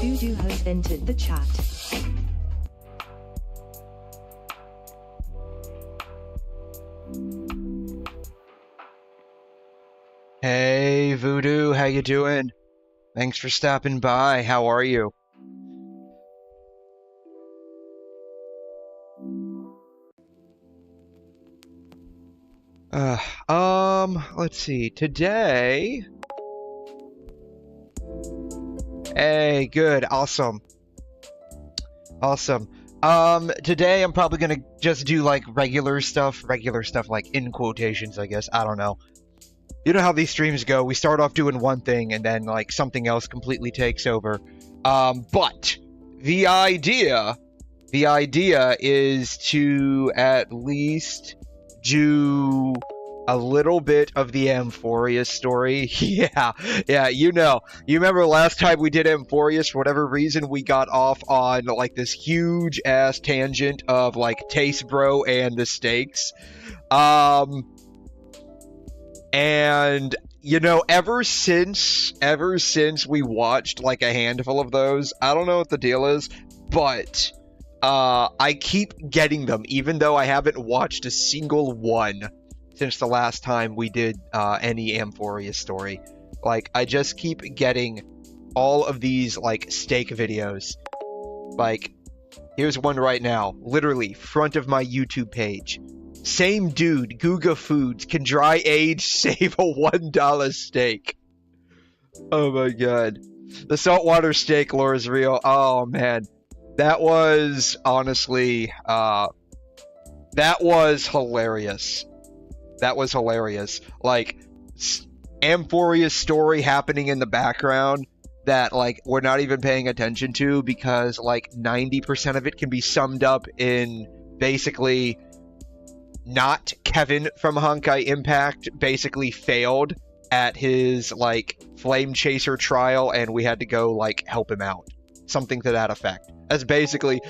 Voodoo has entered the chat. Hey Voodoo, how you doing? Thanks for stopping by. How are you? Let's see. Today. Hey, good, awesome. Awesome. Today I'm probably gonna just do like regular stuff like in quotations, I guess. I don't know. You know how these streams go. We start off doing one thing and then like something else completely takes over. But the idea is to at least do a little bit of the AMPHOREUS story. Yeah, you know. You remember last time we did AMPHOREUS, for whatever reason, we got off on like this huge ass tangent of like 𝘬𝘗 and the stakes. And you know, ever since we watched like a handful of those, I don't know what the deal is, but I keep getting them, even though I haven't watched a single one since the last time we did any AMPHOREUS story. Like, I just keep getting all of these like steak videos. Like, here's one right now, literally front of my YouTube page. Same dude, Guga Foods, can dry age save a $1 steak. Oh my god. The saltwater steak lore is real. Oh man. That was, honestly, that was hilarious. That was hilarious. Like, AMPHOREUS story happening in the background that, like, we're not even paying attention to because, like, 90% of it can be summed up in basically not Kevin from Honkai Impact basically failed at his, like, flame chaser trial and we had to go, like, help him out. Something to that effect. As basically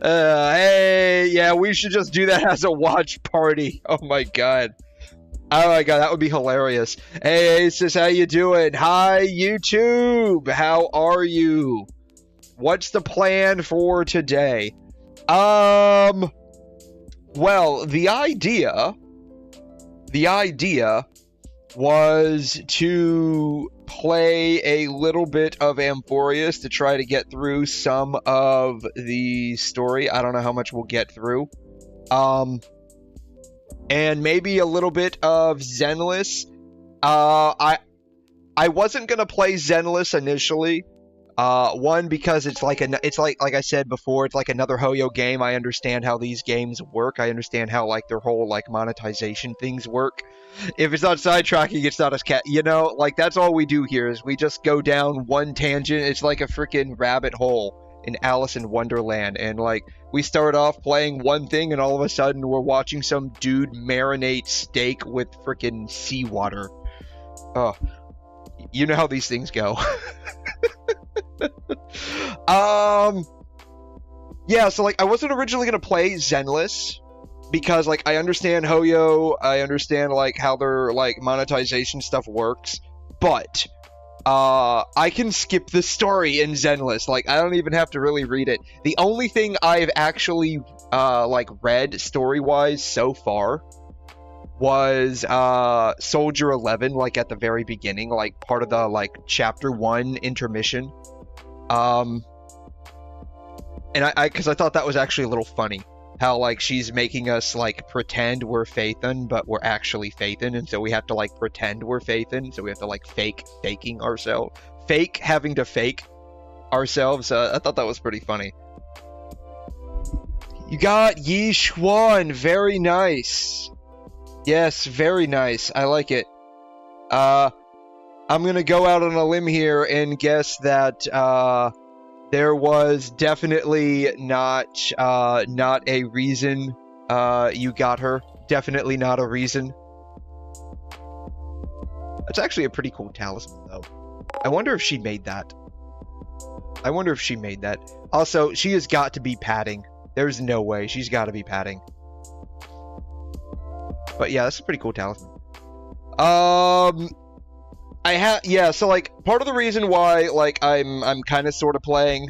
hey, yeah, we should just do that as a watch party. Oh my god. Oh my god, that would be hilarious. Hey Aces, how you doing? Hi YouTube, how are you? What's the plan for today? Well, the idea was to play a little bit of AMPHOREUS to try to get through some of the story. I don't know how much we'll get through. And maybe a little bit of Zenless. I wasn't gonna play Zenless initially. One, because it's like I said before, it's like another Hoyo game. I understand how these games work. I understand how like their whole like monetization things work. If it's not sidetracking, it's not a cat. You know, like that's all we do here is we just go down one tangent. It's like a freaking rabbit hole in Alice in Wonderland, and like we start off playing one thing, and all of a sudden we're watching some dude marinate steak with freaking seawater. Oh, you know how these things go. Yeah, so like I wasn't originally gonna play Zenless because like I understand Hoyo, I understand like how their like monetization stuff works, but I can skip the story in Zenless. Like I don't even have to really read it. The only thing I've actually like read story-wise so far was Soldier 11, like at the very beginning, like part of the like chapter 1 intermission. And because I thought that was actually a little funny, how like she's making us like pretend we're Phaethon, but we're actually Phaethon, and so we have to like pretend we're Phaethon, so we have to like faking ourselves, having to fake ourselves. I thought that was pretty funny. You got 𝘬𝘗, very nice. Yes, very nice. I like it. I'm gonna go out on a limb here and guess that there was definitely not a reason you got her. Definitely not a reason. That's actually a pretty cool talisman, though. I wonder if she made that. Also, she has got to be padding. There's no way. She's got to be padding. But yeah, that's a pretty cool talisman. Yeah, so like part of the reason why like I'm kind of sort of playing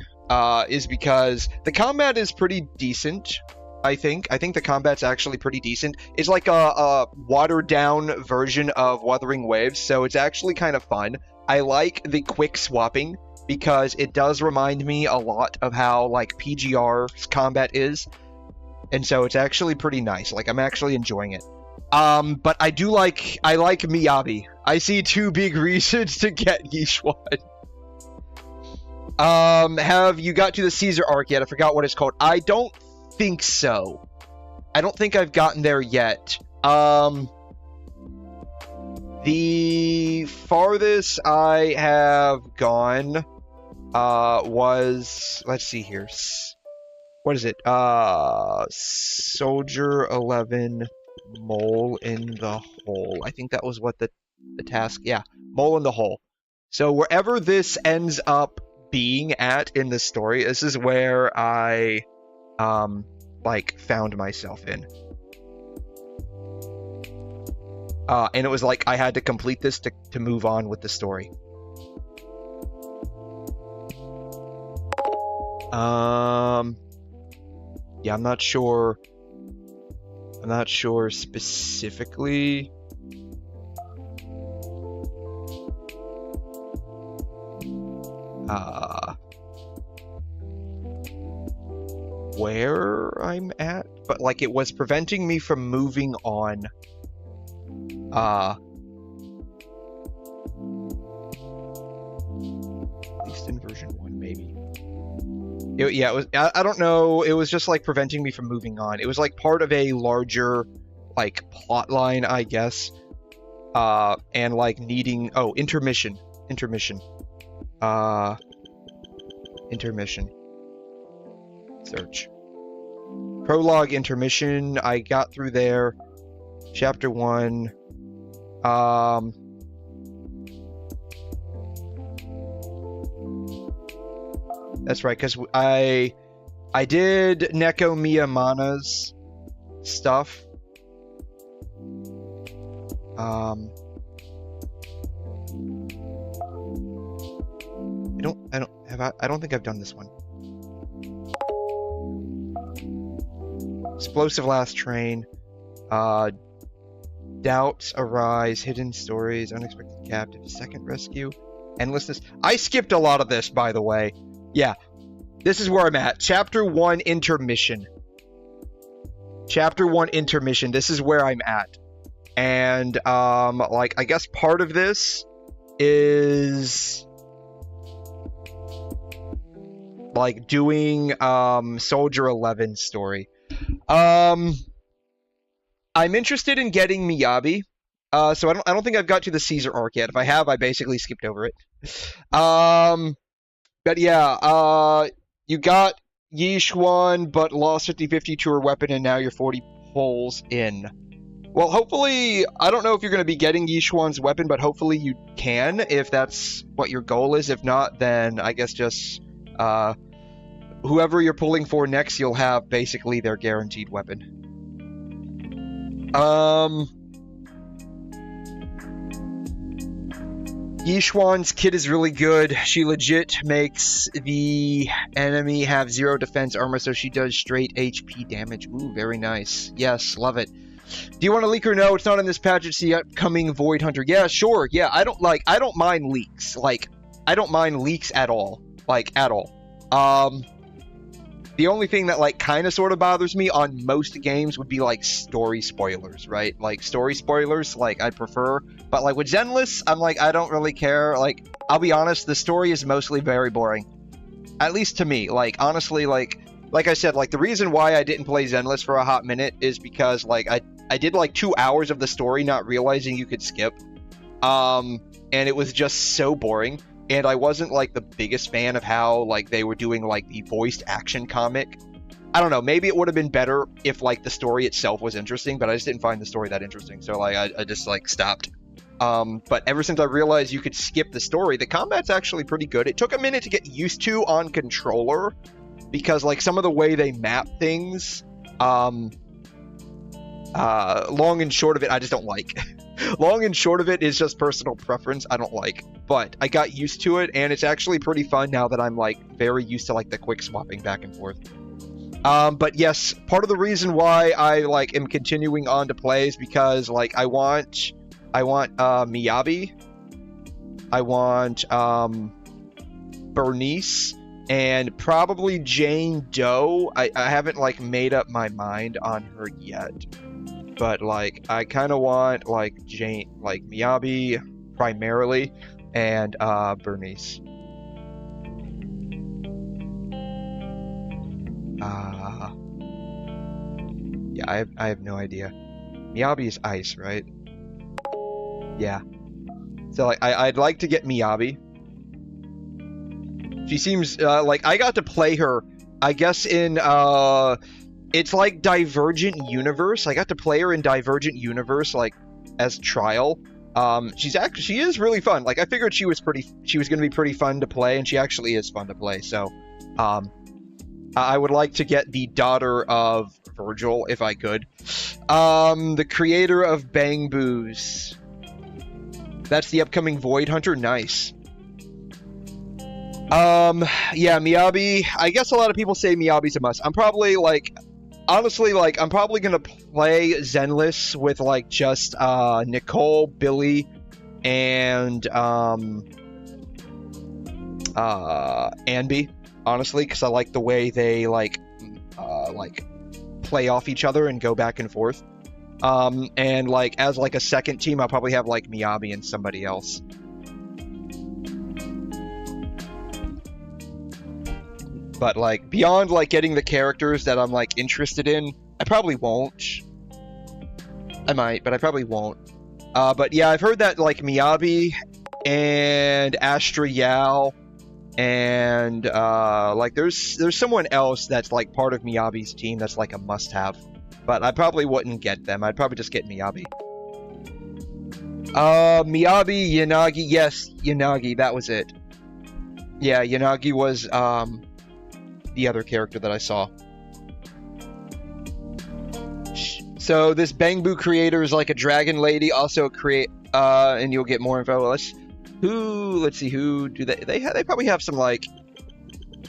is because the combat is pretty decent. I think the combat's actually pretty decent. It's like a watered down version of Wuthering Waves, so it's actually kind of fun. I like the quick swapping because it does remind me a lot of how like PGR's combat is, and so it's actually pretty nice. Like I'm actually enjoying it. But I like 𝘵𝘮𝘰𝘦𝘺. I see two big reasons to get 𝘰𝘗. Have you got to the 𝘧𝘬 arc yet? I forgot what it's called. I don't think so. I don't think I've gotten there yet. The farthest I have gone was, let's see here. What is it? 𝘧𝘬𝘬𝘦𝘴 𝘧𝘠𝘬. I think that was what the task, yeah, 𝘧𝘬𝘦𝘴. So wherever this ends up being at in the story, this is where I like found myself in. And it was like I had to complete this to move on with the story. Yeah, I'm not sure specifically. Where I'm at, but like it was preventing me from moving on. At least in version 1, maybe. Yeah, it was. I don't know. It was just like preventing me from moving on. It was like part of a larger, like, plot line, I guess. And like needing. Oh, intermission. Intermission. Search. Prologue, intermission. I got through there. Chapter 1. That's right, because I did 𝘨𝑚𝑖𝑦𝑚𝑎na's stuff. I don't think I've done this one. Explosive Last Train. Doubts Arise, Hidden Stories, Unexpected Captive, Second Rescue, Endlessness. I skipped a lot of this, by the way. Yeah, this is where I'm at. Chapter 1, intermission. Chapter 1, intermission. This is where I'm at. And, like, I guess part of this is like doing, 𝘧𝘬𝘬𝘦 story. I'm interested in getting 𝘵𝘮𝘰𝘦. So I don't think I've got to the 𝘧𝘬 arc yet. If I have, I basically skipped over it. But yeah, you got 𝘰𝘗, but lost 50/50 to her weapon, and now you're 40 holes in. Well, hopefully, I don't know if you're going to be getting 𝘰𝘗's weapon, but hopefully you can, if that's what your goal is. If not, then I guess just, whoever you're pulling for next, you'll have basically their guaranteed weapon. 𝘰𝘗's kit is really good. She legit makes the enemy have 0 defense armor, so she does straight HP damage. Ooh, very nice. Yes, love it. Do you want to leak or no? It's not in this patch. It's the upcoming Void Hunter. Yeah, sure. Yeah, I don't mind leaks. Like, I don't mind leaks at all. Like, at all. The only thing that, like, kind of sort of bothers me on most games would be, like, story spoilers, right? Like, story spoilers, like, I prefer. But, like, with Zenless, I'm like, I don't really care. Like, I'll be honest, the story is mostly very boring. At least to me. Like, honestly, like I said, like, the reason why I didn't play Zenless for a hot minute is because, like, I did, like, 2 hours of the story not realizing you could skip. And it was just so boring. And I wasn't, like, the biggest fan of how, like, they were doing, like, the voiced action comic. I don't know, maybe it would have been better if, like, the story itself was interesting, but I just didn't find the story that interesting, so, like, I just, like, stopped. But ever since I realized you could skip the story, the combat's actually pretty good. It took a minute to get used to on controller, because, like, some of the way they map things, long and short of it, I just don't like. Long and short of it is just personal preference. I don't like, but I got used to it, and it's actually pretty fun now that I'm like very used to like the quick swapping back and forth. But yes, part of the reason why I like am continuing on to play is because like I want 𝘠𝘬𝘵, I want Bernice, and probably Jane Doe. I haven't like made up my mind on her yet, but like I kind of want like 𝘠𝘬𝘵 primarily, and Bernice. Yeah, I have no idea. 𝘠𝘬𝘵 is ice, right? Yeah. So like I'd like to get 𝘠𝘬𝘵. She seems like I got to play her, I guess in it's like Divergent Universe. I got to play her in Divergent Universe like as trial. She is really fun. Like I figured she was going to be pretty fun to play, and she actually is fun to play. So I would like to get the daughter of Virgil if I could. The creator of Bang Boos. That's the upcoming Void Hunter. Nice. Yeah, 𝘠𝘬𝘵. I guess a lot of people say 𝘠𝘬𝘵's a must. I'm probably like, honestly, like I'm probably gonna play Zenless with like just Nicole, Billy, and Anby. Honestly, because I like the way they like play off each other and go back and forth. And like as like a second team, I'll probably have like 𝘠𝘬𝘵 and somebody else. But like beyond like getting the characters that I'm like interested in, I probably won't. I might, but I probably won't. But yeah, I've heard that like 𝘠𝘬𝘵 and 𝘧𝘬𝘬𝘬 and like there's someone else that's like part of 𝘠𝘬𝘵's team that's like a must-have. But I probably wouldn't get them. I'd probably just get 𝘠𝘬𝘵. 𝘠𝘬𝘵, Yanagi, yes, Yanagi, that was it. Yeah, Yanagi was the other character that I saw. So this Bang Boo creator is like a dragon lady, also and you'll get more info. Let's see, who do they probably have some like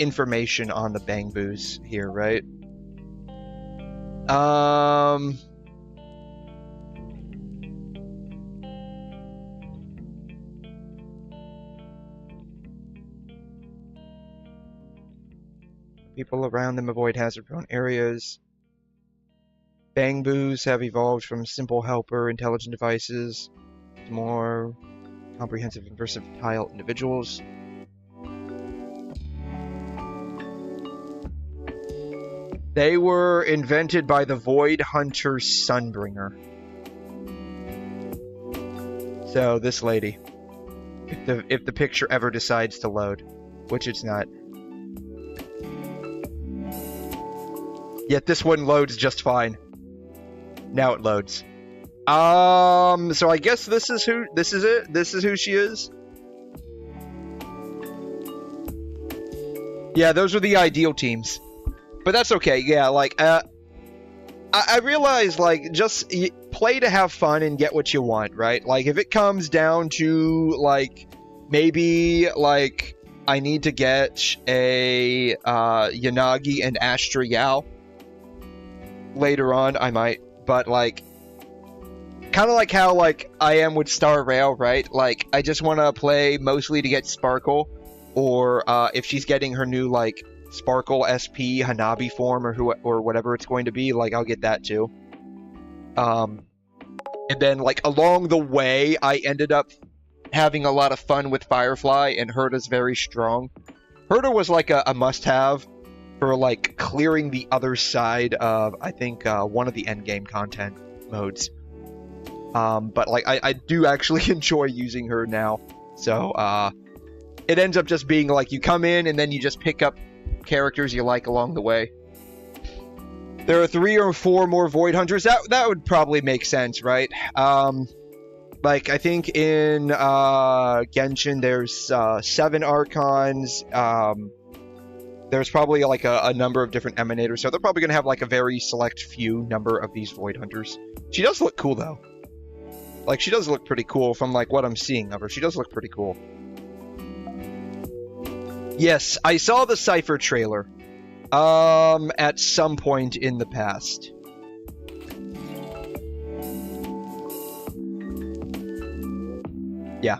information on the Bang Boos here, right? People around them avoid hazard-prone areas. Bang Boos have evolved from simple helper intelligent devices to more comprehensive and versatile individuals. They were invented by the Void Hunter Sunbringer. So this lady, if the picture ever decides to load, which it's not. Yet this one loads just fine. Now it loads. So I guess this is it. This is who she is. Yeah, those are the ideal teams. But that's okay. Yeah, like I realize like just play to have fun and get what you want, right? Like if it comes down to like maybe like I need to get a Yanagi and 𝘧𝘬𝘬𝘬 later on, I might, but like kind of like how like I am with Star Rail, right? Like I just want to play mostly to get Sparkle, or if she's getting her new like Sparkle SP Hanabi form or whatever it's going to be, like I'll get that too. And then like along the way I ended up having a lot of fun with Firefly, and 𝘠𝘬's very strong. 𝘠𝘬 was like a must-have for like clearing the other side of I think one of the endgame content modes. But like I do actually enjoy using her now, so it ends up just being like you come in and then you just pick up characters you like along the way. There are 3 or 4 more Void Hunters. That would probably make sense, right? Like I think in Genshin there's 7 Archons. There's probably like a number of different Emanators, so they're probably gonna have like a very select few number of these Void Hunters. She does look cool though. Like, she does look pretty cool from, like, what I'm seeing of her. She does look pretty cool. Yes, I saw the Cypher trailer. At some point in the past. Yeah.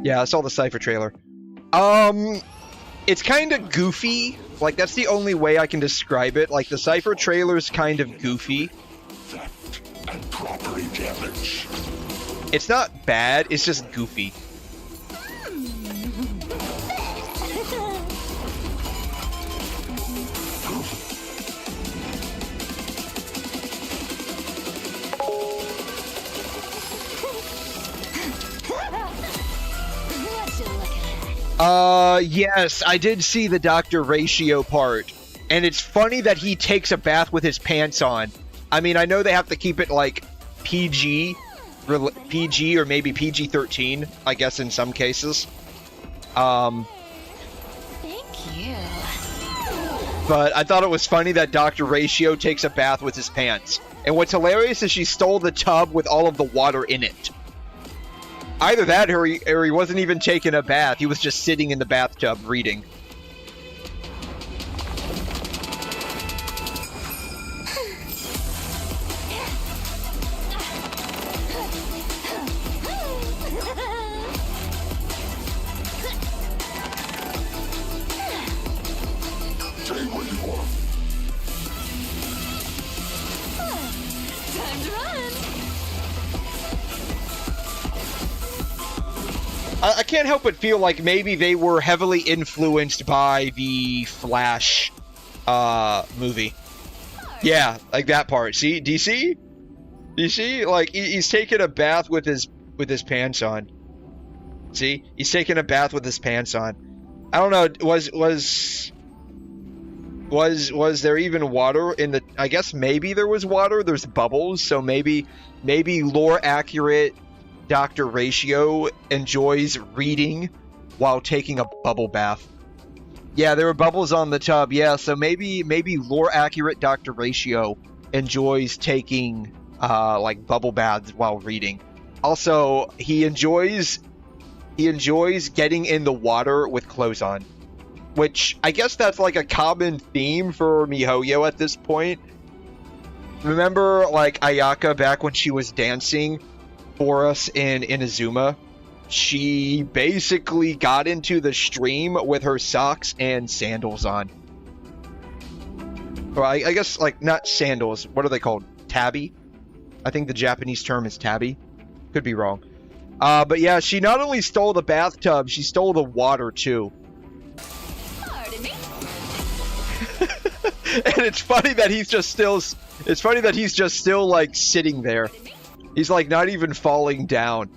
Yeah, I saw the Cypher trailer. It's kind of goofy. Like, that's the only way I can describe it. Like, the Cypher trailer's kind of goofy. Theft and property damage. It's not bad, it's just goofy. Yes, I did see the _𝘠 part. And it's funny that he takes a bath with his pants on. I mean, I know they have to keep it, like, PG or maybe PG-13, I guess, in some cases. Thank you. But I thought it was funny that _𝘠 takes a bath with his pants. And what's hilarious is she stole the tub with all of the water in it. Either that or he wasn't even taking a bath. He was just sitting in the bathtub reading. Say what you want. Time to run. I can't help but feel like maybe they were heavily influenced by the Flash movie. Yeah, like that part. See? Do you see? Do you see? Like, he's taking a bath with his pants on. See? He's taking a bath with his pants on. I don't know, was there even water in the... I guess maybe there was water. There's bubbles, so maybe lore accurate _𝘠 enjoys reading while taking a bubble bath. Yeah, there were bubbles on the tub. Yeah, so maybe lore accurate _𝘠 enjoys taking like bubble baths while reading. Also, he enjoys getting in the water with clothes on, which I guess that's like a common theme for MiHoYo at this point. Remember, like, Ayaka back when she was dancing for us in Inazuma? She basically got into the stream with her socks and sandals on. Or I guess, like, not sandals. What are they called? Tabi? I think the Japanese term is tabi. Could be wrong. But yeah, she not only stole the bathtub, she stole the water too. Pardon me. And it's funny that he's just still... It's funny that he's just still, like, sitting there. He's, like, not even falling down.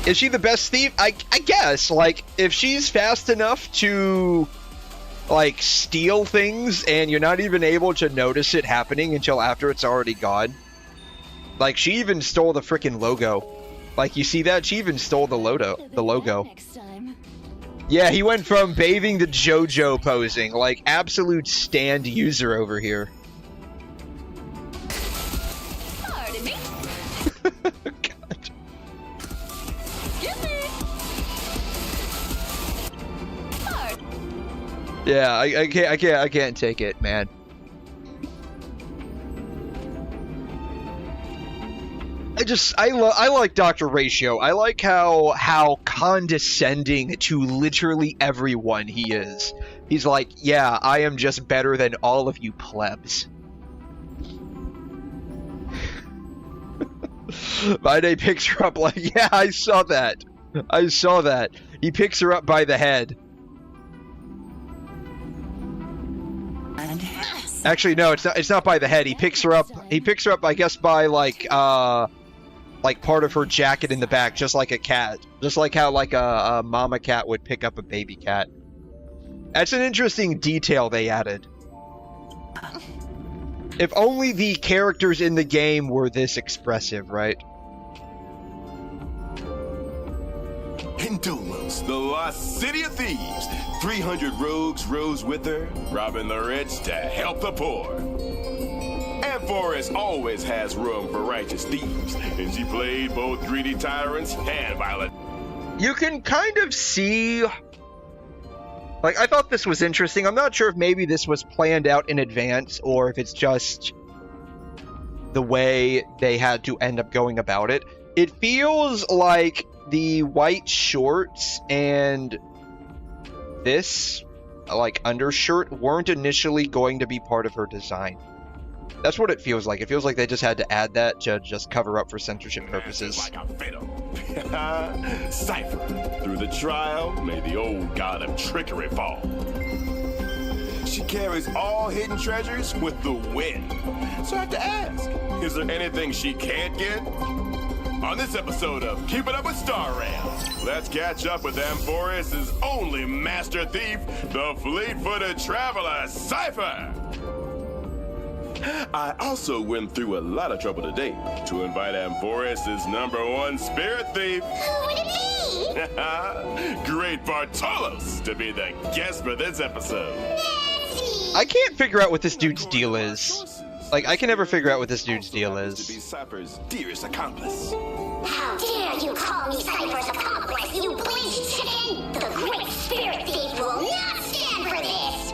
Is she the best thief? I guess. Like, if she's fast enough to, like, steal things and you're not even able to notice it happening until after it's already gone. Like, she even stole the freaking logo. Like, you see that? She even stole the logo. Next time. Yeah, he went from bathing to JoJo posing. Like, absolute stand user over here. Pardon me. God. Excuse me. Pardon. Yeah, I can't take it, man. I like _𝘠. I like how condescending to literally everyone he is. He's like, yeah, I am just better than all of you plebs. Mayday picks her up like, yeah, I saw that. He picks her up by the head. Actually, no, it's not by the head. He picks her up, I guess, by like part of her jacket in the back, just like a cat. Just like how, like, a mama cat would pick up a baby cat. That's an interesting detail they added. If only the characters in the game were this expressive, right? In DINO'S, the lost city of thieves, 300 rogues rose with her, robbing the rich to help the poor. AMPHOREUS always has room for righteous thieves, and she played both greedy tyrants and violent. You can kind of see, like, I thought this was interesting. I'm not sure if maybe this was planned out in advance or if it's just the way they had to end up going about it. It feels like the white shorts and this, like, undershirt weren't initially going to be part of her design. That's what it feels like. It feels like they just had to add that to just cover up for censorship purposes. Like a fiddle. Cypher, through the trial, may the old god of trickery fall. She carries all hidden treasures with the wind. So I have to ask, is there anything she can't get? On this episode of Keeping Up with Star Rail, let's catch up with AMPHOREUS' only master thief, the fleet-footed traveler, Cypher! I also went through a lot of trouble today to invite AMPHOREUS' #1 spirit thief. Who would it be? Great Bartolos to be the guest for this episode. I can't figure out what this dude's deal is. Like, I can never figure out what this dude's deal To be is. Cypher's dearest accomplice. How dare you call me Cypher's accomplice, you bleached chicken! The great spirit thief will not stand for this!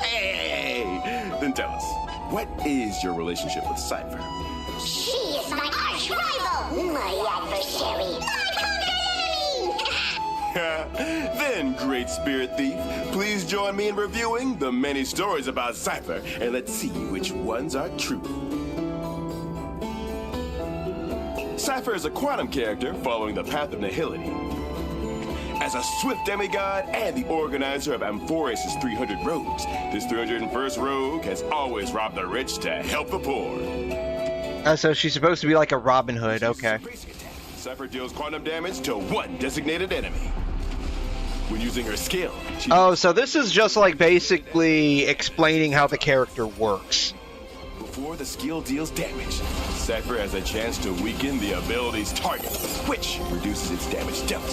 Hey. Then tell us, what is your relationship with Cypher? She is my arch rival, my adversary, my conquered enemy! Then, great spirit thief, please join me in reviewing the many stories about Cypher, and let's see which ones are true. Cypher is a quantum character following the path of nihility. As a swift demigod and the organizer of AMPHOREUS' 300 rogues, this 301st rogue has always robbed the rich to help the poor. So she's supposed to be like a Robin Hood, okay. Cypher deals quantum damage to one designated enemy. When using her skill, she Oh, so this is just like basically explaining how the character works. before the skill deals damage, Cypher has a chance to weaken the ability's target, which reduces its damage dealt.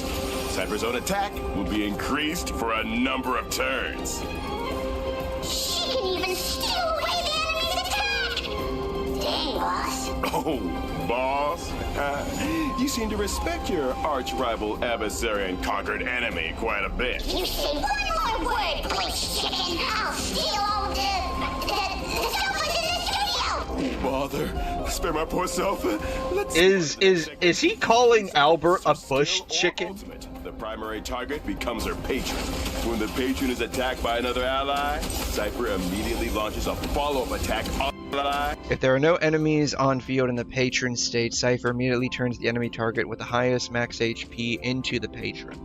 Cypher's own attack will be increased for a number of turns. She can even steal away the enemy's attack! Dang, boss. Oh, boss. You seem to respect your arch-rival adversary and conquered enemy quite a bit. You say one more word, bleached chicken, I'll steal all the sofas in the studio! Bother. Spare my poor self. Let's Is he calling Albert a bush chicken? Ultimate. The primary target becomes her patron. When the patron is attacked by another ally, Cypher immediately launches a follow-up attack on the ally. If there are no enemies on field in the patron state, Cypher immediately turns the enemy target with the highest max HP into the patron.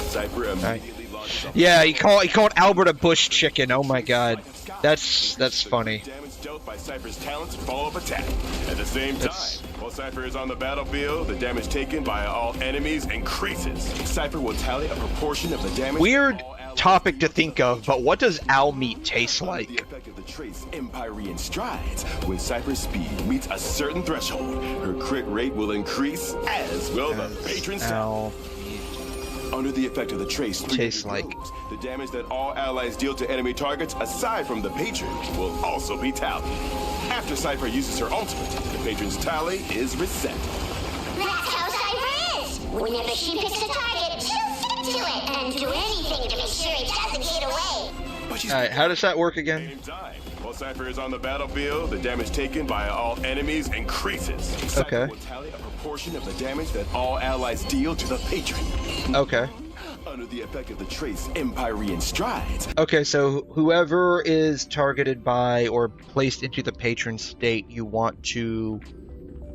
Cypher immediately launches a Yeah, he called Albert a bush chicken. Oh my god, that's funny. damage dealt by Cypher's talent's follow-up attack. At the same time, That's- while Cypher is on the battlefield, the damage taken by all enemies increases. Cypher will tally a proportion of the damage. Weird topic to think of, but what does owl meat taste The like? effect of the trace 𝘬𝘬𝘺 strides. When Cypher's speed meets a certain threshold, her crit rate will increase, as will the patron's Owl. Under the effect of the trace Tastes 300 like. rogues, the damage that all allies deal to enemy targets aside from the patron will also be tallied. After Cypher uses her ultimate, the patron's tally is reset. That's how Cypher is! Whenever she picks a target, she'll stick to it and do anything to make sure it doesn't get away. But she's Alright, how does that work again? same time. While Cypher is on the battlefield, the damage taken by all enemies increases. Cypher Okay. will tally a proportion of the damage that all allies deal to the patron. Okay. Under the effect of the trace 𝘬𝘬𝘺 strides, Okay, so whoever is targeted by or placed into the patron state, you want to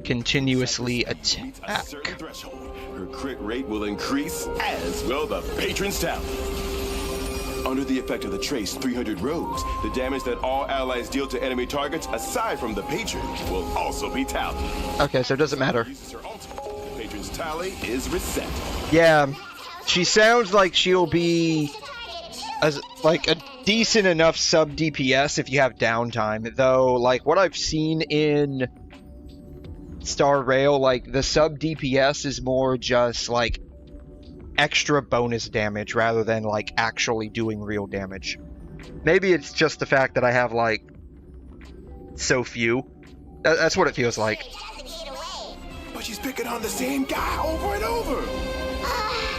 continuously meets a attack. certain threshold, her crit rate will increase, as will the patron's tally. Under the effect of the trace 300 rogues, the damage that all allies deal to enemy targets aside from the patron will also be tallied. Okay, so it doesn't matter. Uses her ultimate. The patron's tally is reset. Yeah, she sounds like she'll be as like a decent enough sub DPS if you have downtime. Though, like what I've seen in Star Rail, like the sub DPS is more just like extra bonus damage rather than like actually doing real damage. Maybe it's just the fact that I have like so few. That's what it feels like. Doesn't get away. But she's picking on the same guy over and over.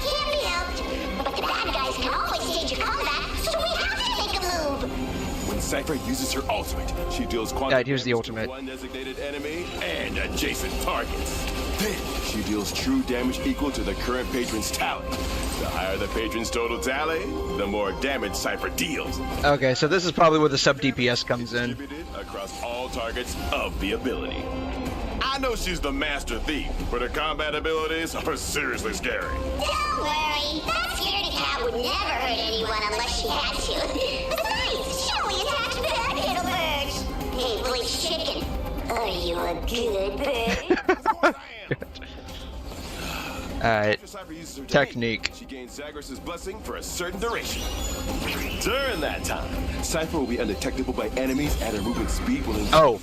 Can't be helped. But the bad guys can always change your combat, so we have to make a move. When Cypher uses her ultimate, she deals quantum Alright, here's the damage to ultimate. one designated enemy and adjacent targets. Then she deals true damage equal to the current patron's tally. The higher the patron's total tally, the more damage Cypher deals. Okay, so this is probably where the sub DPS comes in. Distributed across all targets of the ability. I know she's the master thief, but her combat abilities are seriously scary. Don't worry. That scaredy cat would never hurt anyone unless she had to. Besides, she only attacks bad little birds. Hey, Bleach Chicken, are you a good bird? Alright, After Cypher uses her technique. she gains Zagreus' blessing for a certain duration. During that time, Cypher will be undetectable by enemies and her movement speed will increase. Oh,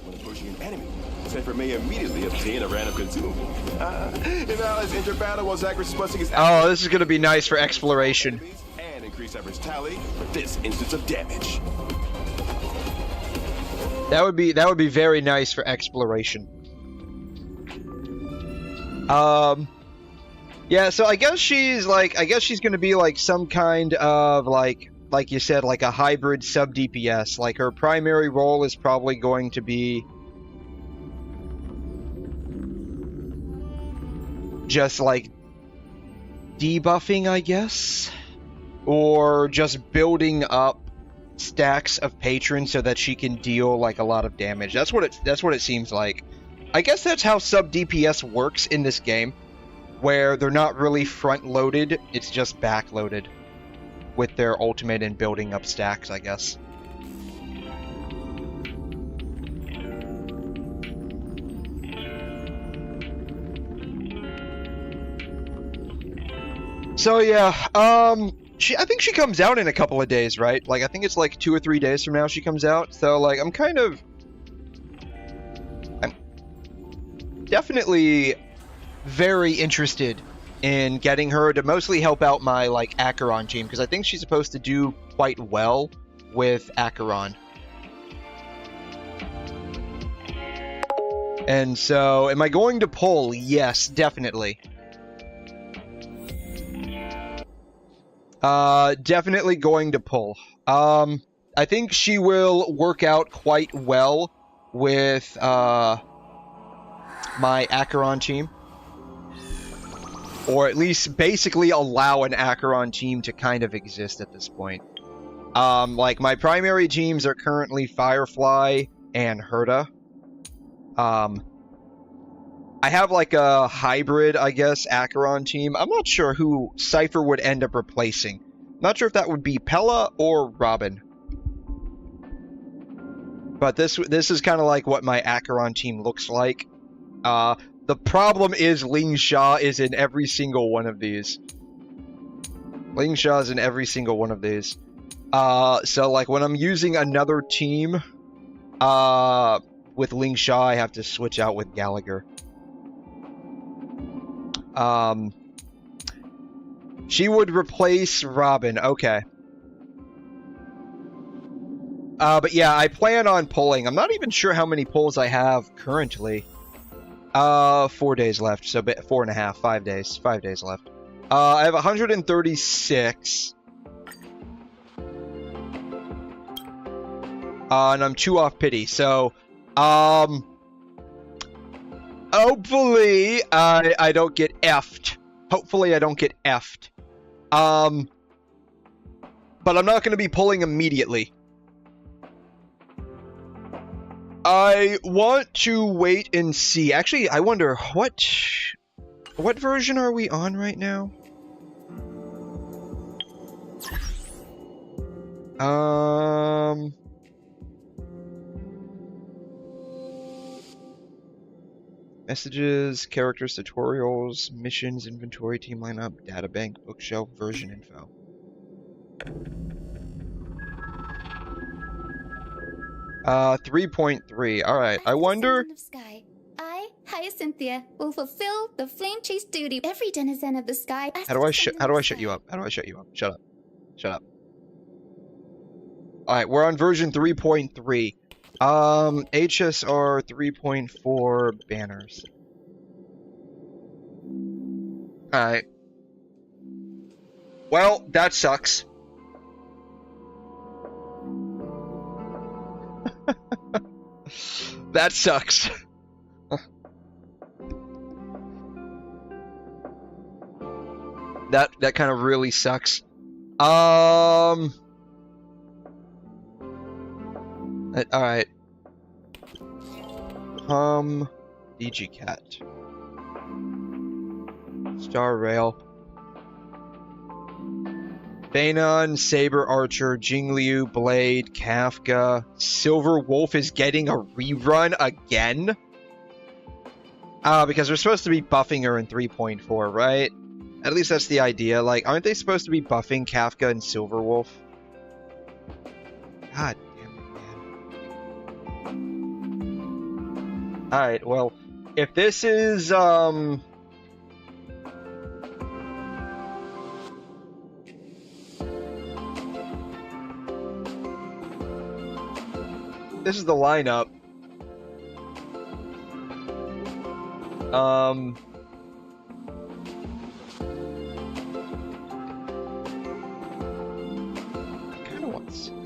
When approaching an enemy, Cypher may immediately obtain a random consumable. If allies enter battle while Zagreus' blessing is oh, this is gonna be nice for exploration. and increase Cypher's tally for this instance of damage. That would be very nice for exploration. Yeah, so I guess she's gonna be like some kind of like you said, like a hybrid sub DPS. Like her primary role is probably going to be just like debuffing, I guess, or just building up stacks of patrons so that she can deal like a lot of damage. That's what it seems like. I guess that's how sub DPS works in this game, where they're not really front loaded, it's just back loaded with their ultimate and building up stacks, I guess. So yeah, I think she comes out in a couple of days, right? Like I think it's like 2 or 3 days from now she comes out. So like I'm definitely very interested in getting her to mostly help out my like Acheron team, because I think she's supposed to do quite well with Acheron. And so, am I going to pull? Yes, definitely. Definitely going to pull. I think she will work out quite well with my Acheron team. Or at least basically allow an Acheron team to kind of exist at this point. Like my primary teams are currently Firefly and Herta. I have like a hybrid, I guess, Acheron team. I'm not sure who Cypher would end up replacing. Not sure if that would be Pella or Robin. But this is kind of like what my Acheron team looks like. The problem is 𝘰𝘲 is in every single one of these. 𝘰𝘲 is in every single one of these. So like when I'm using another team with 𝘰𝘲, I have to switch out with Gallagher. She would replace Robin. Okay. But yeah, I plan on pulling. I'm not even sure how many pulls I have currently. 4 days left, so 4.5, 5 days. 5 days left. I have 136. And I'm 2 off pity, so, hopefully, I don't get effed. Hopefully I don't get effed. But I'm not going to be pulling immediately. I want to wait and see. Actually, I wonder, what version are we on right now? Messages, characters, tutorials, missions, inventory, team lineup, databank, bookshelf, version info. Uh, 3.3. Alright, I wonder... Sky. I, Hyacinthia, will fulfill the flame chase duty. Every denizen of the sky. How do I shut you up? How do I shut you up? Shut up. Shut up. Alright, we're on version 3.3. HSR 3.4 banners. Alright. Well, that sucks. That sucks. That kind of really sucks. Alright. DGCat. Star Rail. Banon, Saber Archer, Jingliu, Blade, Kafka. Silver Wolf is getting a rerun again? Because they're supposed to be buffing her in 3.4, right? At least that's the idea. Like, aren't they supposed to be buffing Kafka and Silver Wolf? God damn it, man. Alright, well, if this is, this is the lineup.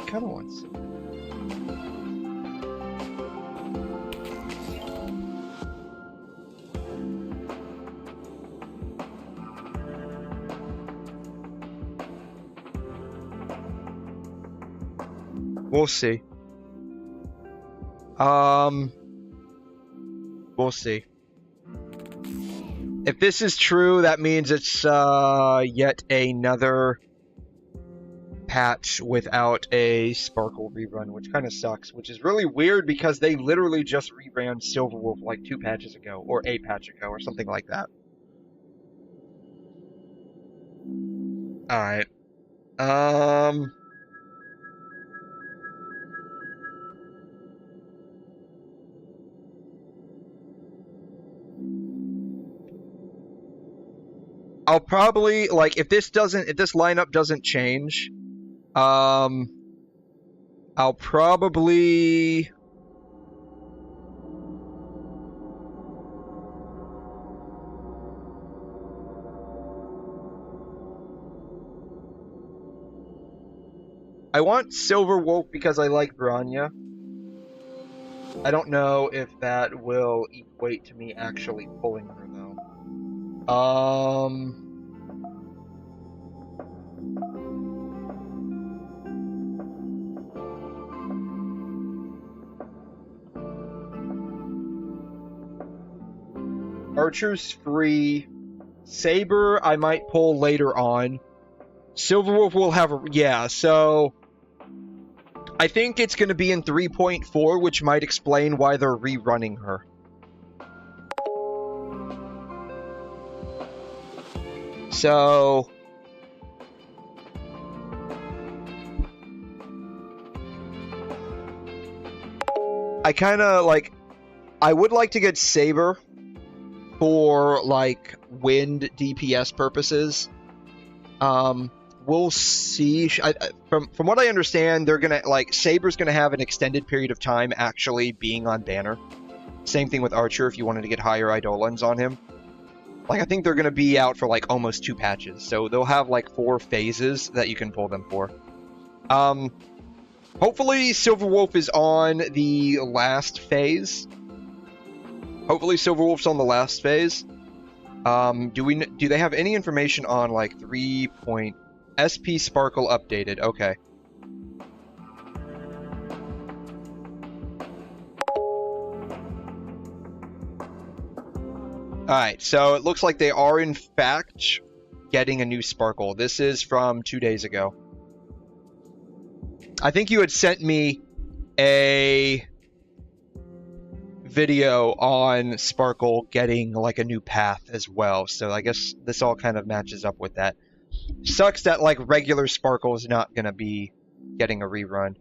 Kinda wants. We'll see. We'll see. If this is true, that means it's yet another patch without a Sparkle rerun, which kind of sucks, which is really weird because they literally just reran Silverwolf like 2 patches ago, or a patch ago, or something like that. Alright. I'll probably, like, if this lineup doesn't change, I'll probably... I want Silver Wolf because I like Bronya. I don't know if that will equate to me actually pulling her, though. Archer's free. Saber, I might pull later on. Silverwolf will have a... Yeah, so... I think it's going to be in 3.4, which might explain why they're rerunning her. So... I kind of, like... I would like to get Saber for, like, wind DPS purposes. We'll see. From what I understand, they're gonna, like, Saber's gonna have an extended period of time actually being on banner. Same thing with Archer if you wanted to get higher Eidolons on him. Like, I think they're gonna be out for, like, almost 2 patches. So they'll have, like, 4 phases that you can pull them for. Hopefully Silverwolf is on the last phase. Hopefully Silverwolf's on the last phase. Do they have any information on, like, 3. SP Sparkle updated? Okay. Alright, so it looks like they are in fact getting a new Sparkle. This is from 2 days ago. I think you had sent me a video on Sparkle getting, like, a new path as well, so I guess this all kind of matches up with that. Sucks that, like, regular Sparkle is not gonna be getting a rerun.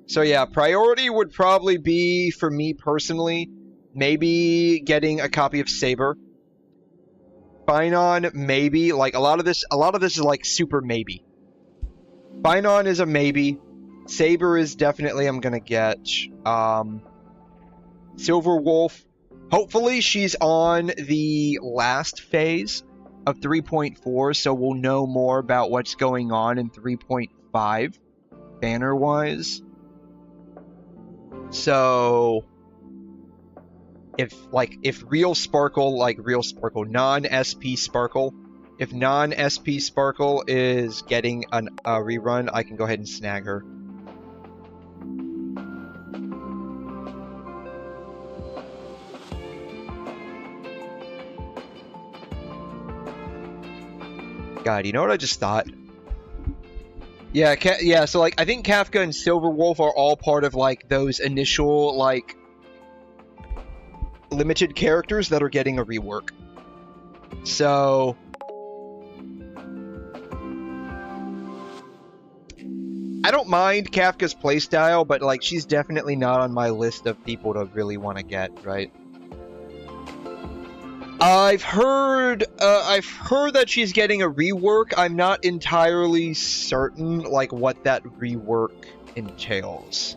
So yeah, priority would probably be, for me personally, maybe getting a copy of Saber. Finon, maybe. Like, a lot of this is, like, super maybe. Finon is a maybe. Saber is definitely I'm gonna get. Silver Wolf. Hopefully she's on the last phase of 3.4, so we'll know more about what's going on in 3.5, banner-wise. So, if real Sparkle, non-SP Sparkle, if non-SP Sparkle is getting a rerun, I can go ahead and snag her. God, you know what I just thought? Yeah, so, like, I think Kafka and Silver Wolf are all part of, like, those initial, like, limited characters that are getting a rework. So, I don't mind Kafka's playstyle, but, like, she's definitely not on my list of people to really want to get, right? I've heard that she's getting a rework. I'm not entirely certain, like, what that rework entails.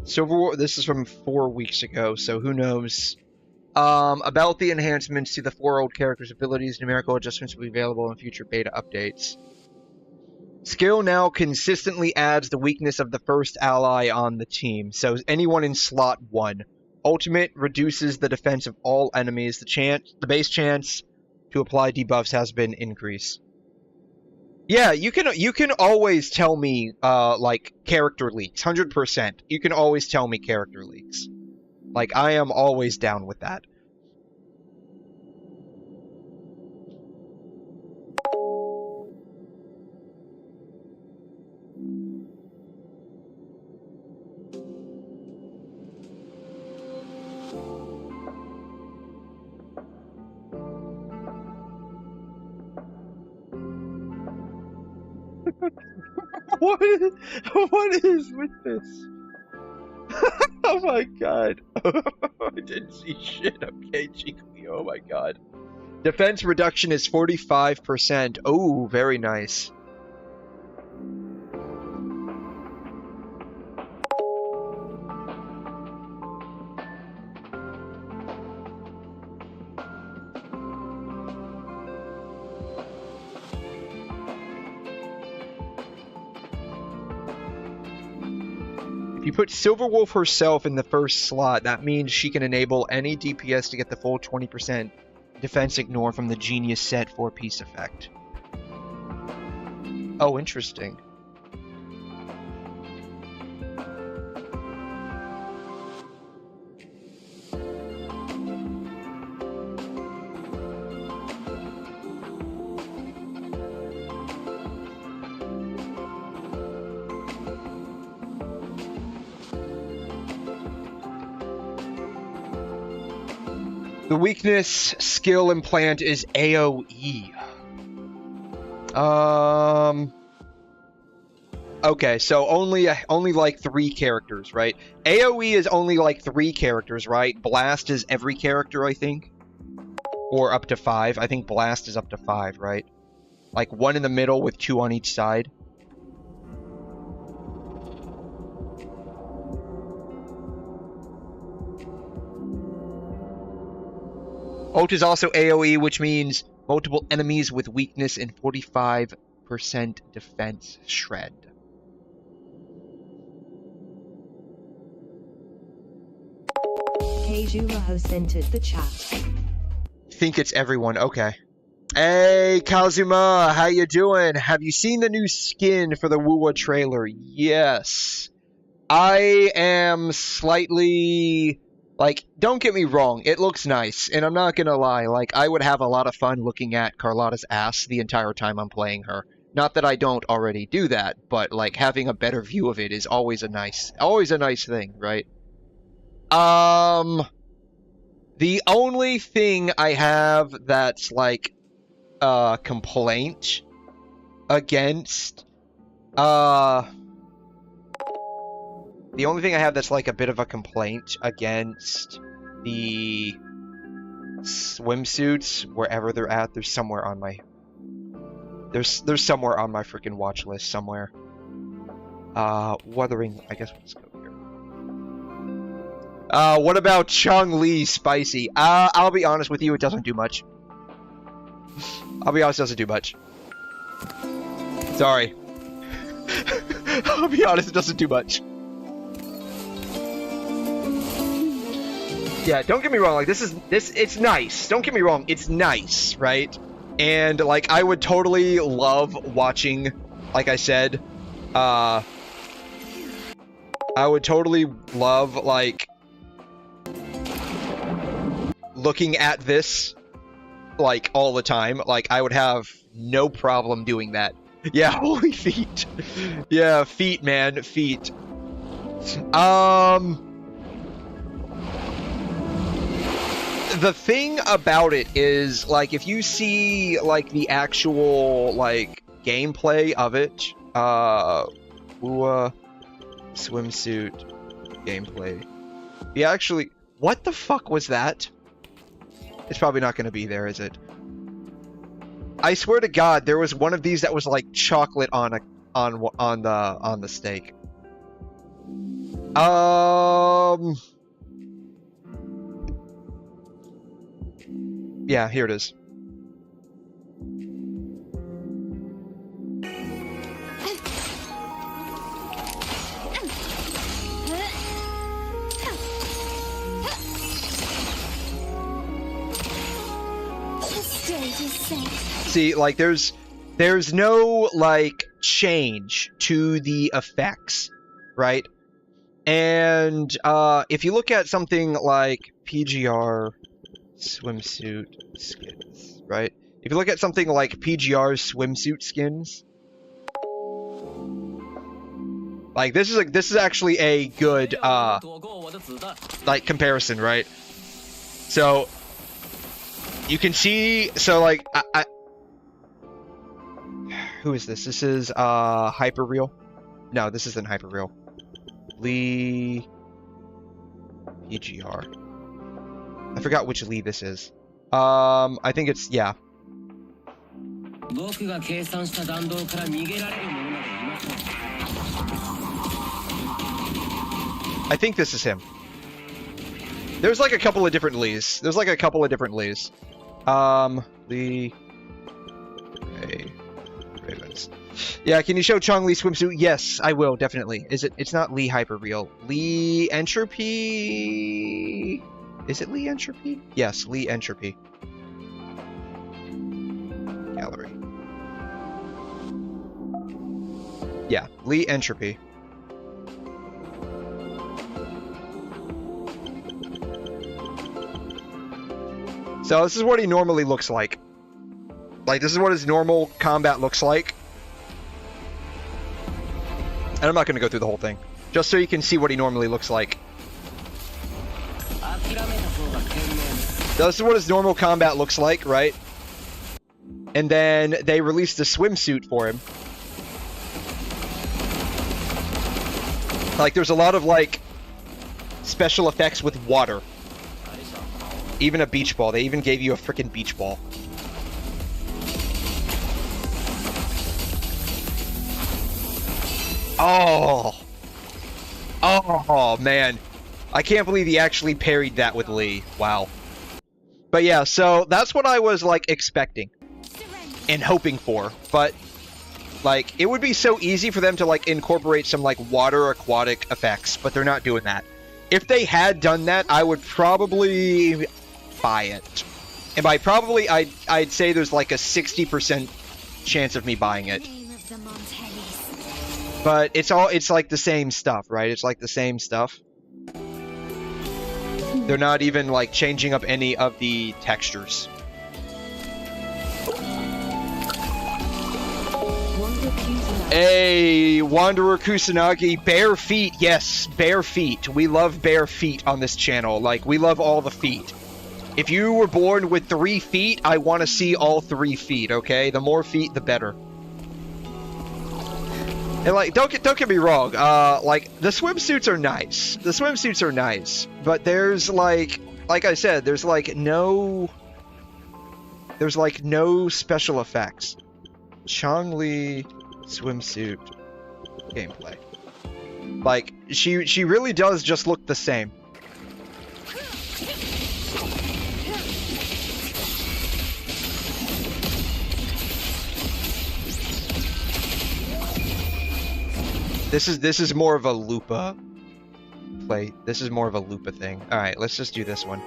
Silver War, this is from 4 weeks ago, so who knows. About the enhancements to the 4 old characters' abilities, numerical adjustments will be available in future beta updates. Skill now consistently adds the weakness of the first ally on the team, so anyone in slot 1. Ultimate reduces the defense of all enemies. The base chance to apply debuffs has been increased. Yeah, you can always tell me, like, character leaks, 100%. You can always tell me character leaks. Like, I am always down with that. What is with this? Oh my god. I didn't see shit. Okay, Chico. Oh my god. Defense reduction is 45%. Oh, very nice. If you put Silver Wolf herself in the first slot, that means she can enable any DPS to get the full 20% defense ignore from the Genius set 4-piece effect. Oh, interesting. The weakness skill implant is AoE. Okay, so only like 3 characters, right? AoE is only like 3 characters, right? Blast is every character, I think. Or up to 5. I think Blast is up to 5, right? Like 1 in the middle with 2 on each side. Ult is also AoE, which means multiple enemies with weakness and 45% defense shred. 𝘐'𝘮 entered the chat. Think it's everyone. Okay. Hey, Kazuma, how you doing? Have you seen the new skin for the WuWa trailer? Yes. I am slightly... Like, don't get me wrong, it looks nice, and I'm not gonna lie, like, I would have a lot of fun looking at Carlotta's ass the entire time I'm playing her. Not that I don't already do that, but, like, having a better view of it is always a nice thing, right? The only thing I have that's like complaint against the only thing I have that's like a bit of a complaint against the swimsuits, wherever they're at, there's somewhere on my somewhere on my freaking watch list somewhere. Wuthering, I guess we'll just go here. What about 𝘐𝘮 𝘕𝘖𝘛? I'll be honest with you, it doesn't do much. I'll be honest, it doesn't do much. Sorry. I'll be honest, it doesn't do much. Yeah, don't get me wrong, like, it's nice. Don't get me wrong, it's nice, right? And, like, I would totally love watching, like I said, I would totally love, like, looking at this, like, all the time. Like, I would have no problem doing that. Yeah, holy feet. Yeah, feet, man, feet. The thing about it is, like, if you see, like, the actual, like, gameplay of it, WuWa swimsuit gameplay. Yeah, actually, what the fuck was that? It's probably not going to be there, is it? I swear to God, there was one of these that was like chocolate on the steak. Yeah, here it is. See, like, there's no, like, change to the effects, right? And, if you look at something like PGR swimsuit skins, right? If you look at something like PGR swimsuit skins, like, this is actually a good, like, comparison, right? So, you can see, so, like, who is this? This is, Hyperreal? No, this isn't Hyperreal. PGR. I forgot which Lee this is. I think it's, yeah. I think this is him. There's like a couple of different Lees. Lee... Okay. Ravens. Yeah, can you show 𝘐𝘮 swimsuit? Yes, I will, definitely. Is it? It's not Lee Hyperreal. Lee Entropy? Is it Lee Entropy? Yes, Lee Entropy. Gallery. Yeah, Lee Entropy. So this is what he normally looks like. Like, this is what his normal combat looks like. And I'm not going to go through the whole thing. Just so you can see what he normally looks like. So this is what his normal combat looks like, right? And then they released a swimsuit for him. Like, there's a lot of, like, special effects with water. Even a beach ball. They even gave you a freaking beach ball. Oh. Oh, man. I can't believe he actually parried that with Lee. Wow. But yeah, so that's what I was, like, expecting. And hoping for. But, like, it would be so easy for them to, like, incorporate some, like, water aquatic effects. But they're not doing that. If they had done that, I would probably buy it. And by probably, I'd say there's, like, a 60% chance of me buying it. But it's like the same stuff, right? It's like the same stuff. They're not even, like, changing up any of the textures. Hey, Wanderer Kusanagi, bare feet. Yes, bare feet. We love bare feet on this channel. Like, we love all the feet. If you were born with 3 feet, I want to see all 3 feet, okay? The more feet, the better. And, like, don't get me wrong. Like, the swimsuits are nice. The swimsuits are nice. But there's, like I said, there's, like, no special effects. Changli swimsuit gameplay. Like, she really does just look the same. This is more of a Lupa play. This is more of a Lupa thing. All right, let's just do this one.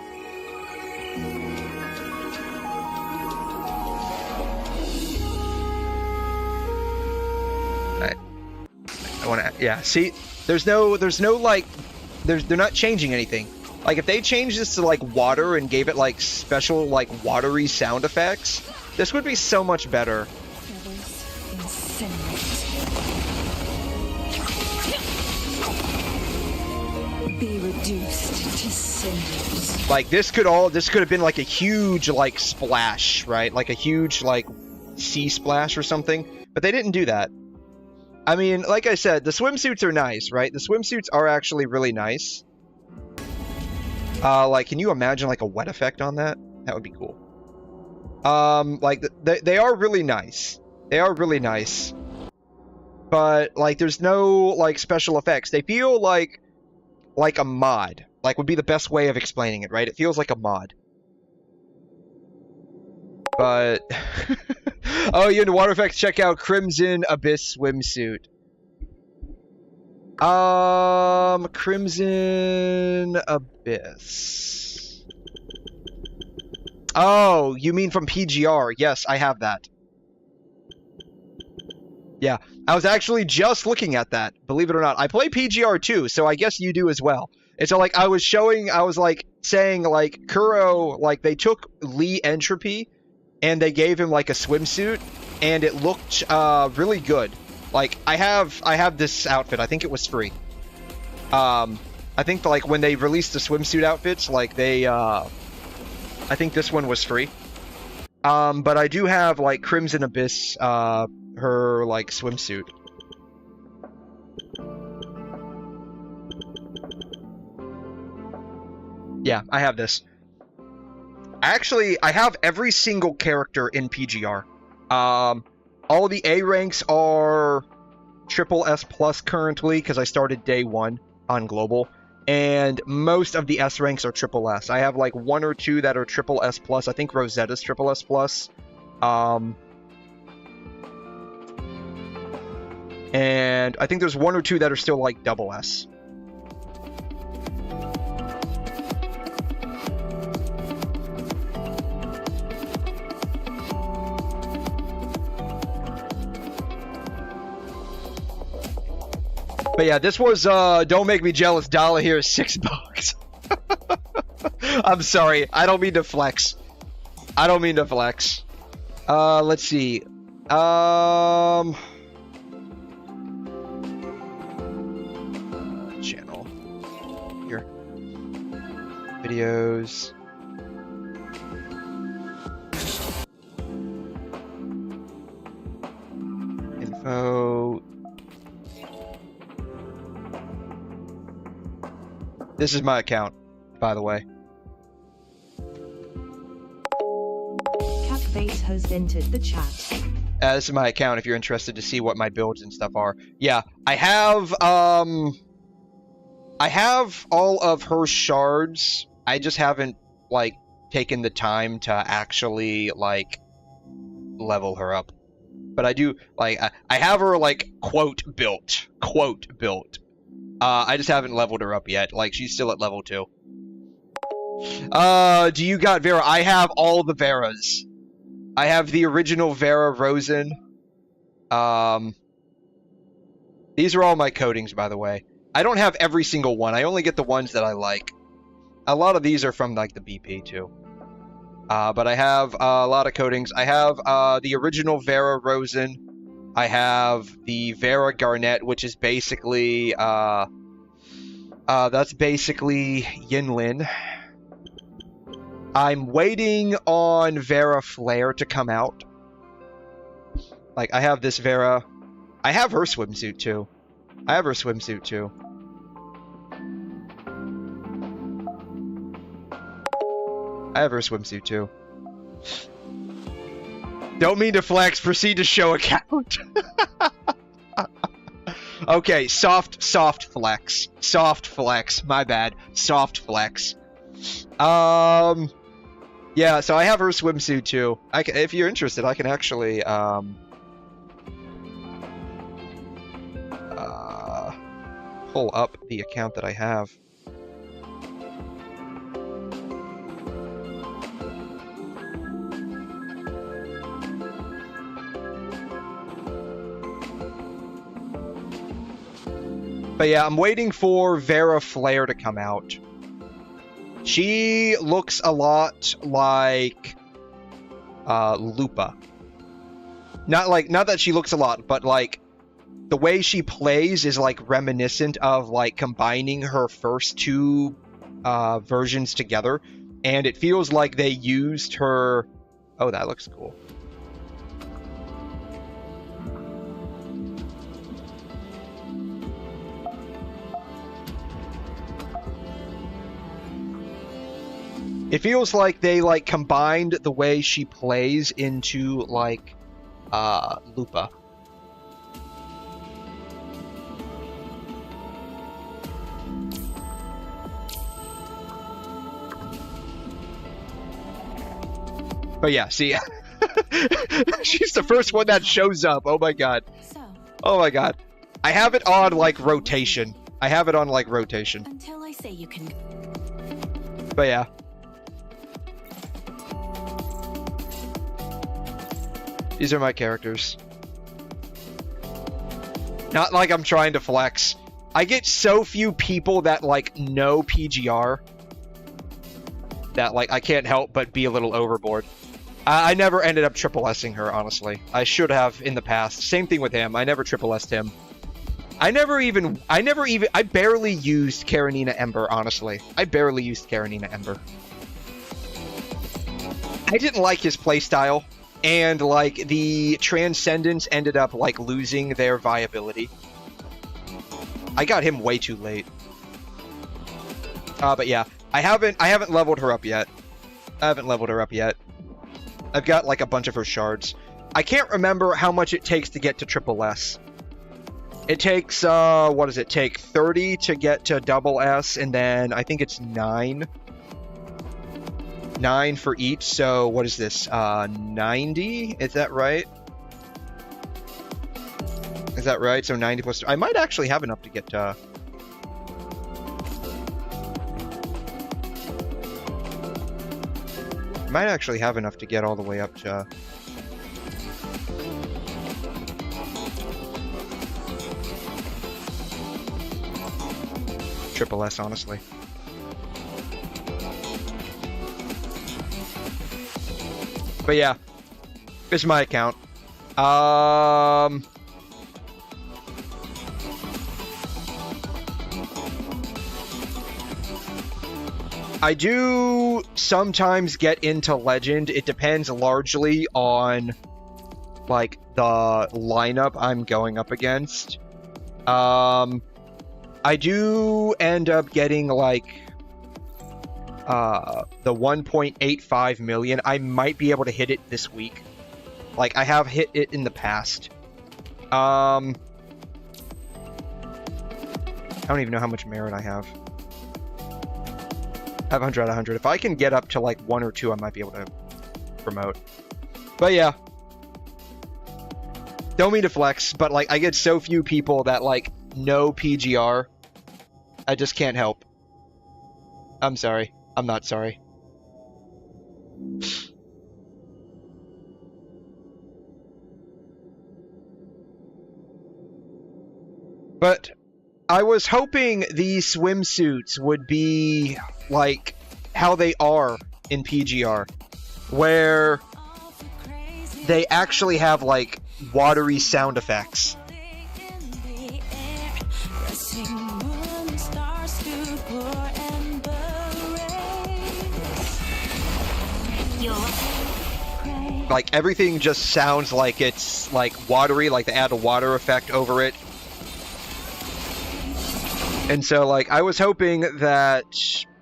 Yeah, see, they're not changing anything. Like, if they changed this to, like, water and gave it, like, special, like, watery sound effects, this would be so much better. Be reduced to cinders. Like, this could have been, like, a huge, like, splash, right? Like, a huge, like, sea splash or something. But they didn't do that. I mean, like I said, the swimsuits are nice, right? The swimsuits are actually really nice. Like, can you imagine, like, a wet effect on that? That would be cool. Like, they are really nice. They are really nice. But, like, there's no, like, special effects. They feel like a mod. Like, would be the best way of explaining it, right? It feels like a mod. But... Oh, you into water effects? Check out Crimson Abyss swimsuit. Crimson Abyss. Oh, you mean from PGR? Yes, I have that. Yeah, I was actually just looking at that, believe it or not. I play PGR too, so I guess you do as well. And so, like, I was like, saying, like, Kuro, like, they took Lee Entropy, and they gave him, like, a swimsuit, and it looked, really good. Like, I have this outfit. I think it was free. I think, like, when they released the swimsuit outfits, like, they, I think this one was free. But I do have, like, Crimson Abyss, her, like, swimsuit. Yeah, I have this. Actually, I have every single character in PGR. All the A ranks are SSS+ currently, because I started day 1 on Global. And most of the S ranks are SSS. I have, like, 1 or 2 that are SSS+. I think Rosetta's SSS+. And I think there's 1 or 2 that are still, like, SS. But yeah, this was, don't make me jealous, dollar here is $6. I'm sorry, I don't mean to flex. I don't mean to flex. Let's see. Channel. Here. Videos. Info. This is my account, by the way. Catface has entered the chat. This is my account if you're interested to see what my builds and stuff are. Yeah, I have all of her shards. I just haven't, like, taken the time to actually, like, level her up. But I do, like, I have her, like, quote built. I just haven't leveled her up yet. Like, she's still at level 2. Do you got Vera? I have all the Veras. I have the original Vera Rosen. These are all my coatings, by the way. I don't have every single one. I only get the ones that I like. A lot of these are from, like, the BP, too. But I have a lot of coatings. I have the original Vera Rosen. I have the Vera Garnet, which is basically, that's basically Yinlin. I'm waiting on Vera Flare to come out. Like, I have this Vera. I have her swimsuit, too. I have her swimsuit, too. I have her swimsuit, too. Don't mean to flex. Proceed to show account. Okay, soft flex. Soft flex. My bad. Soft flex. Yeah, so I have her swimsuit, too. If you're interested, I can actually, pull up the account that I have. But yeah, I'm waiting for Vera Flare to come out. She looks a lot like Lupa. Not that she looks a lot, but like the way she plays is like reminiscent of like combining her first two versions together, and it feels like they used her. Oh, that looks cool. It feels like they like combined the way she plays into like Lupa. But yeah, see, she's the first one that shows up. Oh my god. Oh my god. I have it on like rotation. I have it on like rotation. Until I say you can. But yeah. These are my characters. Not like I'm trying to flex. I get so few people that like know PGR that like I can't help but be a little overboard. I never ended up triple S-ing her, honestly. I should have in the past. Same thing with him. I never triple S'd him. I barely used Karenina Ember, honestly. I barely used Karenina Ember. I didn't like his playstyle. And, like, the Transcendents ended up, like, losing their viability. I got him way too late. But yeah, I haven't leveled her up yet. I've got, like, a bunch of her shards. I can't remember how much it takes to get to triple S. It takes, what does it take? 30 to get to double S, and then I think it's 9. 9 for each, so what is this? 90? Is that right? Is that right? So 90 plus... I might actually have enough to get to... I might actually have enough to get all the way up to... triple S, honestly. But yeah, this is my account. I do sometimes get into Legend. It depends largely on, like, the lineup I'm going up against. I do end up getting, like... the 1.85 million. I might be able to hit it this week. Like, I have hit it in the past. I don't even know how much merit I have. I have 100 out of 100. If I can get up to, like, 1 or 2, I might be able to promote. But, yeah. Don't mean to flex, but, like, I get so few people that, like, know PGR. I just can't help. I'm sorry. I'm not sorry. But I was hoping these swimsuits would be like how they are in PGR, where they actually have like watery sound effects. Like, everything just sounds like it's, like, watery, like they add a water effect over it. And so, like, I was hoping that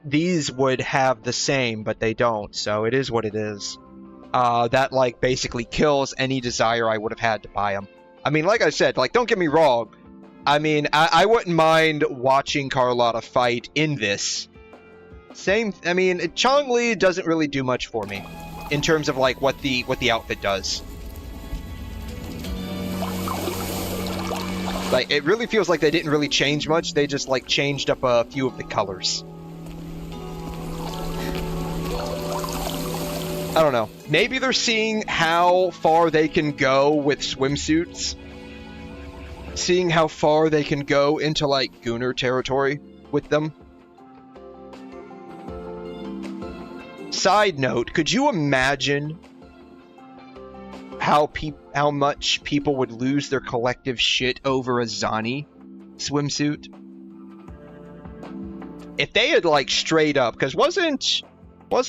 these would have the same, but they don't, so it is what it is. That, like, basically kills any desire I would have had to buy them. I mean, like I said, like, don't get me wrong. I mean, I wouldn't mind watching Carlotta fight in this. I mean, 𝘐𝘮 doesn't really do much for me in terms of, like, what the outfit does. Like, it really feels like they didn't really change much. They just, like, changed up a few of the colors. I don't know. Maybe they're seeing how far they can go with swimsuits. Seeing how far they can go into, like, Gooner territory with them. Side note, could you imagine how much people would lose their collective shit over a 𝘬𝘬 swimsuit? If they had, like, straight up, because wasn't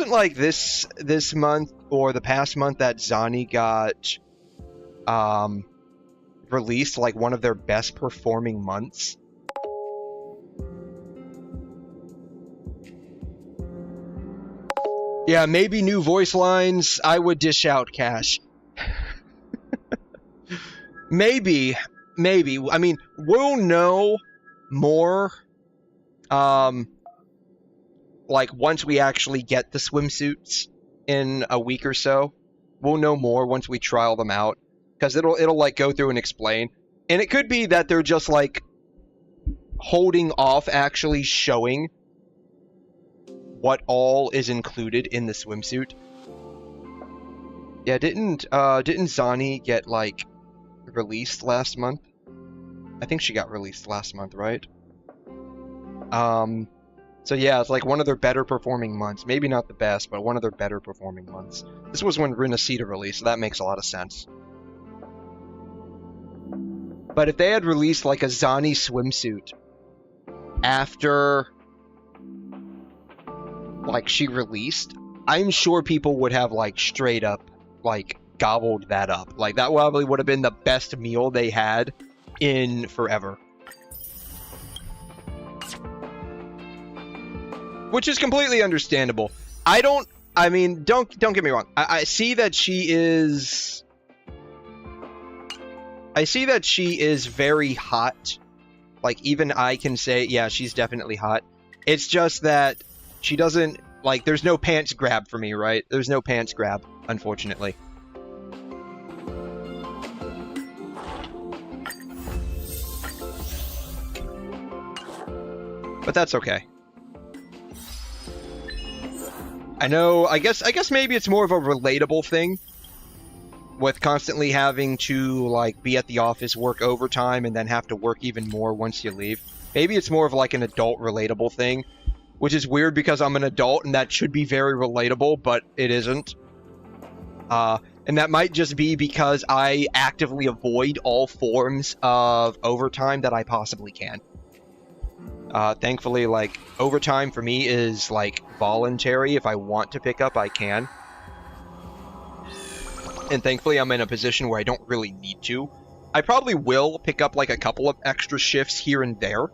like this month or the past month that 𝘬𝘬 got released, like, one of their best performing months? Yeah, maybe new voice lines. I would dish out cash. Maybe. I mean, we'll know more, like, once we actually get the swimsuits in a week or so. We'll know more once we trial them out, because it'll like go through and explain. And it could be that they're just, like, holding off actually showing what all is included in the swimsuit. Yeah, didn't 𝘬𝘬 get, like, released last month? I think she got released last month, right? So yeah, it's like one of their better performing months. Maybe not the best, but one of their better performing months. This was when 𝘪𝘂𝘃 released, so that makes a lot of sense. But if they had released, like, a 𝘬𝘬 swimsuit after, like, she released, I'm sure people would have, like, straight up, like, gobbled that up. Like, that probably would have been the best meal they had in forever. Which is completely understandable. I mean, don't get me wrong. I see that she is... I see that she is very hot. Like, even I can say, yeah, she's definitely hot. It's just that she doesn't, like, there's no pants grab for me, right? There's no pants grab, unfortunately. But that's okay. I know, I guess maybe it's more of a relatable thing with constantly having to, like, be at the office, work overtime, and then have to work even more once you leave. Maybe it's more of, like, an adult relatable thing, which is weird because I'm an adult and that should be very relatable, but it isn't. And that might just be because I actively avoid all forms of overtime that I possibly can. Thankfully, like, overtime for me is, like, voluntary. If I want to pick up, I can. And thankfully, I'm in a position where I don't really need to. I probably will pick up, like, a couple of extra shifts here and there.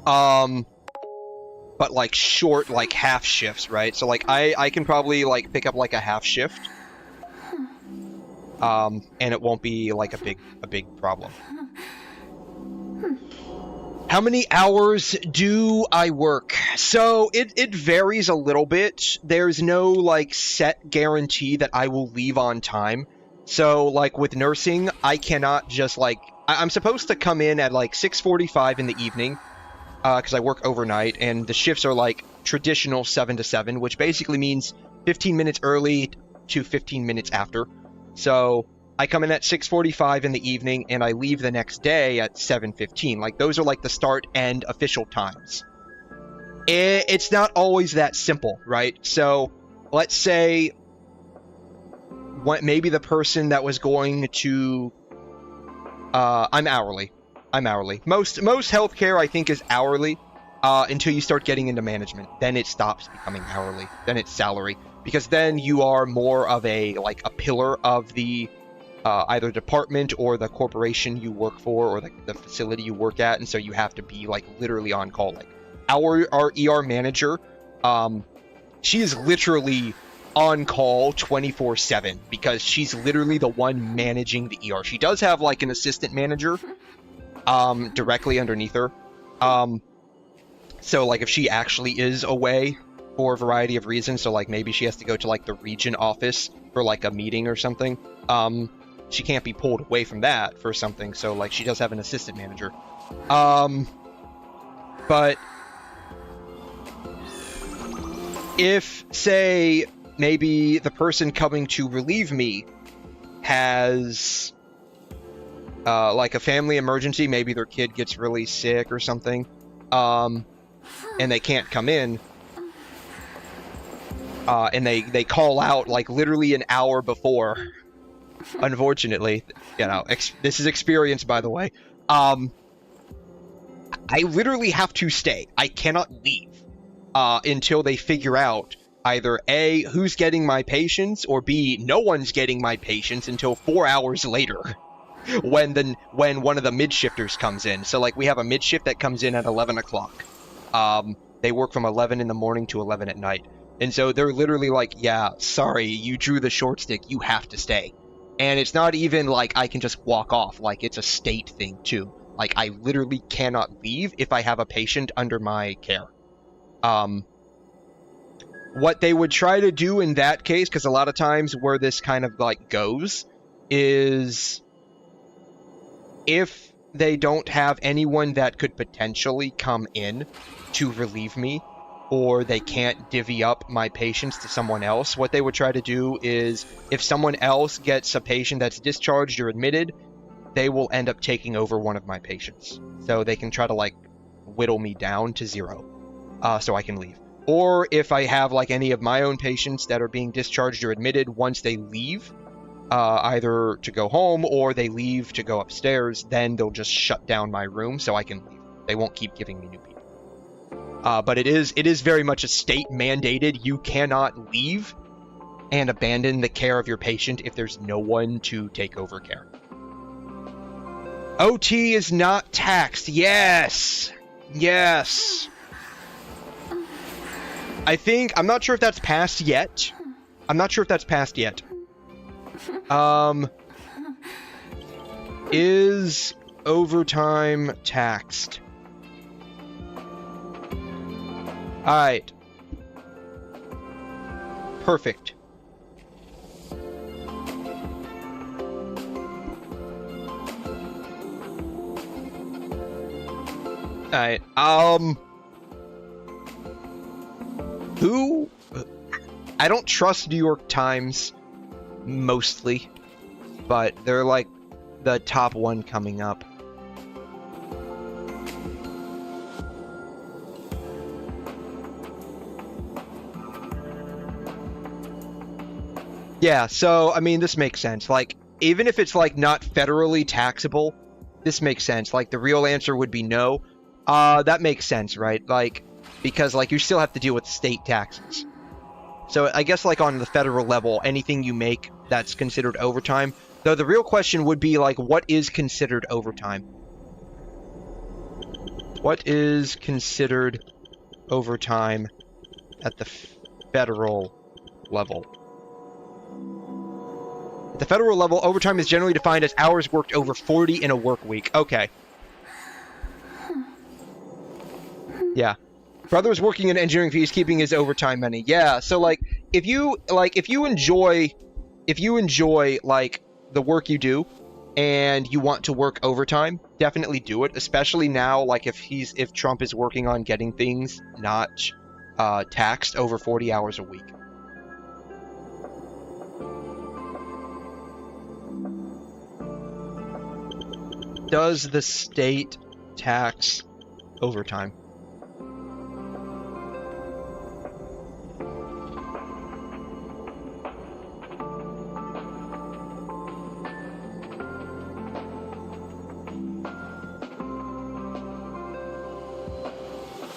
But, like, short, like, half shifts, right? So, like, I can probably, like, pick up, like, a half shift. And it won't be, like, a big problem. How many hours do I work? So it varies a little bit. There's no, like, set guarantee that I will leave on time. So, like, with nursing, I cannot just, like, I'm supposed to come in at, like, 6:45 in the evening, because I work overnight, and the shifts are, like, traditional 7 to 7, which basically means 15 minutes early to 15 minutes after. So I come in at 6:45 in the evening, and I leave the next day at 7:15. Like, those are, like, the start and official times. It's not always that simple, right? So, let's say maybe the person that was going to... I'm hourly. Most healthcare, I think, is hourly until you start getting into management. Then it stops becoming hourly. Then it's salary. Because then you are more of a pillar of the either department or the corporation you work for or the facility you work at. And so you have to be, literally on call. Our ER manager, she is literally on call 24/7 because she's literally the one managing the ER. She does have an assistant manager directly underneath her. So if she actually is away for a variety of reasons, so maybe she has to go to the region office for a meeting or something, she can't be pulled away from that for something, so she does have an assistant manager. But if, say, maybe the person coming to relieve me has a family emergency, maybe their kid gets really sick or something, and they can't come in, and they call out literally an hour before, unfortunately, this is experience, by the way, I literally have to stay. I cannot leave until they figure out either A, who's getting my patients, or B, no one's getting my patients until 4 hours later when one of the mid-shifters comes in. So we have a mid-shift that comes in at 11 o'clock. They work from 11 in the morning to 11 at night. And so they're literally yeah, sorry, you drew the short stick, you have to stay. And it's not even I can just walk off, it's a state thing too. I literally cannot leave if I have a patient under my care. What they would try to do in that case, because a lot of times where this kind of goes, is if they don't have anyone that could potentially come in to relieve me, or they can't divvy up my patients to someone else, what they would try to do is, if someone else gets a patient that's discharged or admitted, they will end up taking over one of my patients. So they can try to whittle me down to 0, so I can leave. Or if I have any of my own patients that are being discharged or admitted, once they leave, either to go home or they leave to go upstairs, then they'll just shut down my room so I can leave. They won't keep giving me new people. But it is very much a state mandated. You cannot leave and abandon the care of your patient if there's no one to take over care. OT is not taxed. Yes. Yes. I'm not sure if that's passed yet. Is overtime taxed? Alright. Perfect. Alright, who? I don't trust New York Times, mostly, but they're the top one coming up. Yeah, so, I mean, this makes sense. Even if it's, not federally taxable, this makes sense. The real answer would be no. That makes sense, right? Because, you still have to deal with state taxes. So, I guess, on the federal level, anything you make that's considered overtime. Though the real question would be, what is considered overtime? What is considered overtime at the federal level? At the federal level, overtime is generally defined as hours worked over 40 in a work week. Okay. Yeah. Brother's working in engineering fees, keeping his overtime money. Yeah, so if you enjoy the work you do and you want to work overtime, definitely do it, especially now if Trump is working on getting things not taxed over 40 hours a week. Does the state tax overtime?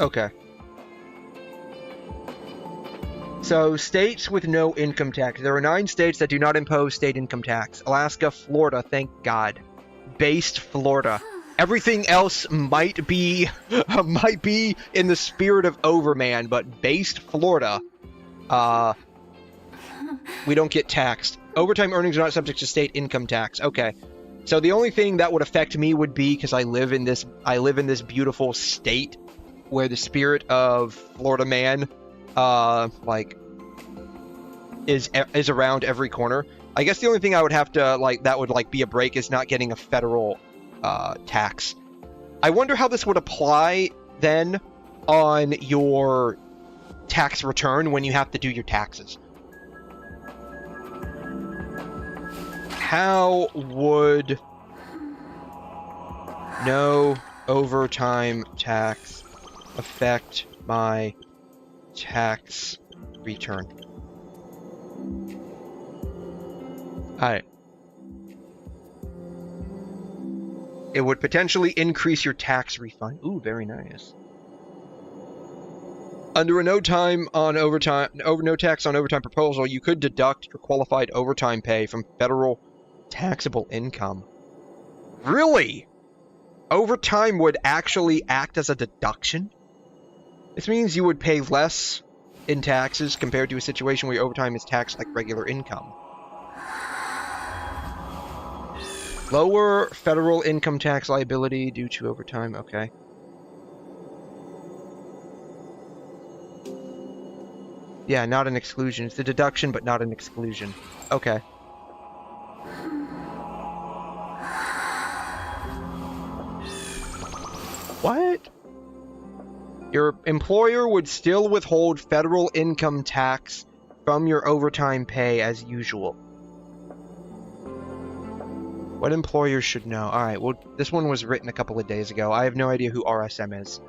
Okay. So, states with no income tax. There are 9 states that do not impose state income tax. Alaska, Florida, thank God. Based Florida. Everything else might be in the spirit of Overman, but based Florida, we don't get taxed. Overtime earnings are not subject to state income tax. Okay. So the only thing that would affect me would be because I live in this beautiful state where the spirit of Florida man like is around every corner. I guess the only thing I would have to that would be a break is not getting a federal tax. I wonder how this would apply then on your tax return when you have to do your taxes. How would no overtime tax affect my tax return? Alright. It would potentially increase your tax refund. Ooh, very nice. Under a no tax on overtime proposal, you could deduct your qualified overtime pay from federal taxable income. Really? Overtime would actually act as a deduction? This means you would pay less in taxes compared to a situation where your overtime is taxed like regular income. Lower federal income tax liability due to overtime. Okay. Yeah, not an exclusion. It's a deduction, but not an exclusion. Okay. What? Your employer would still withhold federal income tax from your overtime pay as usual. What employers should know? Alright, well, this one was written a couple of days ago. I have no idea who RSM is.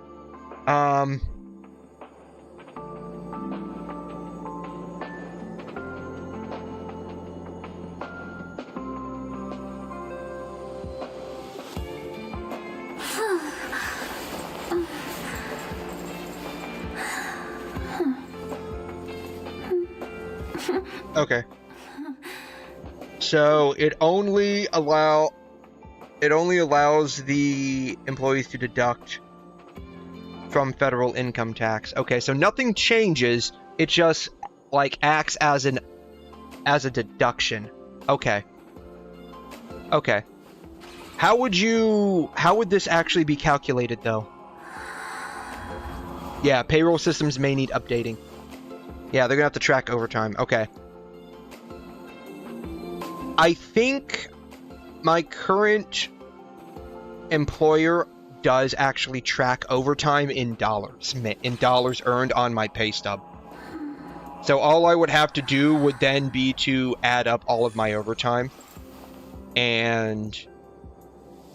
Okay. So it only allows the employees to deduct from federal income tax. Okay, so nothing changes. It just acts as a deduction. Okay. Okay. How would this actually be calculated though? Yeah, payroll systems may need updating. Yeah, they're gonna have to track overtime. Okay. I think my current employer does actually track overtime in dollars earned on my pay stub. So all I would have to do would then be to add up all of my overtime and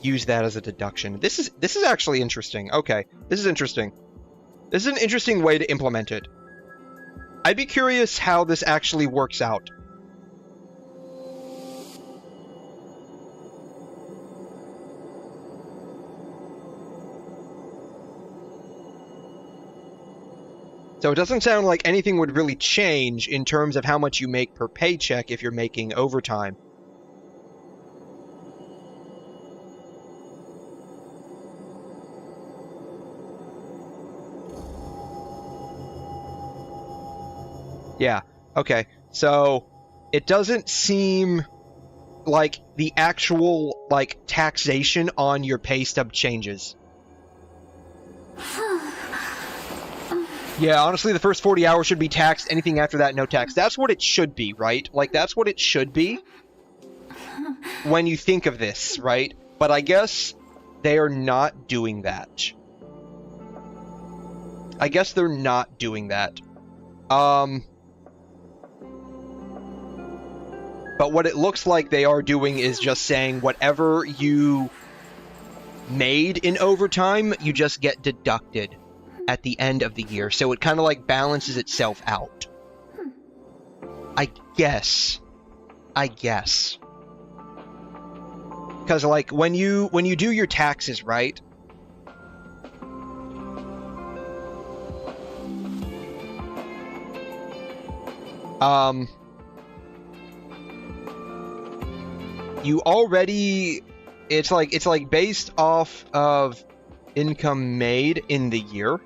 use that as a deduction. This is actually interesting. Okay, this is interesting. This is an interesting way to implement it. I'd be curious how this actually works out. So it doesn't sound like anything would really change in terms of how much you make per paycheck if you're making overtime. Yeah, okay. So it doesn't seem like the actual taxation on your pay stub changes. Yeah, honestly, the first 40 hours should be taxed. Anything after that, no tax. That's what it should be, right? That's what it should be when you think of this, right? But I guess they are not doing that. I guess they're not doing that. But what it looks like they are doing is just saying whatever you made in overtime, you just get deducted at the end of the year. So it kind of balances itself out. I guess. Because when you do your taxes, right? You already, it's like based off of income made in the year.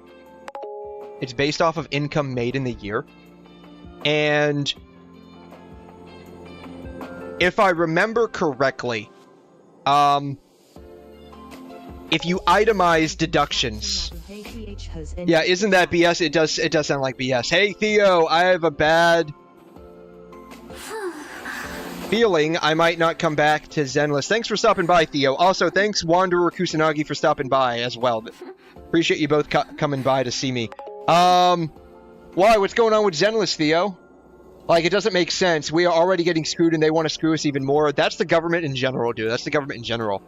It's based off of income made in the year. And if I remember correctly, if you itemize deductions, yeah, isn't that BS? It does sound like BS. Hey Theo, I have a bad feeling I might not come back to Zenless. Thanks for stopping by, Theo. Also, thanks Wanderer Kusanagi for stopping by as well. Appreciate you both coming by to see me. Why? What's going on with Zenless, Theo? Like, it doesn't make sense. We are already getting screwed and they want to screw us even more. That's the government in general, dude. That's the government in general.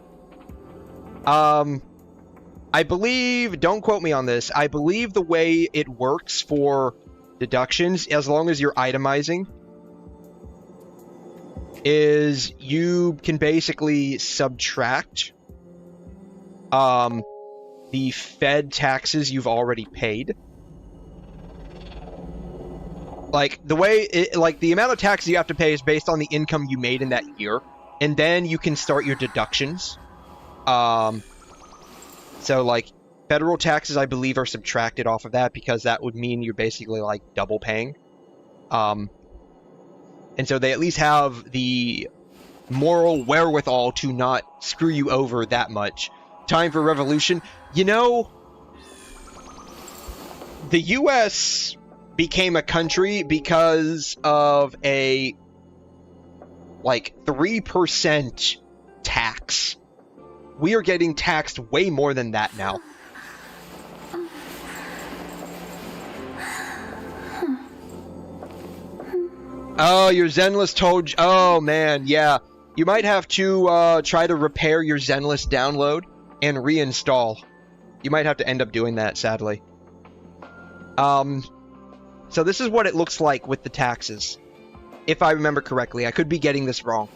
I believe, don't quote me on this, I believe the way it works for deductions, as long as you're itemizing, is you can basically subtract the Fed taxes you've already paid. Like, the way, like, the amount of taxes you have to pay is based on the income you made in that year, and then you can start your deductions. So, like, federal taxes, I believe, are subtracted off of that, because that would mean you're basically, like, double paying. And so they at least have the moral wherewithal to not screw you over that much. Time for revolution. You know, the U.S. became a country because of a, like, 3% tax. We are getting taxed way more than that now. Oh, your Zenless told you. Oh, man, yeah. You might have to try to repair your Zenless download and reinstall. You might have to end up doing that, sadly. So this is what it looks like with the taxes. If I remember correctly. I could be getting this wrong.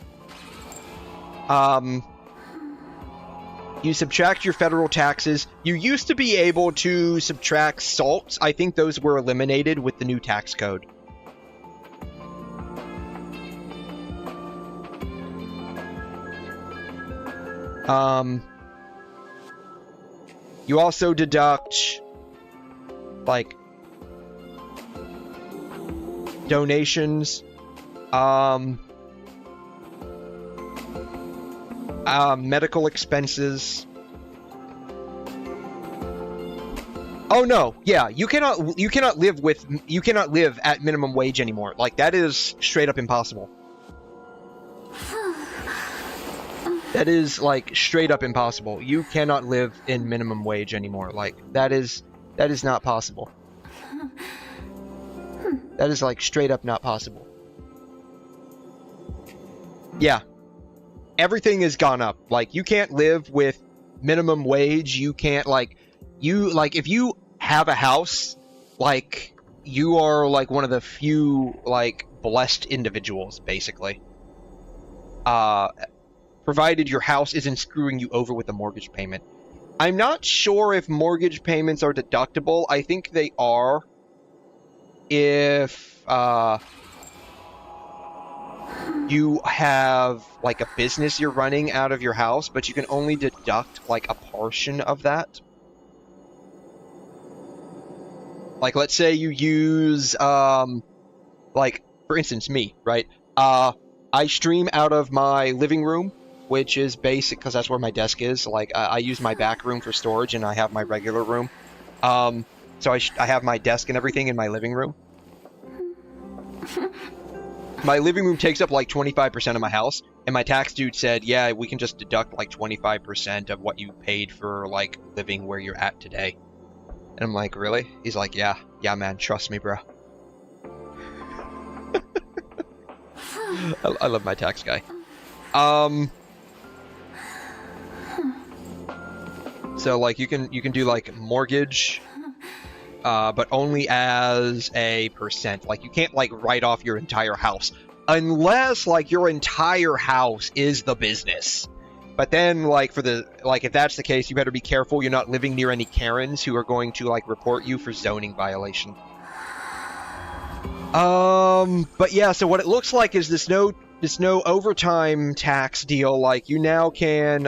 You subtract your federal taxes. You used to be able to subtract salts. I think those were eliminated with the new tax code. You also deduct, like, donations, medical expenses. Oh no, yeah, you cannot live at minimum wage anymore. Like, that is straight up impossible. That is, like, straight up impossible. You cannot live in minimum wage anymore. Like, that is not possible. That is, like, straight up not possible. Yeah. Everything has gone up. Like, you can't live with minimum wage. You can't, like, if you have a house, like, you are, like, one of the few, like, blessed individuals, basically. Provided your house isn't screwing you over with a mortgage payment. I'm not sure if mortgage payments are deductible. I think they are. If you have, like, a business you're running out of your house, but you can only deduct, like, a portion of that. Like, let's say you use, like, for instance, me, right? I stream out of my living room, which is basic because that's where my desk is. Like, I use my back room for storage, and I have my regular room. So I have my desk and everything in my living room. My living room takes up like 25% of my house, and my tax dude said, yeah, we can just deduct like 25% of what you paid for, like, living where you're at today. And I'm like, really? He's like, yeah, man, trust me, bro. I love my tax guy. So, like, you can do, like, mortgage, but only as a percent. Like, you can't, like, write off your entire house. Unless, like, your entire house is the business. But then, like, if that's the case, you better be careful you're not living near any Karens who are going to, like, report you for zoning violation. But yeah, so what it looks like is this no overtime tax deal. Like, you now can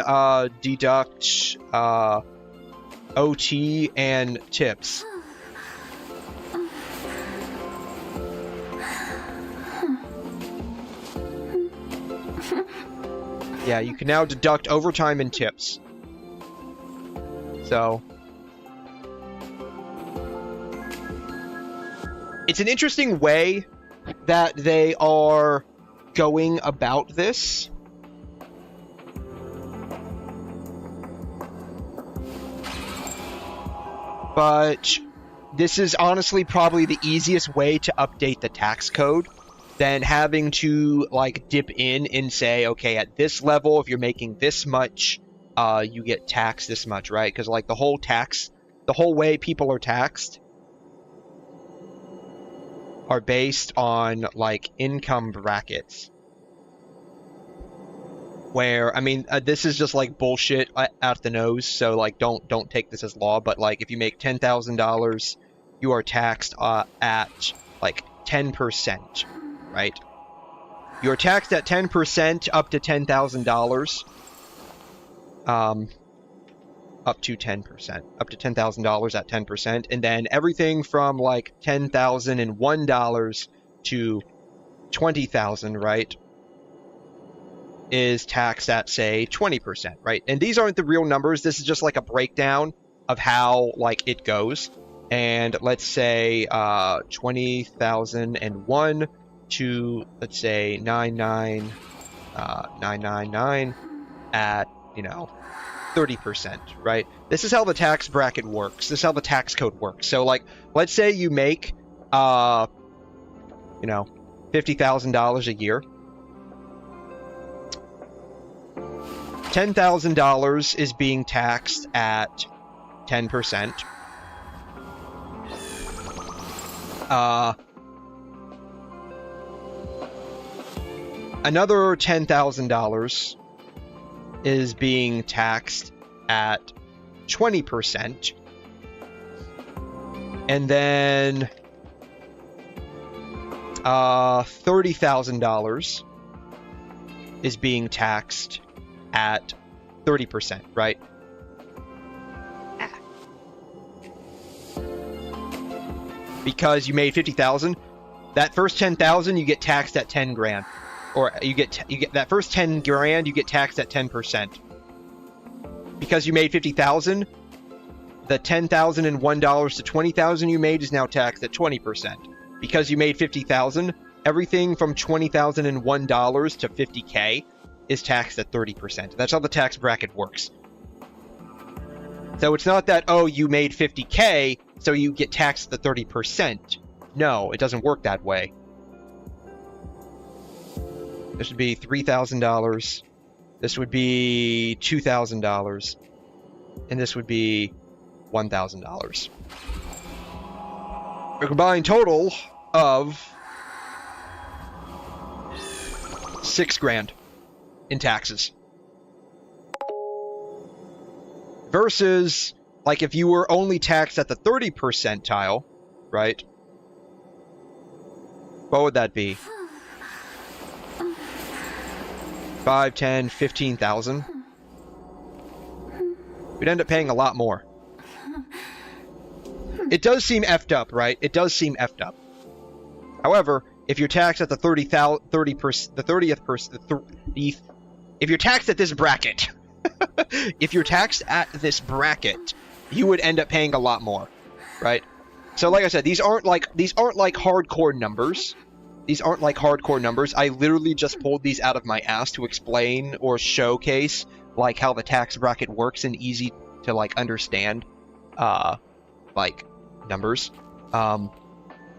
deduct OT and tips. Yeah, you can now deduct overtime and tips. So it's an interesting way that they are going about this. But this is honestly probably the easiest way to update the tax code than having to, like, dip in and say, okay, at this level, if you're making this much, you get taxed this much, right? Because, like, the whole way people are taxed are based on, like, income brackets. Where, I mean, this is just, like, bullshit out the nose, so, like, don't take this as law, but, like, if you make $10,000, you are taxed at, like, 10%, right? You're taxed at 10% up to $10,000. Up to 10%. Up to $10,000 at 10%. And then everything from, like, $10,001 to $20,000, right, is taxed at, say, 20%, right? And these aren't the real numbers. This is just, like, a breakdown of how, like, it goes. And let's say 20,001 to, let's say, 99999 at, you know, 30%, right? This is how the tax bracket works. This is how the tax code works. So, like, let's say you make, you know, $50,000 a year. $10,000 is being taxed at 10%. Another $10,000 is being taxed at 20%. And then $30,000 is being taxed at 30%, right? Because you made 50,000, that first 10,000 you get taxed at 10 grand. Or you get that first 10 grand, you get taxed at 10%. Because you made 50,000, the $10,001 to 20,000 you made is now taxed at 20%. Because you made 50,000, everything from $20,001 to 50K is taxed at 30%. That's how the tax bracket works. So it's not that, oh, you made 50K, so you get taxed at 30%. No, it doesn't work that way. This would be $3,000. This would be $2,000. And this would be $1,000. A combined total of $6 grand in taxes. Versus, like, if you were only taxed at the 30 percentile, right? What would that be? 5, 10, 15,000. We'd end up paying a lot more. It does seem effed up, right? It does seem effed up. However, if you're taxed at the 30th, if you're taxed at this bracket, if you're taxed at this bracket, you would end up paying a lot more, right? So, like I said, these aren't like hardcore numbers. These aren't like hardcore numbers. I literally just pulled these out of my ass to explain or showcase, like, how the tax bracket works in easy to, like, understand, like, numbers.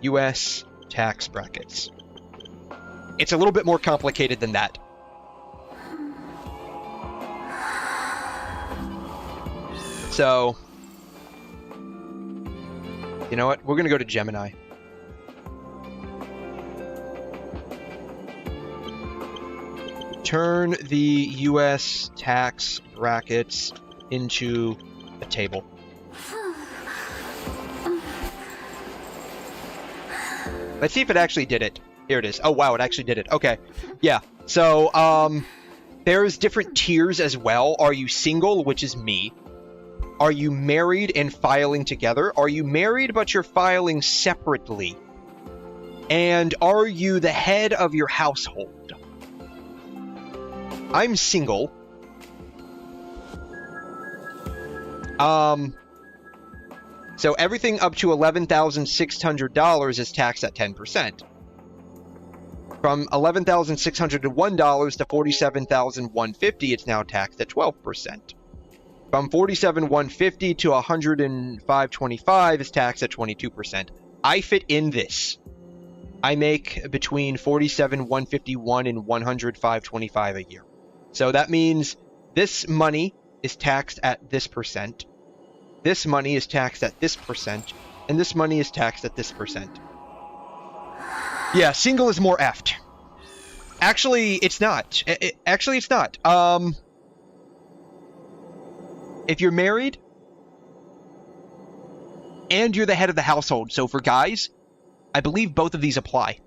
U.S. tax brackets. It's a little bit more complicated than that. So, you know what? We're going to go to Gemini. Turn the U.S. tax brackets into a table. Let's see if it actually did it. Here it is. Oh, wow, it actually did it. Okay. Yeah. So, there's different tiers as well. Are you single, which is me? Are you married and filing together? Are you married but you're filing separately? And are you the head of your household? I'm single. So everything up to $11,600 is taxed at 10%. From $11,601 to $47,150, it's now taxed at 12%. From $47,150 to $105,25 is taxed at 22%. I fit in this. I make between $47,151 and $105,25 a year. So that means this money is taxed at this percent. This money is taxed at this percent. And this money is taxed at this percent. Yeah, single is more effed. Actually, it's not. Actually, it's not. If you're married and you're the head of the household, so for guys, I believe both of these apply.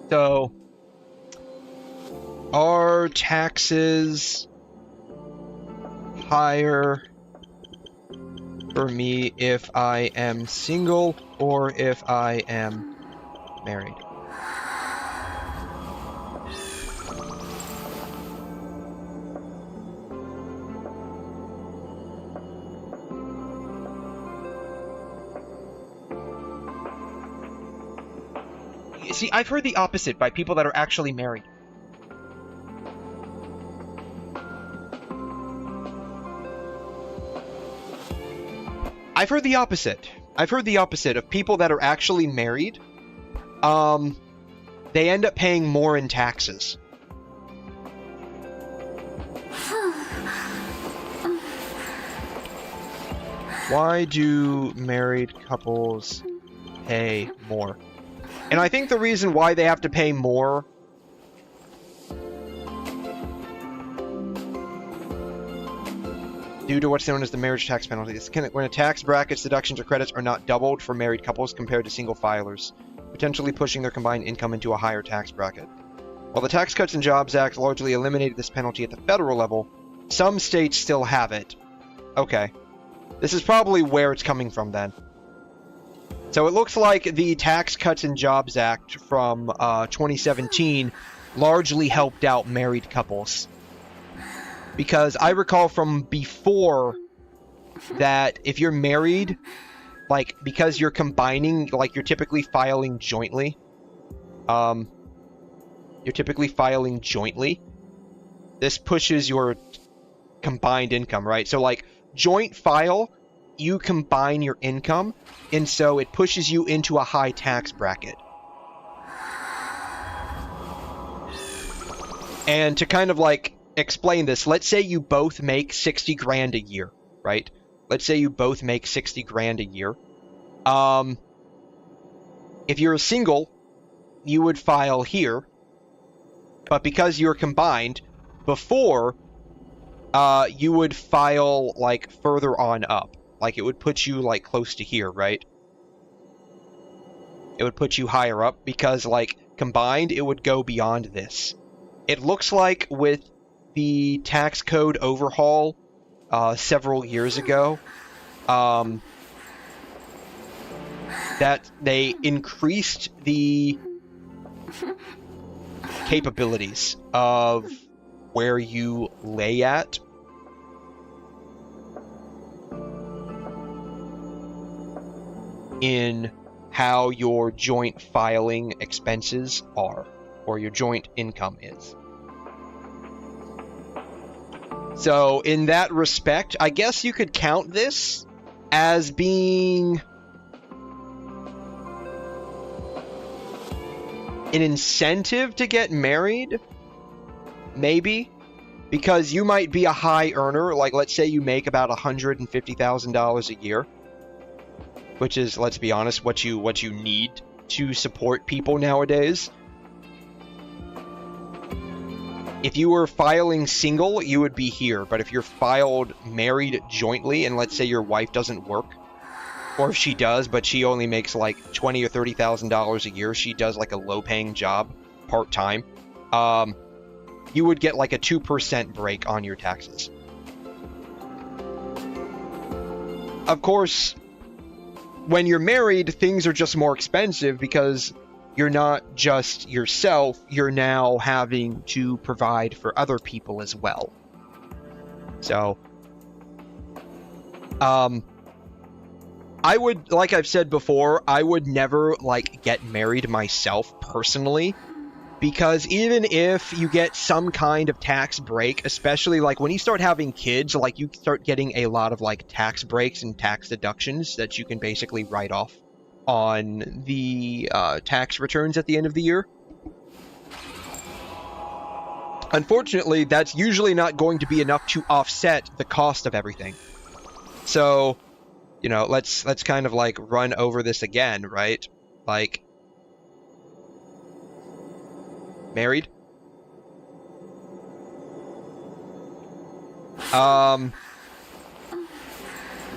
So, are taxes higher for me if I am single or if I am married? See, I've heard the opposite by people that are actually married. I've heard the opposite. I've heard the opposite of people that are actually married. They end up paying more in taxes. Why do married couples pay more? And I think the reason why they have to pay more due to what's known as the marriage tax penalty. It's when a tax bracket's deductions or credits are not doubled for married couples compared to single filers, potentially pushing their combined income into a higher tax bracket. While the Tax Cuts and Jobs Act largely eliminated this penalty at the federal level, some states still have it. Okay. This is probably where it's coming from then. So it looks like the Tax Cuts and Jobs Act from 2017 largely helped out married couples. Because I recall from before that if you're married, like, because you're combining, like, you're typically filing jointly. This pushes your combined income, right? So, like, joint file, you combine your income, and so it pushes you into a high tax bracket. And to kind of, like, explain this, let's say you both make 60 grand a year, right? Let's say you both make 60 grand a year. If you're a single, you would file here, but because you're combined, before, you would file, like, further on up. Like, it would put you, like, close to here, right? It would put you higher up, because, like, combined, it would go beyond this. It looks like with the tax code overhaul several years ago, that they increased the capabilities of where you lay at. In how your joint filing expenses are, or your joint income is. So, in that respect, I guess you could count this as being an incentive to get married, maybe, because you might be a high earner, like let's say you make about $150,000 a year, which is, let's be honest, what you need to support people nowadays. If you were filing single, you would be here. But if you're filed married jointly, and let's say your wife doesn't work, or if she does, but she only makes like $20,000 or $30,000 a year, she does like a low-paying job, part-time, you would get like a 2% break on your taxes. Of course, when you're married, things are just more expensive because you're not just yourself, you're now having to provide for other people as well. So, I would, like I've said before, I would never, like, get married myself personally, because even if you get some kind of tax break, especially, like, when you start having kids, like, you start getting a lot of, like, tax breaks and tax deductions that you can basically write off on the tax returns at the end of the year. Unfortunately, that's usually not going to be enough to offset the cost of everything. So, you know, let's kind of like run over this again, right? Like, married.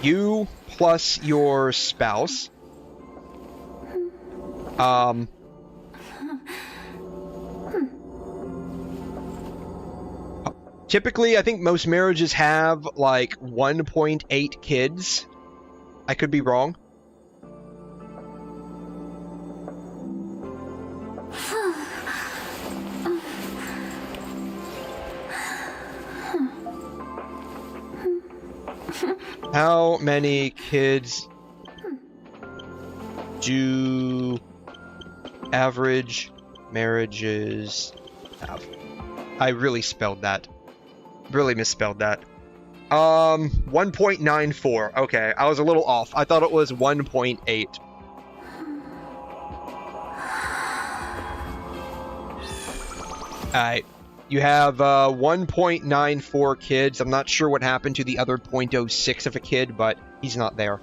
You plus your spouse. Typically, I think most marriages have like 1.8 kids. I could be wrong. How many kids do average marriages have? I really spelled that. Really misspelled that. 1.94. Okay, I was a little off. I thought it was 1.8. Alright. You have 1.94 kids. I'm not sure what happened to the other 0.06 of a kid, but he's not there.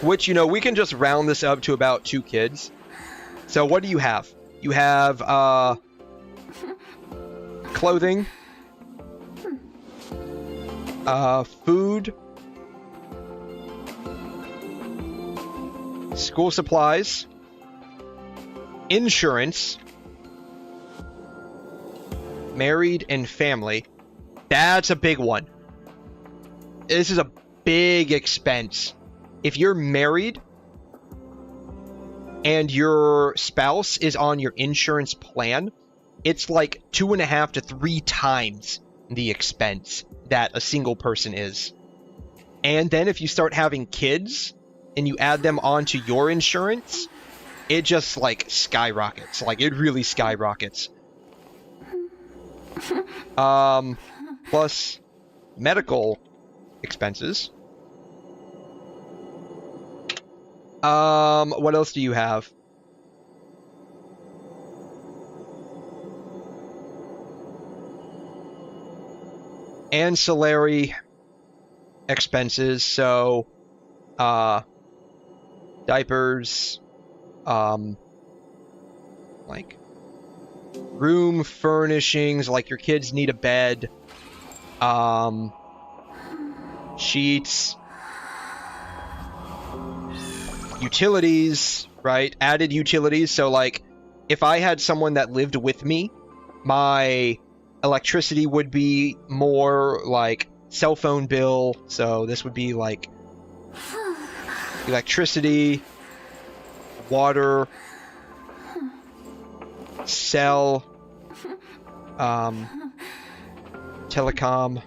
Which, you know, we can just round this up to about 2 kids. So what do you have? You have, clothing, food, school supplies, insurance, married and family. That's a big one. This is a big expense. If you're married and your spouse is on your insurance plan, it's like 2.5 to 3 times the expense that a single person is. And then if you start having kids and you add them onto your insurance, it just like skyrockets. Like, it really skyrockets. Plus medical expenses. What else do you have? Ancillary expenses, so diapers, like room furnishings, like your kids need a bed, sheets, utilities, right? Added utilities. So like if I had someone that lived with me, my electricity would be more like cell phone bill. So this would be like electricity, water, cell, telecom.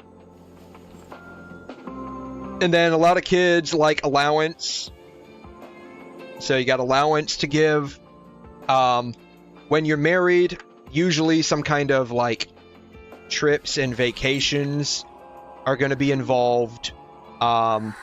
And then a lot of kids like allowance. So you got allowance to give. When you're married, usually some kind of like trips and vacations are going to be involved. And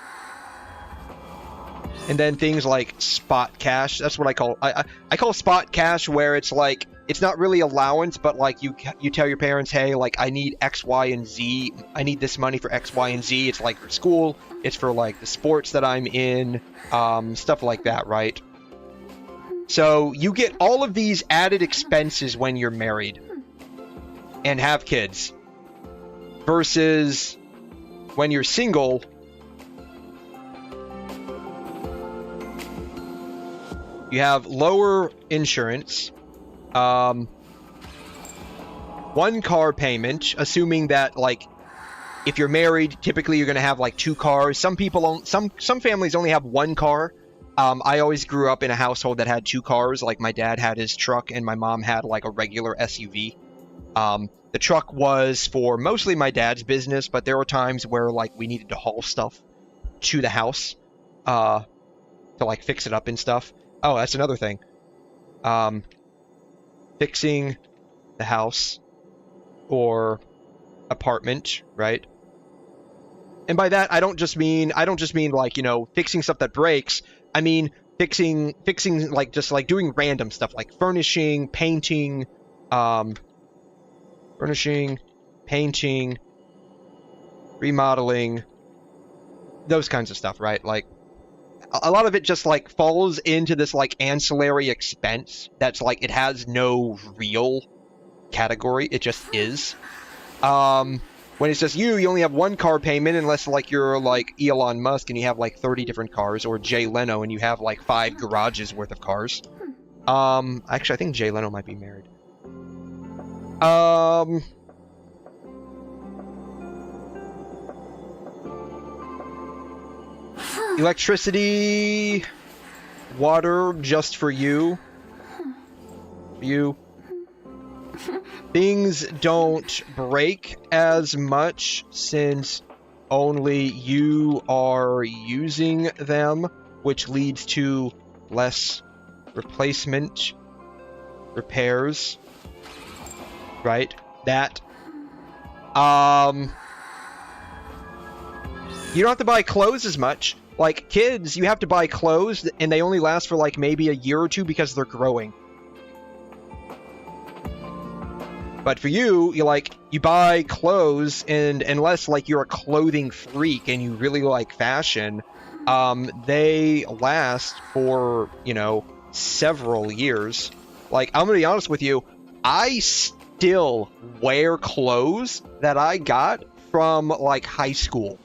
then things like spot cash. That's what I call. I call spot cash, where it's like, it's not really allowance, but like you tell your parents, hey, like I need X, Y, and Z. I need this money for X, Y, and Z. It's like for school. It's for like the sports that I'm in. Stuff like that, right? So you get all of these added expenses when you're married and have kids, versus when you're single, you have lower insurance, one car payment, assuming that, like, if you're married, typically you're going to have like 2 cars. Some people, some families only have 1 car. I always grew up in a household that had 2 cars. Like, my dad had his truck and my mom had like a regular SUV. The truck was for mostly my dad's business, but there were times where like we needed to haul stuff to the house to like fix it up and stuff. Oh, that's another thing. Fixing the house or apartment, right? And by that, I don't just mean like, you know, fixing stuff that breaks. I mean fixing like just like doing random stuff like furnishing, painting, remodeling, those kinds of stuff, right? Like, a lot of it just like falls into this like ancillary expense that's like, it has no real category, it just is. When it's just you only have 1 car payment, unless like you're like Elon Musk and you have like 30 different cars, or Jay Leno and you have like 5 garages worth of cars. Actually, I think Jay Leno might be married. Electricity, water, just for you. Things don't break as much since only you are using them, which leads to less replacement, repairs, right? That. You don't have to buy clothes as much. Like, kids, you have to buy clothes, and they only last for like maybe a year or 2 because they're growing. But for you, you buy clothes, and unless like you're a clothing freak and you really like fashion, they last for, you know, several years. Like, I'm gonna be honest with you, I still wear clothes that I got from like high school.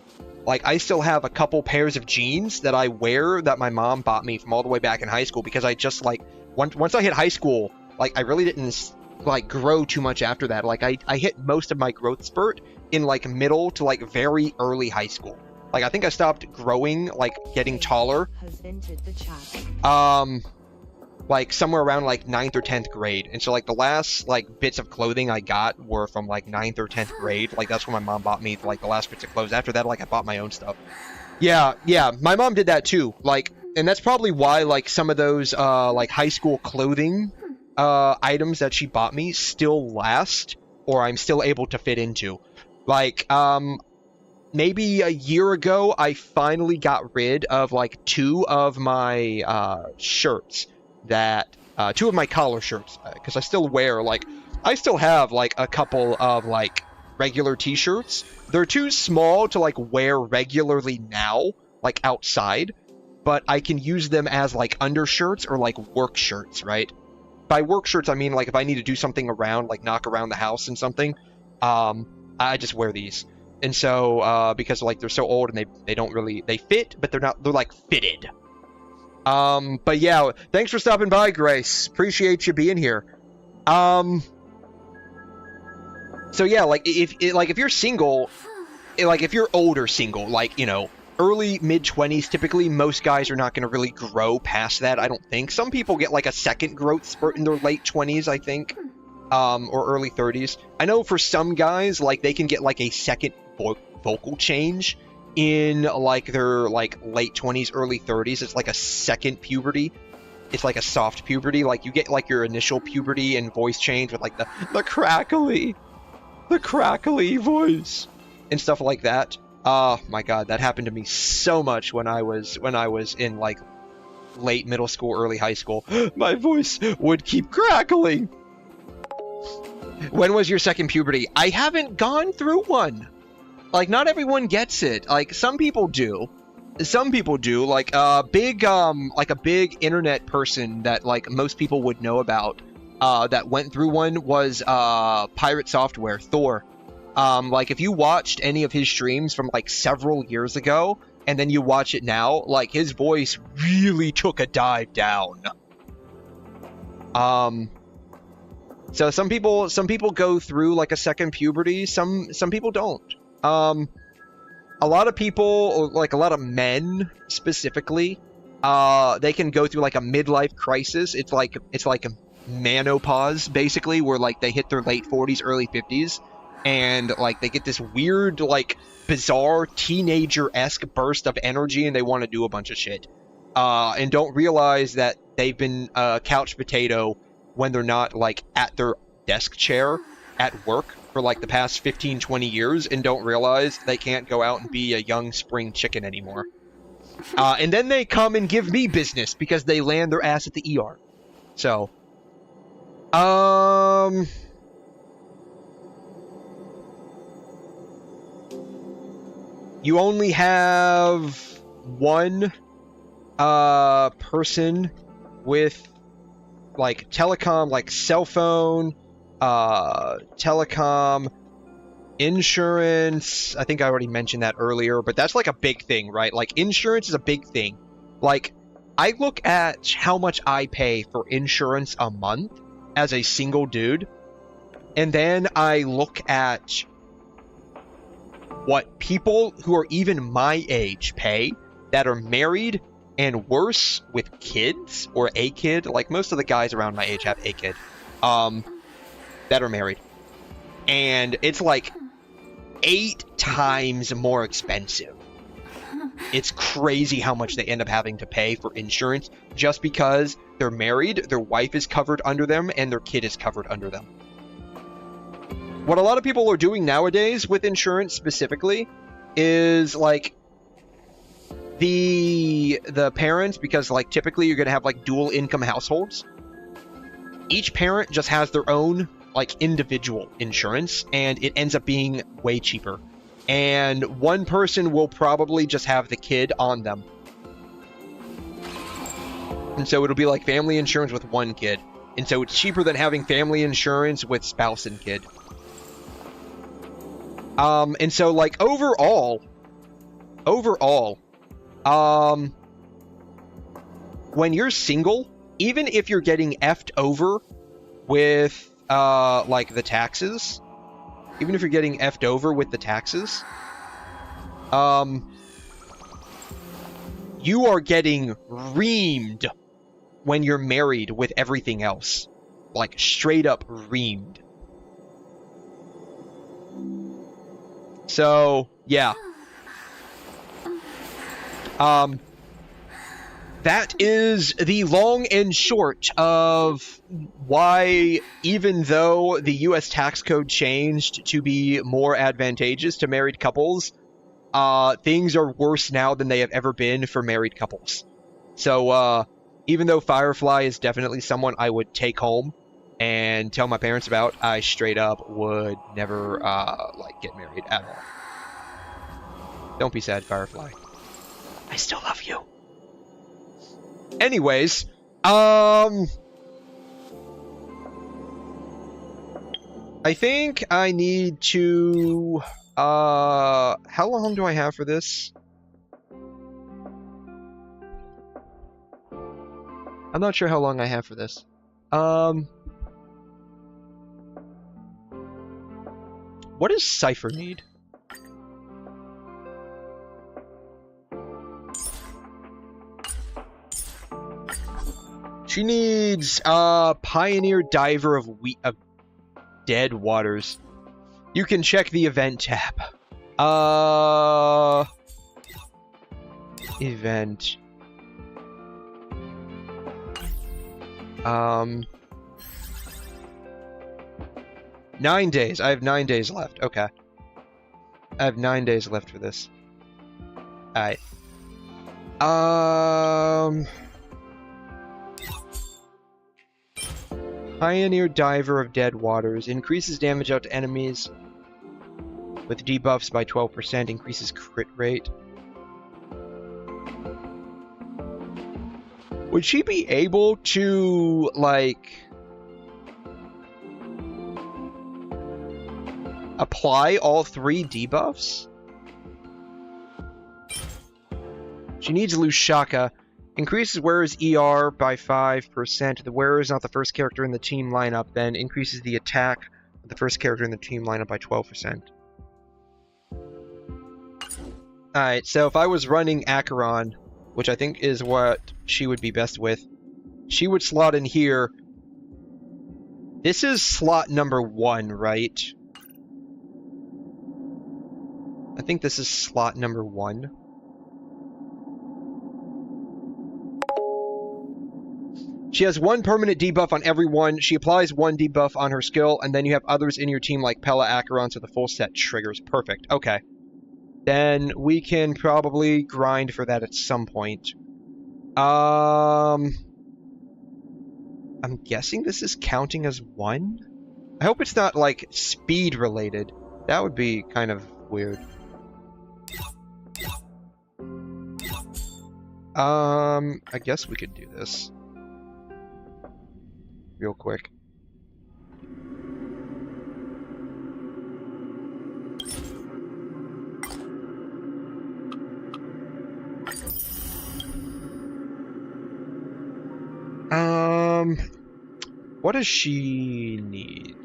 Like, I still have a couple pairs of jeans that I wear that my mom bought me from all the way back in high school, because I just like, once I hit high school, like, I really didn't like grow too much after that. Like, I hit most of my growth spurt in like middle to like very early high school. Like, I think I stopped growing, like getting taller, like somewhere around like 9th or 10th grade. And so like the last like bits of clothing I got were from like 9th or 10th grade. Like, that's when my mom bought me like the last bits of clothes. After that, like, I bought my own stuff. Yeah, my mom did that too. Like, and that's probably why like some of those like high school clothing items that she bought me still last, or I'm still able to fit into. Like, maybe a year ago, I finally got rid of like 2 of my shirts, that 2 of my collar shirts, because I still wear, like, I still have like a couple of like regular t-shirts. They're too small to like wear regularly now, like outside, but I can use them as like undershirts or like work shirts, right? By work shirts, I mean like if I need to do something around, like knock around the house and something, I just wear these. And so because like they're so old and they don't really, they fit, but they're like fitted. But yeah, thanks for stopping by, Grace. Appreciate you being here. So yeah, like if you're single, like if you're older single, like, you know, early mid-20s, typically most guys are not going to really grow past that, I don't think. Some people get like a second growth spurt in their late 20s, I think, or early 30s. I know for some guys, like, they can get like a second vocal change in like their like late 20s, early 30s. It's like a second puberty. It's like a soft puberty. Like, you get like your initial puberty and voice change with like the crackly voice and stuff like that. Oh my god, that happened to me so much when I was in like late middle school, early high school. My voice would keep crackling. When was your second puberty? I haven't gone through one. Like, not everyone gets it. Like, some people do. Some people do. Like a big internet person that like most people would know about that went through one was Pirate Software, Thor. Like if you watched any of his streams from like several years ago and then you watch it now, like his voice really took a dive down. So some people go through like a second puberty, some people don't. A lot of people, like a lot of men specifically, they can go through like a midlife crisis. It's like a menopause basically, where like they hit their late 40s, early 50s, and like they get this weird, like bizarre teenager-esque burst of energy, and they want to do a bunch of shit, and don't realize that they've been a couch potato when they're not like at their desk chair at work for like the past 15-20 years, and don't realize they can't go out and be a young spring chicken anymore. And then they come and give me business because they land their ass at the ER. So, you only have one person with like telecom, like cell phone, telecom, insurance. I think I already mentioned that earlier, but that's like a big thing, right? Like insurance is a big thing. Like I look at how much I pay for insurance a month as a single dude, and then I look at what people who are even my age pay that are married, and worse, with kids or a kid. Like most of the guys around my age have a kid that are married, and it's like 8 times more expensive. It's crazy how much they end up having to pay for insurance just because they're married, their wife is covered under them, and their kid is covered under them. What a lot of people are doing nowadays with insurance specifically is like the parents, because like typically you're gonna have like dual income households. Each parent just has their own like individual insurance, and it ends up being way cheaper. And one person will probably just have the kid on them. And so it'll be like family insurance with one kid. And so it's cheaper than having family insurance with spouse and kid. And so like overall, when you're single, even if you're getting effed over with like the taxes, even if you're getting effed over with the taxes, you are getting reamed when you're married with everything else. Like straight up reamed. So, yeah. That is the long and short of why, even though the US tax code changed to be more advantageous to married couples, things are worse now than they have ever been for married couples. So, even though Firefly is definitely someone I would take home and tell my parents about, I straight up would never, like, get married at all. Don't be sad, Firefly. I still love you. Anyways, I think I need to, how long do I have for this? I'm not sure how long I have for this. What does Cypher need? She needs Pioneer Diver of Dead Waters. You can check the event tab. Event. 9 days. I have 9 days left. Okay. I have 9 days left for this. Alright. Pioneer Diver of Dead Waters increases damage out to enemies with debuffs by 12%, increases crit rate. Would she be able to, like, apply all 3 debuffs? She needs Lusaka. Increases wearer's ER by 5%. The wearer is not the first character in the team lineup, then increases the attack of the first character in the team lineup by 12%. Alright, so if I was running Acheron, which I think is what she would be best with, she would slot in here. This is slot number 1, right? I think this is slot number 1. She has 1 permanent debuff on everyone. She applies 1 debuff on her skill, and then you have others in your team like Pella, Acheron, so the full set triggers. Perfect. Okay. Then we can probably grind for that at some point. I'm guessing this is counting as 1? I hope it's not, like, speed related. That would be kind of weird. I guess we could do this real quick. What does she need?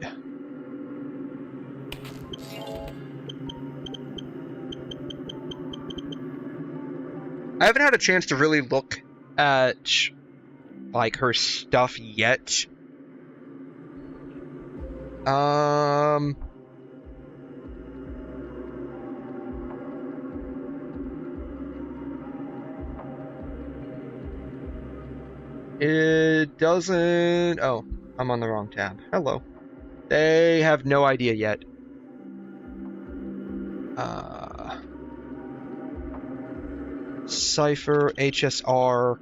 I haven't had a chance to really look at, like, her stuff yet. It doesn't... Oh, I'm on the wrong tab. Hello. They have no idea yet. Cypher, HSR,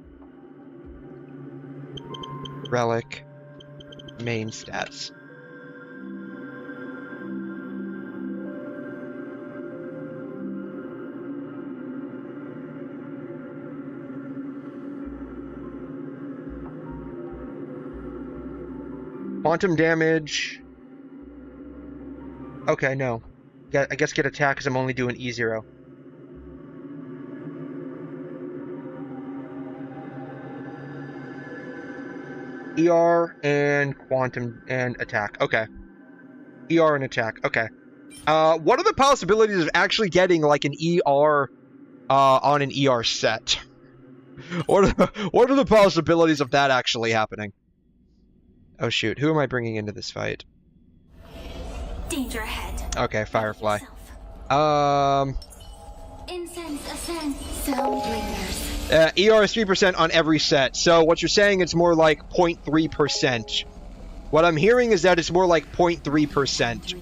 Relic, main stats. Quantum damage. Okay, no. I guess get attack because I'm only doing E0. ER and quantum and attack. Okay. ER and attack. Okay. What are the possibilities of actually getting like an ER on an ER set? What are the possibilities of that actually happening? Oh shoot, who am I bringing into this fight? Danger ahead. Okay, Firefly. Incense ascend. Cell bringers. ER is 3% on every set, so what you're saying it's more like 0.3%. What I'm hearing is that it's more like 0.3%.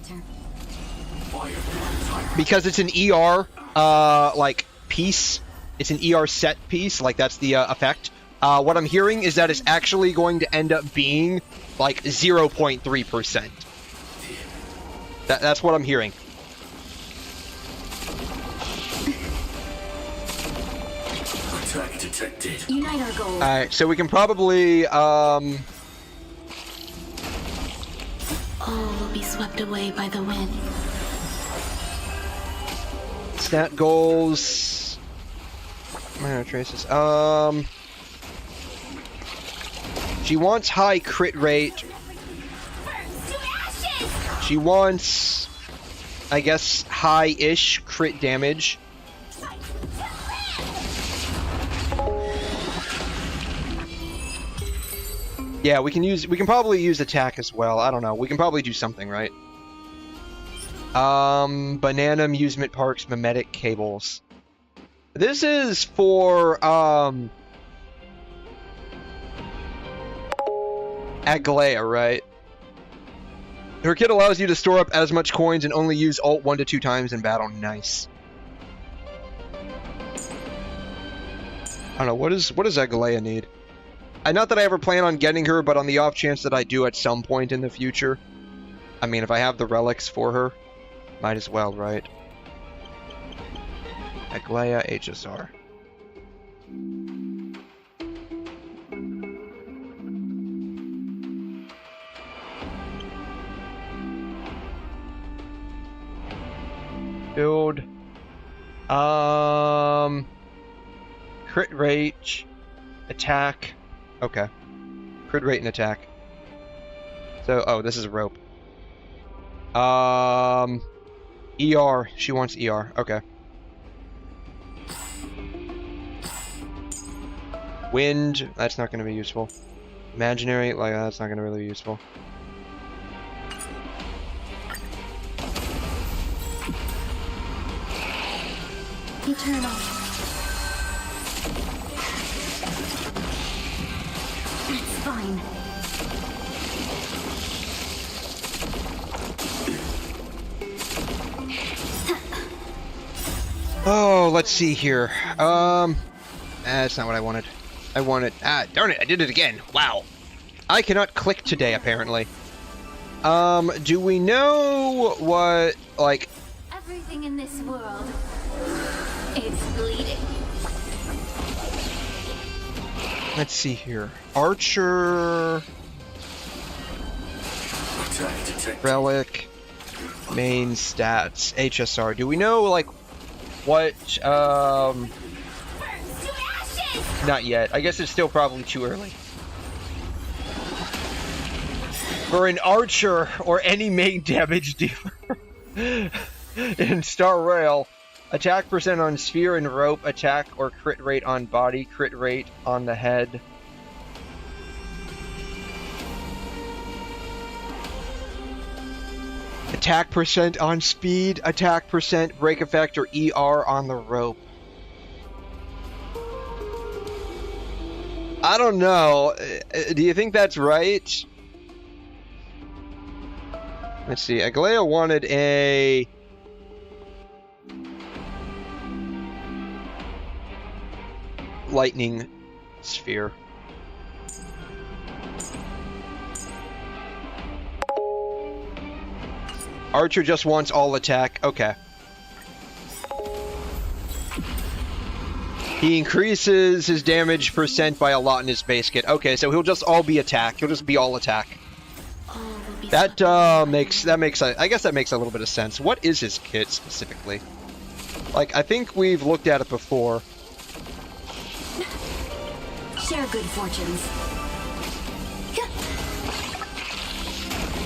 Because it's an ER, like, piece. It's an ER set piece, like that's the effect. What I'm hearing is that it's actually going to end up being like 0.3%. That's what I'm hearing. Attack detected. Unite our goals. Alright, so we can probably, All will be swept away by the wind. stat goals. Minor traces. She wants high crit rate. She wants, I guess, high-ish crit damage. Yeah, we can probably use attack as well. I don't know. We can probably do something, right? Banana amusement parks, mimetic cables. This is for 𝘬𝘠𝘦𝘴, right? Her kit allows you to store up as much coins and only use ult 1 to 2 times in battle. Nice. I don't know, what does 𝘬𝘠𝘦𝘴 need? Not that I ever plan on getting her, but on the off chance that I do at some point in the future. I mean, if I have the relics for her, might as well, right? 𝘬𝘠𝘴 HSR. Build. Crit rate. Attack. Okay. Crit rate and attack. So, oh, this is a rope. ER. She wants ER. Okay. Wind. That's not going to be useful. Imaginary. Like, that's not going to really be useful. Eternal. It's fine. Oh, let's see here. That's not what I wanted. I wanted... Ah, darn it, I did it again. Wow. I cannot click today, apparently. Do we know what, like... Everything in this world, it's bleeding. Let's see here. Archer... Attack detected. Relic... Main stats. HSR. Do we know, like, what, Not yet. I guess it's still probably too early. For an archer or any main damage dealer in Star Rail, attack percent on sphere and rope, attack or crit rate on body, crit rate on the head. Attack percent on speed, attack percent, break effect, or ER on the rope. I don't know. Do you think that's right? Let's see. 𝘬𝘠𝘦𝘺 wanted a... lightning sphere. Archer just wants all attack. Okay. He increases his damage percent by a lot in his base kit. Okay, so he'll just all be attack. He'll just be all attack. That makes I guess that makes a little bit of sense. What is his kit specifically? Like, I think we've looked at it before. Share good fortunes.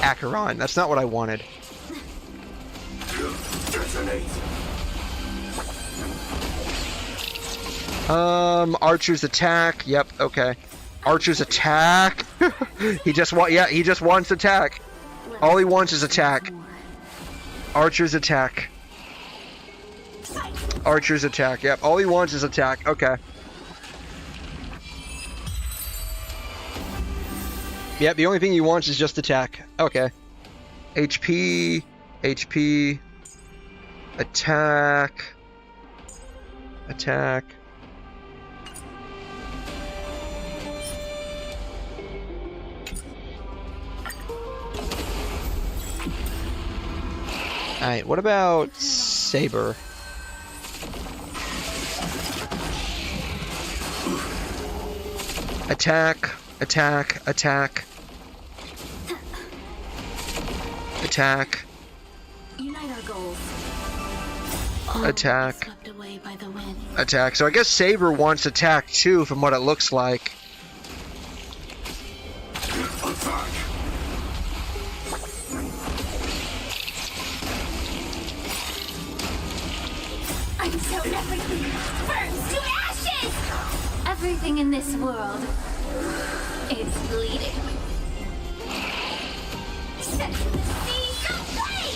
Acheron. That's not what I wanted. Archer's attack. Yep, okay. Archer's attack. he just wants attack. All he wants is attack. Archer's attack. Archer's attack. Yep, all he wants is attack. Okay. Yep, the only thing he wants is just attack. Okay. HP, attack, attack. Alright, what about Saber? Attack, attack, attack. Attack. Unite our goals. Attack. Swept away by the wind. Attack. So I guess Saber wants attack too, from what it looks like. I'm so everything burns to ashes! Everything in this world, it's bleeding. Set to the sea, go play!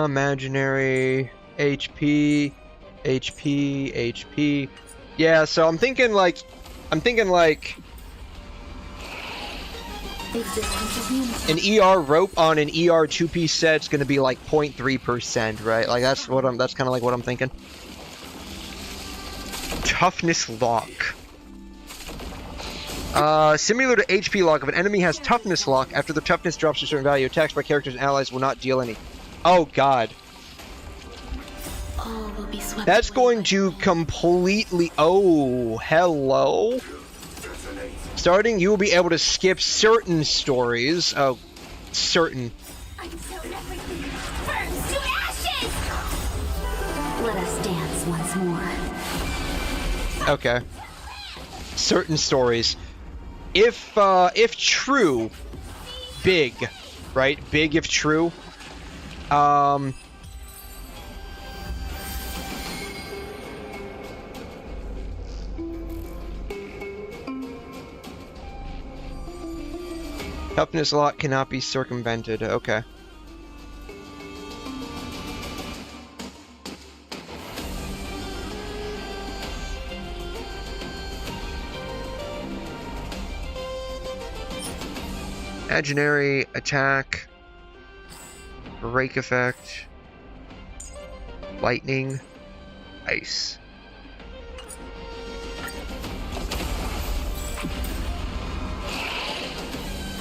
Imaginary HP. Yeah, so I'm thinking like an ER rope on an ER 2-piece set's gonna be like 0.3%, right? Like that's kind of like what I'm thinking. Toughness lock. Similar to HP lock, if an enemy has toughness lock, after the toughness drops to a certain value, attacks by characters and allies will not deal any. Oh god. All will be swept That's away going by to completely... Oh, hello? Starting, you will be able to skip certain stories. Oh, certain. until everything burns to ashes! Let us dance once more. Okay. Certain stories. If true, big, right? Big if true. Toughness lock cannot be circumvented. Okay. Imaginary attack, break effect, lightning, ice.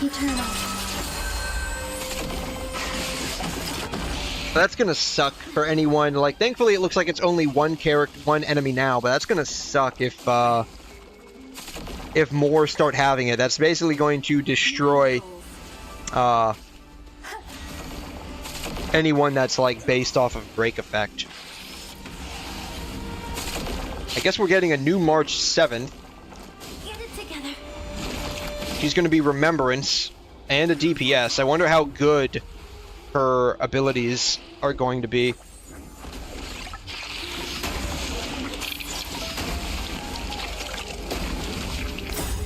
Eternal. That's gonna suck for anyone. Like, thankfully, it looks like it's only one enemy now, but that's gonna suck if more start having it. That's basically going to destroy anyone that's like based off of break effect. I guess we're getting a new March 7th. Get it together. She's going to be Remembrance and a DPS. I wonder how good her abilities are going to be.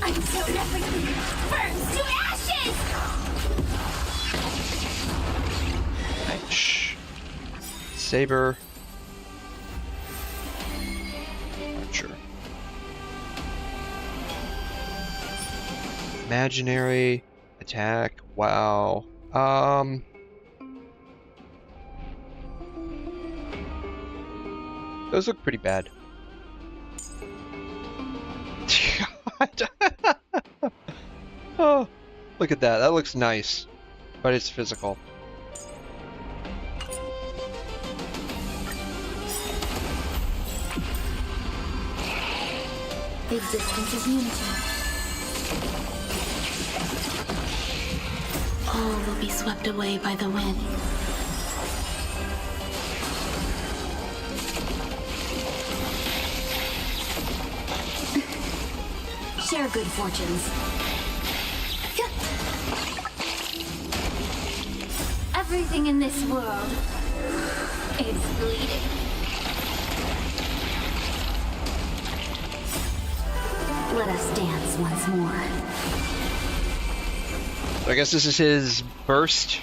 Until everything burns to ashes! Shh. Saber. Archer. Imaginary attack. Wow. Those look pretty bad. Oh, look at that. That looks nice. But it's physical. Existence is unity. All will be swept away by the wind. Share good fortunes. Everything in this world is bleeding. Let us dance once more. I guess this is his burst.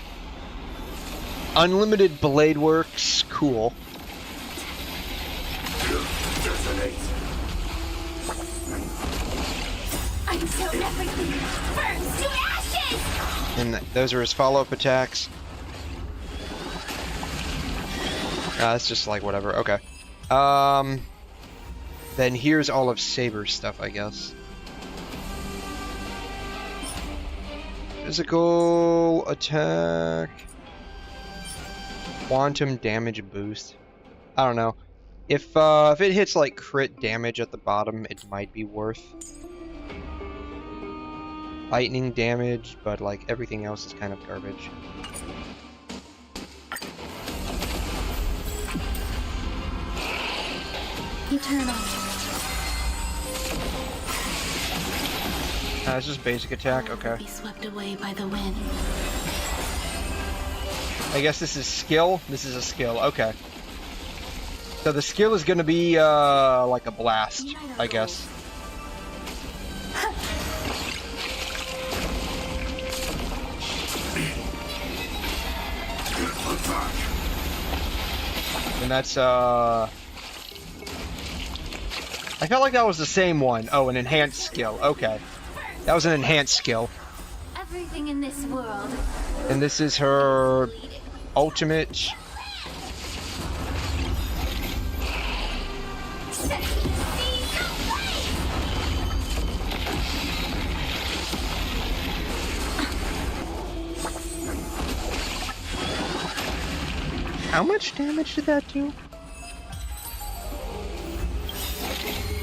Unlimited blade works. Cool. Until everything burns to ashes! And those are his follow-up attacks. That's just like whatever. Okay. Then here's all of Saber's stuff, I guess. Physical attack. Quantum damage boost. I don't know. If it hits like crit damage at the bottom, it might be worth. Lightning damage, but like everything else is kind of garbage. Eternal. It's just basic attack, okay. Be swept away by the wind. I guess this is skill. This is a skill, okay. So the skill is gonna be like a blast, I guess. And that's I felt like that was the same one. Oh, an enhanced skill. Okay. That was an enhanced skill. Everything in this world. And this is her ultimate. How much damage did that do?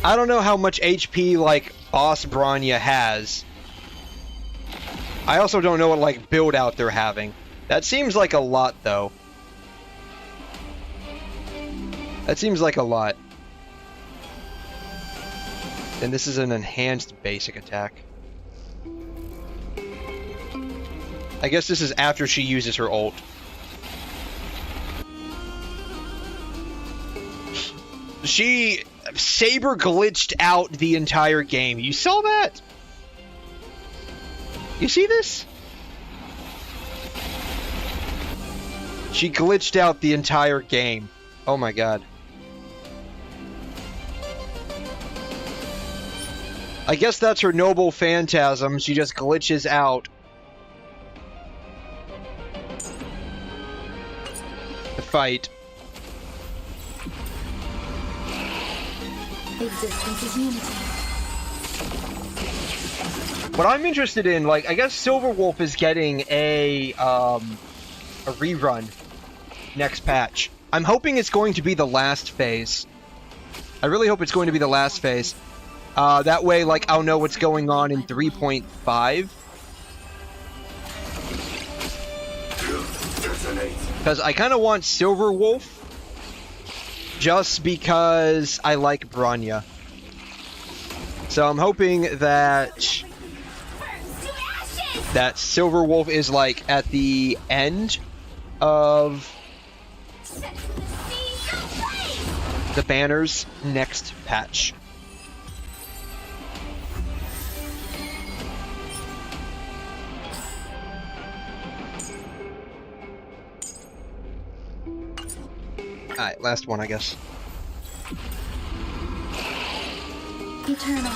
I don't know how much HP, like, Boss Bronya has. I also don't know what, like, build-out they're having. That seems like a lot, though. That seems like a lot. And this is an enhanced basic attack. I guess this is after she uses her ult. She saber glitched out the entire game. You saw that? You see this? She glitched out the entire game. Oh my god. I guess that's her noble phantasm. She just glitches out. The fight. Existence is unity. What I'm interested in, like, I guess Silverwolf is getting a rerun next patch. I'm hoping it's going to be the last phase. I really hope it's going to be the last phase. That way, like, I'll know what's going on in 3.5. Because I kind of want Silverwolf. Just because I like Bronya. So I'm hoping that Silverwolf is, like, at the end of the banner's next patch. Alright, last one, I guess. Eternal.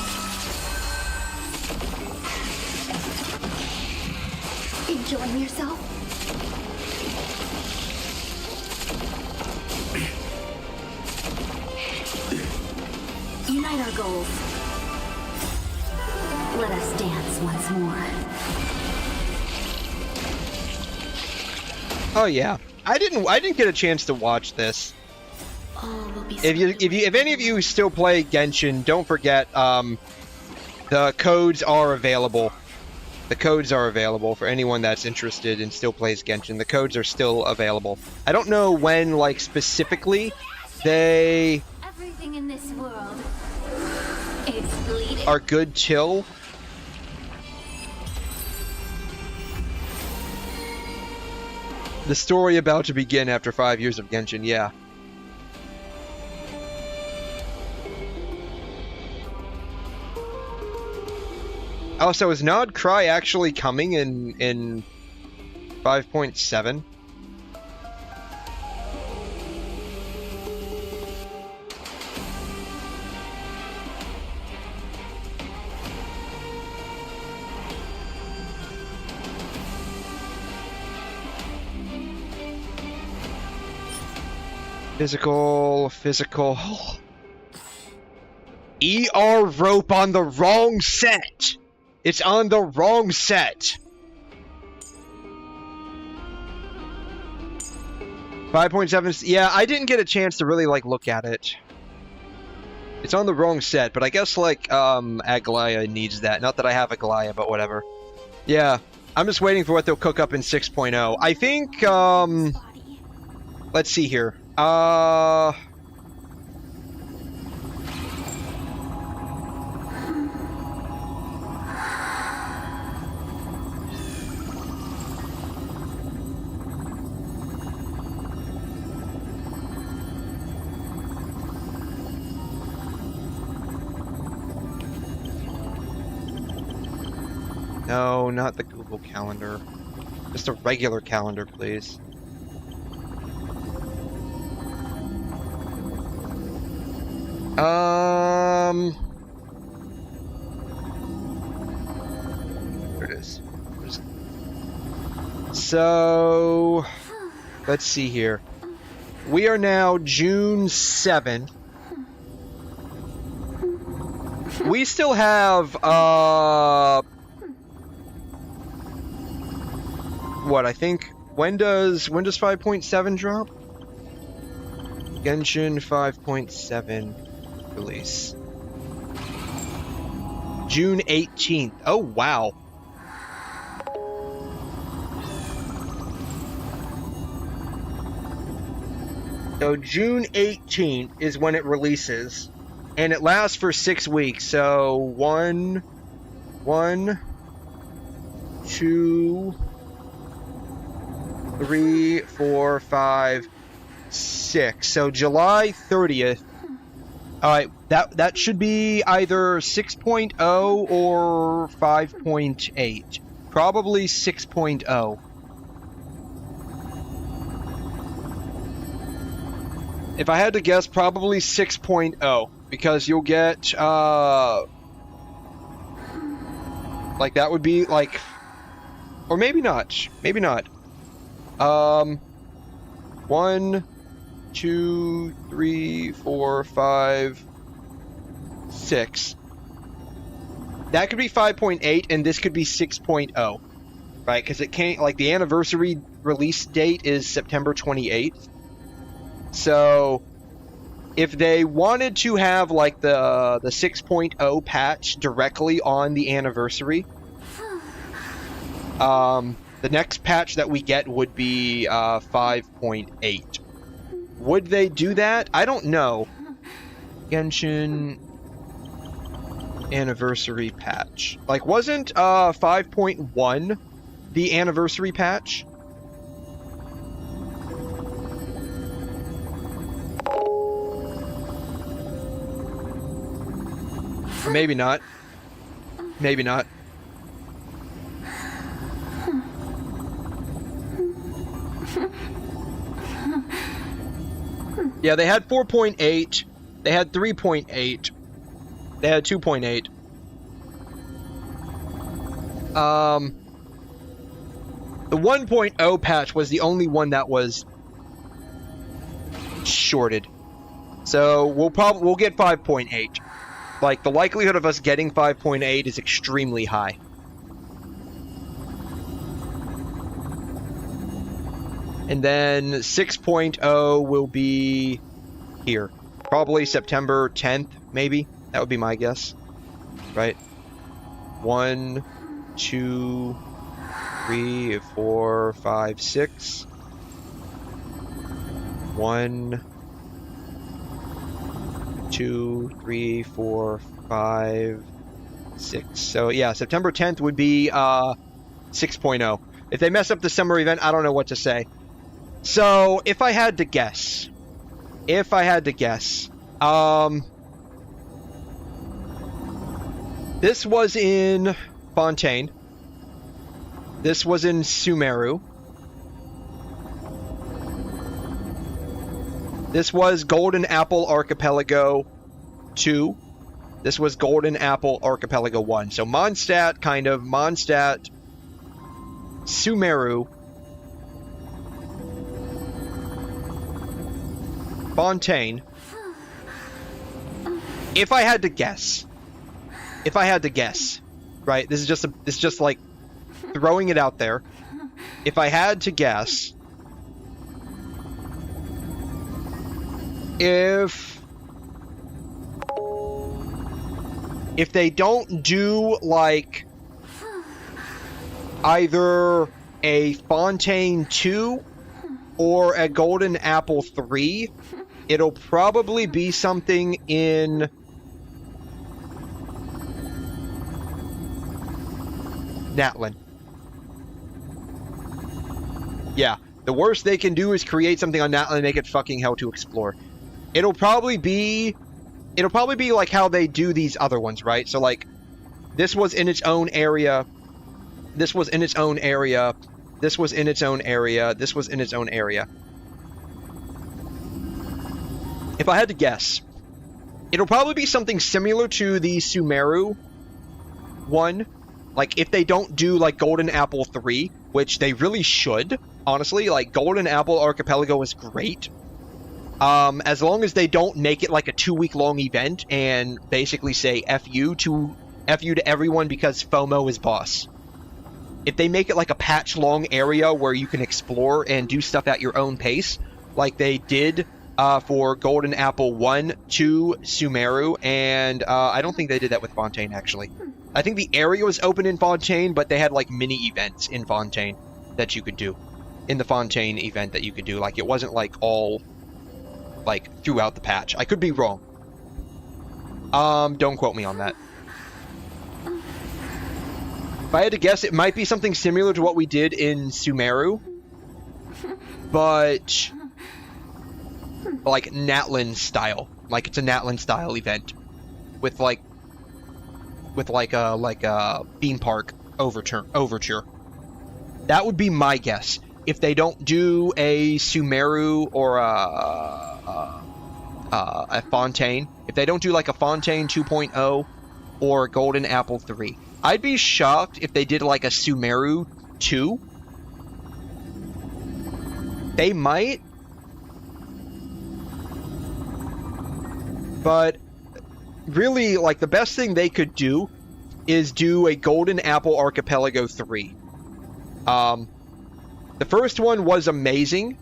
Enjoying yourself? Unite our goals. Let us dance once more. Oh yeah. I didn't get a chance to watch this. All will be If any of you still play Genshin, don't forget the codes are available. The codes are available for anyone that's interested and still plays Genshin. The codes are still available. I don't know when, like, specifically they everything in this world. It's bleeding. are good till. The story about to begin after 5 years of Genshin, yeah. Also, is 𝘺𝘰𝘗 actually coming in 5.7? Physical. ER rope on the wrong set. It's on the wrong set. 5.7. Yeah, I didn't get a chance to really, like, look at it. It's on the wrong set, but I guess, like, Aglaia needs that. Not that I have Aglaia, but whatever. Yeah, I'm just waiting for what they'll cook up in 6.0. I think, let's see here. No, not the Google Calendar. Just a regular calendar, please. There it is. So, let's see here. We are now June 7th. We still have, what, I think, when does 5.7 drop? Genshin 5.7 release. June 18th. Oh, wow. So June 18th is when it releases, and it lasts for 6 weeks. So 1, 2, 3, 4, 5, 6. So July 30th. All right, that should be either 6.0 or 5.8. Probably 6.0. If I had to guess, probably 6.0, because you'll get, like, that would be, like, or maybe not, maybe not. 1, 2, 3, 4, 5, 6. That could be 5.8, and this could be 6.0, right? Because it can't, like, the anniversary release date is September 28th. So, if they wanted to have, like, the 6.0 patch directly on the anniversary, the next patch that we get would be 5.8. Would they do that? I don't know. Genshin anniversary patch. Like, wasn't 5.1 the anniversary patch? Or maybe not. Maybe not. Yeah, they had 4.8. They had 3.8. They had 2.8. The 1.0 patch was the only one that was shorted. So we'll get 5.8. Like, the likelihood of us getting 5.8 is extremely high. And then 6.0 will be here. Probably September 10th, maybe. That would be my guess. Right? 1, 2, 3, 4, 5, 6. 1, 2, 3, 4, 5, 6. So yeah, September 10th would be 6.0. If they mess up the summer event, I don't know what to say. So if I had to guess, this was in Fontaine. This was in Sumeru. This was Golden Apple Archipelago 2. This was Golden Apple Archipelago 1. So Mondstadt, kind of. Mondstadt, Sumeru, Fontaine. If I had to guess, right? This is just like throwing it out there. If I had to guess, if they don't do, like, either a Fontaine 2 or a Golden Apple 3, it'll probably be something in Natlan. Yeah, the worst they can do is create something on Natlan and make it fucking hell to explore. It'll probably be like how they do these other ones, right? So, like, this was in its own area. This was in its own area. This was in its own area. This was in its own area. If I had to guess, it'll probably be something similar to the Sumeru one. Like, if they don't do, like, Golden Apple 3, which they really should, honestly. Like, Golden Apple Archipelago is great. As long as they don't make it like a 2-week-long event and basically say F you to everyone because FOMO is boss. If they make it like a patch-long area where you can explore and do stuff at your own pace, like they did for Golden Apple 1, 2, Sumeru, and I don't think they did that with Fontaine, actually. I think the area was open in Fontaine, but they had like mini events in Fontaine that you could do. In the Fontaine event that you could do. Like, it wasn't like all like throughout the patch. I could be wrong. Don't quote me on that. If I had to guess, it might be something similar to what we did in Sumeru, but like Natlan style. Like, it's a Natlan style event with like a theme park overture. That would be my guess. If they don't do a Sumeru or a Fontaine, if they don't do like a Fontaine 2.0 or Golden Apple 3, I'd be shocked if they did like a Sumeru 2. They might, but really, like, the best thing they could do is do a Golden Apple Archipelago 3. The first one was amazing.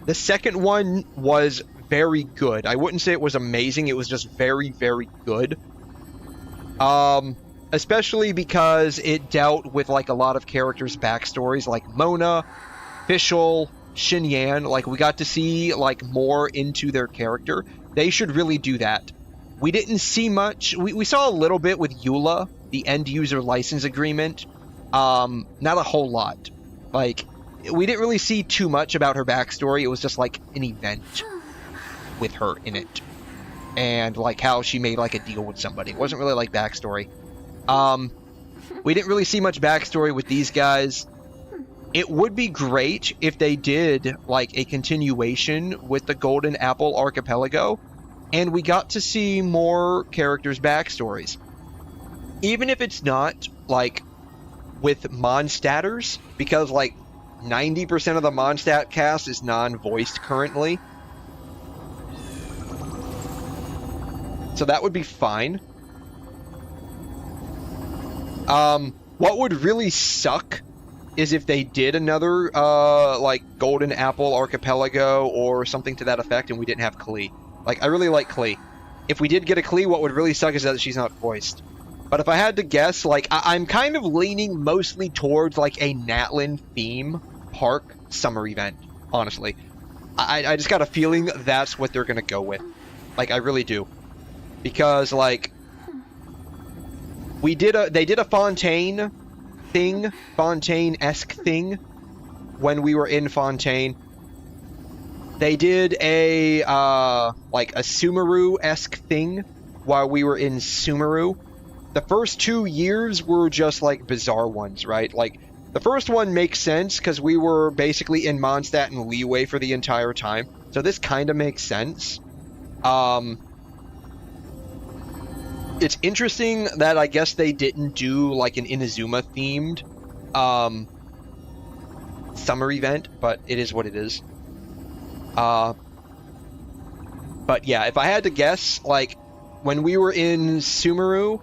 The second one was very good. I wouldn't say it was amazing. It was just very, very good. Especially because it dealt with, like, a lot of characters' backstories, like Mona, Fischl, Xinyan. Like, we got to see, like, more into their character. They should really do that. We didn't see much. We saw a little bit with Eula, the end-user license agreement. Not a whole lot. Like, we didn't really see too much about her backstory. It was just, like, an event with her in it. And, like, how she made, like, a deal with somebody. It wasn't really, like, backstory. We didn't really see much backstory with these guys. It would be great if they did, like, a continuation with the Golden Apple Archipelago, and we got to see more characters' backstories. Even if it's not, like, with Mondstatters, because, like, 90% of the Mondstadt cast is non-voiced currently. So that would be fine. What would really suck is if they did another, like, Golden Apple Archipelago or something to that effect and we didn't have 𝘬. Like, I really like 𝘬. If we did get a 𝘬, what would really suck is that she's not voiced. But if I had to guess, like, I'm kind of leaning mostly towards, like, a Natlan theme park summer event, honestly. I just got a feeling that's what they're gonna go with. Like, I really do. Because, like, they did a Fontaine thing, Fontaine-esque thing, when we were in Fontaine. They did a, like, a Sumeru-esque thing while we were in Sumeru. The first 2 years were just, like, bizarre ones, right? Like, the first one makes sense, because we were basically in Mondstadt and Liyue for the entire time. So this kind of makes sense. It's interesting that I guess they didn't do, like, an Inazuma-themed, summer event, but it is what it is. But yeah, if I had to guess, like, when we were in Sumeru,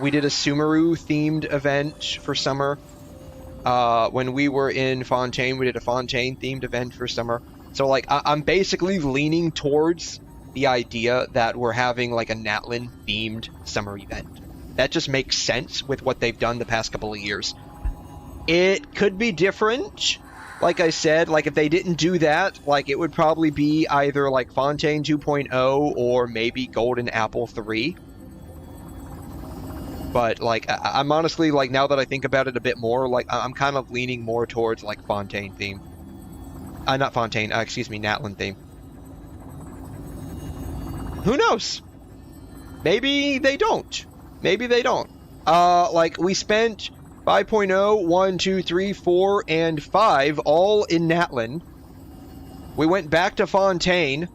we did a Sumeru-themed event for summer. When we were in Fontaine, we did a Fontaine-themed event for summer. So, like, I'm basically leaning towards the idea that we're having, like, a Natlan-themed summer event. That just makes sense with what they've done the past couple of years. It could be different. Like I said, like, if they didn't do that, like, it would probably be either, like, Fontaine 2.0 or maybe Golden Apple 3. But, like, I'm honestly, like, now that I think about it a bit more, like, I'm kind of leaning more towards, like, Fontaine theme. Not Fontaine, excuse me, Natlan theme. Who knows? Maybe they don't. Maybe they don't. Like, we spent 5.0, 1, 2, 3, 4, and 5 all in Natlan. We went back to Fontaine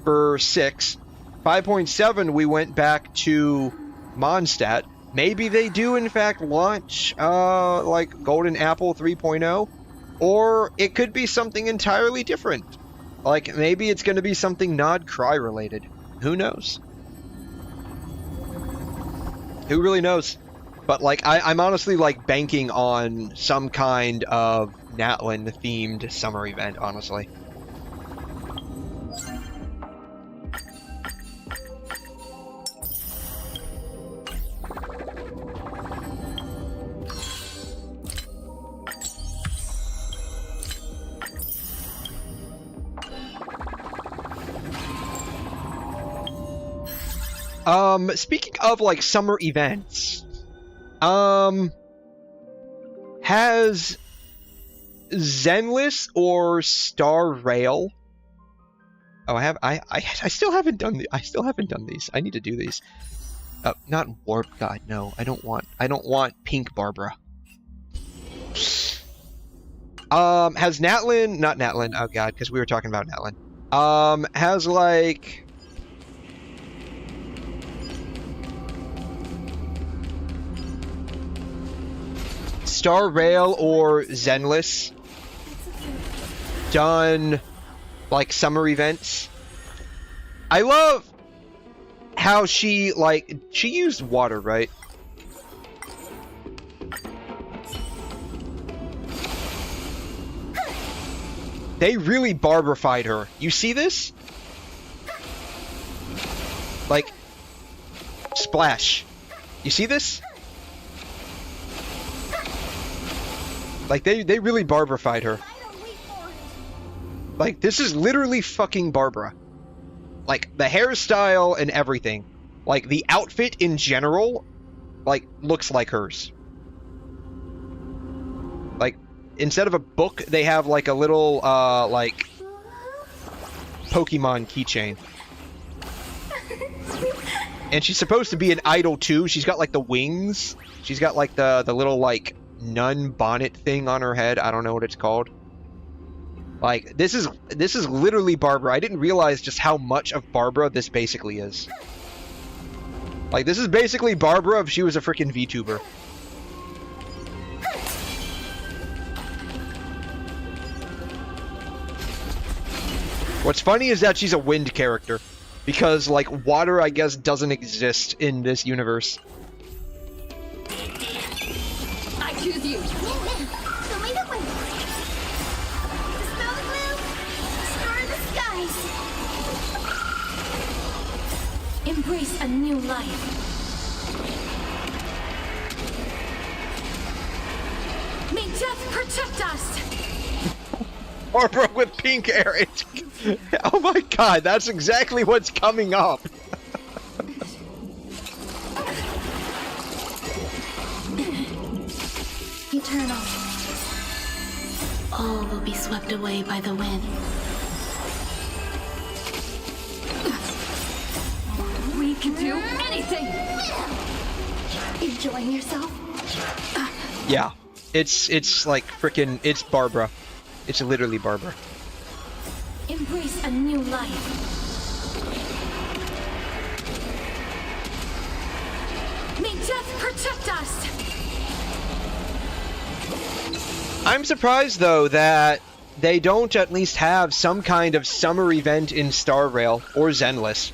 for 6. 5.7, we went back to Mondstadt. Maybe they do, in fact, launch, like, Golden Apple 3.0. Or it could be something entirely different. Like, maybe it's going to be something 𝘺𝘰 related. Who knows? Who really knows? But, like, I'm honestly, like, banking on some kind of Natlan-themed summer event, honestly. Speaking of, like, summer events, has Zenless or Star Rail? Oh, I still haven't done I still haven't done these. I need to do these. Not Warp. God, no. I don't want Pink Barbara. Has Natlin, not Natlin, oh god, because we were talking about Natlin. Has, like... Star Rail or Zenless done, like, summer events? I love how she, like, she used water, right? They really barbarified her. You see this? Like, splash. You see this? Like, they really barbarified her. Like, this is literally fucking Barbara. Like, the hairstyle and everything. Like, the outfit in general, like, looks like hers. Like, instead of a book, they have, like, a little, like, Pokemon keychain. And she's supposed to be an idol, too. She's got, like, the wings. She's got, like, the little, like, nun bonnet thing on her head. I don't know what it's called. Like, this is literally Barbara. I didn't realize just how much of Barbara this basically is. Like, this is basically Barbara if she was a freaking VTuber. What's funny is that she's a wind character. Because, like, water, I guess, doesn't exist in this universe. I choose you. Show me the way. Dispel the gloom. Star the skies. Embrace a new life. May death protect us. Barbara with pink hair. Oh my god, that's exactly what's coming up. Eternal. All will be swept away by the wind. We can do anything. Enjoying yourself? Yeah, it's like frickin', it's Barbara. It's literally Barbara. Embrace a new life. May death protect us. I'm surprised, though, that they don't at least have some kind of summer event in Star Rail or Zenless.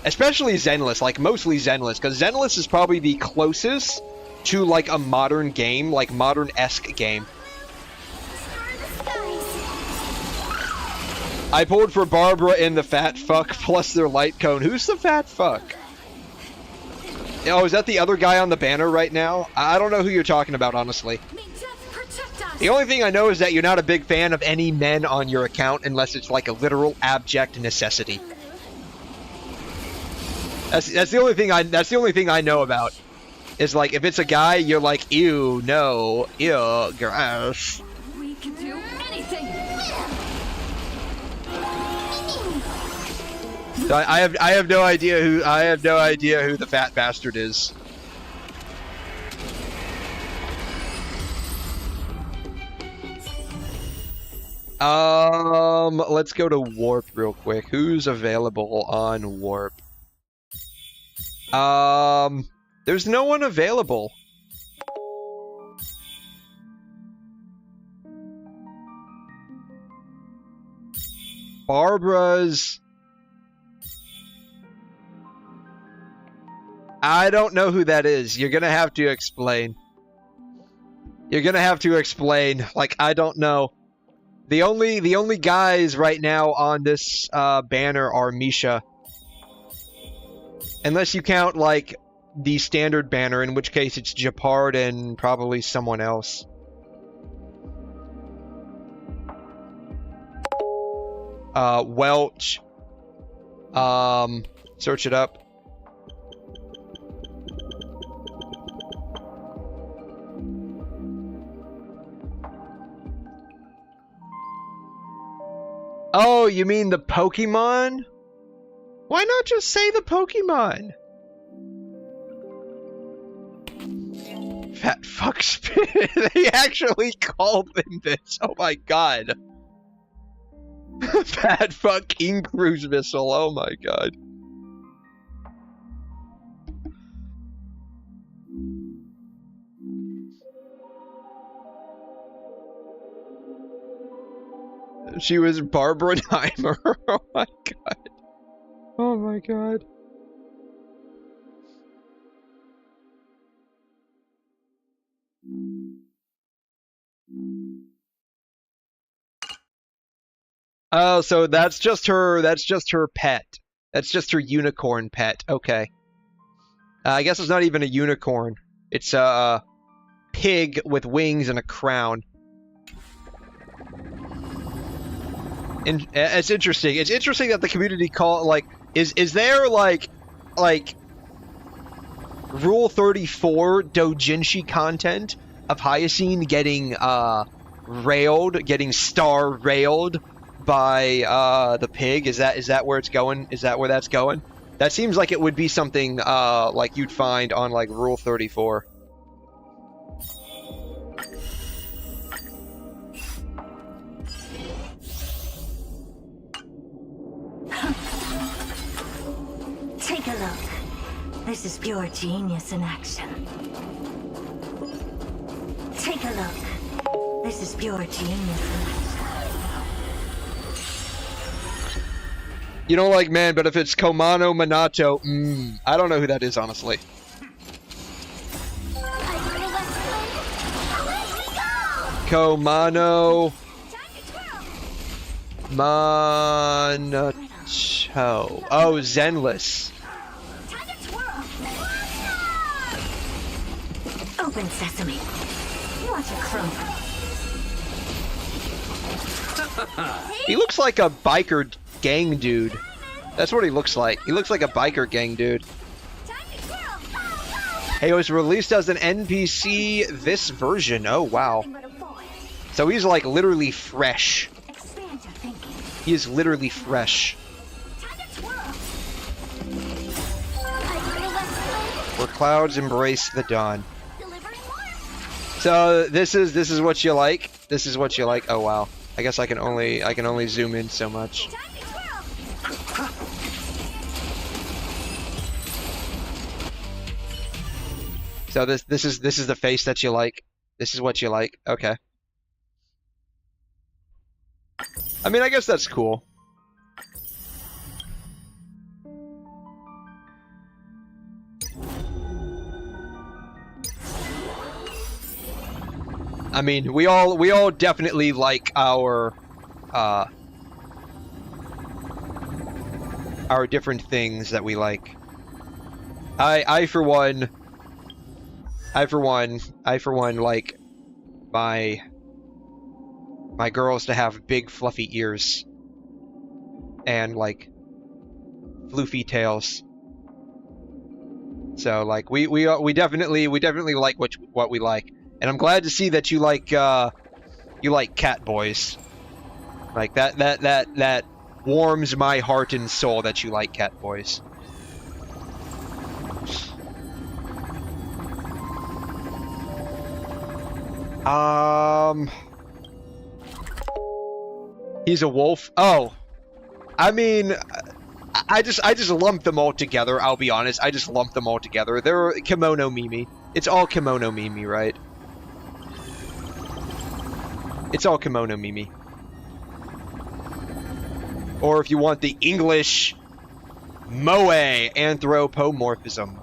Especially Zenless, like mostly Zenless, because Zenless is probably the closest to like a modern game, like modern-esque game. I pulled for Barbara and the fat fuck plus their light cone. Who's the fat fuck? Oh, is that the other guy on the banner right now? I don't know who you're talking about, honestly. The only thing I know is that you're not a big fan of any men on your account unless it's like a literal abject necessity. That's the only thing I know about. Is like if it's a guy, you're like, ew, no, ew, gross. We can do anything. So I have no idea who the fat bastard is. Let's go to Warp real quick. Who's available on Warp? There's no one available. Barbara's... I don't know who that is. You're gonna have to explain. You're gonna have to explain. Like, I don't know. The only guys right now on this banner are Misha. Unless you count, like, the standard banner, in which case it's Gepard and probably someone else. Welch. Search it up. Oh, you mean the Pokemon? Why not just say the Pokemon? Fat fuck spit. They actually called him this. Oh my god. Fat fuck King Cruise Missile. Oh my god. She was Barbara Heimer. Oh my god. Oh my god. Oh, so that's just her pet. That's just her unicorn pet. Okay. I guess it's not even a unicorn. It's a pig with wings and a crown. And it's interesting. It's interesting that the community is there like Rule 34 doujinshi content of Hyacinth getting getting star railed by the pig? Is that where it's going? Is that where that's going? That seems like it would be something like you'd find on like Rule 34. Take a look. This is pure genius in action. Take a look. This is pure genius in action. You don't like man, but if it's Komano Minato, I don't know who that is, honestly. Komano Minato. Oh, Zenless. Open sesame. Watch it crumble. He looks like a biker gang dude. That's what he looks like. He looks like a biker gang dude. Hey, it was released as an NPC this version. Oh, wow. So he's like literally fresh. He is literally fresh. Where clouds embrace the dawn. So this is what you like. This is what you like. Oh wow. I guess I can only zoom in so much. So this is the face that you like. This is what you like. Okay. I mean, I guess that's cool. I mean, we all definitely like our different things that we like. I for one like my girls to have big fluffy ears and like floofy tails. So like we definitely like what we like. And I'm glad to see that you like cat boys. Like that warms my heart and soul that you like cat boys. He's a wolf. Oh, I mean, I just lumped them all together. I'll be honest. I just lumped them all together. They're kimono Mimi. It's all kimono Mimi, right? It's all kimono Mimi. Or if you want the English, moe anthropomorphism.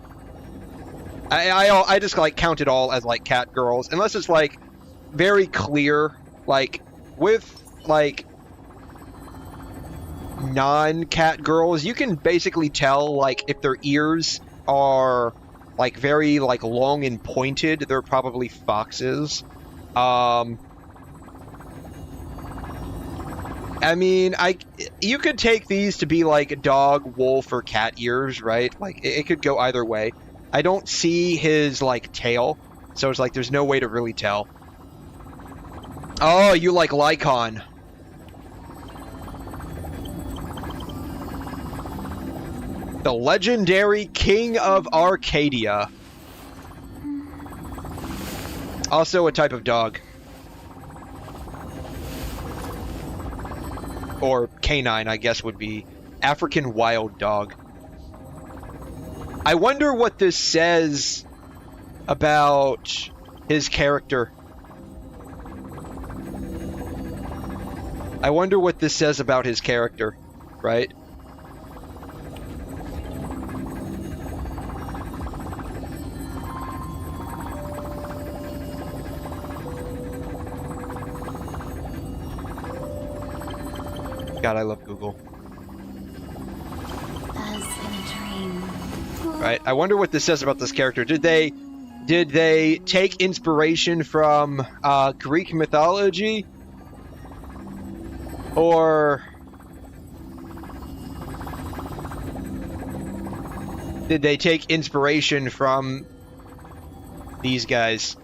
I just like count it all as like cat girls, unless it's like very clear, like with like non-cat girls, you can basically tell like if their ears are like very like long and pointed, they're probably foxes. I mean, you could take these to be like dog, wolf, or cat ears, right? Like, it could go either way. I don't see his, like, tail, so it's like there's no way to really tell. Oh, you like Lycon. The legendary King of Arcadia. Also a type of dog. Or canine, I guess, would be African wild dog. I wonder what this says about his character. I wonder what this says about his character, right? God, I love Google. As in a dream. Right. I wonder what this says about this character. Did they take inspiration from Greek mythology, or did they take inspiration from these guys?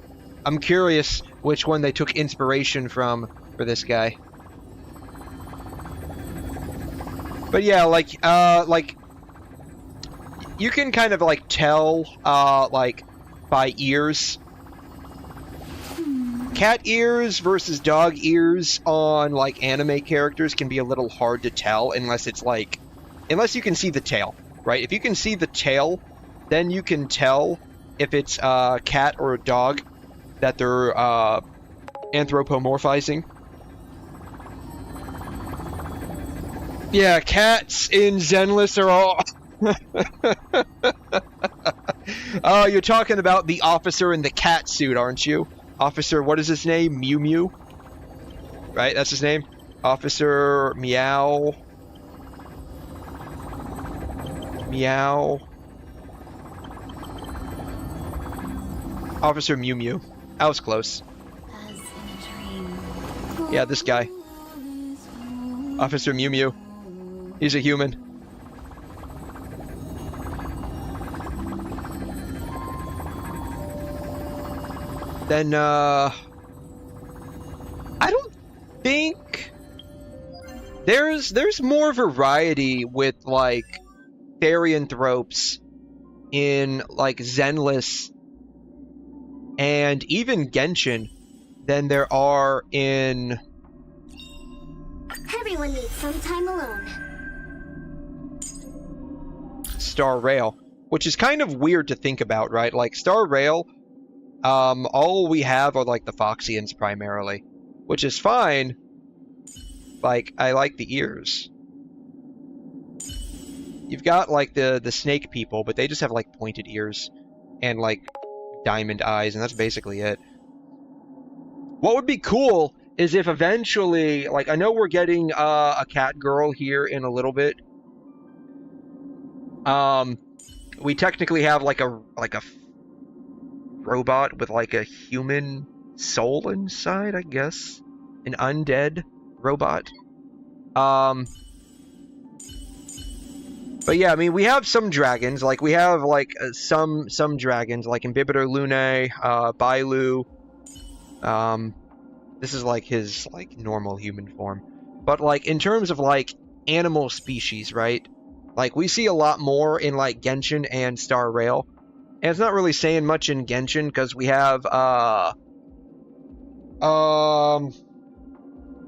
I'm curious which one they took inspiration from for this guy. But yeah, like you can kind of like tell like by ears. Cat ears versus dog ears on like anime characters can be a little hard to tell unless it's like, unless you can see the tail, right? If you can see the tail, then you can tell if it's a cat or a dog that they're anthropomorphizing. Yeah, cats in Zenless are all... Oh, you're talking about the officer in the cat suit, aren't you? Officer, what is his name? Mew Mew? Right, that's his name? Officer Meow. Meow. Officer Mew Mew. I was close. As in a dream. Yeah, this guy. Officer Mew Mew. He's a human. Then, I don't think there's more variety with like therianthropes in like Zenless and even Genshin than there are in Everyone needs some time alone. Star Rail, which is kind of weird to think about, right? Like Star Rail, all we have are like the Foxians primarily, which is fine. Like, I like the ears. You've got like the snake people, but they just have like pointed ears and like diamond eyes, and that's basically it. What would be cool is if eventually, like, I know we're getting a cat girl here in a little bit. We technically have like a robot with like a human soul inside, I guess. An undead robot. But yeah, I mean, we have some dragons. Like, we have like some dragons, like 𝘠𝘩𝘦𝘠𝘦, Bailu. This is like his like normal human form. But like in terms of like animal species, right? Like, we see a lot more in like Genshin and Star Rail. And it's not really saying much in Genshin because we have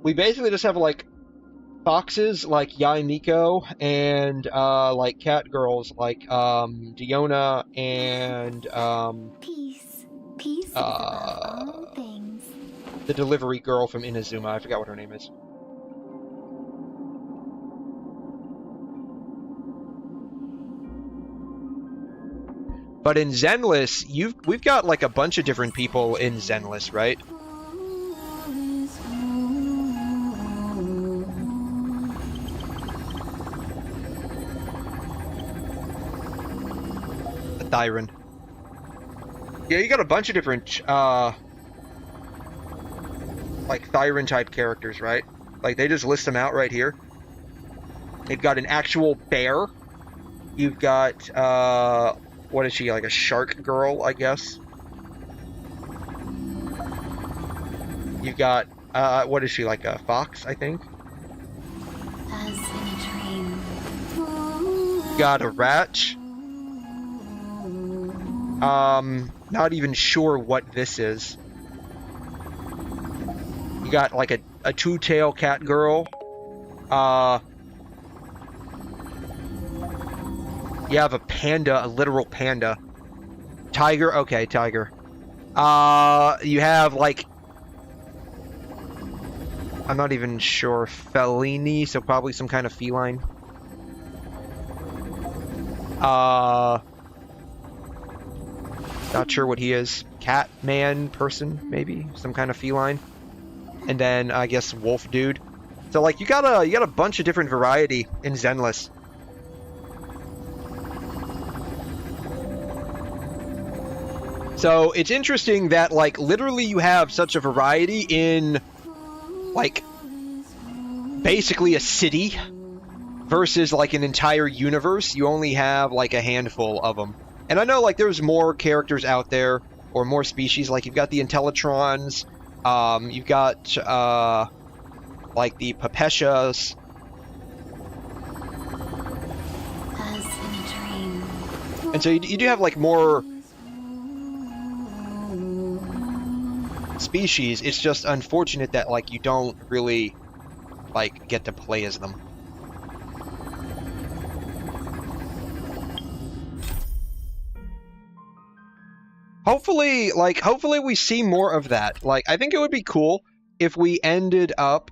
we basically just have like foxes like Yaimiko and like cat girls like Diona and Peace is above all things. the delivery girl from Inazuma. I forgot what her name is. But in Zenless, we've got like a bunch of different people in Zenless, right? A Thyron. Yeah, you got a bunch of different like Thyron type characters, right? Like, they just list them out right here. They've got an actual bear. You've got what is she, like a shark girl, I guess? You've got, what is she, like a fox, I think? As in a dream. Got a rat. Not even sure what this is. You got like a two-tail cat girl. You have a panda, a literal panda. Tiger, okay, tiger. You have like, I'm not even sure, felini, so probably some kind of feline. Not sure what he is. Cat, man, person, maybe some kind of feline. And then I guess wolf dude. So like you got a bunch of different variety in Zenless. So it's interesting that like literally you have such a variety in like basically a city versus like an entire universe. You only have like a handful of them. And I know like there's more characters out there or more species. Like you've got the Intellitrons, you've got like the Papeshas. As in a dream. And so you do have like more species. It's just unfortunate that like you don't really like get to play as them. Hopefully we see more of that. Like I think it would be cool if we ended up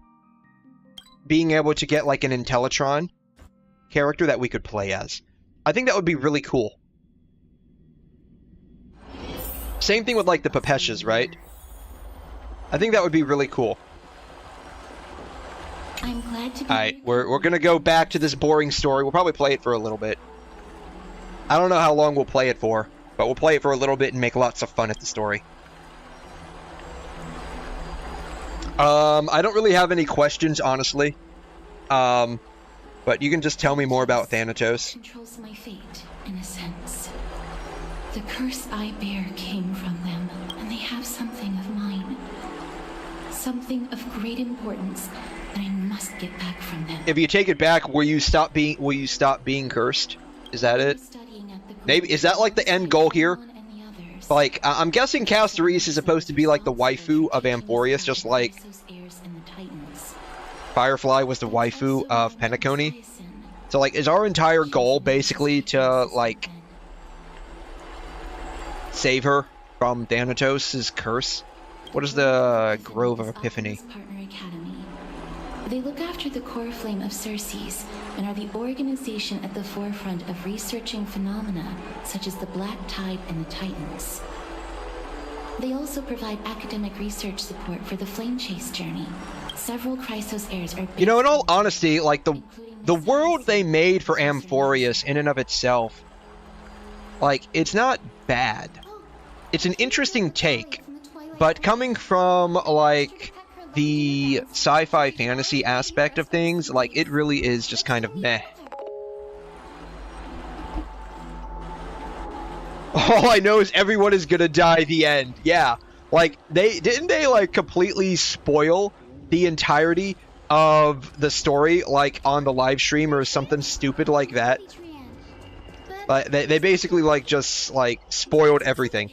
being able to get like an Intellitron character that we could play as. I think that would be really cool. Same thing with like the Papeshas, right? I think that would be really cool. I'm glad to be. Alright, we're gonna go back to this boring story. We'll probably play it for a little bit. I don't know how long we'll play it for, but we'll play it for a little bit and make lots of fun at the story. I don't really have any questions, honestly. But you can just tell me more about Thanatos. Controls my fate, in a sense. The curse I bear came from them, and they have something of mine. Something of great importance that I must get back from them. If you take it back, will you stop being cursed? Is that it? Maybe is that like the end goal here? Like I'm guessing Castoris is supposed to be like the waifu of Amphoreus, just like Firefly was the waifu of Penacony. So like is our entire goal basically to like save her from Thanatos' curse? What is the Grove of Epiphany? They look after the core flame of 𝘧𝘲 and are the organization at the forefront of researching phenomena such as the Black Tide and the Titans. They also provide academic research support for the Flame Chase journey. Several Chrysos heirs are... You know, in all honesty, like the world they made for Amphoreus in and of itself, like, it's not bad. It's an interesting take, but coming from, like, the sci-fi fantasy aspect of things, like, it really is just kind of meh. All I know is everyone is gonna die at the end. Yeah. Like, didn't they, like, completely spoil the entirety of the story, like, on the live stream or something stupid like that? Like, they basically, like, just, like, spoiled everything.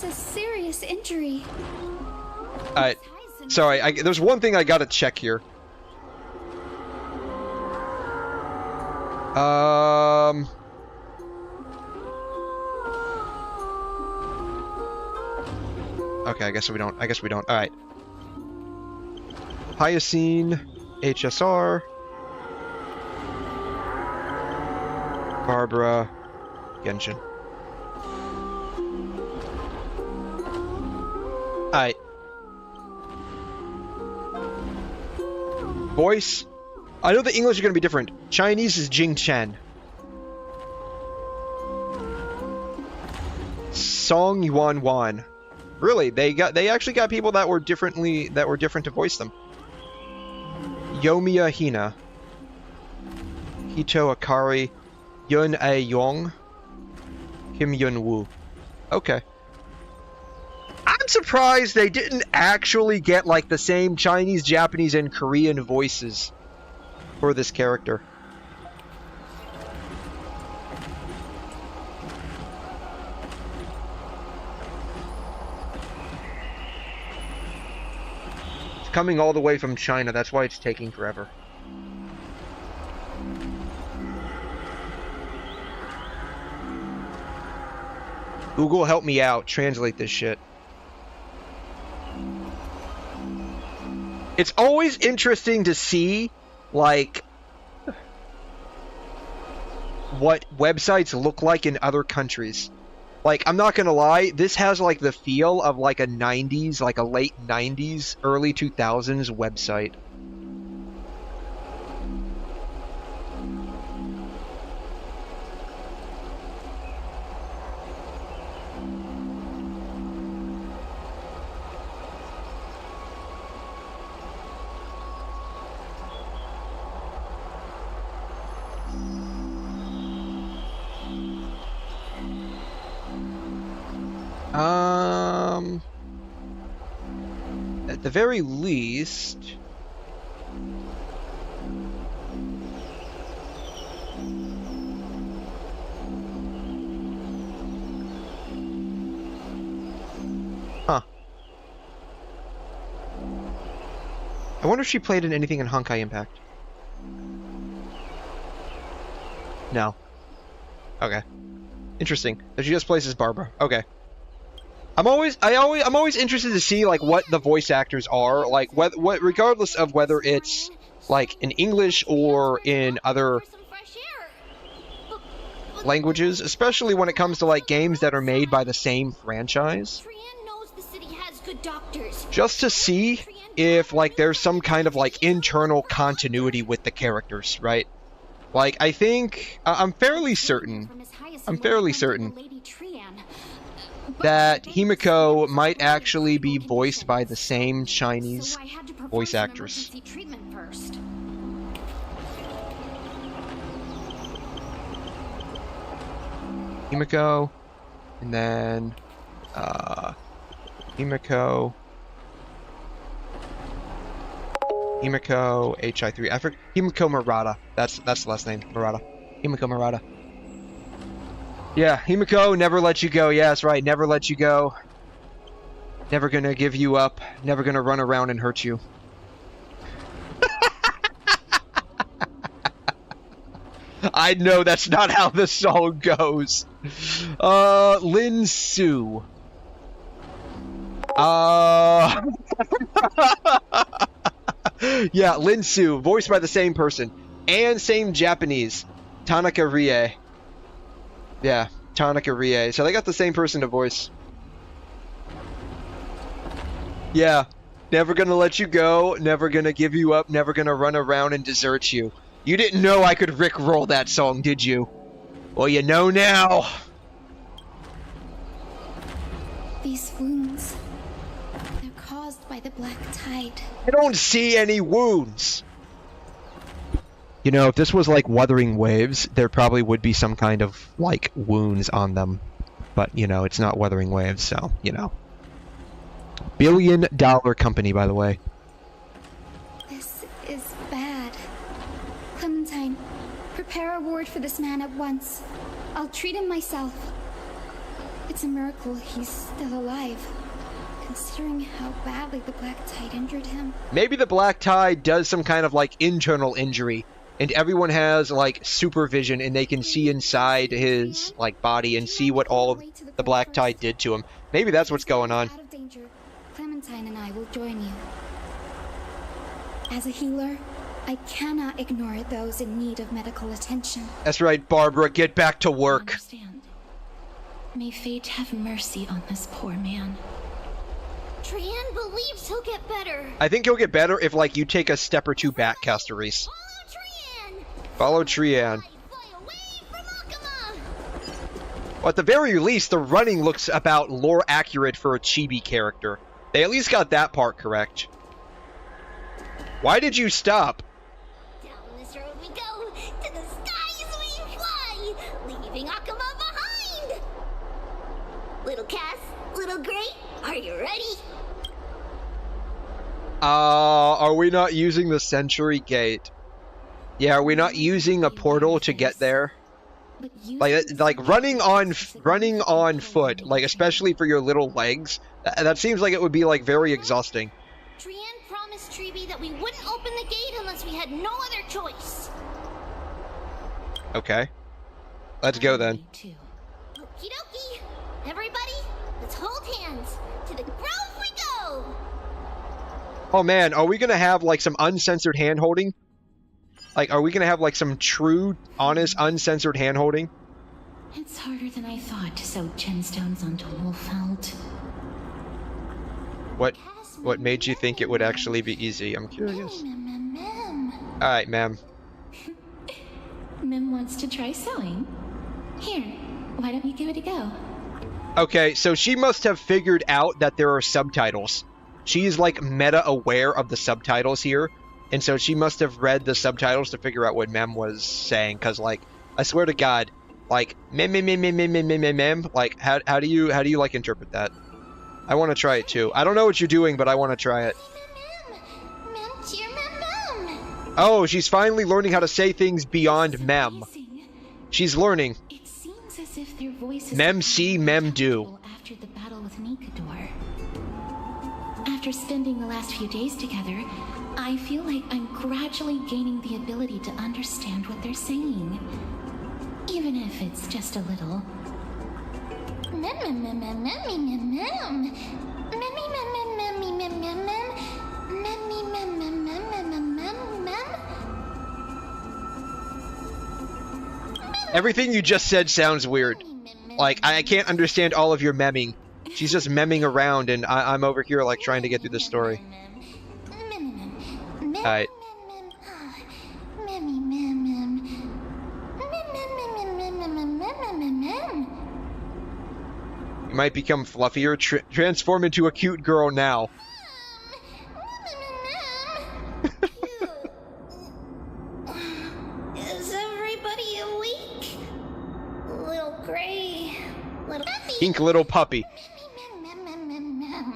A serious injury. Sorry, there's one thing I gotta check here. Okay, I guess we don't. Alright. Hyacine, HSR, Barbara, Genshin. Alright. Voice. I know the English are going to be different. Chinese is Jing Chen. Song Yuan Wan. Really, they actually got people that were different to voice them. Yomiya Hina. Hito Akari. 𝘰𝘮 Kim Yun-woo. Okay. I'm surprised they didn't actually get like the same Chinese, Japanese, and Korean voices for this character. It's coming all the way from China, that's why it's taking forever. Google, help me out. Translate this shit. It's always interesting to see, like, what websites look like in other countries. Like, I'm not gonna lie, this has, like, the feel of, like, a 90s, like a late 90s, early 2000s website. At the very least, huh. I wonder if she played in anything in Honkai Impact. No. Okay. Interesting. So she just plays as Barbara. Okay. I'm always interested to see like what the voice actors are, like what regardless of whether it's like in English or in other languages, especially when it comes to like games that are made by the same franchise. Just to see if like there's some kind of like internal continuity with the characters, right? Like I think I'm fairly certain that Himiko might actually be voiced by the same Chinese voice actress. Himiko, and then Himiko, HI3. I forgot Himiko Murata. That's the last name. Murata. Himiko Murata. Yeah, Himiko, never let you go. Yeah, that's right, never let you go. Never gonna give you up. Never gonna run around and hurt you. I know that's not how the song goes. Lin Su. Yeah, Lin Su, voiced by the same person. And same Japanese. Tanaka Rie. Yeah, Tanaka Rie. So they got the same person to voice. Yeah, never gonna let you go, never gonna give you up, never gonna run around and desert you. You didn't know I could rickroll that song, did you? Well, you know now. These wounds, they're caused by the black tide. I don't see any wounds. You know, if this was like Wuthering Waves, there probably would be some kind of, like, wounds on them. But, you know, it's not Wuthering Waves, so, you know. $1 billion company, by the way. This is bad. Clementine, prepare a ward for this man at once. I'll treat him myself. It's a miracle he's still alive, considering how badly the black tide injured him. Maybe the black tide does some kind of, like, internal injury. And everyone has, like, supervision, and they can see inside his, like, body and see what all of the black tide did to him. Maybe that's what's going on. Out of danger, Clementine and I will join you. As a healer, I cannot ignore those in need of medical attention. That's right, Barbara. Get back to work. Understand. May fate have mercy on this poor man. Trian believes he'll get better. I think he'll get better if, like, you take a step or two back, Castorise. Follow Trian. Well, at the very least, the running looks about lore accurate for a chibi character. They at least got that part correct. Why did you stop? Down this road we go, to the skies we fly, leaving Akuma behind. Little Cass, little Gray, are you ready? Are we not using the Century Gate? Yeah, are we not using a portal to get there? Like running on foot, like especially for your little legs, that seems like it would be like very exhausting. Trian promised 𝘬𝘗 that we wouldn't open the gate unless we had no other choice. Okay. Let's go then. Okie dokie. Everybody, let's hold hands. To the grove we go! Oh man, are we gonna have like some uncensored hand-holding? Like, are we gonna have like some true, honest, uncensored hand-holding? It's harder than I thought to sew gemstones onto Wolfeld. What made you think it would actually be easy? I'm curious. Alright, ma'am. Mem wants to try sewing. Here, why don't you give it a go? Okay, so she must have figured out that there are subtitles. She's like meta-aware of the subtitles here. And so she must have read the subtitles to figure out what Mem was saying. Cause like, I swear to God, like mem, like how do you like interpret that? I want to try it too. I don't know what you're doing, but I want to try it. Oh, she's finally learning how to say things beyond mem. She's learning. It seems as if their voices mem see, mem do. After the battle with 𝘍𝘗𝘗. After spending the last few days together, I feel like I'm gradually gaining the ability to understand what they're saying. Even if it's just a little. Everything you just said sounds weird. Like, I can't understand all of your memming. She's just memming around, and I'm over here, like, trying to get through the story. Alright. You might become fluffier. Transform into a cute girl now. Is everybody awake? Little gray, little Pink little puppy.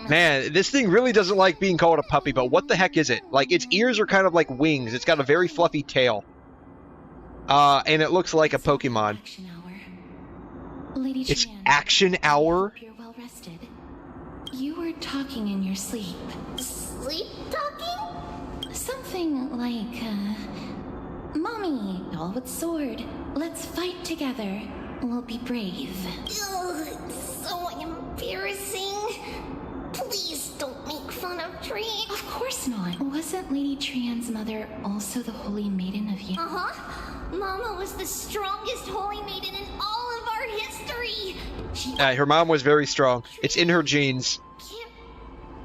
Man, this thing really doesn't like being called a puppy, but what the heck is it? Like, its ears are kind of like wings. It's got a very fluffy tail. And it looks like a Pokemon. It's action hour? You're well rested. You were talking in your sleep. sleep talking? Something like, Mommy, doll with sword. Let's fight together. We'll be brave. Ugh, it's so embarrassing. Please don't make fun of Trian. Of course not. Wasn't Lady Trian's mother also the Holy Maiden of Yin? Uh-huh. Mama was the strongest Holy Maiden in all of our history. Her mom was very strong. It's in her genes. Can't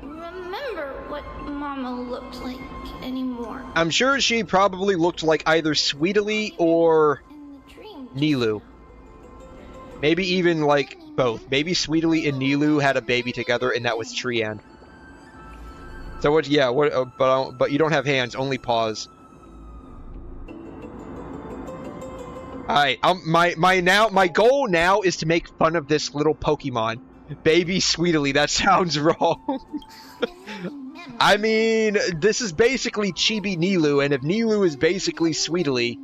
remember what Mama looked like anymore. I'm sure she probably looked like either 𝘬𝘗𝘕 or 𝘵𝘠𝘠. Maybe even like both. Maybe 𝘬𝘗𝘕 and 𝘵𝘠𝘠 had a baby together, and that was Trian. So what? Yeah. What? But you don't have hands, only paws. Alright. My goal now is to make fun of this little Pokemon, baby 𝘬𝘗𝘕. That sounds wrong. I mean, this is basically Chibi 𝘵𝘠𝘠, and if 𝘵𝘠𝘠 is basically 𝘬𝘬𝘠,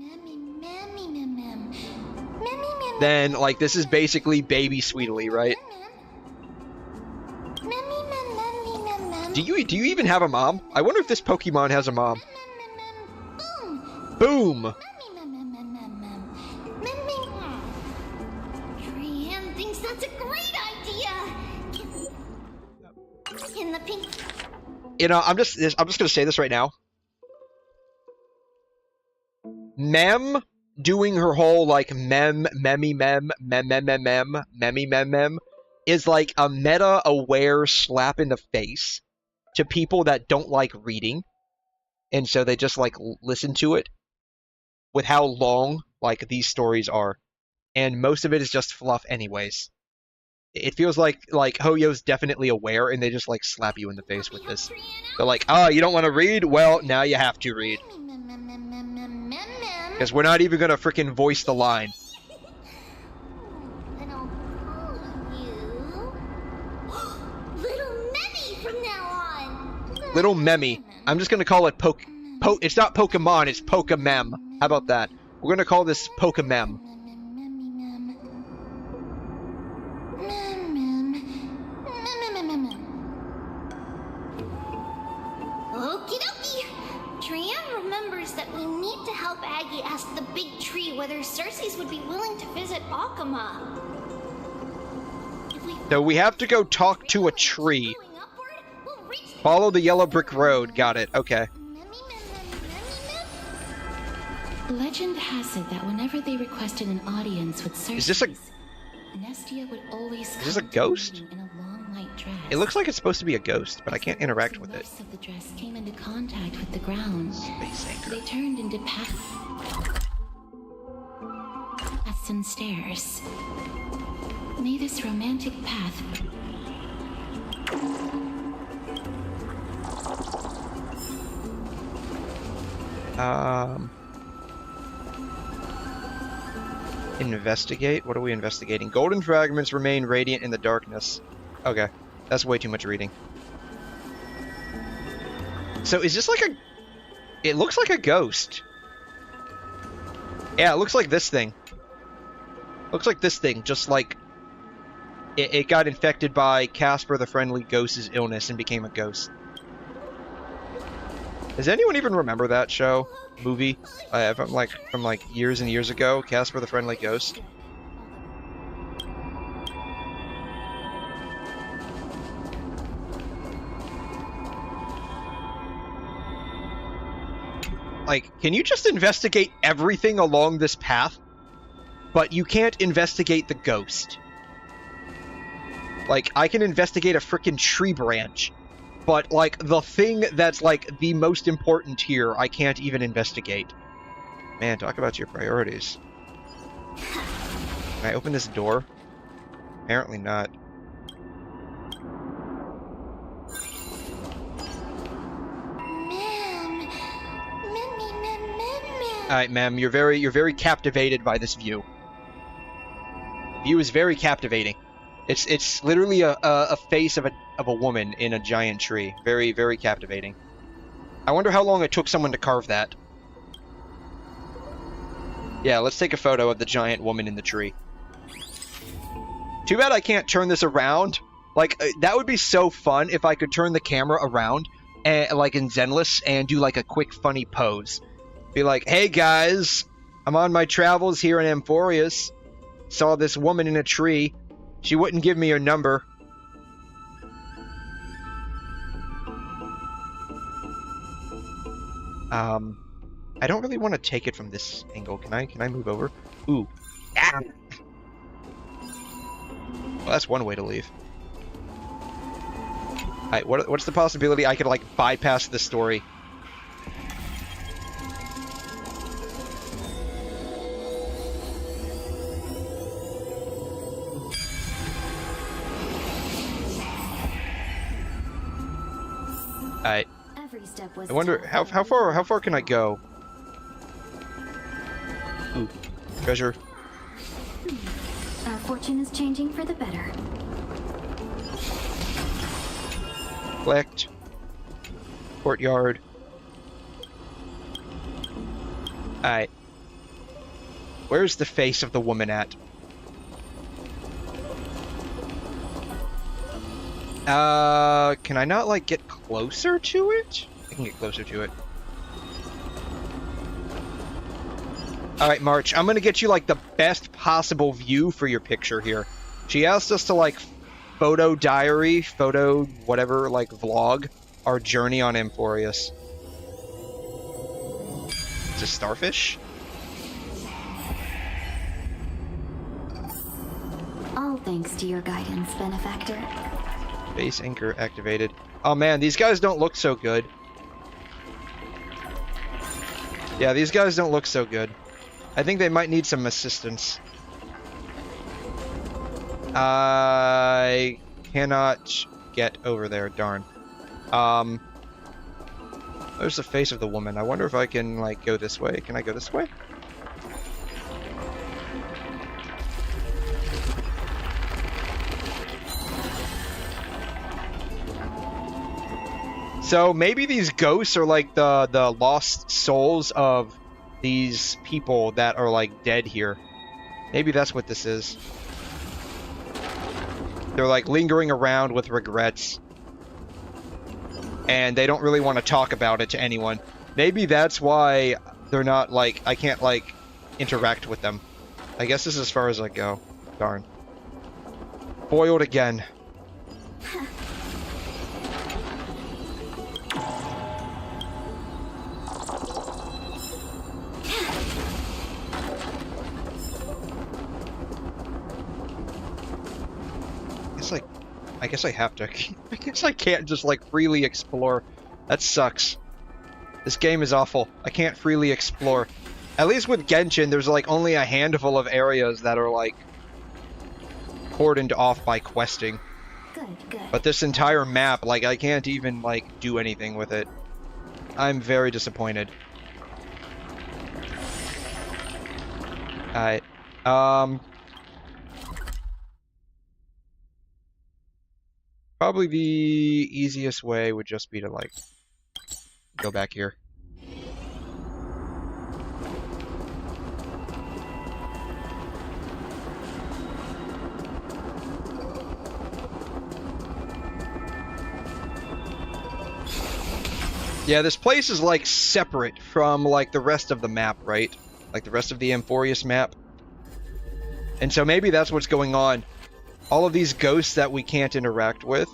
then, like, this is basically baby 𝘬𝘬𝘠, right? Do you even have a mom? I wonder if this Pokemon has a mom. Boom! Trian thinks that's a great idea. In the pink. You know, I'm just gonna say this right now. Mem doing her whole like memmy mem is like a meta-aware slap in the face to people that don't like reading, and so they just like listen to it with how long like these stories are, and most of it is just fluff anyways. It feels like Hoyo's definitely aware, and they just like slap you in the face with this. They're like, oh, you don't want to read? Well, now you have to read. Because we're not even going to freaking voice the line. And I'll call you Little Memmy from now on. Little Memmy. I'm just going to call it it's not Pokemon, it's Pokemem. How about that? We're gonna call this Pokemem. Okie dokie. Trian remembers that we need to help Aggie ask the big tree whether 𝘧𝘰𝘲s would be willing to visit 𝘠𝘮. So we have to go talk to a tree. Follow the yellow brick road. Got it. Okay. Legend has it that whenever they requested an audience with 𝘧𝘰𝘲s, Is this a... Nestia would always Is this a ghost? in a long white dress. It looks like it's supposed to be a ghost, but I can't interact The with it. lifts of the dress came into contact with the ground. Space anchor. They turned into paths and stairs. May this romantic path Investigate? What are we investigating? Golden fragments remain radiant in the darkness. Okay. That's way too much reading. So is this like a... It looks like a ghost. Yeah, it looks like this thing. Looks like this thing, just like... It got infected by Casper the Friendly Ghost's illness and became a ghost. Does anyone even remember that show? Movie? From like years and years ago? Casper the Friendly Ghost? Like, can you just investigate everything along this path? But you can't investigate the ghost. Like, I can investigate a frickin' tree branch. But, like, the thing that's, like, the most important here, I can't even investigate. Man, talk about your priorities. Can I open this door? Apparently not. Alright, ma'am, you're very captivated by this view. The view is very captivating. It's literally a face of a woman in a giant tree. Very, very captivating. I wonder how long it took someone to carve that. Yeah, let's take a photo of the giant woman in the tree. Too bad I can't turn this around. Like, that would be so fun if I could turn the camera around, and, like in Zenless, and do like a quick funny pose. Be like, hey guys, I'm on my travels here in Amphoreus. Saw this woman in a tree. She wouldn't give me her number. I don't really want to take it from this angle. Can I move over? Ooh. Ah! Well, that's one way to leave. Alright, what's the possibility I could, like, bypass this story? Alright. I wonder how far can I go? Ooh, treasure. Our fortune is changing for the better. Collect. Courtyard. Alright. Where's the face of the woman at? Can I not, like, get closer to it? I can get closer to it. Alright, March, I'm gonna get you, like, the best possible view for your picture here. She asked us to, like, photo whatever, like, vlog our journey on Amphoreus. Is this starfish? All thanks to your guidance, benefactor. Base anchor activated. Oh man, these guys don't look so good. Yeah, these guys don't look so good. I think they might need some assistance. I cannot get over there, darn. There's the face of the woman. I wonder if I can, like, go this way. Can I go this way? So maybe these ghosts are like the lost souls of these people that are like dead here. Maybe that's what this is. They're like lingering around with regrets. And they don't really want to talk about it to anyone. Maybe that's why they're not like, I can't like interact with them. I guess this is as far as I go. Darn. Foiled again. I guess I have to. I guess I can't just like freely explore. That sucks. This game is awful. I can't freely explore. At least with Genshin, there's like only a handful of areas that are like cordoned off by questing. Good. But this entire map, like I can't even like do anything with it. I'm very disappointed. Alright. Probably the easiest way would just be to, like, go back here. Yeah, this place is, like, separate from, like, the rest of the map, right? Like, the rest of the AMPHOREUS map. And so maybe that's what's going on. All of these ghosts that we can't interact with,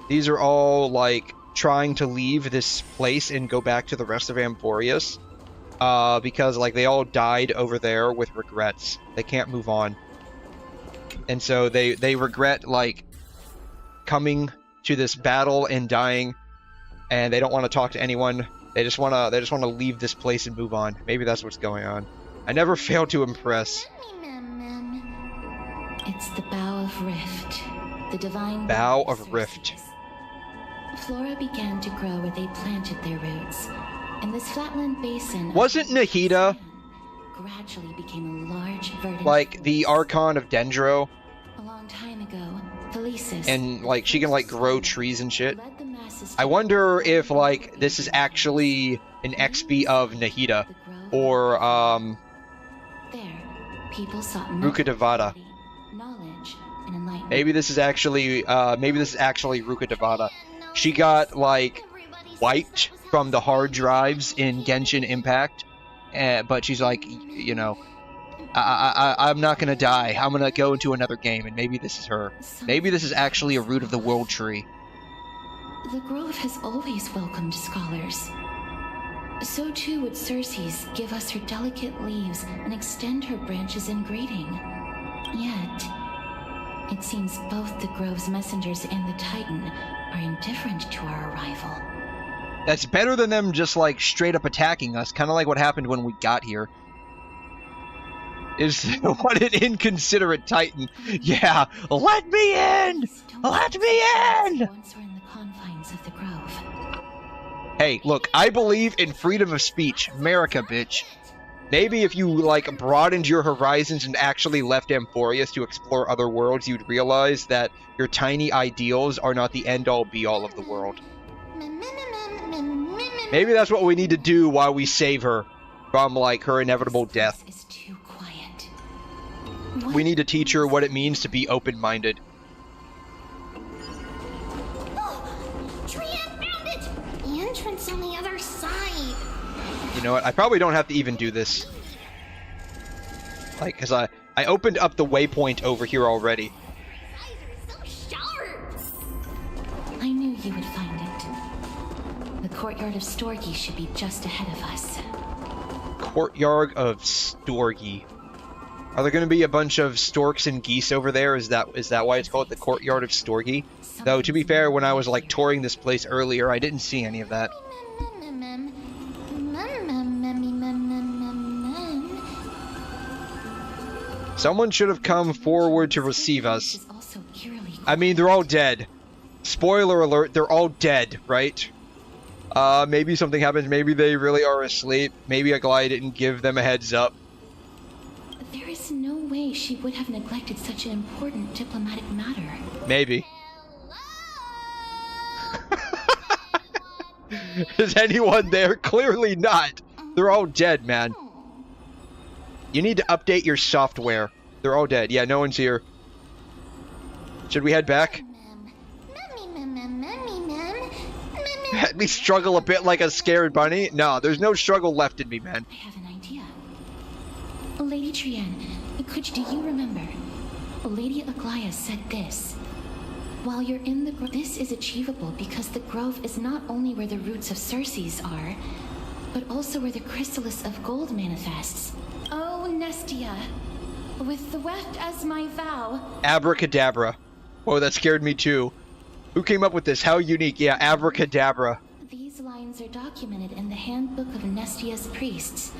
these are all, like, trying to leave this place and go back to the rest of AMPHOREUS. Because, like, they all died over there with regrets. They can't move on. And so they regret, like, coming to this battle and dying. And they don't want to talk to anyone. They just want to leave this place and move on. Maybe that's what's going on. I never fail to impress. It's the Bough of Rift, the divine Bough of Rift. Flora began to grow where they planted their roots, and this flatland basin wasn't 𝘧𝘧𝘧 gradually became a large verdant like the Archon of 𝘠𝘪𝘁? A long time ago, Thelysis, and like she can like grow trees and shit. I wonder if like this is actually an XP of 𝘧𝘧𝘧 or there, people sought 𝘠𝘩𝘦𝘴. knowledge and enlightenment. Maybe this is actually 𝘠𝘩𝘧𝘴. She got like wiped from the hard drives in Genshin Impact, but she's like, you know, I'm not gonna die. I'm gonna go into another game, and maybe this is her. Maybe this is actually a root of the world tree. The Grove has always welcomed scholars. So too would 𝘧𝘰𝘳 give us her delicate leaves and extend her branches in greeting. Yet, it seems both the Grove's messengers and the Titan are indifferent to our arrival. That's better than them just like straight up attacking us, kind of like what happened when we got here. Is what an inconsiderate Titan. Yeah, let me in! Let me in! Once we're in the confines of the Grove. Hey, look, I believe in freedom of speech. America, bitch. Maybe if you, like, broadened your horizons and actually left AMPHOREUS to explore other worlds, you'd realize that your tiny ideals are not the end-all, be-all of the world. Maybe that's what we need to do while we save her from, like, her inevitable death. Is too quiet. We need to teach her what it means to be open-minded. Entrance on the other side. You know what? I probably don't have to even do this. Like, because I opened up the waypoint over here already. So sharp. I knew you would find it. The courtyard of 𝘧𝘮 should be just ahead of us. Courtyard of 𝘧𝘮. Are there going to be a bunch of storks and geese over there? Is that why it's called the courtyard of 𝘧𝘮? Though, to be fair, when I was, like, touring this place earlier, I didn't see any of that. Someone should have come forward to receive us. I mean, they're all dead. Spoiler alert, they're all dead, right? Maybe something happens. Maybe they really are asleep. Maybe Aglaia didn't give them a heads up. There is no way she would have neglected such an important diplomatic matter. Maybe. Is anyone there? Clearly not. They're all dead, man. You need to update your software. They're all dead. Yeah, no one's here. Should we head back? Let me struggle a bit like a scared bunny? No, there's no struggle left in me, man. I have an idea. Lady Trienne, do you remember? Lady Aglaia said this. While you're in the grove, this is achievable because the grove is not only where the roots of 𝘧𝘰𝘗 are, but also where the chrysalis of gold manifests. Oh, Nestia, with the weft as my vow. Abracadabra. Whoa, that scared me too. Who came up with this? How unique. Yeah, abracadabra. These lines are documented in the handbook of Nestia's priests.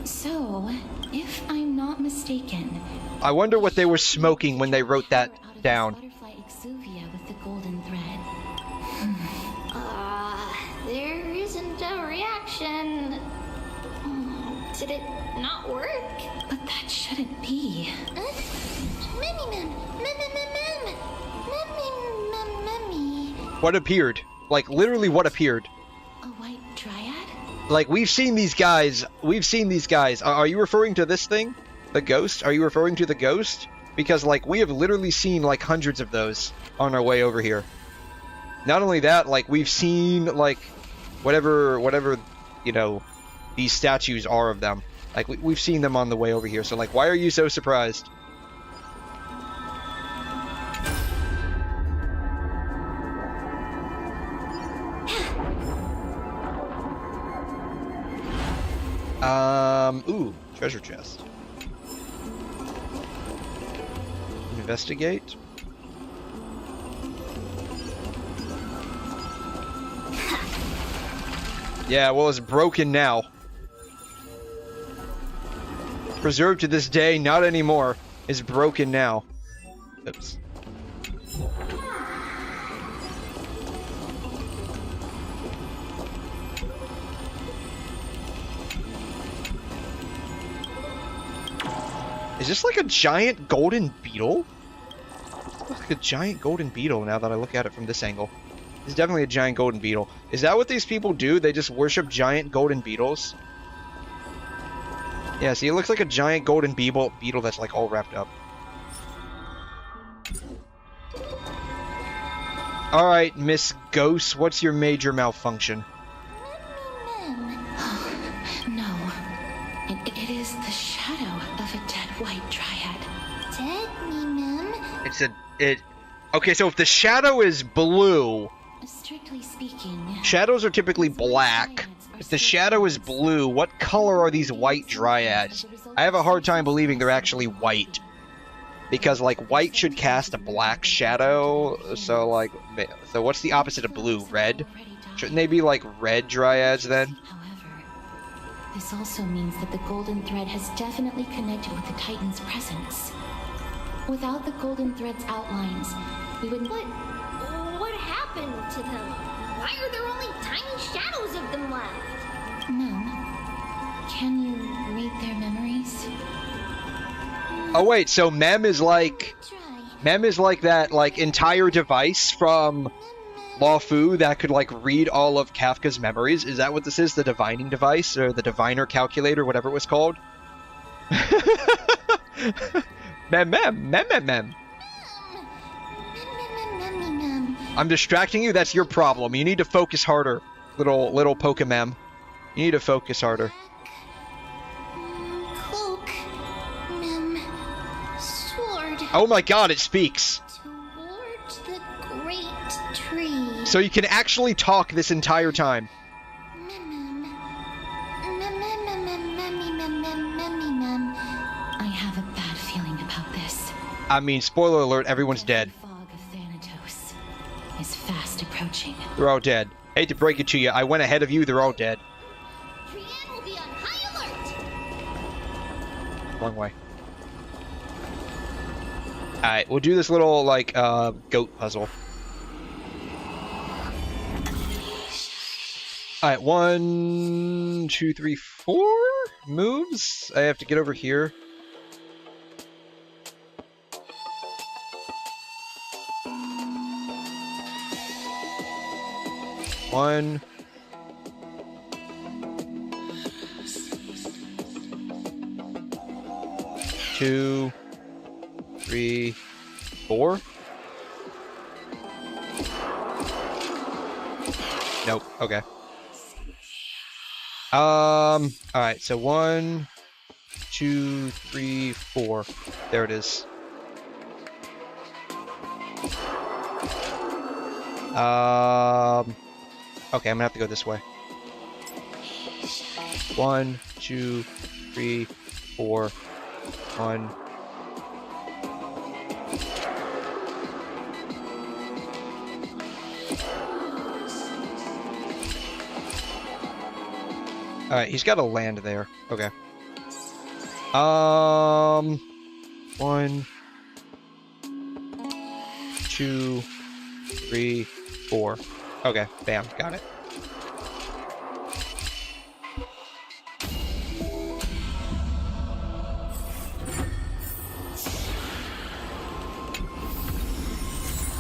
So, if I'm not mistaken... I wonder what they were smoking when they wrote that down. Butterfly 𝘬𝘓𝘬𝘴 with the golden thread. There isn't a reaction. Did it not work? But that shouldn't be. What appeared? Like, literally what appeared? A white dryad? Like, we've seen these guys. We've seen these guys. Are you referring to this thing? The ghost? Are you referring to the ghost? Because, like, we have literally seen, like, hundreds of those on our way over here. Not only that, like, we've seen, like, whatever, you know, these statues are of them. Like, we've seen them on the way over here. So, like, why are you so surprised? Ooh, treasure chest. Investigate. Yeah, well, it's broken now. Preserved to this day, not anymore. It's broken now. Oops. Is this like a giant golden beetle? Like a giant golden beetle now that I look at it from this angle. It's definitely a giant golden beetle. Is that what these people do? They just worship giant golden beetles? Yeah, see, it looks like a giant golden beetle that's like all wrapped up. Alright, Miss Ghost, what's your major malfunction? No. It is the shadow of a dead white dryad. Dead, Okay, so if the shadow is blue... Strictly speaking... Shadows are typically black. If the shadow is blue, what color are these white dryads? I have a hard time believing they're actually white. Because, like, white should cast a black shadow, so, like... So what's the opposite of blue? Red? Shouldn't they be, like, red dryads, then? However, this also means that the golden thread has definitely connected with the Titan's presence. Without the golden thread's outlines, we would... What happened to them? Why are there only tiny shadows of them left? Mom, can you read their memories? Oh wait, so Mem is like that, like, entire device from LaFu that could, like, read all of Kafka's memories? Is that what this is? The divining device? Or the diviner calculator, whatever it was called? Mem. I'm distracting you? That's your problem. You need to focus harder, little Pokemon. You need to focus harder. Cloak, sword. Oh my god, it speaks. Towards the great tree. So you can actually talk this entire time. I have a bad feeling about this. I mean, spoiler alert, everyone's dead. The fog of Thanatos is fast approaching. They're all dead. Hate to break it to you, I went ahead of you, they're all dead. Trienne will be on high alert. Wrong way. Alright, we'll do this little, like, goat puzzle. Alright, 1, 2, 3, 4 moves. I have to get over here. One. 2, 3, 4. Nope. Okay. Alright, so 1, 2, 3, 4. There it is. Okay, I'm gonna have to go this way. 1, 2, 3, 4, 1. Alright, he's got to land there. Okay. 1, 2, 3, 4. Okay, bam, got it.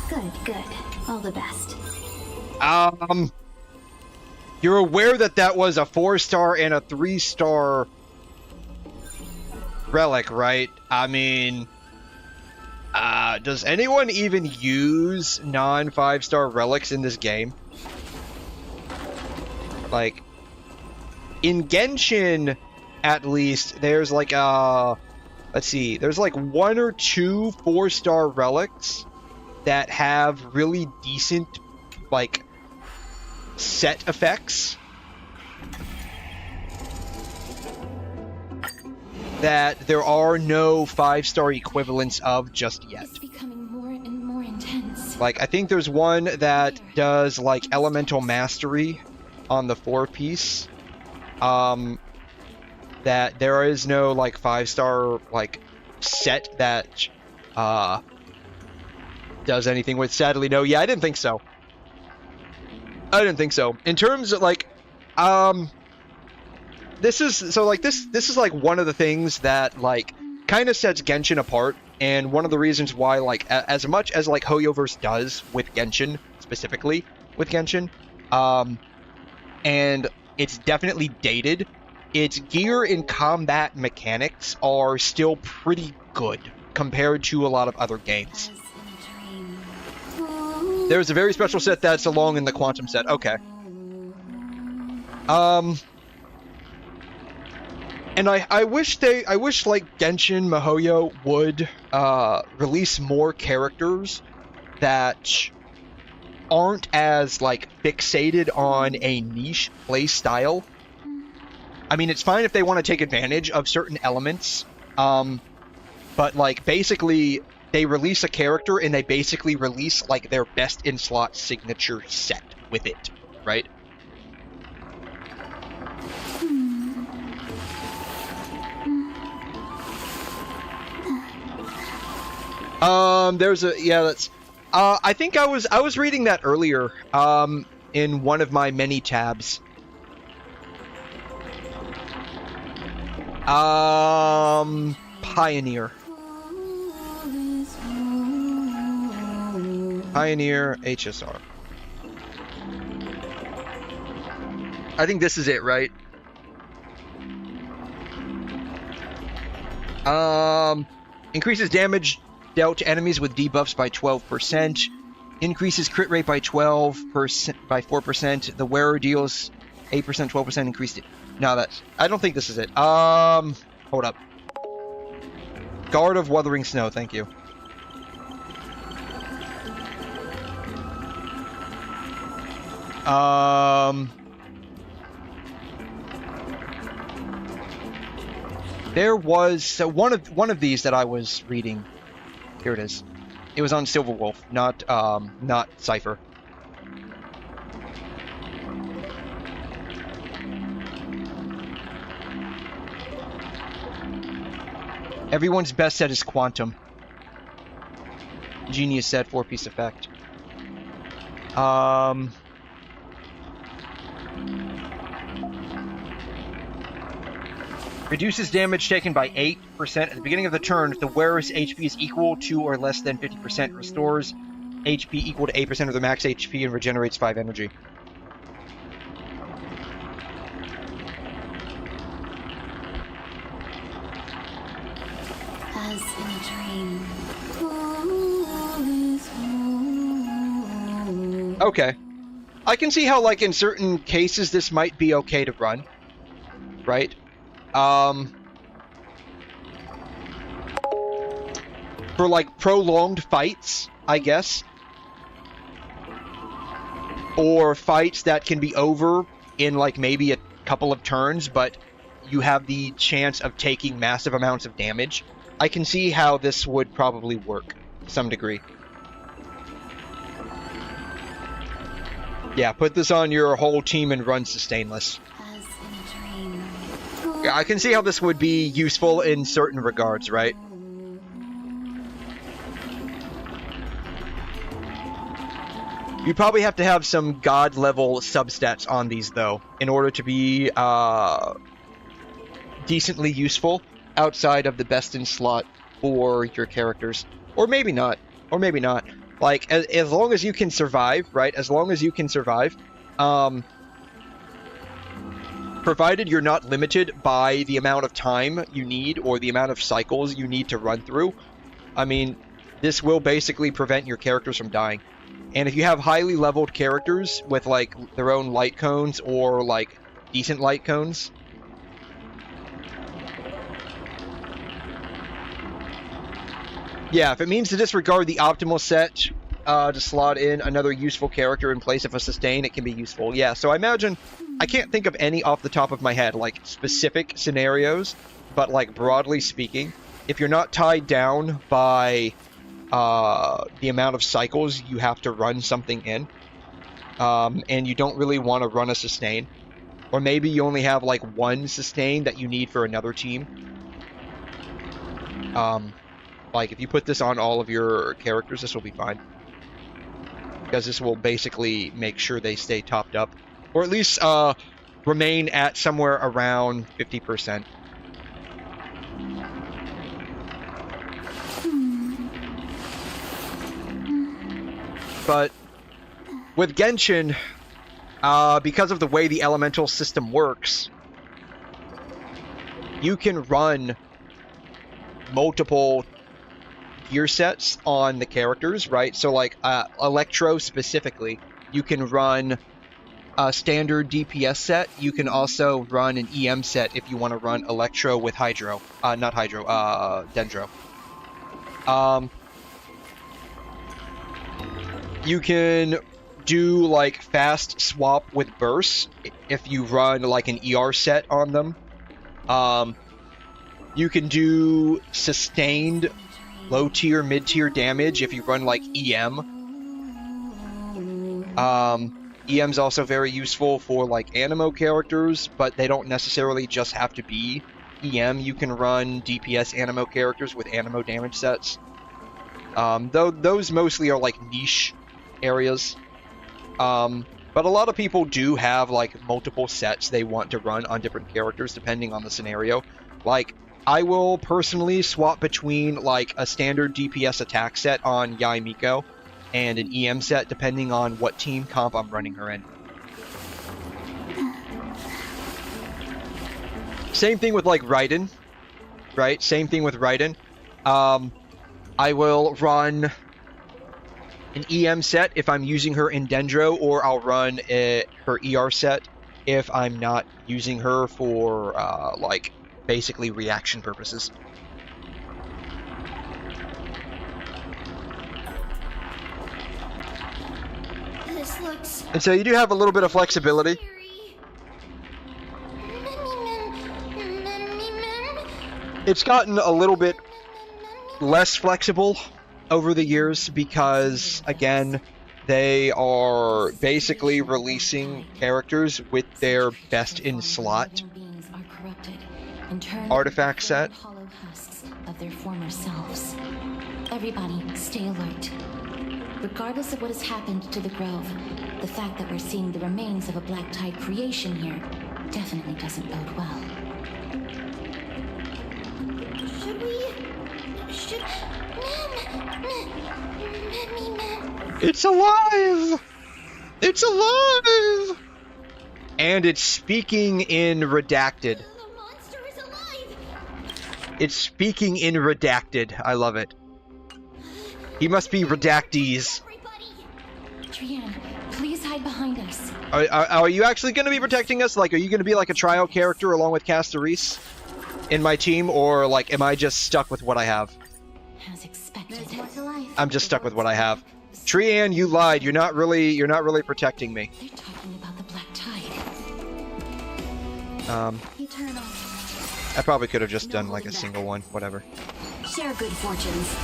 Good, good. All the best. You're aware that that was a 4-star and a 3-star relic, right? I mean, does anyone even use non-5-star relics in this game? Like, in Genshin, at least, there's like let's see, there's like 1 or 2 4-star relics that have really decent, like, set effects that there are no 5-star equivalents of just yet. It's becoming more and more intense. Like, I think there's one that does, like, elemental mastery on the 4-piece. That there is no, like, 5-star, like, set that, does anything with. Sadly, no. Yeah, I didn't think so. I didn't think so. In terms of, like, this is like one of the things that, like, kind of sets Genshin apart, and one of the reasons why, like, as much as, like, Hoyoverse does with Genshin, specifically with Genshin, and it's definitely dated, its gear and combat mechanics are still pretty good compared to a lot of other games. There's a very special set that's along in the Quantum set. Okay. And I wish like Genshin MiHoYo would release more characters that aren't as, like, fixated on a niche play style. I mean, it's fine if they want to take advantage of certain elements, but, like, basically they release a character and they basically release, like, their best in slot signature set with it, right? There's a, yeah, that's, I think I was reading that earlier, in one of my many tabs. Pioneer. Pioneer HSR. I think this is it, right? Increases damage dealt to enemies with debuffs by 12%. Increases crit rate by 12%, by 4%. The wearer deals 8%, 12% increased it. No, that's, I don't think this is it. Hold up. Guard of Wuthering Snow, thank you. There was one of these that I was reading. Here it is. It was on Silverwolf, not Cypher. Everyone's best set is Quantum. Genius set, 4-piece effect. Reduces damage taken by 8% at the beginning of the turn if the wearer's HP is equal to or less than 50%. Restores HP equal to 8% of the max HP and regenerates 5 energy. As in a dream. Okay. I can see how, like, in certain cases this might be okay to run. Right? For, like, prolonged fights, I guess. Or fights that can be over in, like, maybe a couple of turns, but you have the chance of taking massive amounts of damage. I can see how this would probably work to some degree. Yeah, put this on your whole team and run sustainless. As in a dream. Yeah, I can see how this would be useful in certain regards, right? You probably have to have some god-level substats on these, though, in order to be decently useful outside of the best in slot for your characters. Or maybe not. Or maybe not. Like, as long as you can survive, right? As long as you can survive, provided you're not limited by the amount of time you need or the amount of cycles you need to run through, I mean, this will basically prevent your characters from dying. And if you have highly leveled characters with, like, their own light cones or, like, decent light cones, yeah, if it means to disregard the optimal set to slot in another useful character in place of a sustain, it can be useful. Yeah, so I imagine, I can't think of any off the top of my head, like, specific scenarios, but, like, broadly speaking, if you're not tied down by the amount of cycles you have to run something in, and you don't really want to run a sustain, or maybe you only have, like, one sustain that you need for another team, like, if you put this on all of your characters, this will be fine. Because this will basically make sure they stay topped up. Or at least remain at somewhere around 50%. But with Genshin, because of the way the elemental system works, you can run multiple gear sets on the characters, right? So, like, Electro specifically, you can run a standard DPS set. You can also run an EM set if you want to run Electro with Hydro. Not Hydro, Dendro. You can do, like, fast swap with bursts if you run, like, an ER set on them. You can do sustained low tier, mid tier damage if you run, like, EM. EM's also very useful for, like, Animo characters, but they don't necessarily just have to be EM. You can run DPS Animo characters with Animo damage sets. Though those mostly are, like, niche areas. But a lot of people do have, like, multiple sets they want to run on different characters depending on the scenario. Like, I will personally swap between, like, a standard DPS attack set on 𝘰𝘰𝘏 and an EM set depending on what team comp I'm running her in. Same thing with, like, Raiden, right? Same thing with Raiden. I will run an EM set if I'm using her in Dendro, or I'll run her ER set if I'm not using her for, like, basically reaction purposes. This looks... And so you do have a little bit of flexibility. It's gotten a little bit less flexible over the years because, again, they are basically releasing characters with their best in slot artifact set. Hollow husks of their former selves. Everybody, stay alert. Regardless of what has happened to the Grove, the fact that we're seeing the remains of a black tide creation here definitely doesn't bode well. Should... It's alive! It's alive! And it's speaking in redacted. The monster is alive! It's speaking in redacted. I love it. He must be redactees. Trian, please hide behind us. Are you actually going to be protecting us? Like, are you going to be like a trial character along with 𝘧𝘬𝘀 in my team, or like, am I just stuck with what I have? As expected. There's more to life. I'm just stuck with what I have. Trian, you lied. You're not really protecting me. They're talking about the black tide. Eternal. I probably could have just done like a single one. Whatever. Share good fortunes.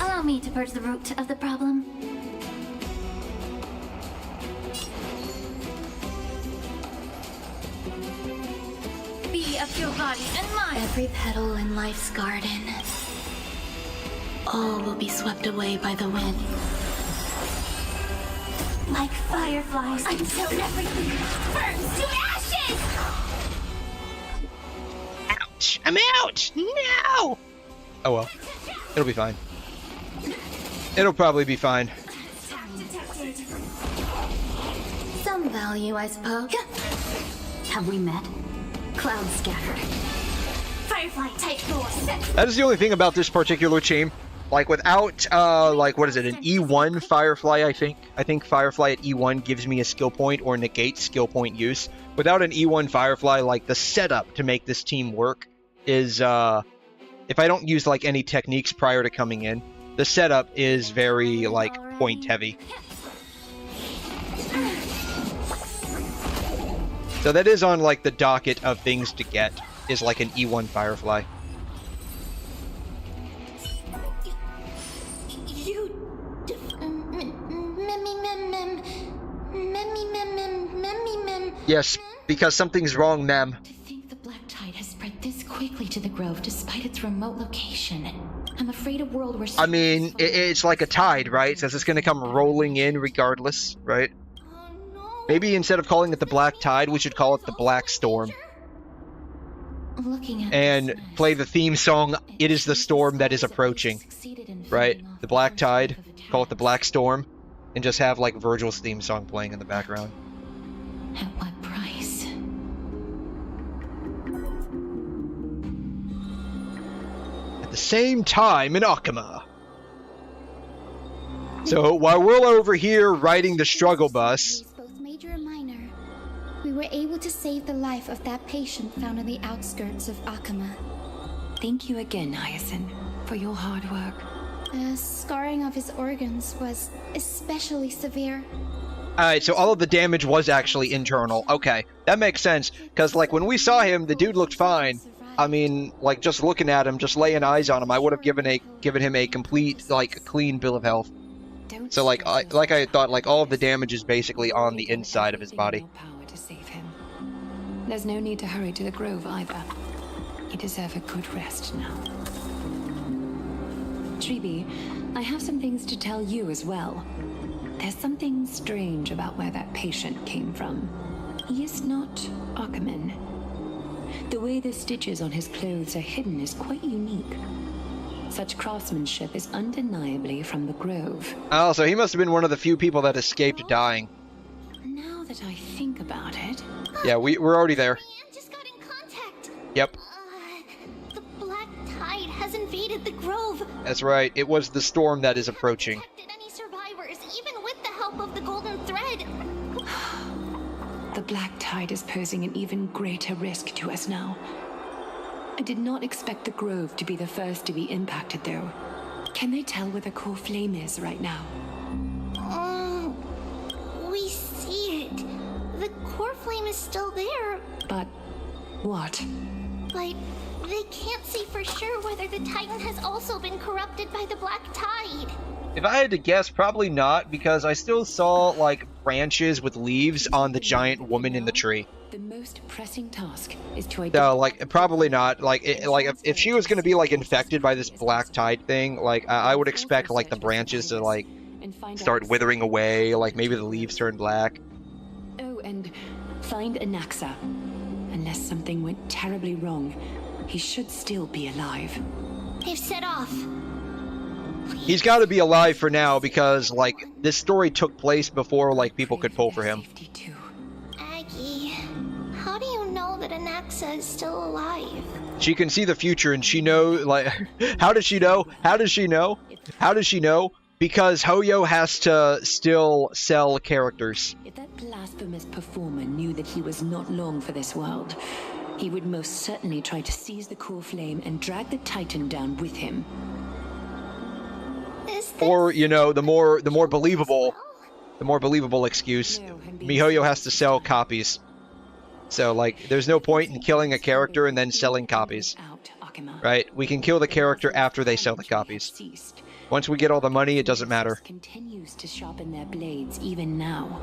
Allow me to purge the root of the problem. Be of your body and mind. Every petal in life's garden. All will be swept away by the wind. Like fireflies until everything burns to ashes! Ouch! I'm out! No! Oh well. It'll be fine. It'll probably be fine. Some value, I suppose. Have we met? Clouds scattered. Firefly type force. That is the only thing about this particular team. Like, without, like, what is it, an E1 Firefly, I think? I think Firefly at E1 gives me a skill point or negates skill point use. Without an E1 Firefly, like, the setup to make this team work is, if I don't use, like, any techniques prior to coming in, the setup is very, like, point heavy. So that is on, like, the docket of things to get, is, like, an E1 Firefly. Yes, because something's wrong, ma'am. To think the black tide has spread this quickly to the grove despite its remote location. I'm afraid a world where... I mean, it's like a tide, right? Says it's going to come rolling in regardless, right? Maybe instead of calling it the black tide, we should call it the black storm. Looking at and play the theme song, It Is the Storm That Is Approaching. Right? The black tide, call it the black storm, and just have, like, Virgil's theme song playing in the background. At what price? At the same time in 𝘐𝘮. So, while we're over here riding the struggle bus... Both major and minor, we were able to save the life of that patient found on the outskirts of 𝘐𝘮. Thank you again, Hyacinth, for your hard work. The scarring of his organs was especially severe. Alright, so all of the damage was actually internal. Okay, that makes sense, because, like, when we saw him, the dude looked fine. I mean, like, just looking at him, just laying eyes on him, I would have given him a complete, like, clean bill of health. So, like I thought, like, all of the damage is basically on the inside of his body. Power to save him. There's no need to hurry to the grove either. You deserve a good rest now. 𝘧𝘬𝘏, I have some things to tell you as well. There's something strange about where that patient came from. He is not 𝘐𝘮. The way the stitches on his clothes are hidden is quite unique. Such craftsmanship is undeniably from the grove. Oh, so he must have been one of the few people that escaped dying. Now that I think about it... Yeah, we're already there. Just got in contact. Yep. The black tide has invaded the grove. That's right. It was the storm that is approaching. Any survivors, even with the help of the golden thread. The black tide is posing an even greater risk to us now. I did not expect the grove to be the first to be impacted, though. Can they tell where the core flame is right now? We see it. The core flame is still there. But what? But they can't see for sure whether the Titan has also been corrupted by the black tide. If I had to guess, probably not, because I still saw, like, branches with leaves on the giant woman in the tree. The most pressing task is to identify... No, like, probably not. Like, if she was going to be, like, infected by this black tide thing, like, I would expect, like, the branches to, like, start withering away, like, maybe the leaves turn black. Oh, and find Anaxa. Unless something went terribly wrong, he should still be alive. They've set off. He's got to be alive for now because, like, this story took place before, like, people could pull for him. Anaxa is still alive. She can see the future, and she knows, like, how does she know? How does she know? How does she know? Because Hoyo has to still sell characters. If that blasphemous performer knew that he was not long for this world, he would most certainly try to seize the core flame and drag the Titan down with him. Or, you know, the more believable excuse, MiHoYo has to sell copies. So, like, there's no point in killing a character and then selling copies. Right? We can kill the character after they sell the copies. Once we get all the money, it doesn't matter. Continues to sharpen their blades even now.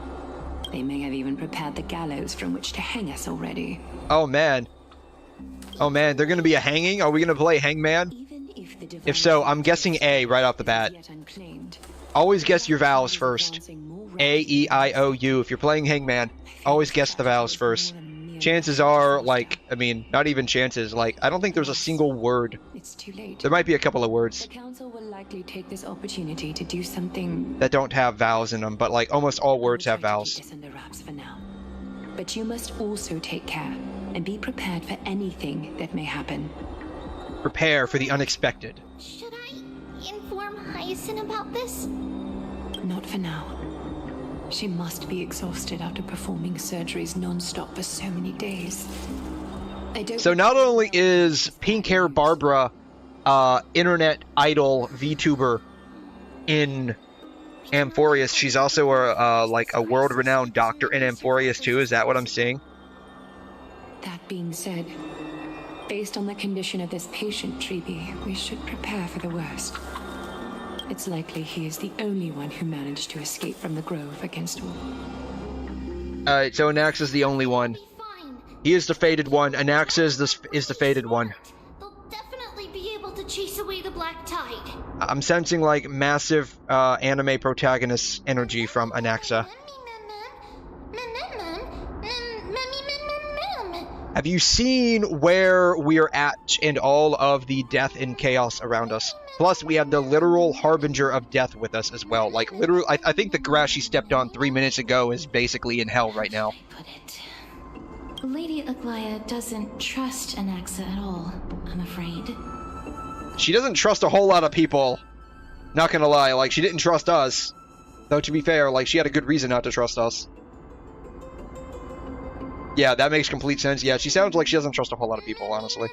They may have even prepared the gallows from which to hang us already. Oh man. Oh man, they're gonna be a hanging? Are we gonna play Hangman? If so, I'm guessing A right off the bat. Always guess your vowels first. A, E, I, O, U. If you're playing Hangman, always guess the vowels first. Chances are, like, I mean, not even chances, like, I don't think there's a single word. It's too late. There might be a couple of words. The council will likely take this opportunity to do something that don't have vowels in them, but like almost all words have vowels. Keep this under wraps for now. But you must also take care and be prepared for anything that may happen. Prepare for the unexpected. Should I inform Hyacinth about this? Not for now. She must be exhausted after performing surgeries non-stop for so many days. So not only is Pink Hair Barbara internet idol VTuber in AMPHOREUS, she's also like a world-renowned doctor in AMPHOREUS too. Is that what I'm seeing? That being said, based on the condition of this patient, 𝘵𝘩, we should prepare for the worst. It's likely he is the only one who managed to escape from the grove against all. Alright, so Anaxa's the only one. He is the fated one. Anaxa is the fated one. They'll definitely be able to chase away the black tide. I'm sensing like massive anime protagonist energy from Anaxa. Have you seen where we're at and all of the death and chaos around us? Plus, we have the literal harbinger of death with us as well. Like, literally, I think the grass she stepped on 3 minutes ago is basically in hell right now. Lady 𝘖𝘬 doesn't trust Anaxa at all, I'm afraid. She doesn't trust a whole lot of people. Not gonna lie, like, she didn't trust us. Though, to be fair, like, she had a good reason not to trust us. Yeah, that makes complete sense. Yeah, she sounds like she doesn't trust a whole lot of people, honestly.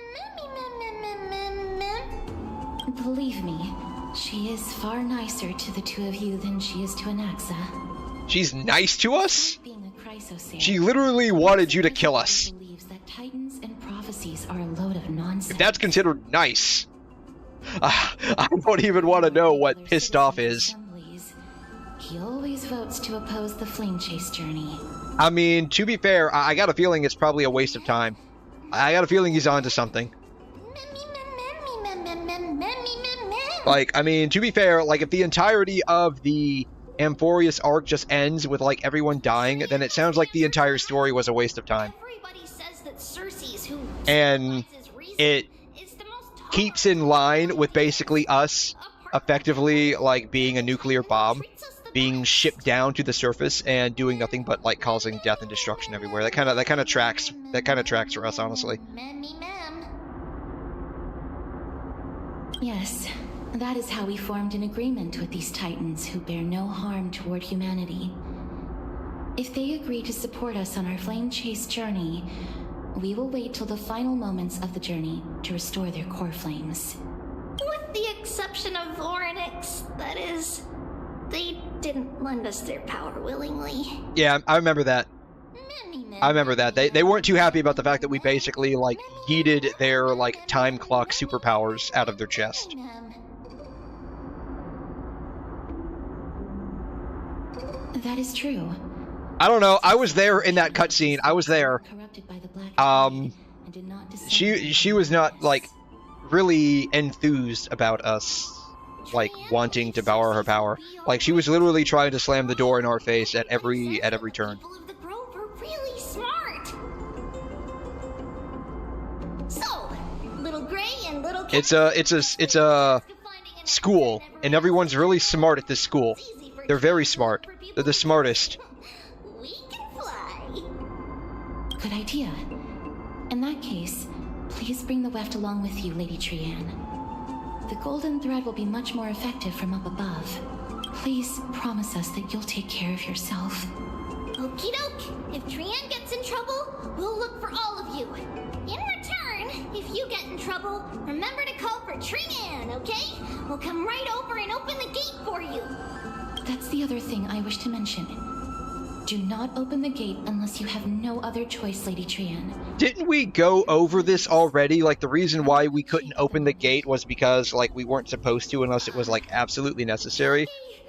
Believe me, she is far nicer to the two of you than she is to Anaxa. She's nice to us? She literally wanted you to kill us. Believes that titans and prophecies are a load of nonsense. If that's considered nice, I don't even want to know what pissed off is. He always votes to oppose the flame chase journey. I mean, to be fair, I got a feeling it's probably a waste of time. I got a feeling he's onto something. Like, I mean, to be fair, like, if the entirety of the AMPHOREUS arc just ends with, like, everyone dying, then it sounds like the entire story was a waste of time. And it keeps in line with basically us effectively, like, being a nuclear bomb, being shipped down to the surface and doing nothing but, like, causing death and destruction everywhere. That kind of tracks for us, honestly. Yes, that is how we formed an agreement with these titans who bear no harm toward humanity. If they agree to support us on our flame chase journey, we will wait till the final moments of the journey to restore their core flames. With the exception of Voronix, that is, they didn't lend us their power willingly. Yeah, I remember that. I remember that. They weren't too happy about the fact that we basically, like, yeeted their, like, time clock superpowers out of their chest. That is true. I don't know. I was there in that cutscene. I was there. She was not, like, really enthused about us, like, wanting to borrow her power. Like, she was literally trying to slam the door in our face at every turn. Really smart. So, little Gray and little it's a school, and everyone's really smart at this school. They're very smart. They're the smartest. We can fly. Good idea. In that case, please bring the weft along with you, Lady Trian. The golden thread will be much more effective from up above. Please promise us that you'll take care of yourself. Okie doke. If Trian gets in trouble, we'll look for all of you. In return, if you get in trouble, remember to call for Trian, okay? We'll come right over and open the gate for you. That's the other thing I wish to mention. Do not open the gate unless you have no other choice, Lady Trian. Didn't we go over this already? Like, the reason why we couldn't open the gate was because, like, we weren't supposed to unless it was, like, absolutely necessary.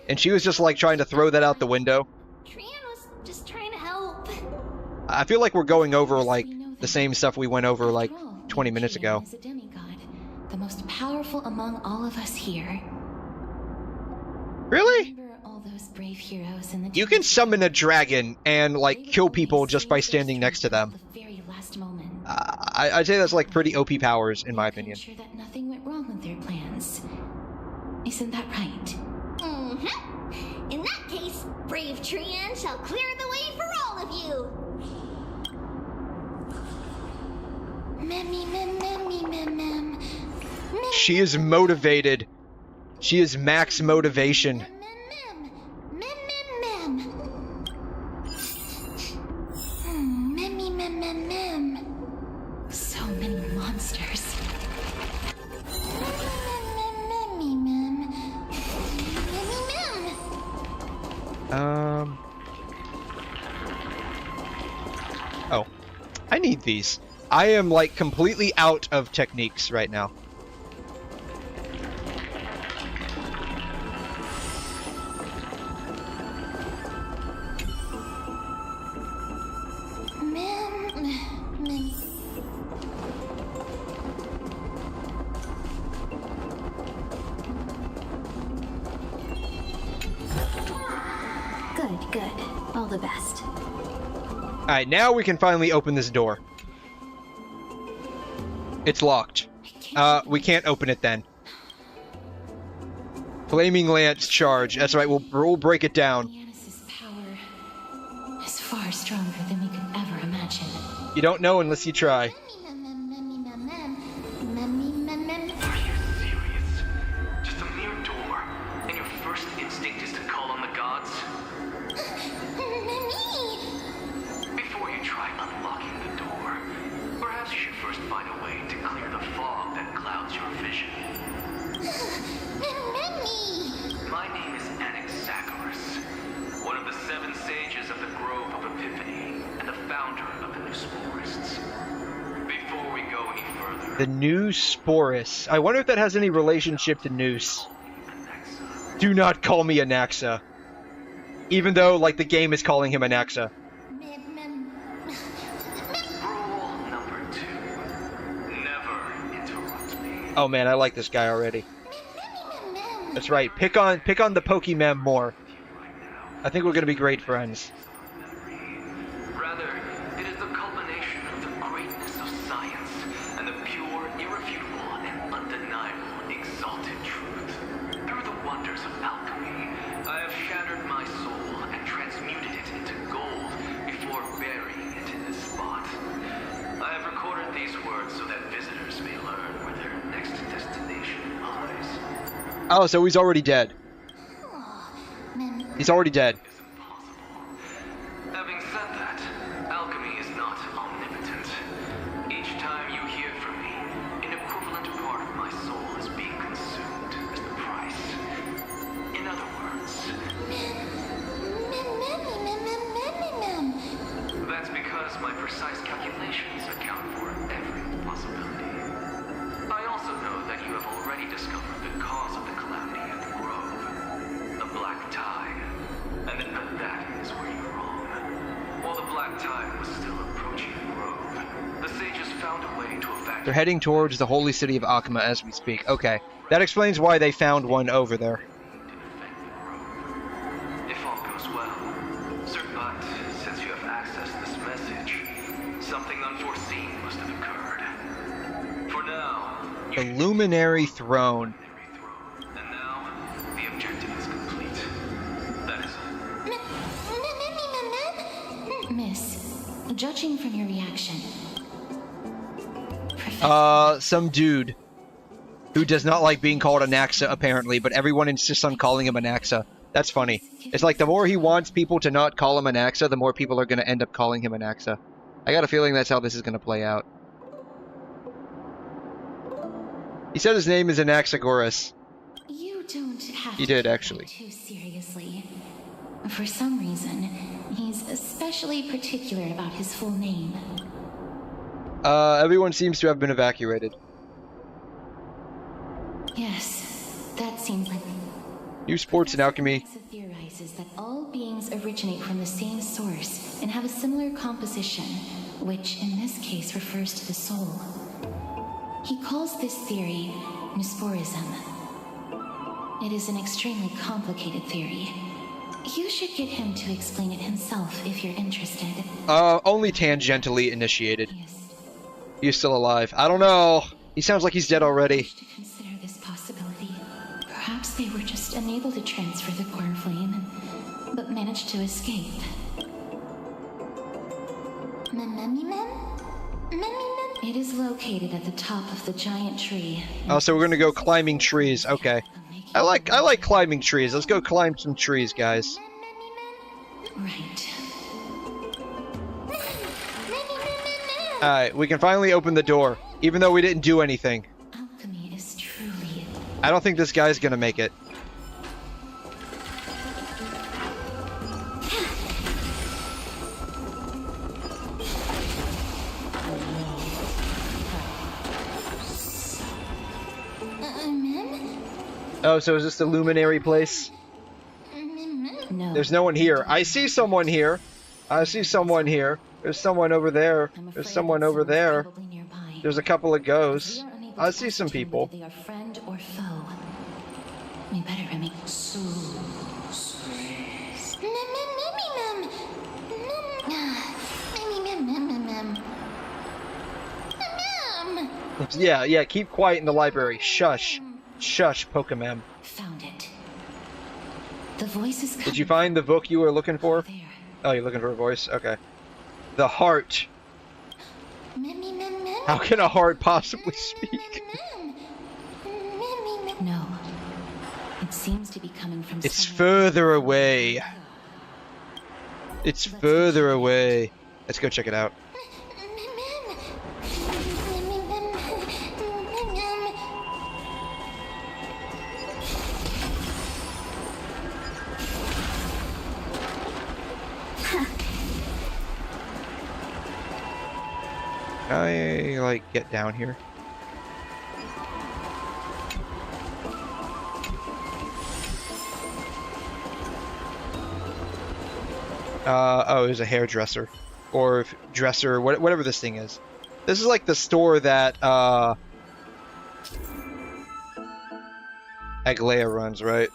And she was just, like, trying to throw that out the window. Trian was just trying to help. I feel like we're going over, like, the same stuff we went over, like, 20 minutes ago. Is a demigod, the most powerful among all of us here. Really? All those brave heroes in the You can summon a dragon and, like, kill people just by standing next to them. The very last moment. I'd say that's, like, pretty OP powers, in my opinion. Sure that nothing went wrong with their plans. Isn't that right? Mm-hmm. In that case, brave Trian shall clear the way for all of you. She is motivated. She is max motivation. So many monsters. Oh. I need these. I am, like, completely out of techniques right now. Good. All the best. Alright, now we can finally open this door. It's locked. We can't open it then. Flaming Lance charge. That's right, we'll break it down. Giannis's power is far stronger than we could ever imagine. You don't know unless you try. Are you serious? Just a mere door, and your first instinct is to call on the gods? Before you try unlocking the door, perhaps you should first find a way to clear the fog that clouds your vision. My name is 𝘧𝘬𝘳𝘳, one of the 7 sages of the Grove of Epiphany, and the founder of the 𝘧𝘗𝑛𝑠. Before we go any further... The 𝘧𝘗𝑛𝑠. I wonder if that has any relationship to Noose. Do not call me Anaxa. Even though, like, the game is calling him Anaxa. Rule number 2. Never interrupt me. Oh man, I like this guy already. That's right, pick on the Pokemon more. I think we're gonna be great friends. Rather, it is the culmination of the greatness of science and the pure, irrefutable, and undeniable exalted truth. Through the wonders of alchemy, I have shattered my soul and transmuted it into gold before burying it in this spot. I have recorded these words so that visitors may learn where their next destination lies. Oh, so he's already dead. He's already dead. Having said that, alchemy is not omnipotent. Each time you hear from me, an equivalent part of my soul is being consumed as the price. In other words, that's because my precise calculations account for every possibility. I also know that you have already discovered the cause of the calamity at the Grove, the Black Tide, and that is where you're wrong. While the Black Tide was still approaching the Grove, the sages found a way to evacuate. They're heading towards the holy city of 𝘬𝘗 as we speak. Okay, that explains why they found one over there. If all goes well, but since you have accessed this message, something unforeseen must have occurred. For now, The Luminary Throne. and now the objective is complete. That is all. Miss, judging from your reaction, Some dude who does not like being called a Naxa, apparently, but everyone insists on calling him a Naxa. That's funny. It's like the more he wants people to not call him a Naxa, the more people are going to end up calling him a Naxa. I got a feeling that's how this is going to play out. He said his name is Anaxagoras. You don't have He did, actually. too seriously. For some reason, he's especially particular about his full name. Everyone seems to have been evacuated. Yes, that seems like... New sports and alchemy. Theorizes that all beings originate from the same source and have a similar composition, which in this case refers to the soul. He calls this theory 𝘧𝘲𝘲. It is an extremely complicated theory. You should get him to explain it himself if you're interested. Only tangentially initiated. He's still alive. I don't know. He sounds like he's dead already. To consider this possibility. Perhaps they were just unable to transfer the core flame, but managed to escape. It is located at the top of the giant tree. Oh, so we're gonna go climbing trees. Okay. I like climbing trees. Let's go climb some trees, guys. Right. Alright, we can finally open the door, even though we didn't do anything. Alchemy is truly... I don't think this guy's gonna make it. Oh, so is this the luminary place? No. There's no one here. I see someone here. I see someone here. There's someone over there. There's someone over there. There's a couple of ghosts. I see some people. They are friend or foe. We better remain Yeah, keep quiet in the library. Shush. Shush, Pokemon. Found it. The voice is coming. Did you find the book you were looking for? There. Oh, you're looking for a voice? Okay. The heart. How can a heart possibly speak? No. It seems to be coming from It's somewhere. further away. It's further away. Let's go check it out. Can I, like, get down here? Oh, there's a hairdresser. Or dresser, whatever this thing is. This is like the store that, Aglaia runs, right?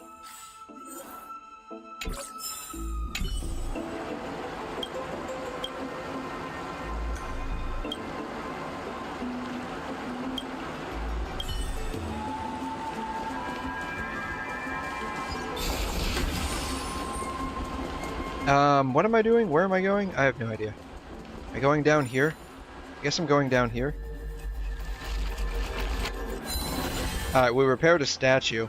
What am I doing? Where am I going? I have no idea. Am I going down here? I guess I'm going down here. Alright, we repaired a statue.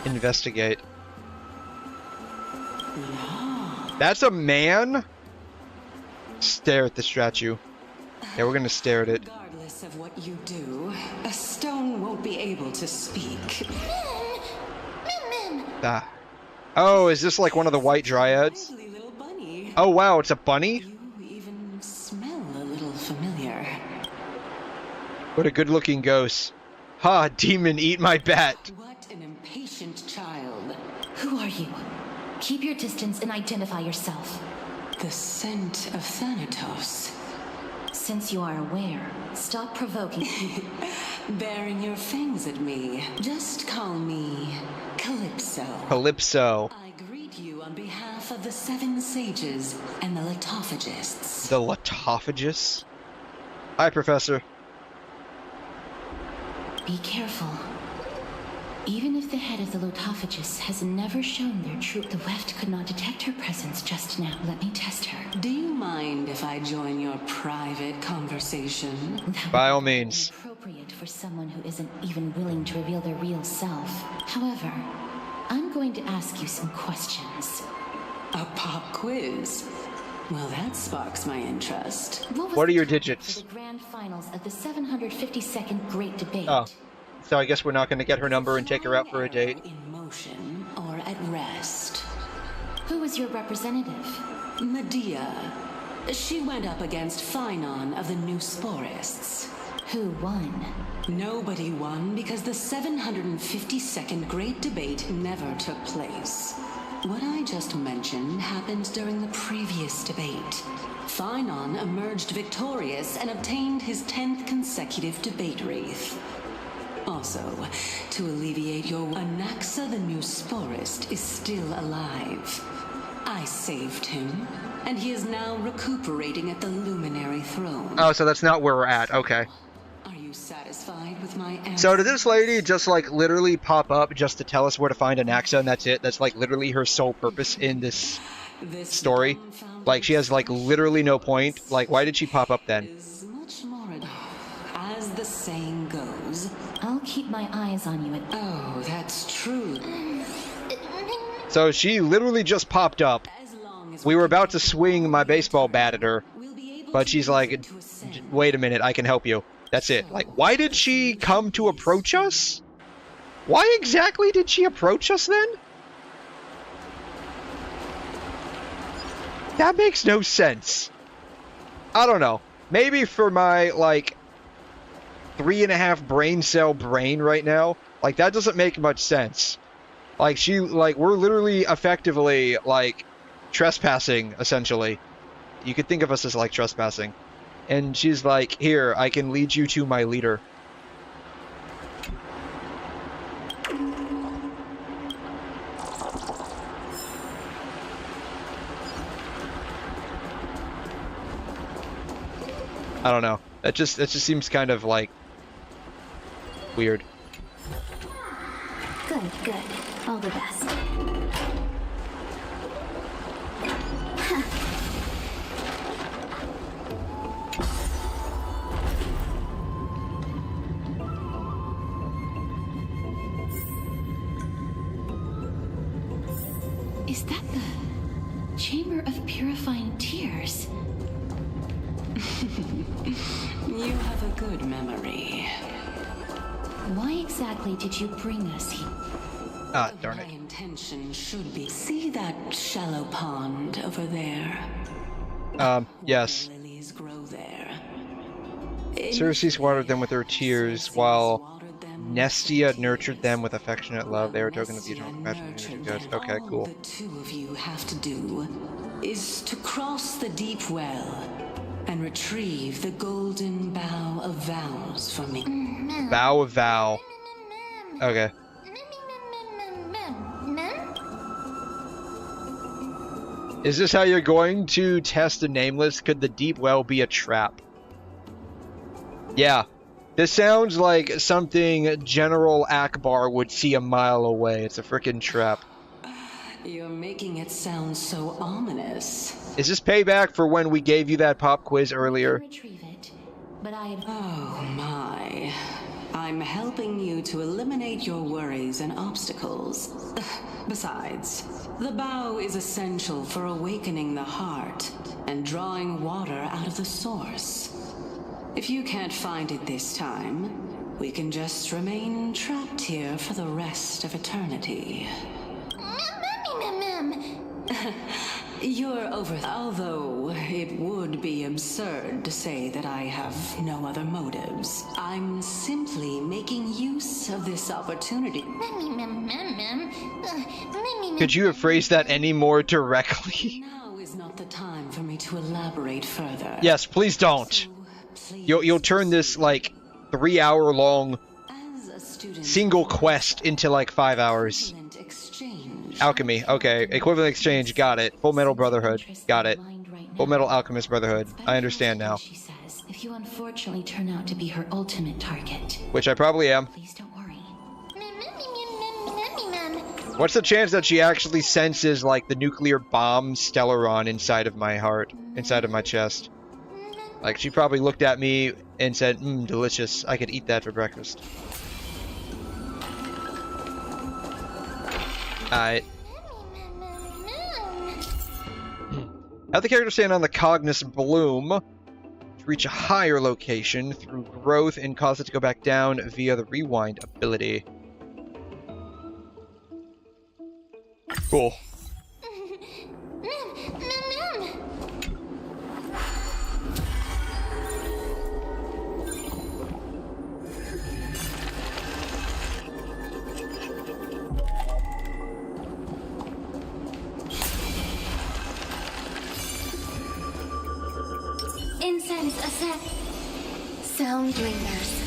Investigate. That's a man? Stare at the statue. Yeah, we're gonna stare at it. Regardless of what you do, a stone won't be able to speak. Ah. Oh, is this like one of the white dryads? Lively little bunny. Oh wow, it's a bunny? You even smell a little familiar. What a good-looking ghost. Ha, demon, eat my bat. What an impatient child. Who are you? Keep your distance and identify yourself. The scent of Thanatos. Since you are aware, stop provoking. Baring your fangs at me. Just call me Calypso. Calypso. I greet you on behalf of the 7 sages and the Litophagists. The Litophagists? Hi, Professor. Be careful. Even if the head of the 𝘧𝘁𝘐 has never shown their true... The weft could not detect her presence just now. Let me test her. Do you mind if I join your private conversation? By all means. Appropriate for someone who isn't even willing to reveal their real self. However, I'm going to ask you some questions. A pop quiz? Well, that sparks my interest. What are your digits? For the grand finals of the 752nd Great Debate. Oh. So I guess we're not going to get her number and take her out for a date. In motion or at rest. Who was your representative? Medea. She went up against Phynon of the 𝘬𝘯𝘀. Who won? Nobody won because the 752nd Great Debate never took place. What I just mentioned happened during the previous debate. Phynon emerged victorious and obtained his 10th consecutive debate wreath. Also, to alleviate your... Anaxa the 𝘬𝘯𝘀 is still alive. I saved him, and he is now recuperating at the Luminary Throne. Oh, so that's not where we're at. Okay. Are you satisfied with my answer? So did this lady just, like, literally pop up just to tell us where to find Anaxa and that's it? That's, like, literally her sole purpose in this story? Like, she has, like, literally no point? Like, why did she pop up then? Much more as the saying goes, I'll keep my eyes on you. Oh, that's true. So she literally just popped up. We were about to swing my baseball bat at her, but she's like, wait a minute, I can help you. That's it. Like, why did she come to approach us? Why exactly did she approach us then? That makes no sense. I don't know. Maybe for my, like, 3.5 brain cell brain right now, like, that doesn't make much sense. Like, we're literally effectively, like, trespassing, essentially. You could think of us as, like, trespassing. And she's like, here, I can lead you to my leader. I don't know. That just seems kind of, like, weird. Good, good. All the best. Is that the Chamber of Purifying Tears? You have a good memory. Why exactly did you bring us here? Ah, darn it. My intention should be... See that shallow pond over there? Yes. Lilies grow there. Cersei watered them with her tears, while Nestia nurtured them with affectionate love. They were a token of the eternal compassion. Okay, cool. All the two of you have to do is to cross the deep well and retrieve the golden bough of vows for me. Bow of vow. Okay. Is this how you're going to test the nameless? Could the deep well be a trap? Yeah. This sounds like something General Akbar would see a mile away. It's a frickin' trap. You're making it sound so ominous. Is this payback for when we gave you that pop quiz earlier? Retrieve it, but Oh my. I'm helping you to eliminate your worries and obstacles. Besides, the bow is essential for awakening the heart and drawing water out of the source. If you can't find it this time, we can just remain trapped here for the rest of eternity. You're over... Although it would be absurd to say that I have no other motives. I'm simply making use of this opportunity. Could you have phrased that any more directly? Now is not the time for me to elaborate further. Yes, please don't. You'll turn this, like, 3-hour-long single quest into, like, 5 hours. Alchemy, okay. Equivalent exchange, got it. Full Metal Brotherhood, got it. Full Metal Alchemist Brotherhood, I understand now. she says, if you unfortunately turn out to be her ultimate target. Which I probably am. Please don't worry. What's the chance that she actually senses, like, the nuclear bomb Stelleron inside of my heart, inside of my chest? Like, she probably looked at me and said, delicious. I could eat that for breakfast. Alright. Have the character stand on the 𝘐'𝘮 bloom to reach a higher location through growth and cause it to go back down via the rewind ability. Cool. Incense ascent. Sound dreamers.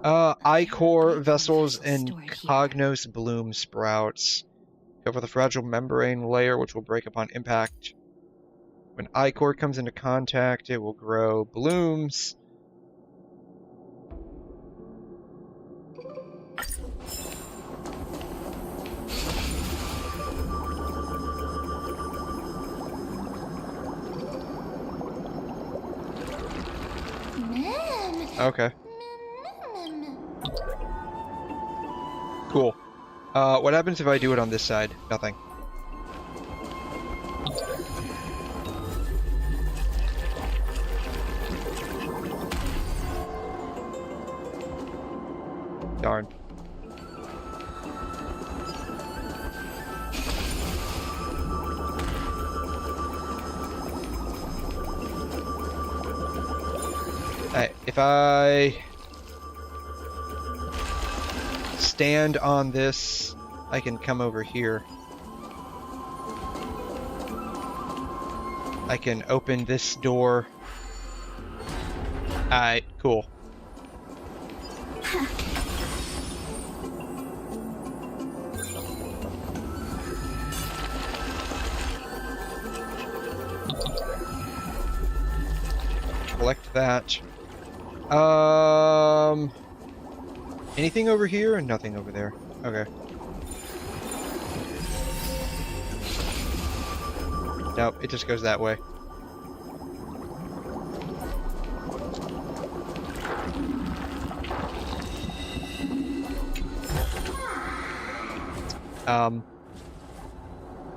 𝘬𝘮 vessels and 𝘐'𝘮 bloom sprouts. Cover the fragile membrane layer, which will break upon impact. When 𝘬𝘮 comes into contact, it will grow blooms. Okay. Cool. What happens if I do it on this side? Nothing. Darn. Alright, if I stand on this, I can come over here. I can open this door. Alright, cool. Collect that. Anything over here? Nothing over there. Okay. Nope, it just goes that way.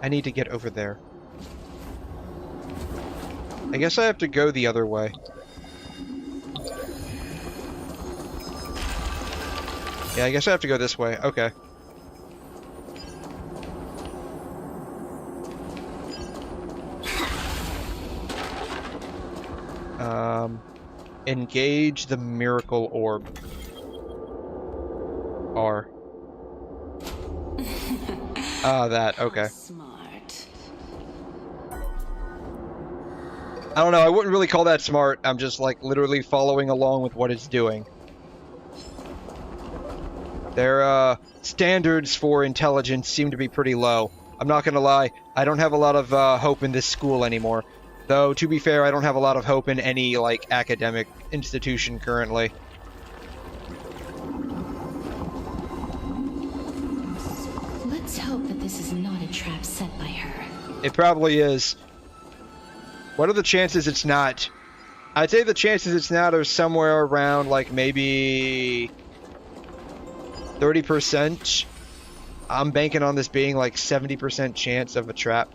I need to get over there. I guess I have to go the other way. Yeah, I guess I have to go this way. Okay. Engage the miracle orb. R. Ah, that. Okay. Smart. I don't know. I wouldn't really call that smart. I'm just like literally following along with what it's doing. Their standards for intelligence seem to be pretty low. I'm not gonna lie, I don't have a lot of hope in this school anymore. Though, to be fair, I don't have a lot of hope in any, like, academic institution currently. Let's hope that this is not a trap set by her. It probably is. What are the chances it's not? I'd say the chances it's not are somewhere around, like, maybe 30%. I'm banking on this being like 70% chance of a trap.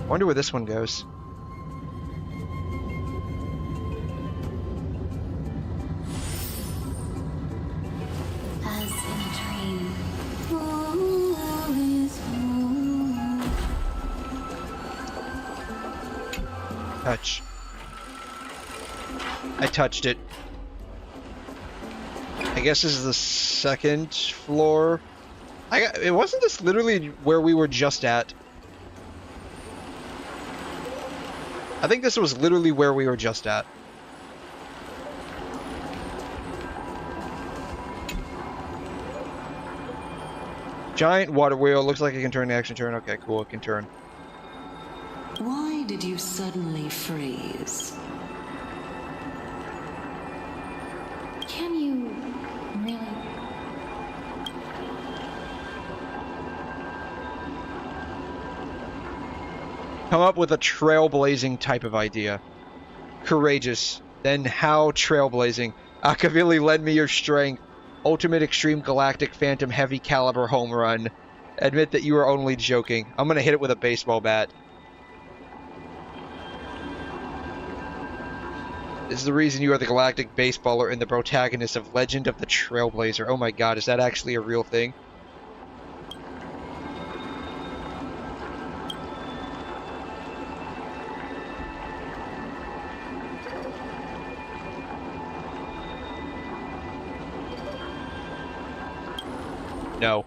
Wonder where this one goes. As in a dream. Touch. I touched it. I guess this is the second floor. It wasn't this literally where we were just at? I think this was literally where we were just at. Giant water wheel. Looks like it can turn the action turn. Okay, cool. It can turn. Why did you suddenly freeze? Can you really? Come up with a trailblazing type of idea. Courageous. Then how trailblazing? 𝘐𝘮 lend me your strength. Ultimate extreme galactic phantom heavy caliber home run. Admit that you are only joking. I'm gonna hit it with a baseball bat. This is the reason you are the galactic baseballer and the protagonist of Legend of the Trailblazer. Oh my god, is that actually a real thing? No.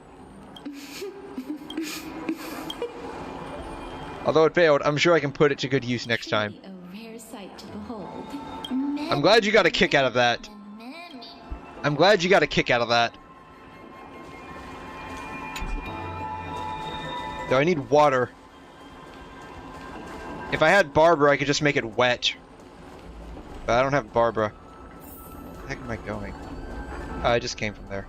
Although it failed, I'm sure I can put it to good use next time. A rare sight to behold. I'm glad you got a kick out of that. I'm glad you got a kick out of that. Though I need water. If I had Barbara, I could just make it wet. But I don't have Barbara. Where the heck am I going? I just came from there.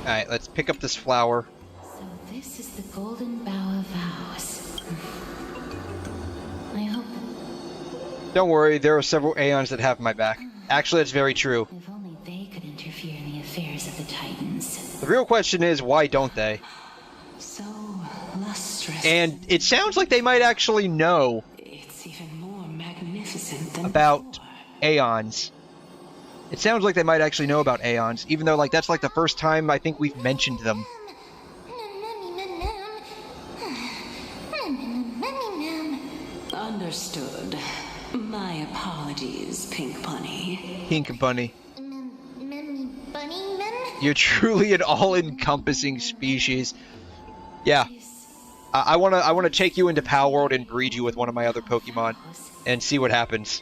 Alright, let's pick up this flower. So this is the golden bough of vows. I hope. Don't worry, there are several Aeons that have my back. Actually, that's very true. If only they could interfere in the affairs of the Titans. The real question is, why don't they? So lustrous. And it sounds like they might actually know It's even more magnificent than about before. Aeons. It sounds like they might actually know about Aeons, even though, like, that's like the first time I think we've mentioned them. Understood. My apologies, Pink Bunny. Pink Bunny. Bunny men? You're truly an all-encompassing species. Yeah. I wanna take you into Power World and breed you with one of my other Pokemon, and see what happens.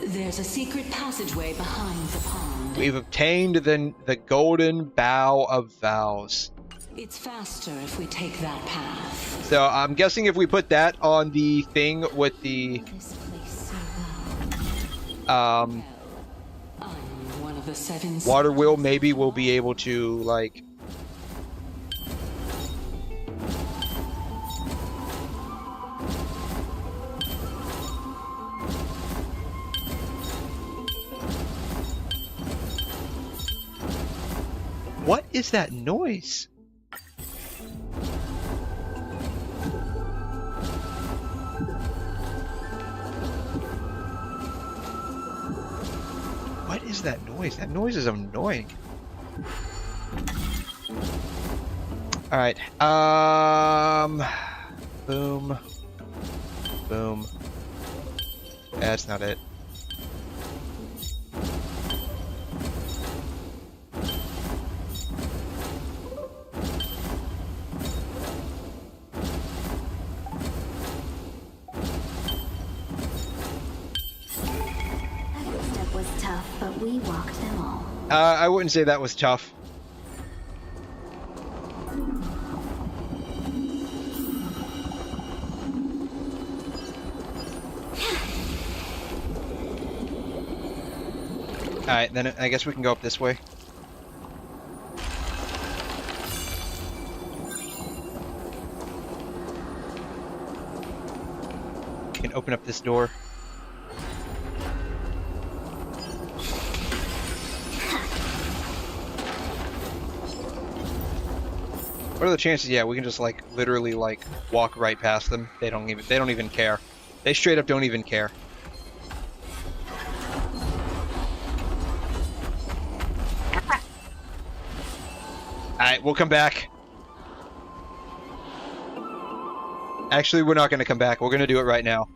There's a secret passageway behind the pond. We've obtained the golden bough of vows. It's faster if we take that path. So I'm guessing if we put that on the thing with the This place so well. I'm one of the seven water wheel, maybe we'll be able to, like, what is that noise? What is that noise? That noise is annoying. Alright, boom. Boom. That's not it. Every step was tough, but we walked them all. I wouldn't say that was tough. Alright, then I guess we can go up this way. We can open up this door. What are the chances? Yeah, we can just, like, literally, like, walk right past them. They don't even care. They straight up don't even care. Alright, we'll come back. Actually, we're not going to come back. We're going to do it right now.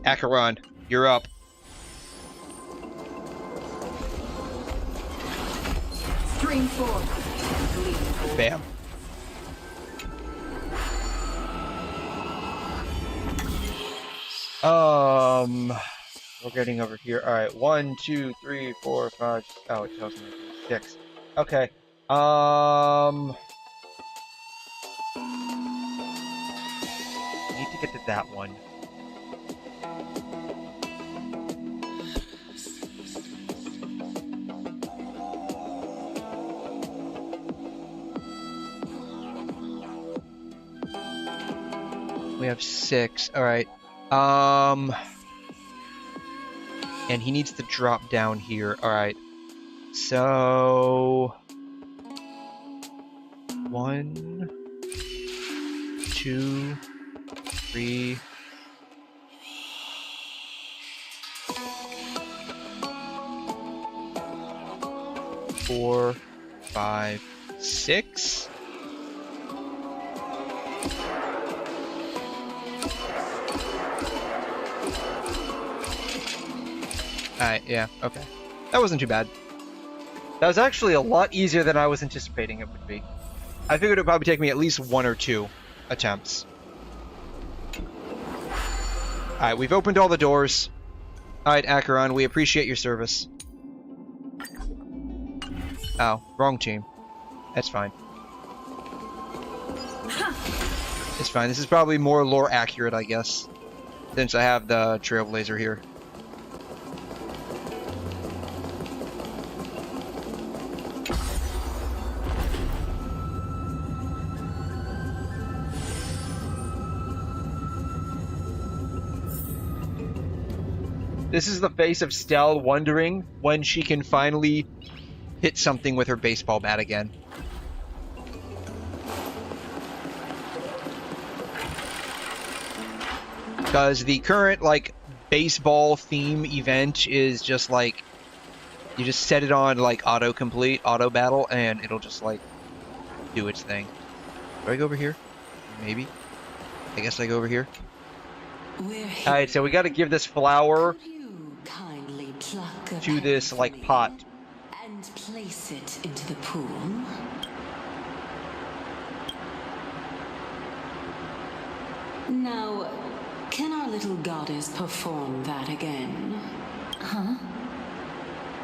Acheron, you're up. Stream 4. Bam. We're getting over here. All right, 1, 2, 3, 4, 5. Oh, it tells me 6. Okay. Need to get to that one. We have 6. All right. And he needs to drop down here. All right. So 1, 2, 3. 4, 5, 6. Alright, yeah, okay. That wasn't too bad. That was actually a lot easier than I was anticipating it would be. I figured it would probably take me at least 1 or 2 attempts. Alright, we've opened all the doors. Alright, Acheron, we appreciate your service. Oh, wrong team. That's fine. It's fine. This is probably more lore accurate, I guess, since I have the Trailblazer here. This is the face of Stell wondering when she can finally hit something with her baseball bat again. Because the current, like, baseball theme event is just, like, you just set it on, like, autocomplete, auto battle, and it'll just, like, do its thing. Do I go over here? Maybe. I guess I go over here. Alright, so we gotta give this flower to this, like, pot. And place it into the pool. Now, can our little goddess perform that again? Huh?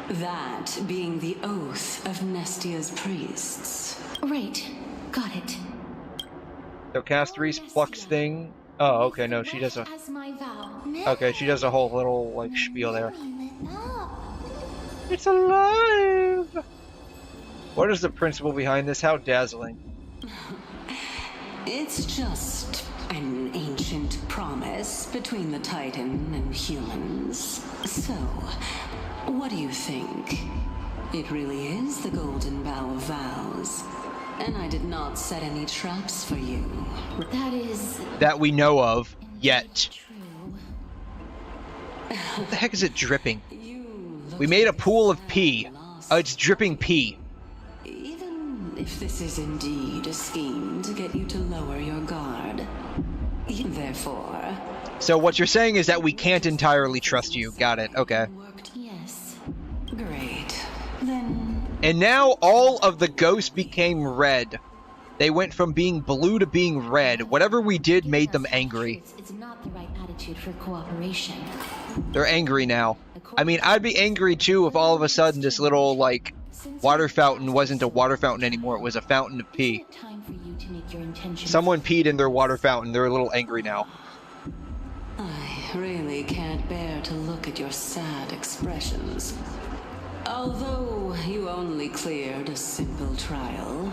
That being the oath of Nestia's priests. Right. Got it. So cast Reese Flux thing. Oh, okay, no, she does a... As my vow. Okay, she does a whole little, like, spiel there. It's alive! What is the principle behind this? How dazzling. It's just an ancient promise between the Titan and humans. So, what do you think? It really is the golden bough of vows. And I did not set any traps for you. That is... That we know of, yet. true. What the heck is it dripping? We made a pool of pee. Oh, it's dripping pee. Even if this is indeed a scheme to get you to lower your guard. Therefore... So what you're saying is that we can't entirely trust you. Got it, okay. Yes. Great. Then... And now all of the ghosts became red. They went from being blue to being red. Whatever we did made them angry. It's not the right attitude for cooperation. They're angry now. I mean, I'd be angry too if all of a sudden this little, like, water fountain wasn't a water fountain anymore. It was a fountain of pee. Time for you to make your intentions. Someone peed in their water fountain. They're a little angry now. I really can't bear to look at your sad expressions. Although you only cleared a simple trial,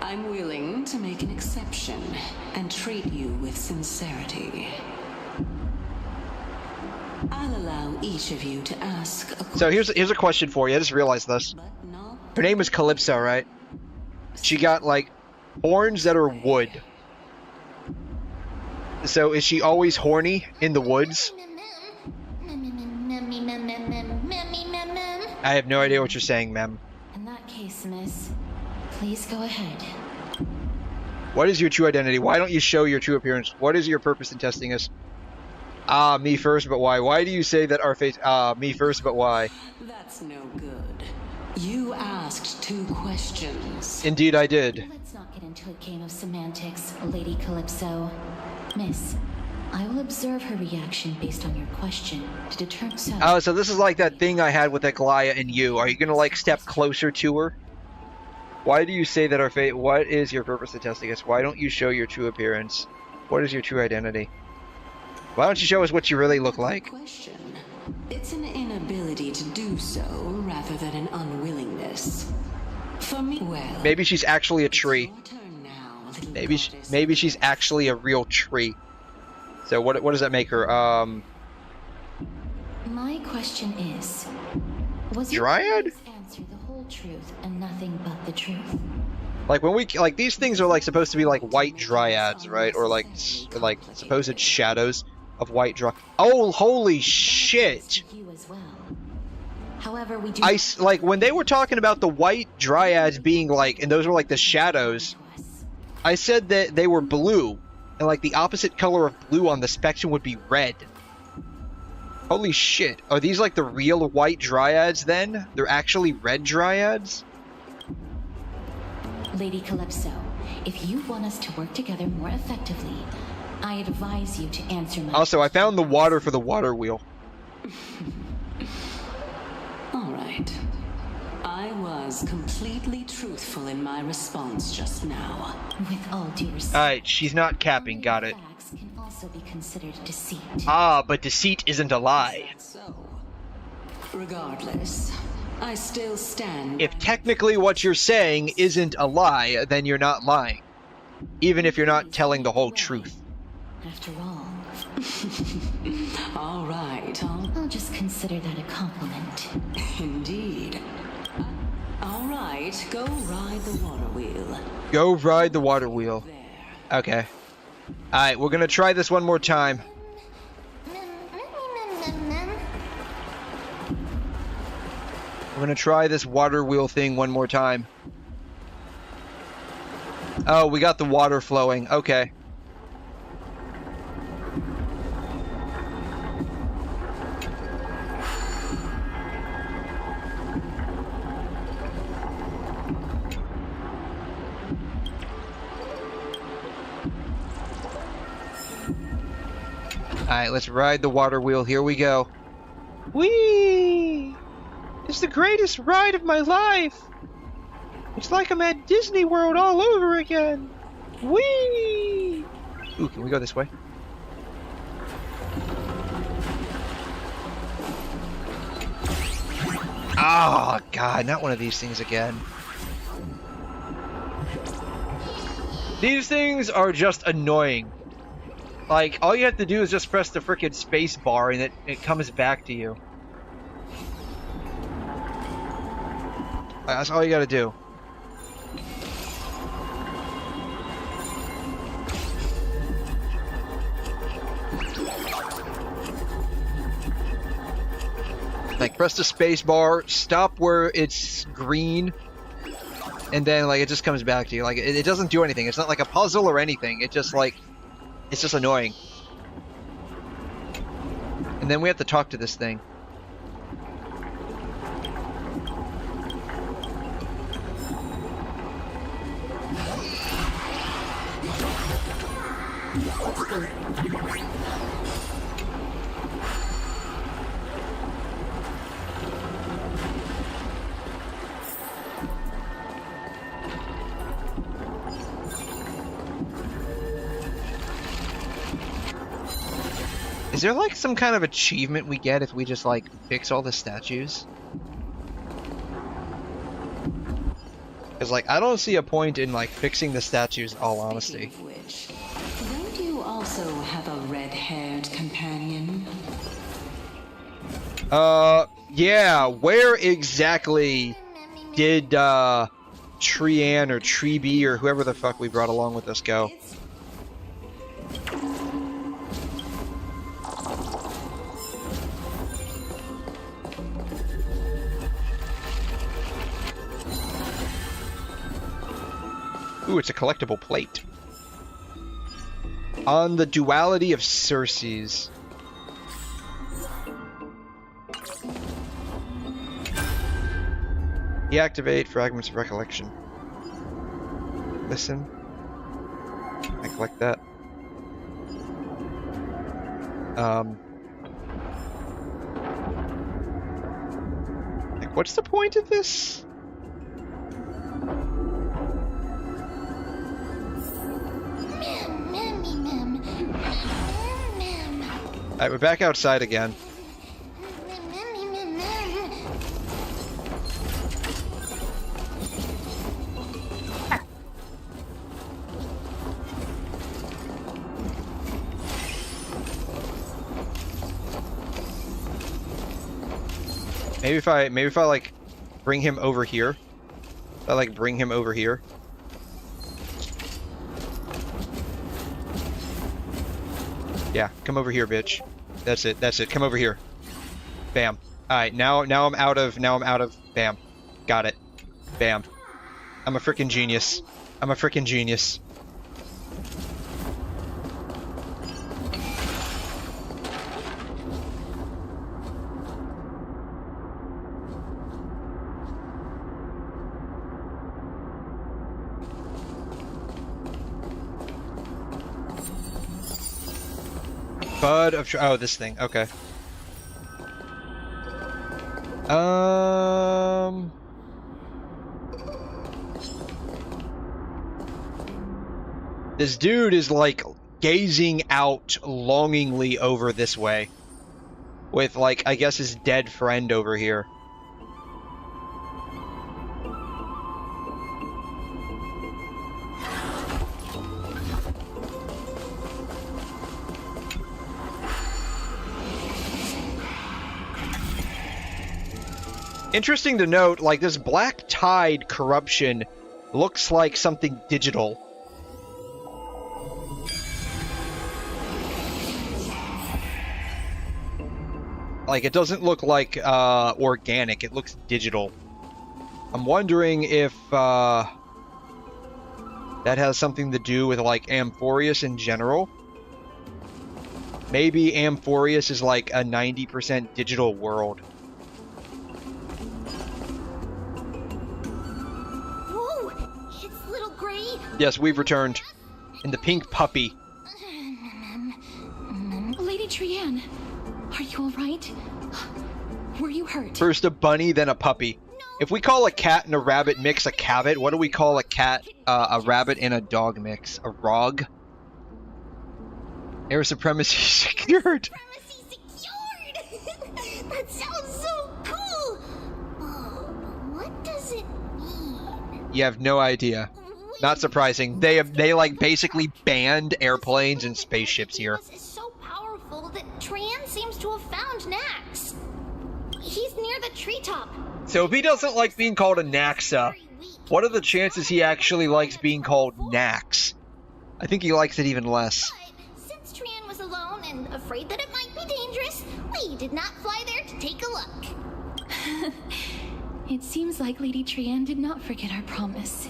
I'm willing to make an exception and treat you with sincerity. I'll allow each of you to ask a question. So here's a question for you. I just realized this. Her name is 𝘬𝘮, right? She got, like, horns that are wood. So is she always horny in the woods? I have no idea what you're saying, ma'am. In that case, miss, please go ahead. What is your true identity? Why don't you show your true appearance? What is your purpose in testing us? Ah, me first, but why? Why do you say that our face... Ah, me first, but why? That's no good. You asked 2 questions. Indeed I did. Let's not get into a game of semantics, Lady 𝘁𝘗. Miss, I will observe her reaction based on your question to determine... Oh, so this is like that thing I had with 𝘰𝘰𝘢 and you. Are you gonna, like, step closer to her? Why do you say that our fate... What is your purpose in testing us? Why don't you show your true appearance? What is your true identity? Why don't you show us what you really look like? Question. It's an inability to do so rather than an unwillingness. For me, well... Maybe she's actually a tree. Maybe she's actually a real tree. So what does that make her? My question is... Was Dryad? you answer the whole truth and nothing but the truth? Like when we like these things are like supposed to be like white dryads, right? Or like supposed shadows of white dry. Oh, holy shit! You as well. However, we do like when they were talking about the white dryads being like, and those were like the shadows. I said that they were blue, and like the opposite color of blue on the spectrum would be red. Holy shit! Are these like the real white dryads then? They're actually red dryads? Lady 𝘁𝘗, if you want us to work together more effectively, I advise you to answer my... Also, I found the water for the water wheel. All right. I was completely truthful in my response just now. With all due respect... Alright, she's not capping, got it. Facts can also be considered deceit. Ah, but deceit isn't a lie. So, regardless, I still stand... If technically what you're saying isn't a lie, then you're not lying. Even if you're not telling the whole truth. After all... All right, I'll just consider that a compliment. Indeed. All right, go ride the water wheel. Go ride the water wheel. Okay. Alright, we're gonna try this one more time. We're gonna try this water wheel thing one more time. Oh, we got the water flowing. Okay. Alright, let's ride the water wheel. Here we go. Whee! It's the greatest ride of my life! It's like I'm at Disney World all over again! Whee! Ooh, can we go this way? Oh, God, not one of these things again. These things are just annoying. Like, all you have to do is just press the frickin' space bar and it comes back to you. That's all you gotta do. Like, press the space bar, stop where it's green, and then, like, it just comes back to you. Like, it doesn't do anything. It's not like a puzzle or anything. It just, like... It's just annoying. And then we have to talk to this thing. Is there like some kind of achievement we get if we just like fix all the statues? Because like I don't see a point in like fixing the statues in all honesty. Speaking of which, don't you also have a red-haired companion? Yeah, where exactly did Trian or Treeby or whoever the fuck we brought along with us go? Ooh, it's a collectible plate. On the duality of 𝘧𝘲𝘗. Deactivate fragments of recollection. Listen. I collect that. Like, what's the point of this? Alright, we're back outside again. Maybe if I like bring him over here. If I like bring him over here. Yeah, come over here, bitch. That's it. That's it. Come over here. Bam. All right, now I'm out of bam. Got it. Bam. I'm a freaking genius. I'm a freaking genius. Bud of oh, this thing. Okay. This dude is like gazing out longingly over this way. With like, I guess his dead friend over here. Interesting to note, like, this black tide corruption looks like something digital. Like, it doesn't look like organic, it looks digital. I'm wondering if that has something to do with, like, AMPHOREUS in general. Maybe AMPHOREUS is like a 90% digital world. Yes, we've returned. And the pink puppy. Lady Trianne, are you alright? Were you hurt? First a bunny, then a puppy. If we call a cat and a rabbit mix a cavit, what do we call a cat, a rabbit, and a dog mix? A rog? Air supremacy secured! Supremacy secured! That sounds so cool! Oh, what does it mean? You have no idea. Not surprising. They like basically banned airplanes and spaceships here. Is so powerful that Trianne seems to have found Nax. He's near the treetop. So if he doesn't like being called a Naxa, what are the chances he actually likes being called Nax? I think he likes it even less. But since Trianne was alone and afraid that it might be dangerous, we did not fly there to take a look. It seems like Lady Trianne did not forget our promise.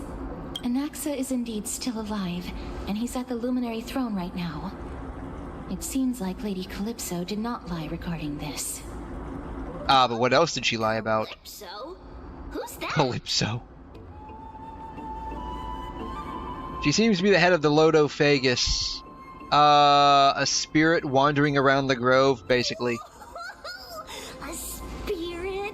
Anaxa is indeed still alive, and he's at the Luminary Throne right now. It seems like Lady 𝘐'𝘮 did not lie regarding this. Ah, but what else did she lie about? 𝘐'𝘮? Who's that? 𝘐'𝘮. She seems to be the head of the 𝘧𝘠𝘬𝘦𝘥. A spirit wandering around the grove, basically. A spirit?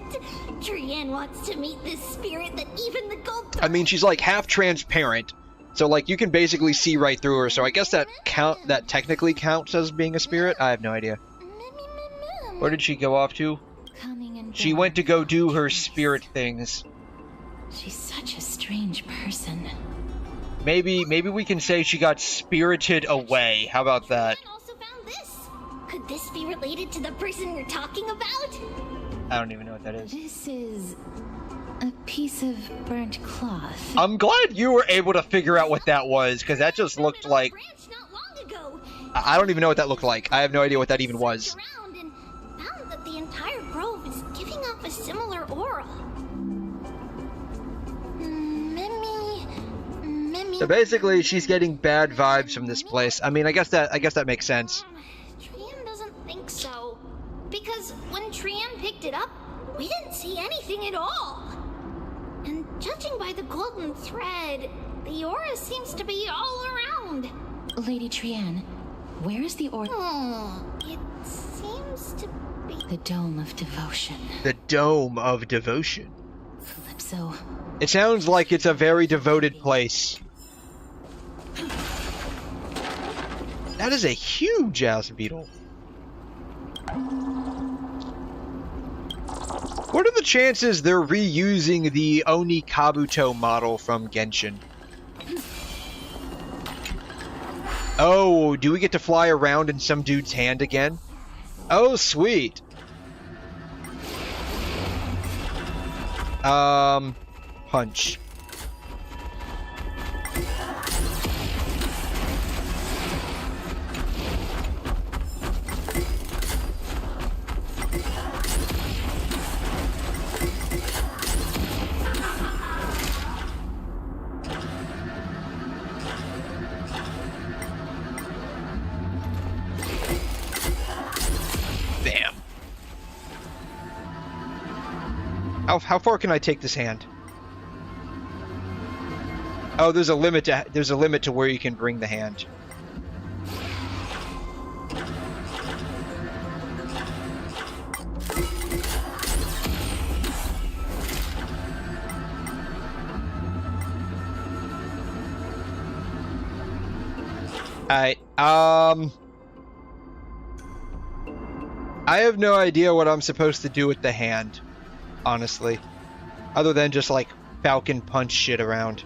Trianne wants to meet this spirit that even the gold... I mean, she's like half transparent, so like you can basically see right through her. So I guess that technically counts as being a spirit. I have no idea. Where did she go off to? She went to go do her spirit things. She's such a strange person. Maybe we can say she got spirited away. How about that? Trianne also found this. Could this be related to the person you're talking about? I don't even know what that is. This is a piece of burnt cloth. I'm glad you were able to figure out what that was, because that just looked like... I don't even know what that looked like. I have no idea what that even was. And found that the entire grove is giving off a similar aura. me. So basically, she's getting bad vibes from this place. I mean, I guess that makes sense. Trian doesn't think so. Because when Trian picked it up, we didn't see anything at all. And judging by the golden thread, the aura seems to be all around. Lady Trian, where is the aura? It seems to be... The Dome of Devotion. The Dome of Devotion. 𝘬𝘲. It sounds like it's a very devoted place. That is a huge ass beetle. What are the chances they're reusing the Oni Kabuto model from Genshin? Oh, do we get to fly around in some dude's hand again? Oh, sweet. Punch. Bam. How far can I take this hand? Oh, there's a limit to where you can bring the hand. Alright, I have no idea what I'm supposed to do with the hand, honestly. Other than just, like, Falcon punch shit around.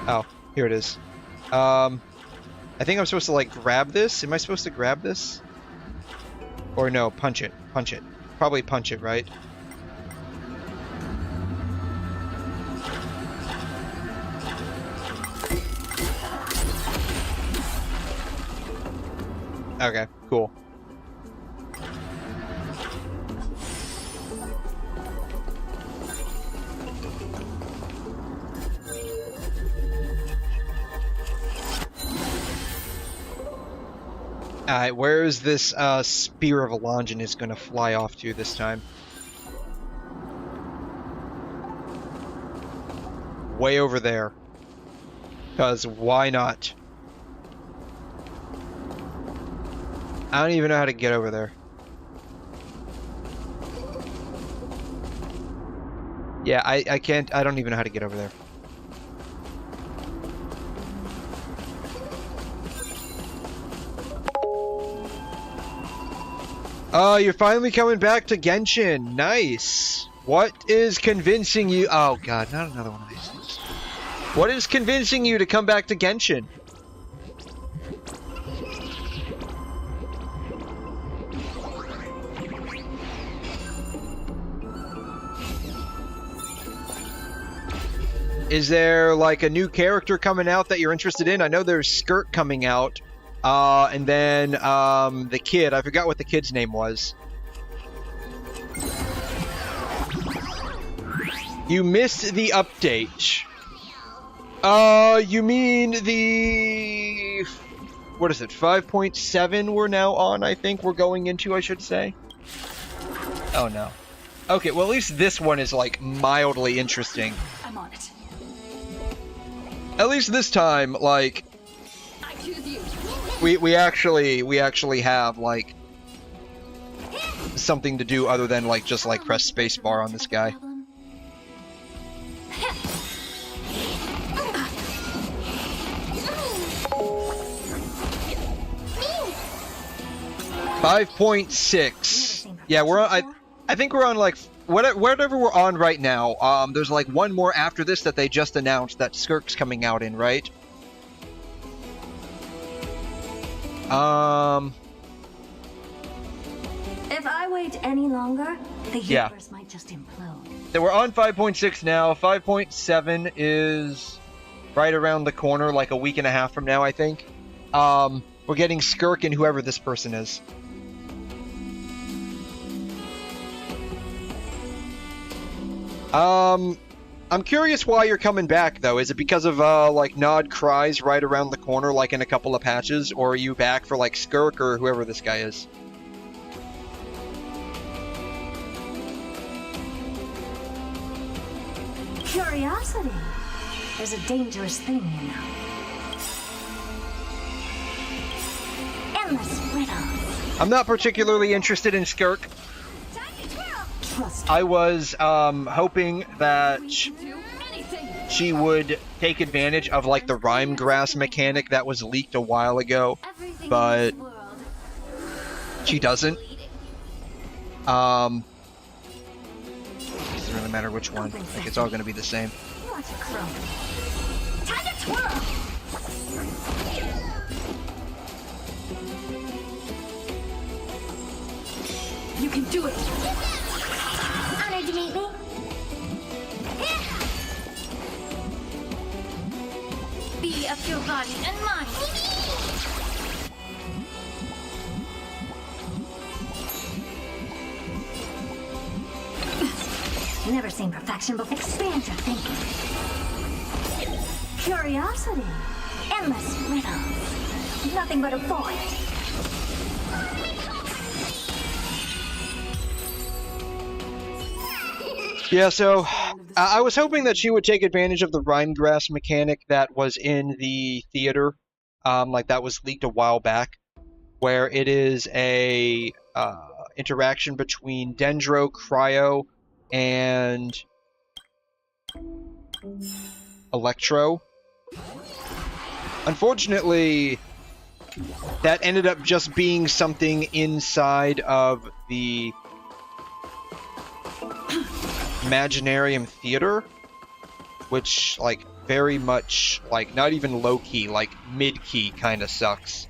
Oh, here it is. I think I'm supposed to, like, grab this? Am I supposed to grab this? Or no, punch it. Punch it. Probably punch it, right? Okay, cool. Alright, where is this Spear of 𝘰𝘮 going to fly off to this time? Way over there. Because why not? I don't even know how to get over there. Yeah, I can't, I don't even know how to get over there. Oh, you're finally coming back to Genshin. Nice. What is convincing you? Oh god, not another one of these things. What is convincing you to come back to Genshin? Is there like a new character coming out that you're interested in? I know there's 𝘬𝘮 coming out. And then, the kid. I forgot what the kid's name was. You missed the update. You mean the... What is it? 5.7 we're now on, I think we're going into, I should say. Oh, no. Okay, well, at least this one is, like, mildly interesting. I'm on it. At least this time, like... We actually have, like, something to do other than, like, just, like, press spacebar on this guy. $5.6. Yeah, we're on, I think we're on, like, whatever we're on right now. There's, like, one more after this that they just announced that 𝘬𝘮's coming out in, right? If I wait any longer, the universe might just implode. So we're on 5.6 now. 5.7 is right around the corner, like a week and a half from now, I think. We're getting 𝘬𝘮 and whoever this person is. I'm curious why you're coming back, though. Is it because of, like, Nod Cries right around the corner, like in a couple of patches? Or are you back for, like, 𝘬𝘗 or whoever this guy is? Curiosity is a dangerous thing, you know. Endless riddles. I'm not particularly interested in 𝘬𝘗. I was hoping that she would take advantage of like the rhyme grass mechanic that was leaked a while ago, but she doesn't. Doesn't really matter which one. Like, it's all going to be the same. Time to twirl. You can do it! Honored to meet me. Be of your body and mind! Never seen perfection before. Expand your thinking. Curiosity. Endless riddles. Nothing but a void. Yeah, so I was hoping that she would take advantage of the rhyme grass mechanic that was in the theater, like that was leaked a while back, where it is a interaction between Dendro, Cryo, and Electro. Unfortunately, that ended up just being something inside of the Imaginarium Theater, which, like, very much, like, not even low-key, like, mid-key kind of sucks.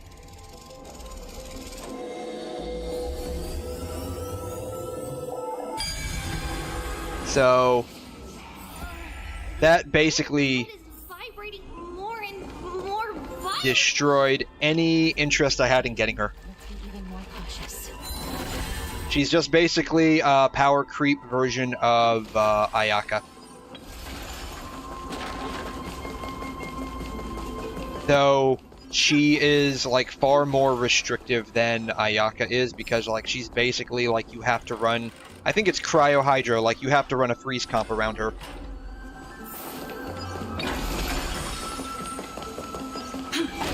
So, that basically destroyed any interest I had in getting her. She's just basically a power creep version of Ayaka. Though she is like far more restrictive than Ayaka is, because like she's basically like you have to run, I think it's Cryo Hydro, like you have to run a freeze comp around her.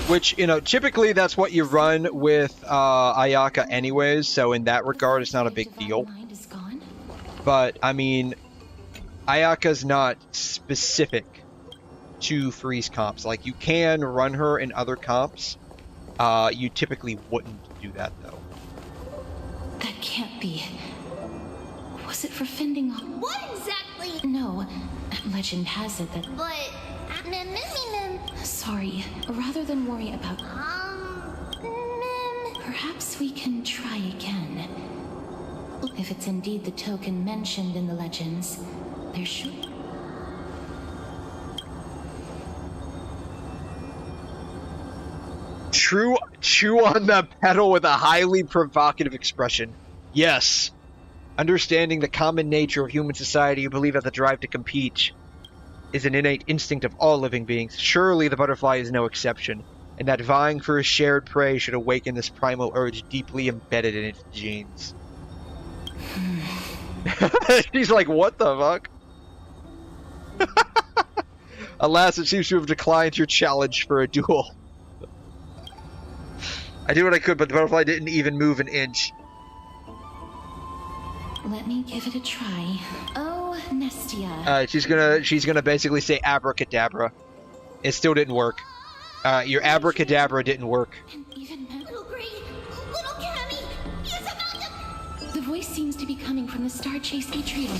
Which, you know, typically that's what you run with Ayaka anyways, so in that regard it's not a big deal. But, I mean, Ayaka's not specific to freeze comps. Like, you can run her in other comps. You typically wouldn't do that, though. That can't be. Was it for fending off? What exactly? No, legend has it that... But... Sorry, rather than worry about... Perhaps we can try again. If it's indeed the token mentioned in the legends, there should... Chew on the pedal with a highly provocative expression. Yes. Understanding the common nature of human society, you believe that the drive to compete is an innate instinct of all living beings. Surely the butterfly is no exception, and that vying for a shared prey should awaken this primal urge deeply embedded in its genes. He's like, what the fuck? Alas, it seems to have declined your challenge for a duel. I did what I could, but the butterfly didn't even move an inch. Let me give it a try. Oh, Nestia. She's gonna basically say abracadabra. It still didn't work. Your abracadabra didn't work. Little Gray, little Cammy, he's about to... The voice seems to be coming from the Star Chase atrium.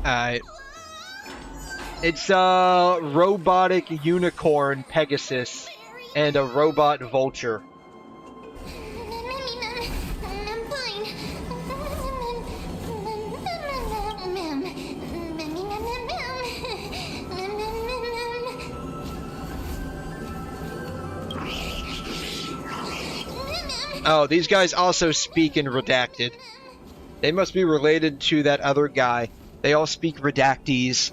Alright. It's a robotic unicorn Pegasus and a robot vulture. I'm fine. Oh, these guys also speak in redacted. They must be related to that other guy. They all speak redactees.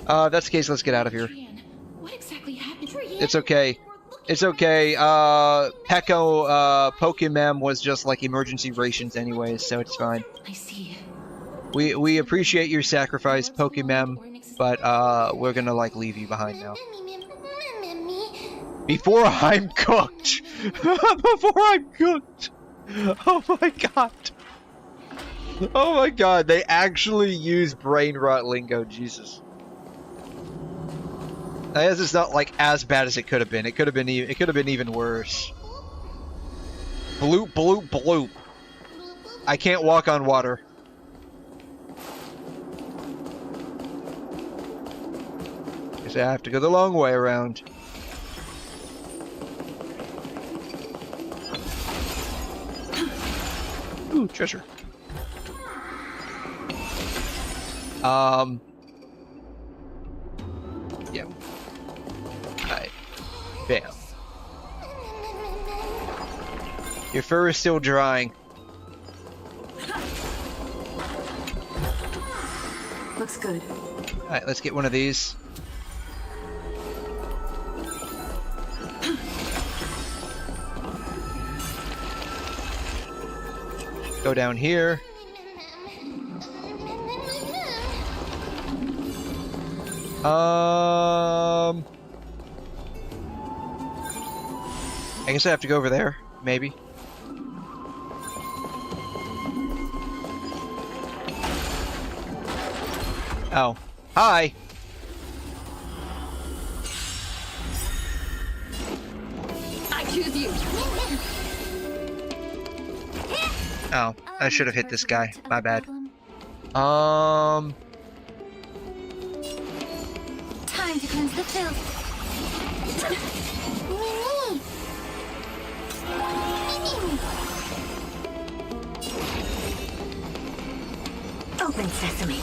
That's the case, let's get out of here. What exactly happened? It's okay. It's okay. Pokemem was just like emergency rations anyways, so it's fine. I see. We appreciate your sacrifice, Pokemem, but we're gonna like leave you behind now. Before I'm cooked! Before I'm cooked! Oh my god! Oh my god, they actually use brain rot lingo, Jesus. I guess it's not like as bad as it could have been. It could have been even worse. Bloop bloop bloop. I can't walk on water. Guess I have to go the long way around. Ooh, treasure. Yeah. Alright. Bam. Your fur is still drying. Looks good. Alright, let's get one of these. Go down here. I guess I have to go over there, maybe. Oh. Hi! I choose you. Oh, I should have hit this guy. My bad. Time to cleanse the filth. Open sesame.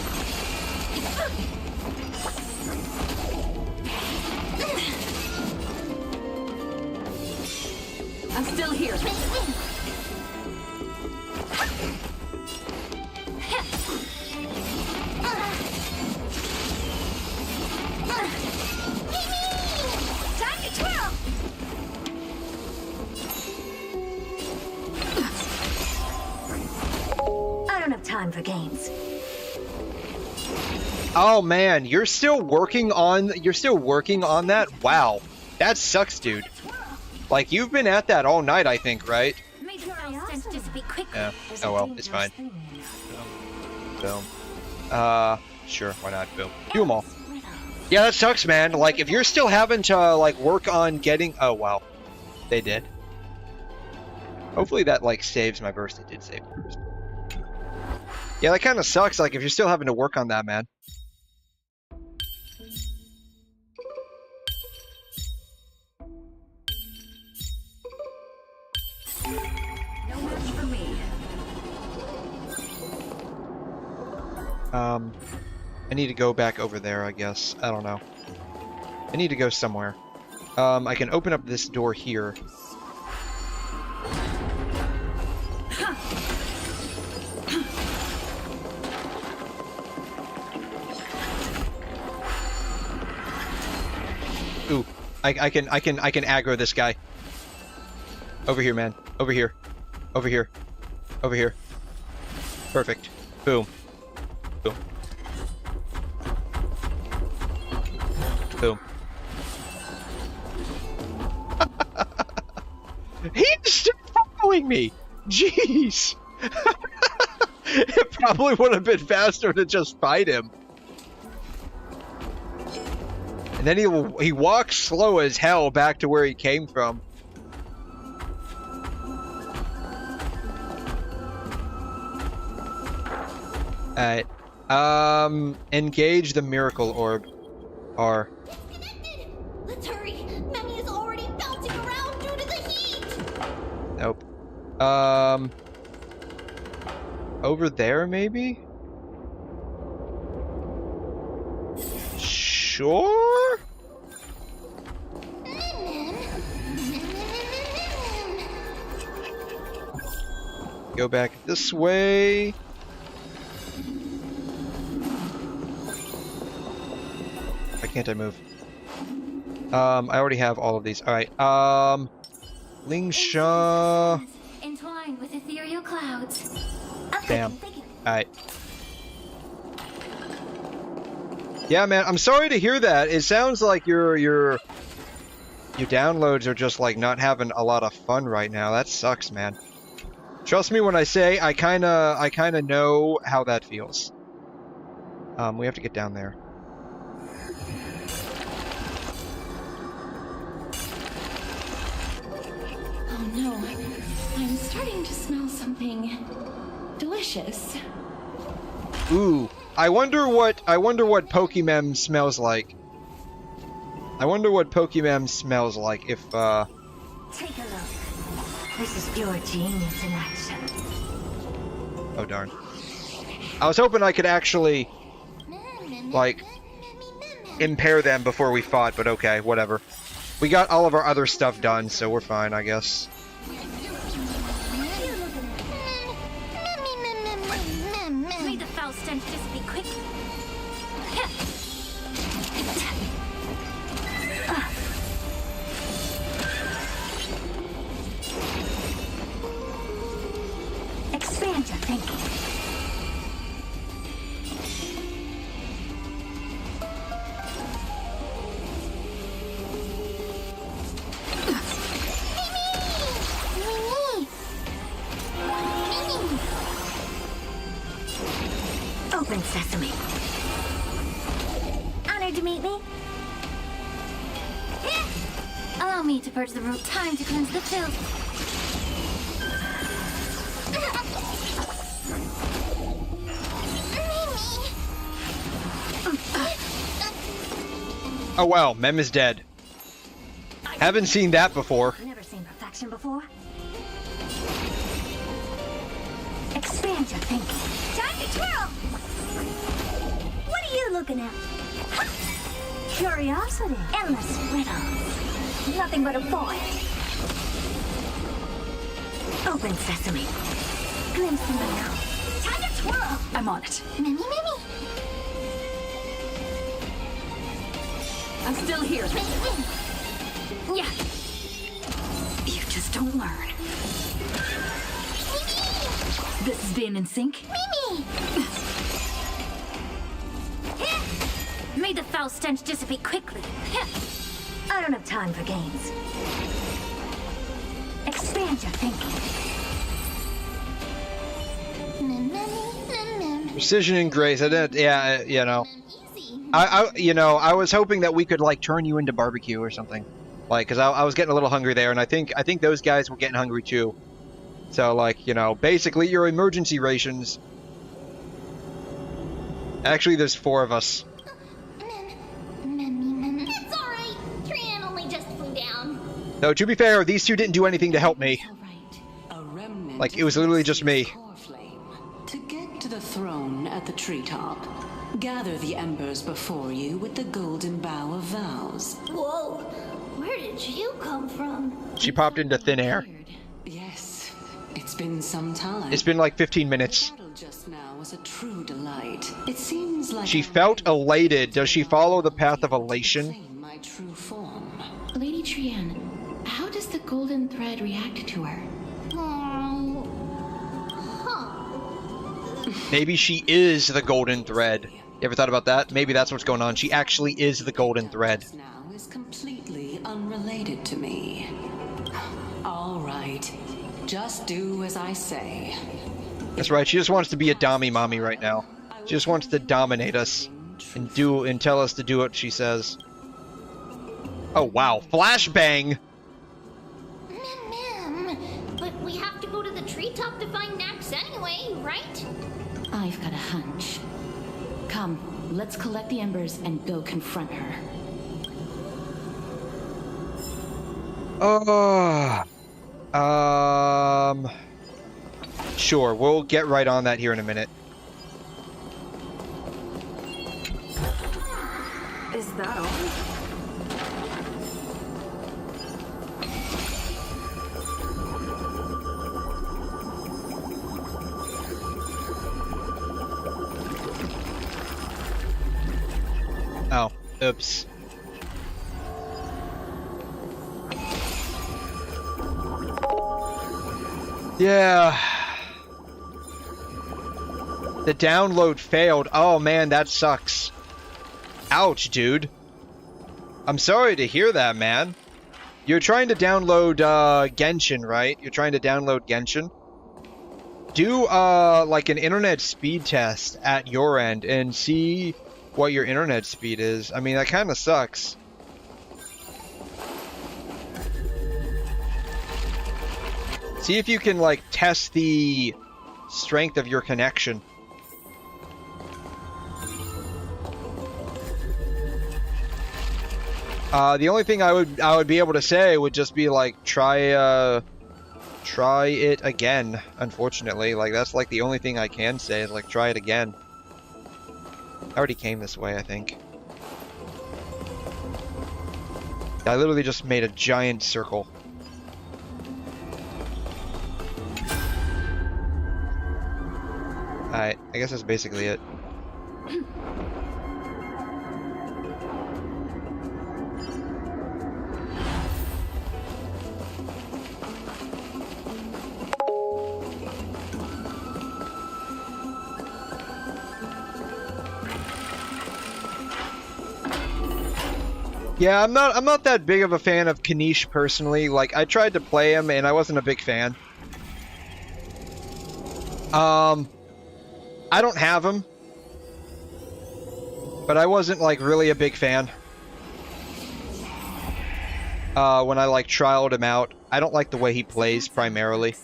I'm still here. Time to twirl. I don't have time for games. Oh man, you're still working on that? Wow. That sucks, dude. Like, you've been at that all night, I think, right? Maybe I'll sense dissipate quickly. Yeah. Oh well, it's fine. Boom. Sure, why not? Boom. Do them all. Yeah, that sucks, man. Like, if you're still having to, like, work on getting... Oh, wow. They did. Hopefully that, like, saves my burst. It did save my burst. Yeah, that kind of sucks, like, if you're still having to work on that, man. No match for me. I need to go back over there, I guess. I don't know. I need to go somewhere. I can open up this door here. Ooh, I can aggro this guy. Over here, man. Over here. Over here. Over here. Perfect. Boom. Boom. Boom. He's still following me! Jeez! It probably would have been faster to just fight him. And then he walks slow as hell back to where he came from. Alright. Engage the miracle orb. R. Let's hurry. Memmy is already bouncing around due to the heat. Nope. Over there, maybe? Sure? go back this way. Why can't I move? I already have all of these. Alright, Lingsha. Entwined with ethereal clouds. Damn. Alright. Yeah, man, I'm sorry to hear that. It sounds like your downloads are just like not having a lot of fun right now. That sucks, man. Trust me when I say I kinda know how that feels. We have to get down there. Oh no, I'm starting to smell something delicious. Ooh, I wonder what Pokemon smells like. I wonder what Pokemon smells like if Take a look. This is pure genius in action. Oh darn. I was hoping I could actually like impair them before we fought, but okay, whatever. We got all of our other stuff done, so we're fine, I guess. May the foul stench dissipate quick. Expand your thinking. Open sesame. Honored to meet me. Allow me to purge the root. Time to cleanse the filth. Oh wow, Mem is dead. Haven't seen that before. Never seen perfection before. Expand your thinking. Time to twirl. What are you looking at? Curiosity. Endless riddles. Nothing but a void. Open sesame. Glimpse in the now. Time to twirl. I'm on it. Mimi. I'm still here. Yeah. You just don't learn. This is being in sync. Mimi. May the foul stench dissipate quickly. I don't have time for games. Expand your thinking. Precision and grace. I didn't. Yeah, you know. I was hoping that we could like turn you into barbecue or something, like, cause I was getting a little hungry there, and I think those guys were getting hungry too. So like, you know, basically your emergency rations. Actually, there's 4 of us. It's alright. Tran only just flew down. Though to be fair, these 2 didn't do anything to help me. A remnant Like, it was literally just me. core flame. To get to the throne at the treetop, gather the embers before you with the golden bough of vows. Whoa. Where did you come from? She popped into thin air. Yes, it's been some time. It's been like 15 minutes. The battle just now was a true delight. It seems like She felt elated. Does she follow the path of elation? my true form. Lady Trian, how does the golden thread react to her? Maybe she is the golden thread. You ever thought about that? Maybe that's what's going on. She actually is the golden thread. Now is completely unrelated to me. All right, just do as I say. That's right. She just wants to be a dommy mommy right now. She just wants to dominate us and tell us to do what she says. Oh wow, flashbang! But we have to go to the treetop to find Nax anyway, right? I've got a hunch. Come, let's collect the embers and go confront her. Sure, we'll get right on that here in a minute. Is that all? Oh, oops. Yeah. The download failed. Oh man, that sucks. Ouch, dude. I'm sorry to hear that, man. You're trying to download Genshin, right? You're trying to download Genshin? Do like an internet speed test at your end and see what your internet speed is. I mean, that kind of sucks. See if you can like test the strength of your connection. The only thing I would be able to say would just be like try it again. Unfortunately, like that's like the only thing I can say is like try it again. I already came this way, I think. I literally just made a giant circle. Alright, I guess that's basically it. Yeah, I'm not that big of a fan of 𝘵𝘶 personally. Like, I tried to play him and I wasn't a big fan. I don't have him, but I wasn't like really a big fan. When I like trialed him out, I don't like the way he plays primarily.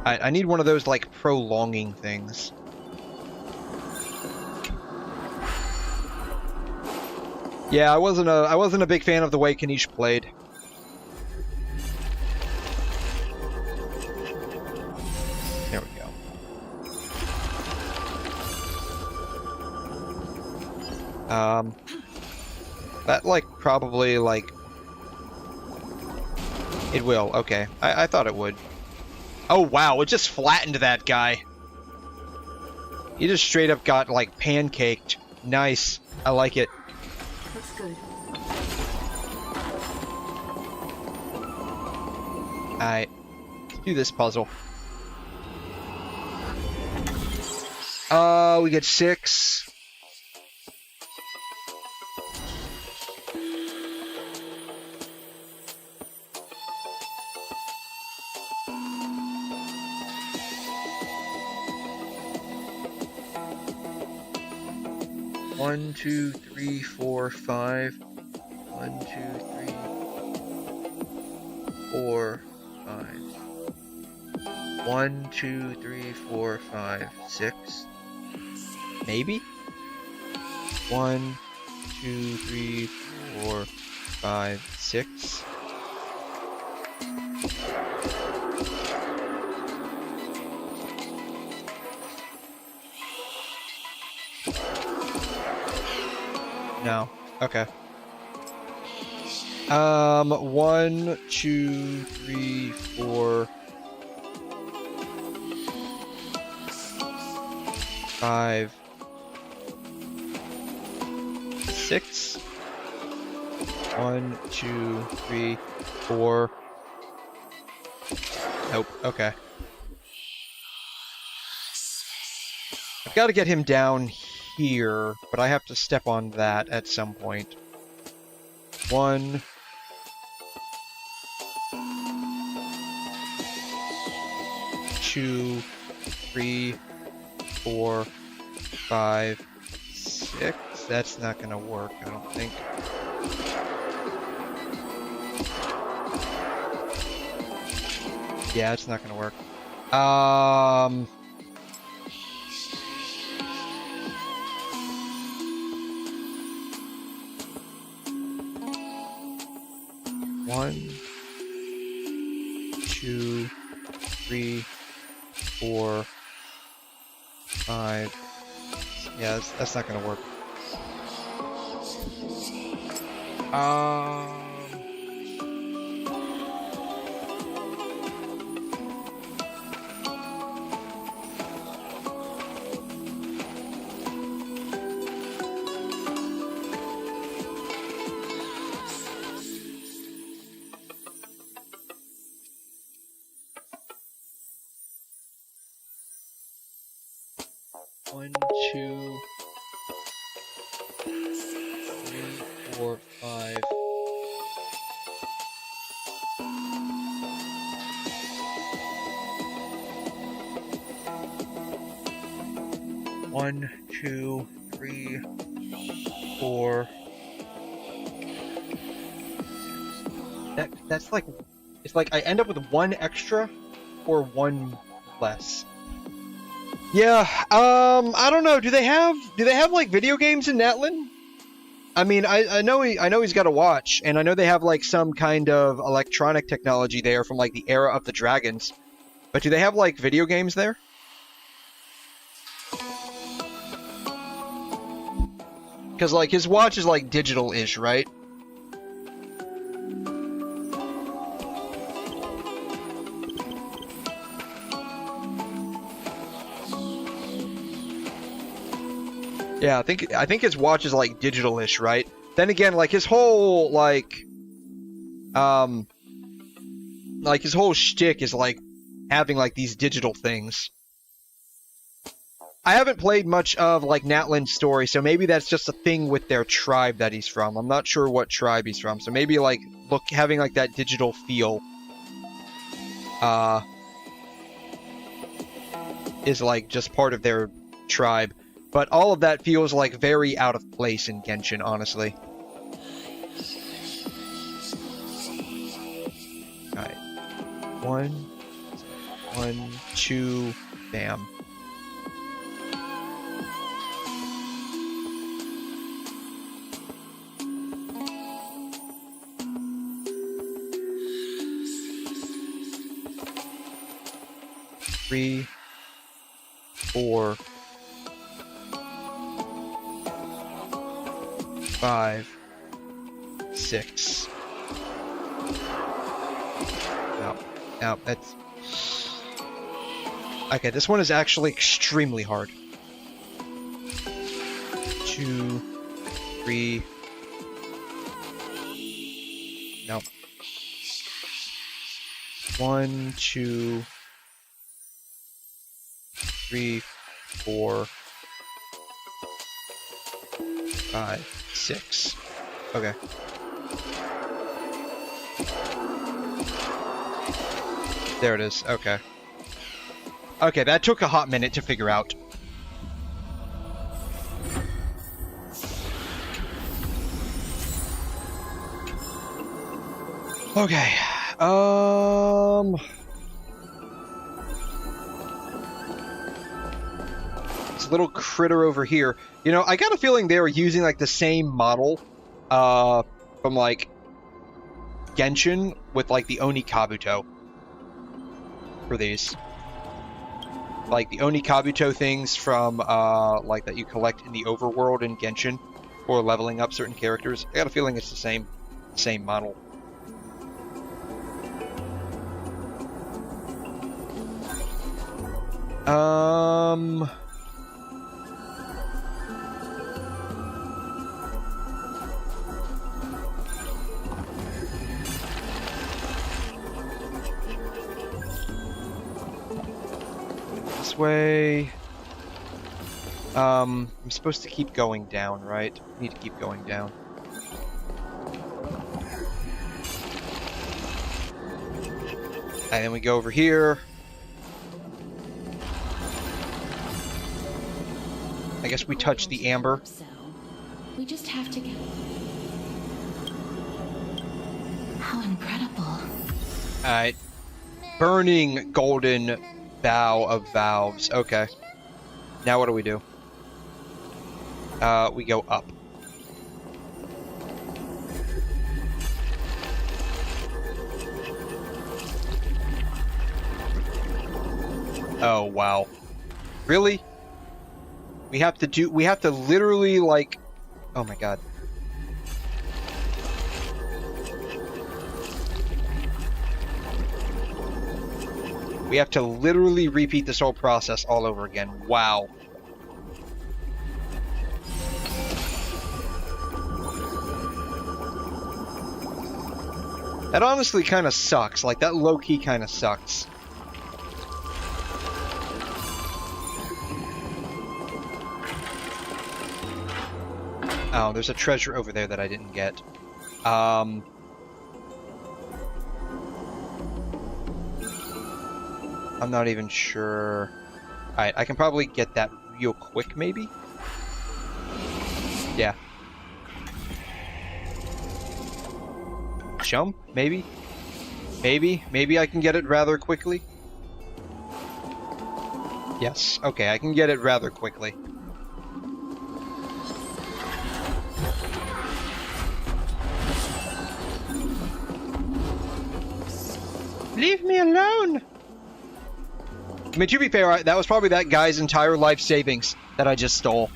I need one of those like prolonging things. Yeah, I wasn't a big fan of the way 𝘵𝘶 played. There we go. That like probably like it will. Okay, I thought it would. Oh wow, it just flattened that guy. He just straight up got like pancaked. Nice. I like it. Looks good. Alright. Let's do this puzzle. We get 6. One, 2, 3, 4, 5. 1, 2, 3, 4, 5. 1, 2, 3, 4, 5, 6. Maybe? 1, 2, 3, 4, 5, 6. No. Okay. 1, 2, 3, 4, 5, 6. 1, 2, 3, 4. Nope. Okay. I've got to get him down here, but I have to step on that at some point. 1, 2, 3, 4, 5, 6. That's not gonna work, I don't think. Yeah, it's not gonna work. 1, 2, 3, 4, 5. Yeah, that's not gonna work. 1, 2, 3, 4, 5. One, two, 3, 4. That's like, it's like I end up with 1 extra or 1 less. Yeah, I don't know. Do they have like video games in Natlan? I mean, I know he's got a watch, and I know they have like some kind of electronic technology there from like the era of the dragons. But do they have like video games there? Because like his watch is like digital-ish, right? Yeah, I think his watch is like digital-ish, right? Then again, like his whole like his whole shtick is like having like these digital things. I haven't played much of like Natlan's story, so maybe that's just a thing with their tribe that he's from. I'm not sure what tribe he's from, so maybe like having like that digital feel is like just part of their tribe. But all of that feels like very out of place in Genshin, honestly. Alright. 1, 2, bam. Three, 4, 5, 6. No, that's... Okay, this one is actually extremely hard. 2, 3... No. 1, 2... 3, 4... 5, 6. Okay. There it is. Okay. Okay, that took a hot minute to figure out. Okay. This little critter over here. You know, I got a feeling they were using like the same model from like Genshin with like the 𝘬𝘰𝘵𝑩𝘏 for these. Like the 𝘬𝘰𝘵𝑩𝑡 things from like that you collect in the overworld in Genshin for leveling up certain characters. I got a feeling it's the same model. This way. I'm supposed to keep going down, right? I need to keep going down. And then we go over here. I guess we touch the amber. So we just have to get. How incredible! Alright, burning golden bow of valves. Okay. Now what do we do? We go up. Oh wow. Really? We have to literally, like... Oh my god. We have to literally repeat this whole process all over again. Wow. That honestly kind of sucks. Like, that low-key kind of sucks. Oh, there's a treasure over there that I didn't get. I'm not even sure. Alright, I can probably get that real quick, maybe? Yeah. Jump? Maybe? Maybe I can get it rather quickly? Yes, okay, I can get it rather quickly. Leave me alone! I mean, to be fair, that was probably that guy's entire life savings that I just stole.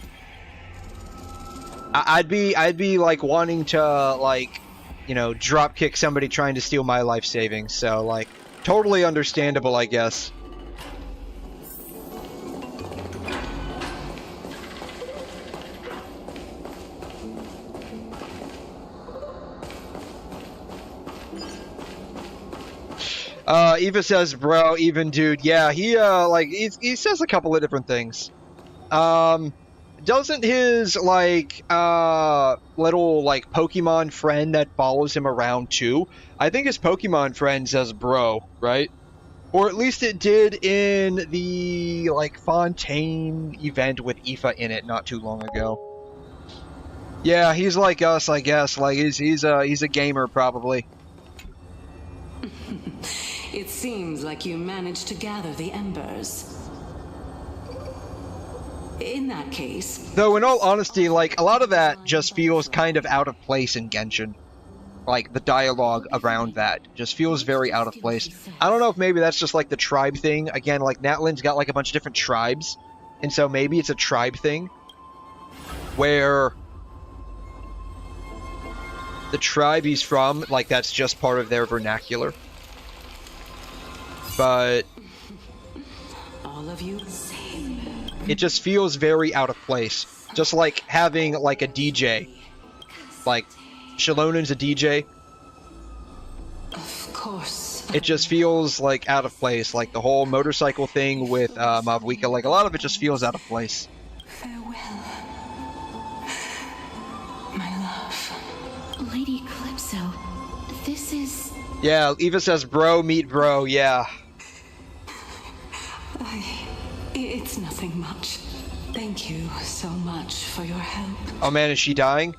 I'd be like wanting to, like, you know, drop kick somebody trying to steal my life savings. So, like, totally understandable, I guess. Eva says, bro, even dude. Yeah, he, like, he says a couple of different things. Doesn't his, like, little, like, Pokemon friend that follows him around, too? I think his Pokemon friend says bro, right? Or at least it did in the, like, Fontaine event with Aoife in it not too long ago. Yeah, he's like us, I guess. Like, he's a gamer, probably. It seems like you managed to gather the embers. In that case... Though, in all honesty, like, a lot of that just feels kind of out of place in Genshin. Like, the dialogue around that just feels very out of place. I don't know if maybe that's just, like, the tribe thing. Again, like, Natlan's got, like, a bunch of different tribes. And so maybe it's a tribe thing. Where... the tribe he's from, like, that's just part of their vernacular. But... all of you... it just feels very out of place. Just like having, like, a DJ. Like, Shalonen's a DJ. Of course. It just feels, like, out of place. Like, the whole motorcycle thing with Mavwika, like, a lot of it just feels out of place. Farewell. My love. Lady 𝘬𝘲, this is... Yeah, Eva says, bro, meet bro, yeah. It's nothing much. Thank you so much for your help. Oh man, is she dying?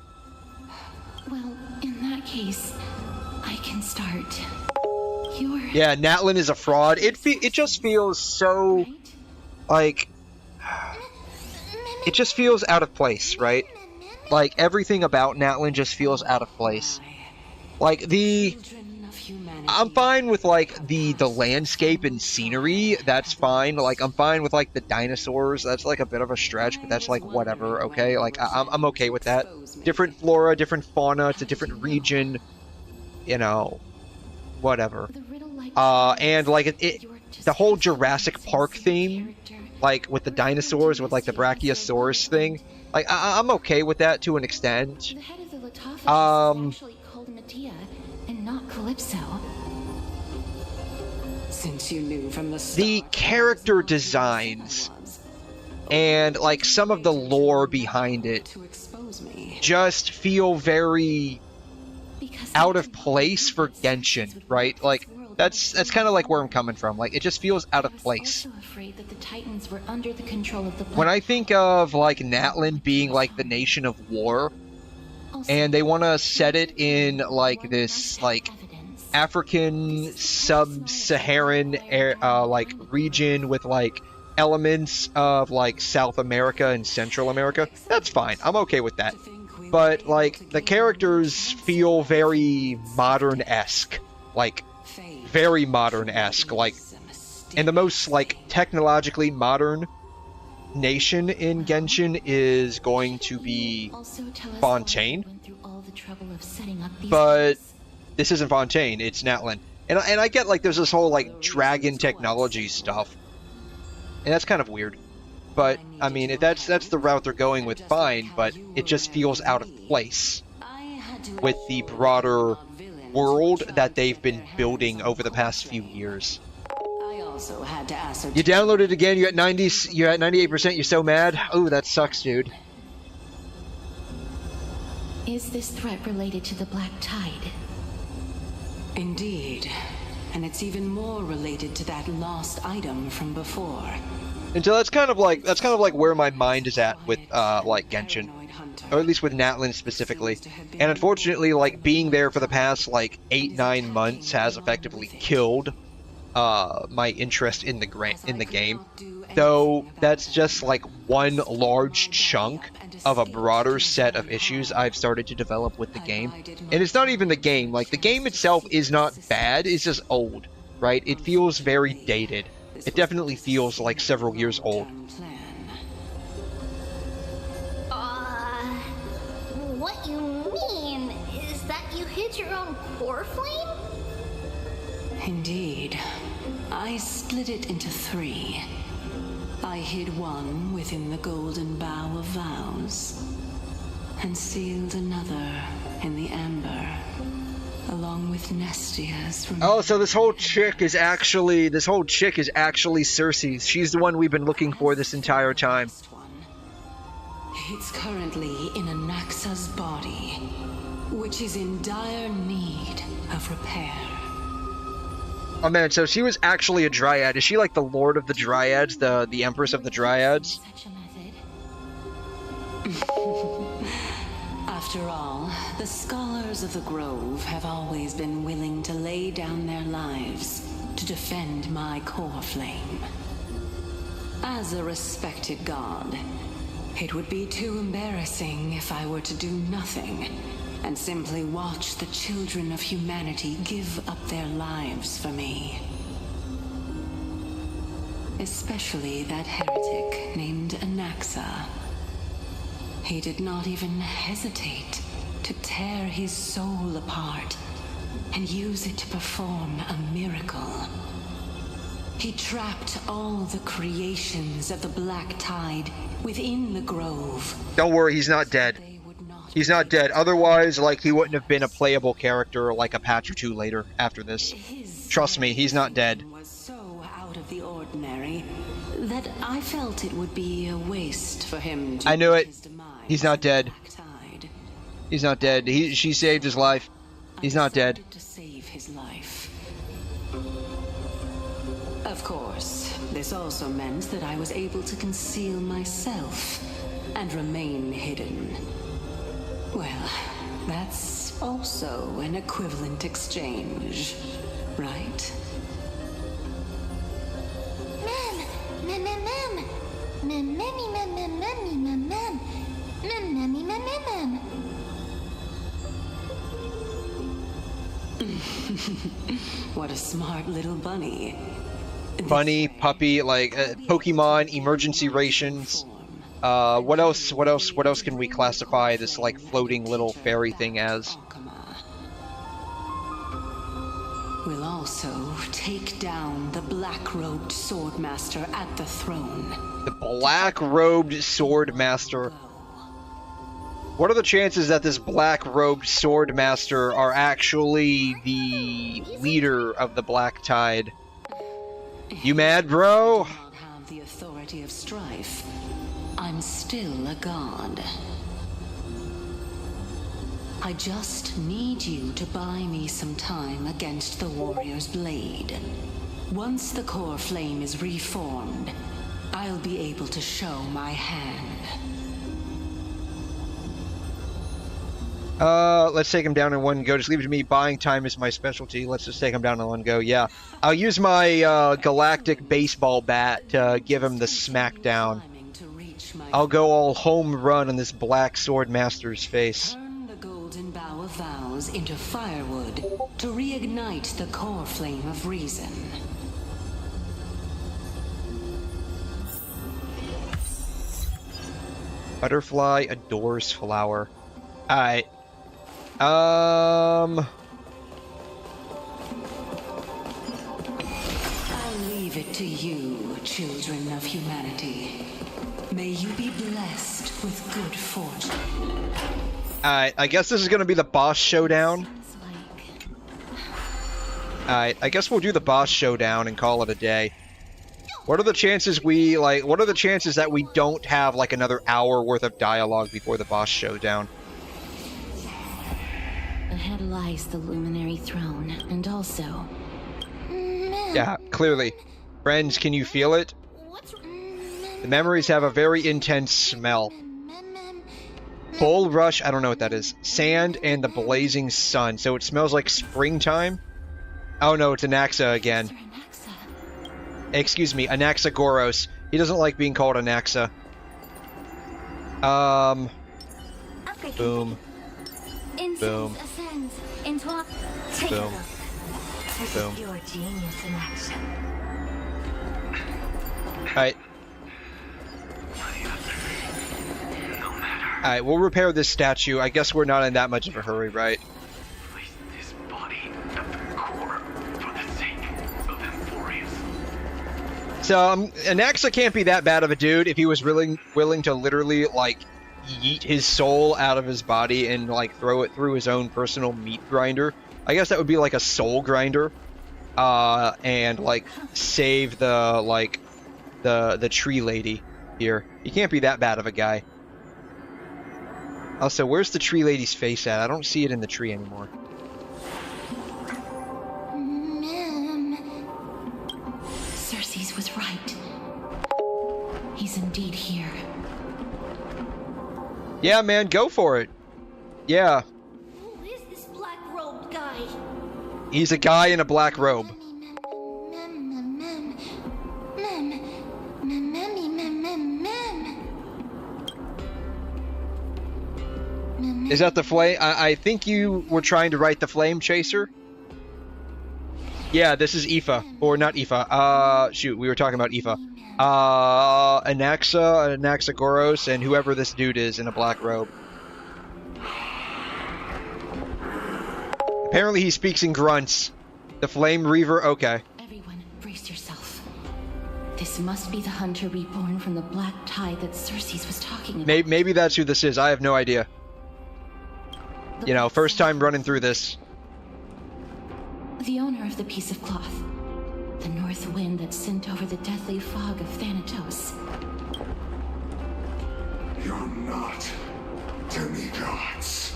Well, in that case, I can start. You're... Yeah, Natlan is a fraud. It just feels so... like... it just feels out of place, right? Like, everything about Natlan just feels out of place. Like, the... I'm fine with, like, the landscape and scenery. That's fine. Like, I'm fine with, like, the dinosaurs. That's, like, a bit of a stretch, but that's, like, whatever, okay? Like, I'm okay with that. Different flora, different fauna. It's a different region. You know, whatever. And, like, the whole Jurassic Park theme, like, with the dinosaurs, with, like, the Brachiosaurus thing, like, I'm okay with that to an extent. And not 𝘬𝘲. Since you knew from the start, the character designs and, like, some of the lore behind it just feel very out of place for Genshin, right? Like, that's kind of like where I'm coming from. Like, it just feels out of place. When I think of, like, Natlan being, like, the nation of war, and they want to set it in, like, this, like, African sub-Saharan, like, region with, like, elements of, like, South America and Central America, that's fine. I'm okay with that. But, like, the characters feel very modern-esque. Like, very modern-esque. Like, and the most, like, technologically modern nation in Genshin is going to be Fontaine, but this isn't Fontaine, it's Natlan. And I get, like, there's this whole, like, dragon technology stuff, and that's kind of weird. But, I mean, if that's the route they're going with, fine, but it just feels out of place with the broader world that they've been building over the past few years. You downloaded it again, you're at 98%, you're so mad? Oh, that sucks, dude. Is this threat related to the Black Tide? Indeed. And it's even more related to that lost item from before. And so that's kind of like where my mind is at with like Genshin, or at least with Natlan specifically. And unfortunately, like being there for the past like 8-9 months has effectively killed my interest in the game. Though that's just like one large chunk of a broader set of issues I've started to develop with the game. And it's not even the game. Like the game itself is not bad. It's just old, right? It feels very dated. It definitely feels like several years old. What you mean is that you hid your own core flame? Indeed. I split it into 3. I hid one within the golden bough of vows, and sealed another in the amber, along with Nestia's. Oh, so this whole chick is actually 𝘧𝘬𝘳. She's the one we've been looking for this entire time. It's currently in Anaxa's body, which is in dire need of repair. Oh man, so she was actually a dryad. Is she like the Lord of the Dryads, the Empress of the Dryads? After all, the scholars of the Grove have always been willing to lay down their lives to defend my core flame. As a respected god, it would be too embarrassing if I were to do nothing and simply watch the children of humanity give up their lives for me. Especially that heretic named Anaxa. He did not even hesitate to tear his soul apart and use it to perform a miracle. He trapped all the creations of the Black Tide within the Grove. Don't worry, he's not dead. He's not dead. Otherwise, like, he wouldn't have been a playable character like a patch or two later after this. Trust me, he's not dead. Was so out of the ordinary that I felt it would be a waste for him to. I knew it. He's not dead. He's not dead. She saved his life. He's not dead. To save his life. Of course, this also meant that I was able to conceal myself and remain hidden. Well, that's also an equivalent exchange, right? What a smart little bunny. Bunny, puppy, like Pokemon, emergency rations. What else can we classify this like floating little fairy thing as? We'll also take down the black-robed swordmaster at the throne. The black-robed swordmaster. What are the chances that this black-robed swordmaster are actually the leader of the Black Tide? You mad, bro? I do not have the authority of strife. I'm still a god. I just need you to buy me some time against the warrior's blade. Once the core flame is reformed, I'll be able to show my hand. Let's take him down in one go. Just leave it to me. Buying time is my specialty. Let's just take him down in one go. Yeah. I'll use my galactic baseball bat to give him the smackdown. I'll go all home run on this black sword master's face. Turn the golden bough of vows into firewood to reignite the core flame of reason. Butterfly adores flower. Alright. I'll leave it to you, children of humanity. May you be blessed with good fortune. Alright, I guess this is gonna be the boss showdown. Alright, I guess we'll do the boss showdown and call it a day. What are the chances that we don't have like another hour worth of dialogue before the boss showdown? lies the luminary throne, and also... Yeah, clearly. Friends, can you feel it? The memories have a very intense smell. Bulrush, I don't know what that is. Sand and the blazing sun. So it smells like springtime? Oh no, it's Anaxa again. Excuse me, Anaxagoras. He doesn't like being called Anaxa. Boom. Boom. Boom. Boom. Your genius in action. Alright. Alright, we'll repair this statue. I guess we're not in that much of a hurry, right? Place this body at the core for the sake of AMPHOREUS. So, Anaxa can't be that bad of a dude if he was willing to literally, like, yeet his soul out of his body and, like, throw it through his own personal meat grinder. I guess that would be like a soul grinder. And, like, save the, like, the tree lady here. He can't be that bad of a guy. Also, where's the tree lady's face at? I don't see it in the tree anymore. 𝘧𝘖𝘛 was right. He's indeed here. Yeah, man, go for it. Yeah. Who is this black-robed guy? He's a guy in a black robe. Is that the flame? I think you were trying to write the flame chaser. Yeah, this is Aoife. Or not Aoife. Shoot, we were talking about Aoife. Anaxa, Anaxagoras, and whoever this dude is in a black robe. Apparently he speaks in grunts. The Flame Reaver, okay. Everyone, brace yourself. This must be the hunter reborn from the black tide that 𝘧𝘖𝘛 was talking about. Maybe that's who this is. I have no idea. You know, first time running through this. The owner of the piece of cloth. The north wind that sent over the deathly fog of Thanatos. You're not demigods.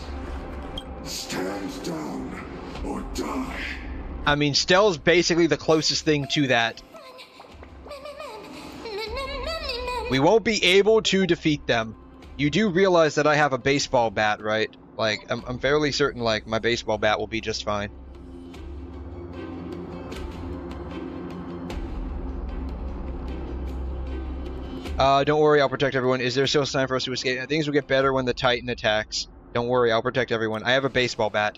Stand down or die. I mean, Stell's basically the closest thing to that. We won't be able to defeat them. You do realize that I have a baseball bat, right? Like, I'm fairly certain, like, my baseball bat will be just fine. Don't worry, I'll protect everyone. Is there still time for us to escape? Things will get better when the Titan attacks. Don't worry, I'll protect everyone. I have a baseball bat.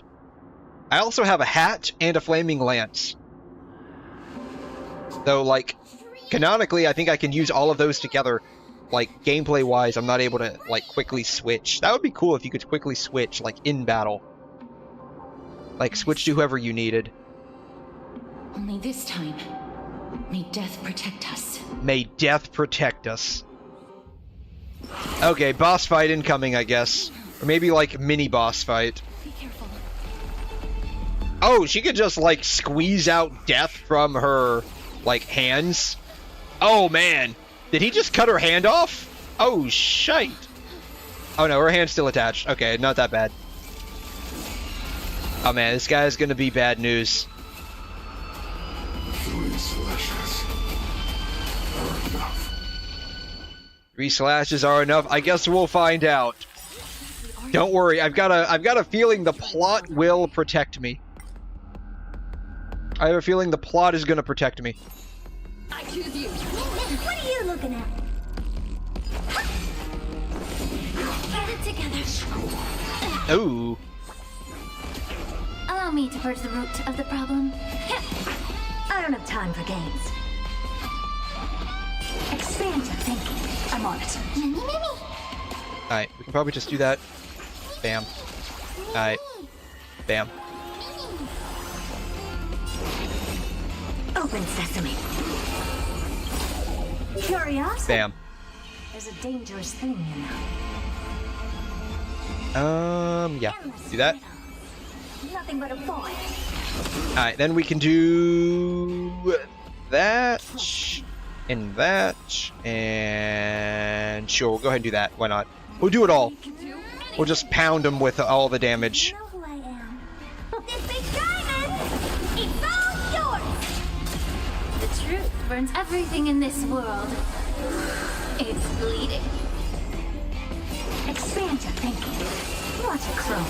I also have a hat and a flaming lance. Though, like, canonically, I think I can use all of those together. Like, gameplay-wise, I'm not able to, like, quickly switch. That would be cool if you could quickly switch, like, in battle. Like, switch to whoever you needed. Only this time, may death protect us. May death protect us. Okay, boss fight incoming, I guess. Or maybe, like, mini-boss fight. Be careful. Oh, she could just, like, squeeze out death from her, like, hands? Oh, man. Did he just cut her hand off? Oh, shite. Oh, no, her hand's still attached. Okay, not that bad. Oh, man, this guy's gonna be bad news. 3 slashes are enough. 3 slashes are enough. I guess we'll find out. Don't worry, I've got a feeling the plot will protect me. I have a feeling the plot is gonna protect me. I choose you. What are you looking at? Get it together. Ooh. Allow me to purge the root of the problem. I don't have time for games. Expand your thinking. I'm on it. Alright, we can probably just do that. Bam. Alright. Bam. Open sesame. Curiosity. Bam. There's a dangerous thing, you know. Yeah. Do that. Nothing but a boy. Alright, then we can do that, and that, and sure, we'll go ahead and do that. Why not? We'll do it all. We'll just pound them with all the damage. You know who I am? burns everything in this world. It's bleeding. Expand your thinking. Watch it grow.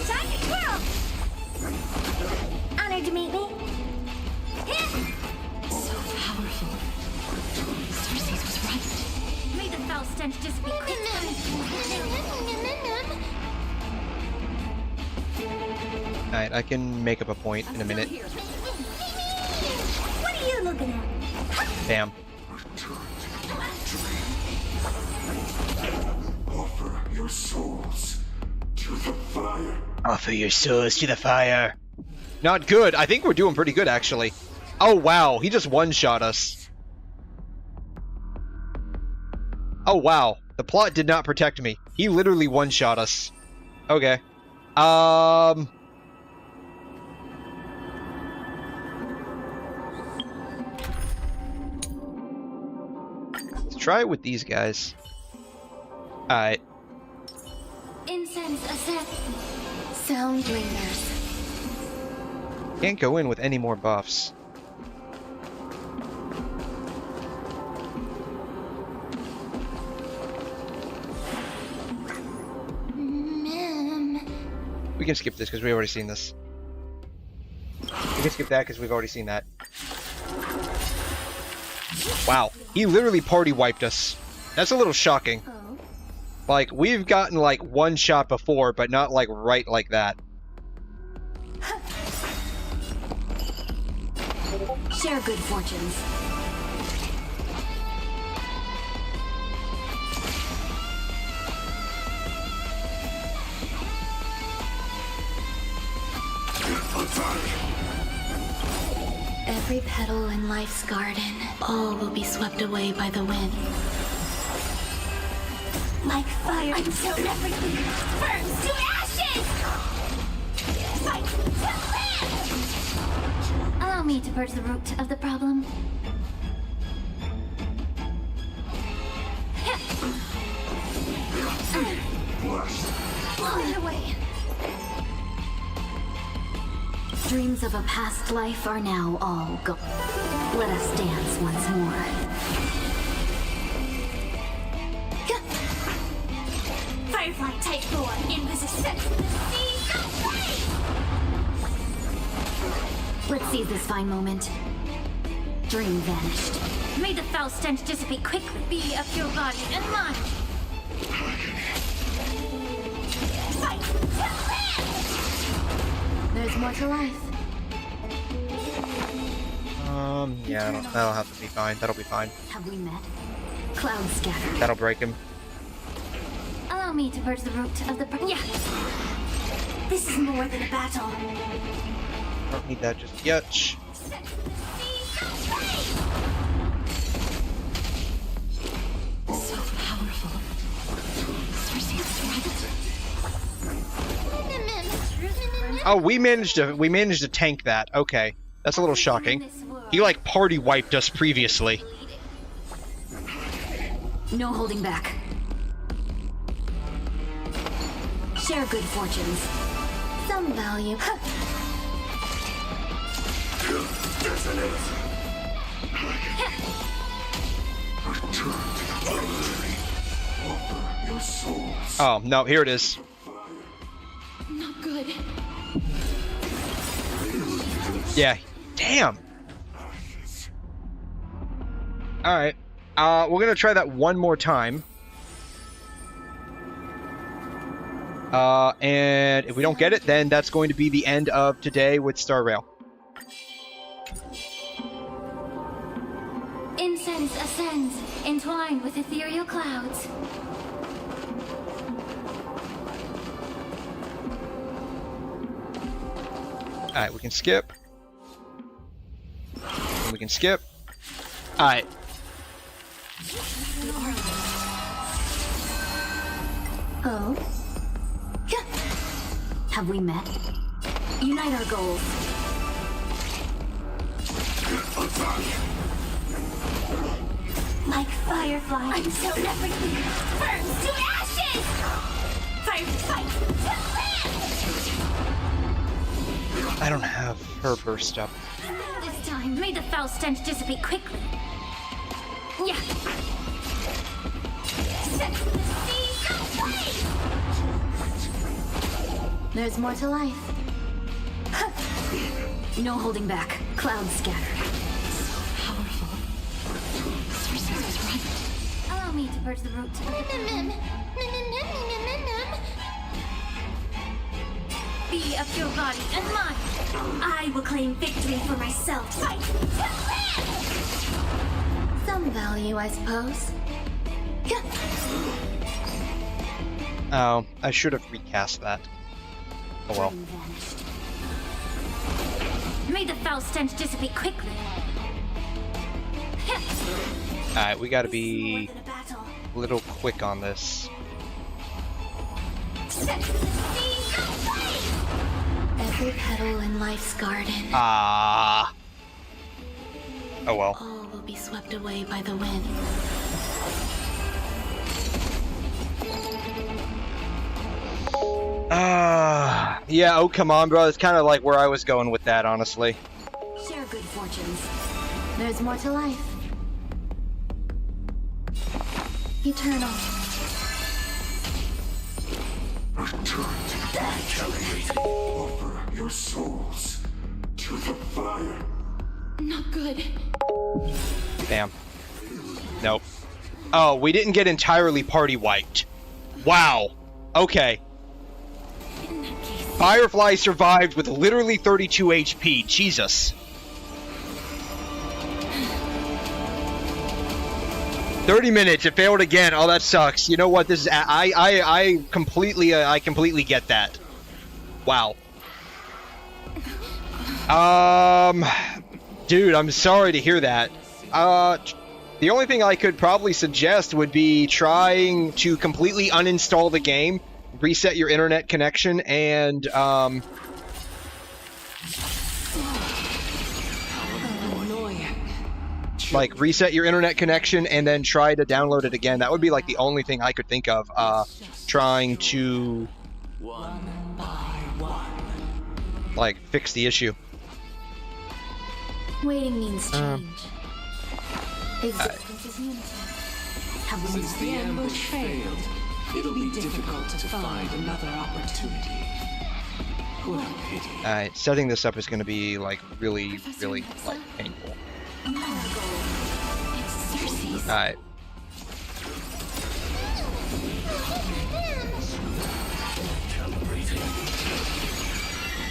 Time to grow! Honored to meet me. So powerful. 𝘧𝘰𝘳 was right. May the foul stench dissipate quickly. Alright, I can make up a point in a minute. What are you looking at? Bam. Offer your souls to the fire. Offer your souls to the fire. Not good. I think we're doing pretty good, actually. Oh, wow. He just one-shot us. Oh, wow. The plot did not protect me. He literally one-shot us. Okay. Let's try it with these guys. Alright. Incense ascend. Sound lingers. Can't go in with any more buffs. We can skip this because we've already seen this. We can skip that because we've already seen that. Wow, he literally party wiped us. That's a little shocking. Like, we've gotten like one shot before, but not like right like that. Share good fortunes. Every petal in life's garden, all will be swept away by the wind. Like fire until everything burns to ashes! Fight to live! Allow me to purge the root of the problem. Blow it away! Dreams of a past life are now all gone. Let us dance once more. Firefly type 4, Invis-Ascent. Let's seize this fine moment. Dream vanished. May the foul stench dissipate quickly. Be of your body and mind. Fight to live! There's more to life. Yeah, that'll have to be fine. That'll be fine. Have we met? Cloud scatter. That'll break him. Allow me to purge the root of the problem. Yeah! This is more than a battle. Don't need that just yet. So powerful. 𝘧𝘰𝘳 was right. Oh, we managed to tank that. Okay. That's a little shocking. He like party wiped us previously. No holding back. Share good fortunes. Some value. Oh, no, here it is. Not good. Yeah. Damn. Alright. We're gonna try that one more time. And if we don't get it, then that's going to be the end of today with Star Rail. Incense ascends, entwined with ethereal clouds. Alright, we can skip. And we can skip. Alright. Oh? Have we met? Unite our goals. Like firefly until everything burns to ashes! Fight to live! I don't have her burst up. This time, may the foul stench dissipate quickly. Yeah. Set the seas aflame! There's more to life. No holding back. Clouds scattered. Powerful. Cersei was right. Allow me to purge the root of the problem. Be of your body and mind. I will claim victory for myself. Fight to live! Some value, I suppose. Oh, I should have recast that. Oh well. May the foul stench dissipate quickly. Alright, we gotta be a little quick on this. Set the seas aflame! Every petal in life's garden. Ah. Oh well. All will be swept away by the wind. Yeah, oh come on, bro. It's kind of like where I was going with that, honestly. Share good fortunes. There's more to life. Eternal. Return to the caliphate. Offer your souls to the fire. Not good. Damn. Nope. Oh, we didn't get entirely party wiped. Wow. Okay. Firefly survived with literally 32 HP. Jesus. 30 minutes. It failed again. Oh, that sucks. You know what? This is I completely get that. Wow. Dude, I'm sorry to hear that. The only thing I could probably suggest would be trying to completely uninstall the game, reset your internet connection, and like reset your internet connection and then try to download it again. That would be like the only thing I could think of, trying to like fix the issue. Waiting means change. Existence is unity. Since the ambush failed, it'll be difficult to find another opportunity. What a pity. Alright, setting this up is going to be like really like painful. Alright.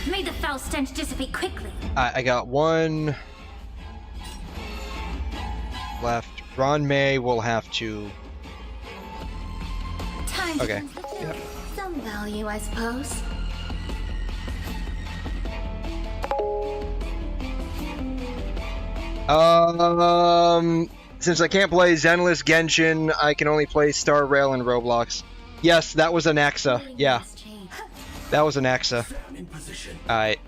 May the foul stench dissipate quickly. I got one left. Ron May will have to. Time okay. Yeah. Some value, I suppose. Since I can't play Zenless Genshin, I can only play Star Rail and Roblox. Yes, that was an AXA. Yeah. That was an AXA. Alright,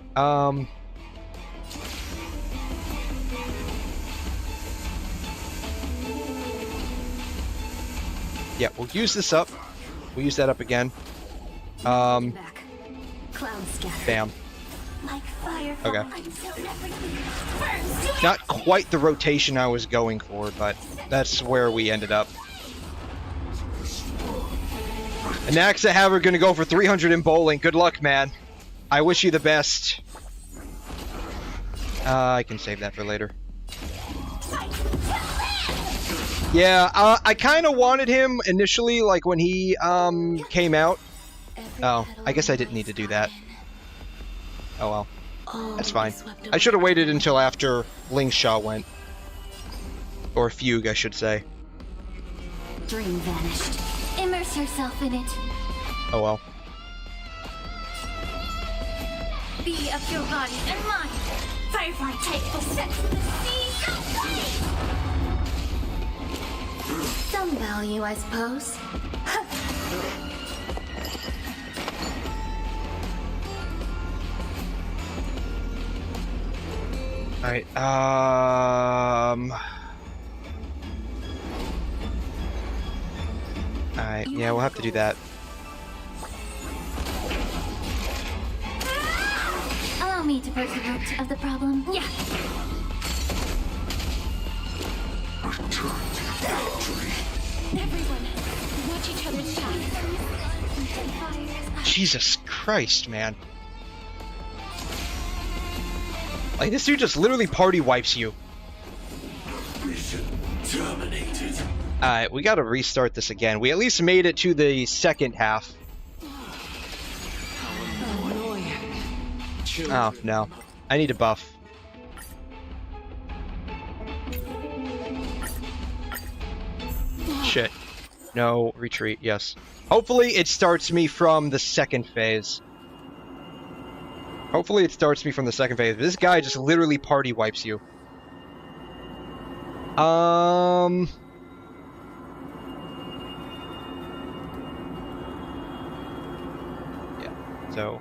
yeah, we'll use this up. We'll use that up again. Bam. Like fire. Okay. Not quite the rotation I was going for, but that's where we ended up. And AXA Haver gonna go for 300 in bowling. Good luck, man. I wish you the best. I can save that for later. Yeah, I kind of wanted him initially, like when he came out. Oh, I guess I didn't need to do that. Oh well, that's fine. I should have waited until after 𝘮𝘗 went, or Fugue, I should say. Dream vanished. Immerse yourself in it. Oh well. Be of your body and mind. Firefly type will set the seas aflame. Some value, I suppose. Alright, Alright, yeah, we'll have to do that. Allow me to purge the root of the problem. Yeah. Watch each other's shadows. Jesus Christ, man. Like, this dude just literally party wipes you. Mission terminated. Alright, we gotta restart this again. We at least made it to the second half. Oh, no. I need a buff. Shit. No, retreat, yes. Hopefully it starts me from the second phase. Hopefully it starts me from the second phase. This guy just literally party wipes you. Yeah, so...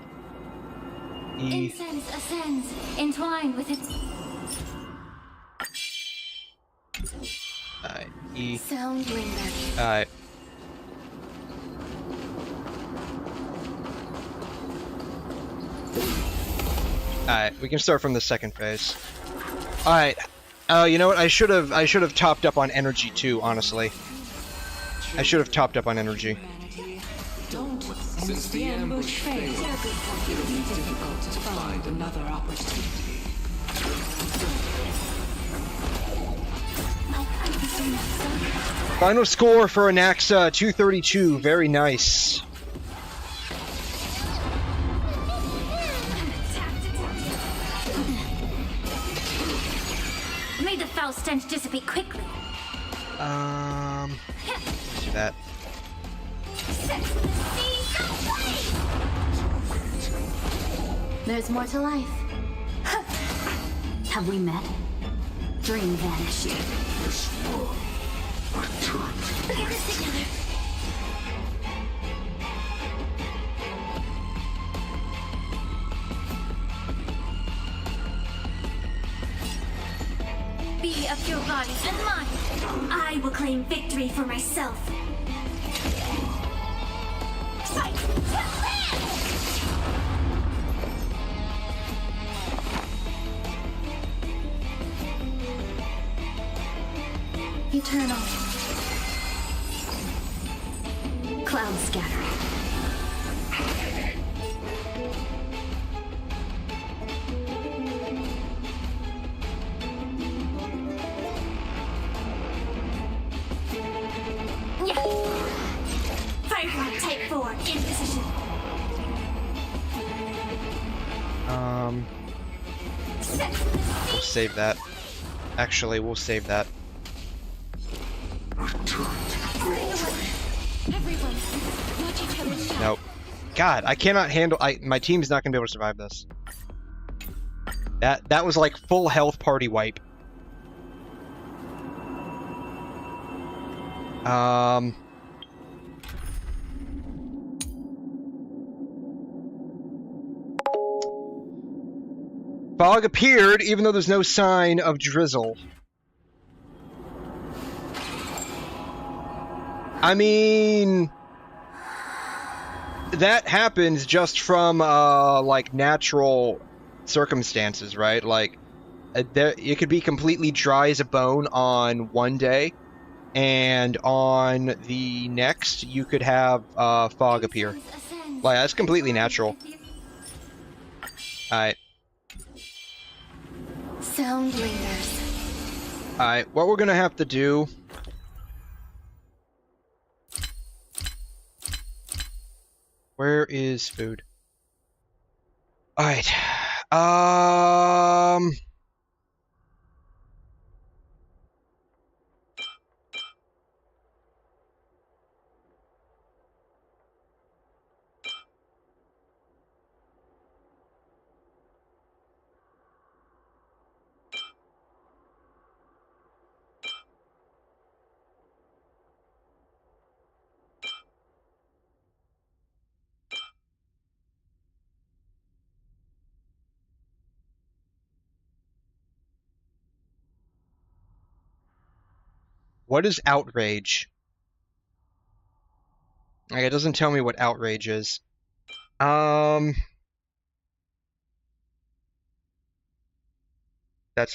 Incense ascends, entwined with it. Alright, E. Sound lingers. Alright. Alright, we can start from the second phase. Alright. You know what? I should have topped up on energy too, honestly. I should have topped up on energy. Since the ambush failed, it'll be difficult to find another opportunity. Final score for Anaxa, 232. Very nice. May the foul stench dissipate quickly. Let's do that. There's more to life. Have we met? Dream vanished. This one returned. Get this together. Be of your body and mind. I will claim victory for myself. Fight to live! Eternal. Cloud scattering. Yeah. Firefly type 4 in position. We'll save that. Actually, we'll save that. Nope. God, I cannot handle. My team's not gonna be able to survive this. That was like full health party wipe. Fog appeared, even though there's no sign of drizzle. I mean, that happens just from like natural circumstances, right? Like, it could be completely dry as a bone on one day, and on the next you could have fog appear. Like, that's completely natural. Alright. Sound lingers. Alright, what we're gonna have to do... Where is food? Alright. What is outrage? Like, it doesn't tell me what outrage is. That's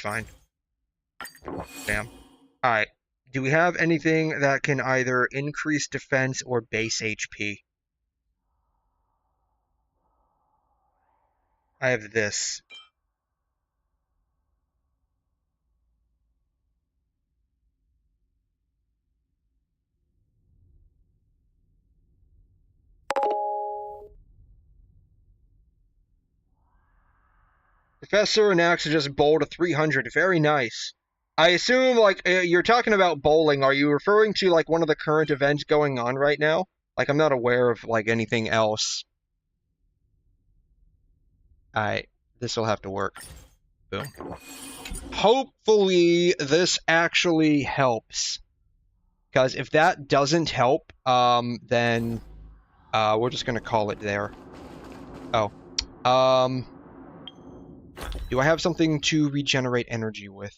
fine. Damn. Alright. Do we have anything that can either increase defense or base HP? I have this. Professor and Axe just bowled a 300. Very nice. I assume, like, you're talking about bowling. Are you referring to, like, one of the current events going on right now? Like, I'm not aware of, like, anything else. Alright, this will have to work. Boom. Hopefully, this actually helps. Because if that doesn't help, then, we're just gonna call it there. Oh. Do I have something to regenerate energy with?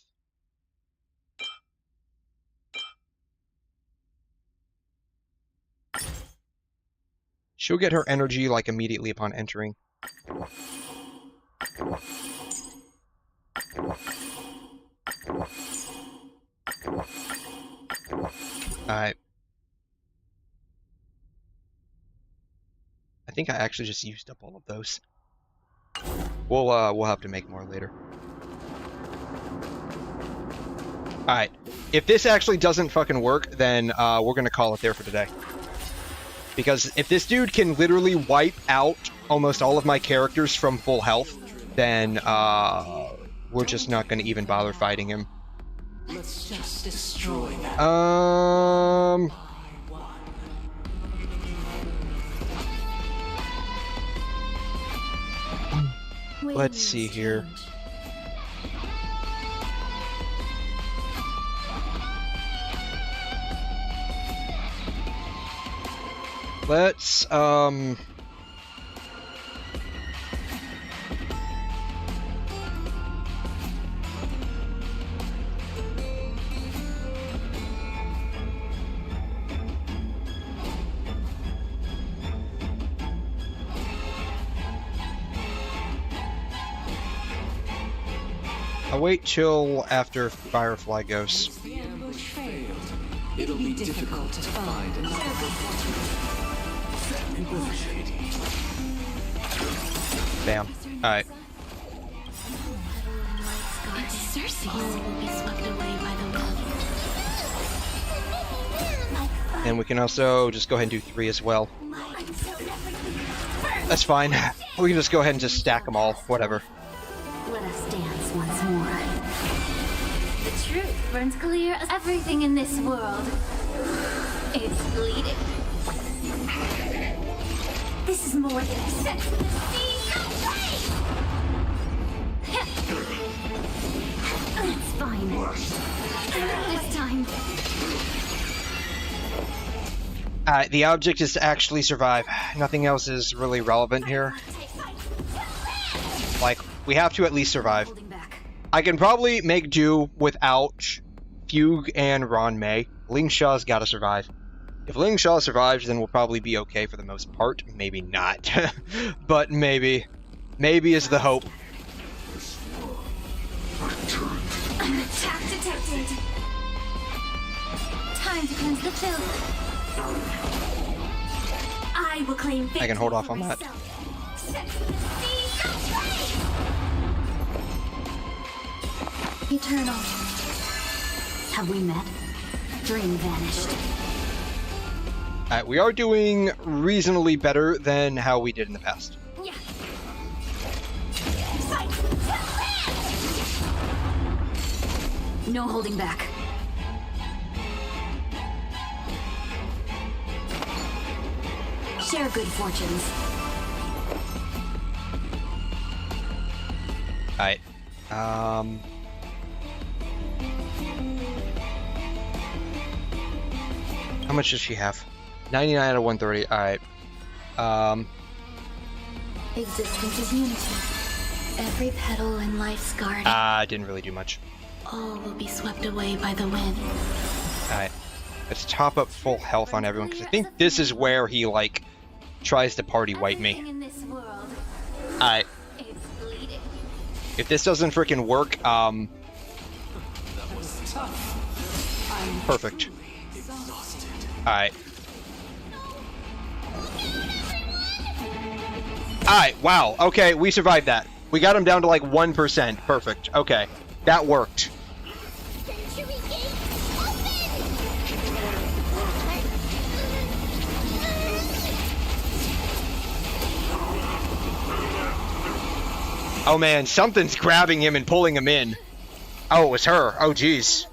She'll get her energy, like, immediately upon entering. Alright. I think I actually just used up all of those. We'll have to make more later. Alright. If this actually doesn't fucking work, then we're gonna call it there for today. Because if this dude can literally wipe out almost all of my characters from full health, then we're just not gonna even bother fighting him. Let's just destroy that. Let's see here. Let's, I'll wait till after Firefly goes. The ambush failed. It'll be difficult to find another. Bam. Alright. It's 𝘧𝘖𝘗 will be swept away by the wind. And we can also just go ahead and do 3 as well. That's fine. We can just go ahead and just stack them all. Whatever. Let us dance once more. The truth burns clear as everything in this world. It's bleeding. This is more than a sex with the sea. No way! It's fine. This time. The object is to actually survive. Nothing else is really relevant here. Like, we have to at least survive. I can probably make do without Fugue and Ron-Mei. 𝘰𝘗's gotta survive. If 𝘰𝘗 survives, then we'll probably be okay for the most part. Maybe not. But maybe. Maybe is the hope. Attack detected. Time to cleanse the filth. I will claim victory. I can hold off on that. Eternal. Have we met? Dream vanished. We are doing reasonably better than how we did in the past. Yeah. No holding back. Share good fortunes. Alright. How much does she have? 99 out of 130. Alright. Existence is unity. Every petal in life's garden. Didn't really do much. All will be swept away by the wind. Alright. Let's top up full health on everyone, because I think this is where he, like, tries to party wipe me. Alright. If this doesn't freaking work, That was tough. I Perfect. Alright. Alright, wow. Okay, we survived that. We got him down to like 1%. Perfect. Okay. That worked. Oh man, something's grabbing him and pulling him in. Oh, it was her. Oh jeez.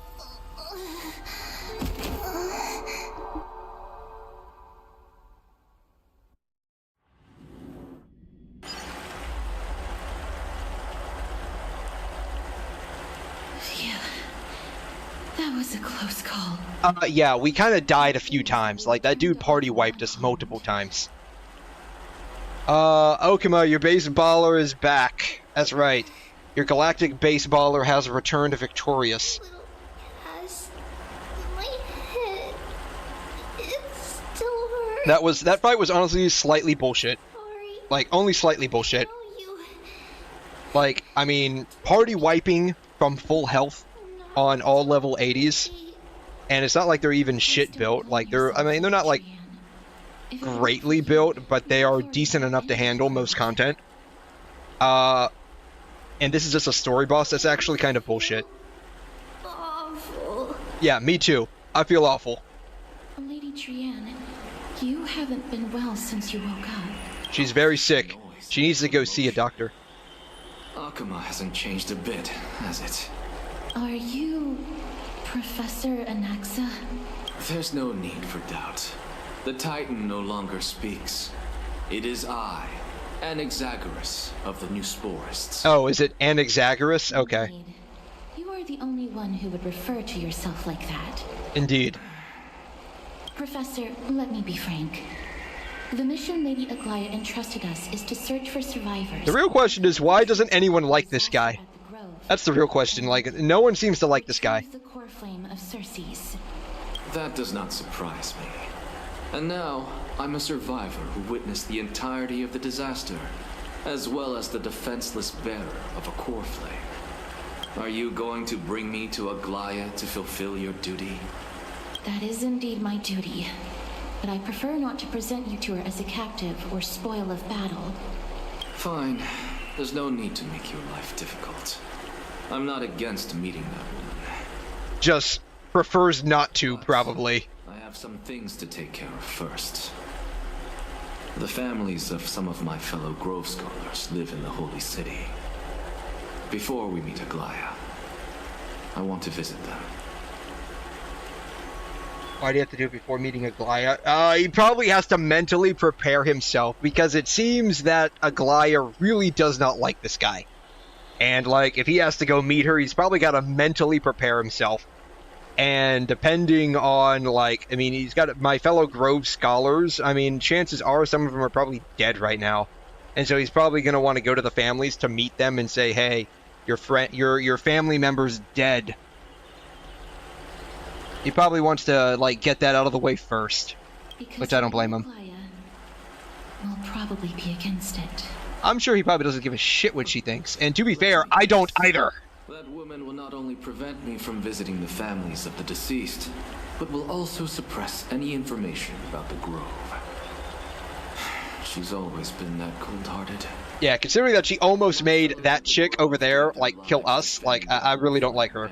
That was a close call. Yeah, we kind of died a few times. Like, that dude party wiped us multiple times. 𝘐𝘮, your base baller is back. That's right. Your galactic base baller has returned victorious. My head. It still hurts. That fight was honestly slightly bullshit. Like, only slightly bullshit. Like, I mean, party wiping from full health on all level 80s, and it's not like they're even shit built. Like, they're not like greatly built, but they are decent enough to handle most content. And this is just a story boss. That's actually kind of bullshit. Awful. Yeah, me too. I feel awful. Lady Trianne, you haven't been well since you woke up. She's very sick. She needs to go see a doctor. 𝘐𝘮 hasn't changed a bit, has it? Are you Professor Anaxa? There's no need for doubt. The Titan no longer speaks. It is I, Anaxagoras of the 𝘧𝘗𝘕𝘖𝘛. Oh, is it Anaxagoras? Okay. You are the only one who would refer to yourself like that. Indeed. Professor, let me be frank. The mission Lady 𝘐𝘮 entrusted us is to search for survivors. The real question is, why doesn't anyone like this guy? That's the real question. Like, no one seems to like this guy. The core flame of 𝘧𝘗𝘕𝘖𝘛. That does not surprise me. And now, I'm a survivor who witnessed the entirety of the disaster, as well as the defenseless bearer of a core flame. Are you going to bring me to 𝘐𝘮 to fulfill your duty? That is indeed my duty. But I prefer not to present you to her as a captive or spoil of battle. Fine. There's no need to make your life difficult. I'm not against meeting that woman. Just prefers not to, probably. I have some things to take care of first. The families of some of my fellow Grove Scholars live in the Holy City. Before we meet 𝘐𝘮, I want to visit them. Why do you have to do it before meeting 𝘐𝘮? He probably has to mentally prepare himself, because it seems that 𝘐𝘮 really does not like this guy. And, like, if he has to go meet her, he's probably got to mentally prepare himself. And depending on, like, I mean, he's got my fellow Grove Scholars. I mean, chances are some of them are probably dead right now. And so he's probably going to want to go to the families to meet them and say, hey, your family member's dead. He probably wants to, like, get that out of the way first. Which I don't blame him. 𝘐𝘮 will probably be against it. I'm sure he probably doesn't give a shit what she thinks. And to be fair, I don't either. That woman will not only prevent me from visiting the families of the deceased, but will also suppress any information about the Grove. She's always been that cold-hearted. Yeah, considering that she almost made that chick over there, like, kill us, like, I really don't like her.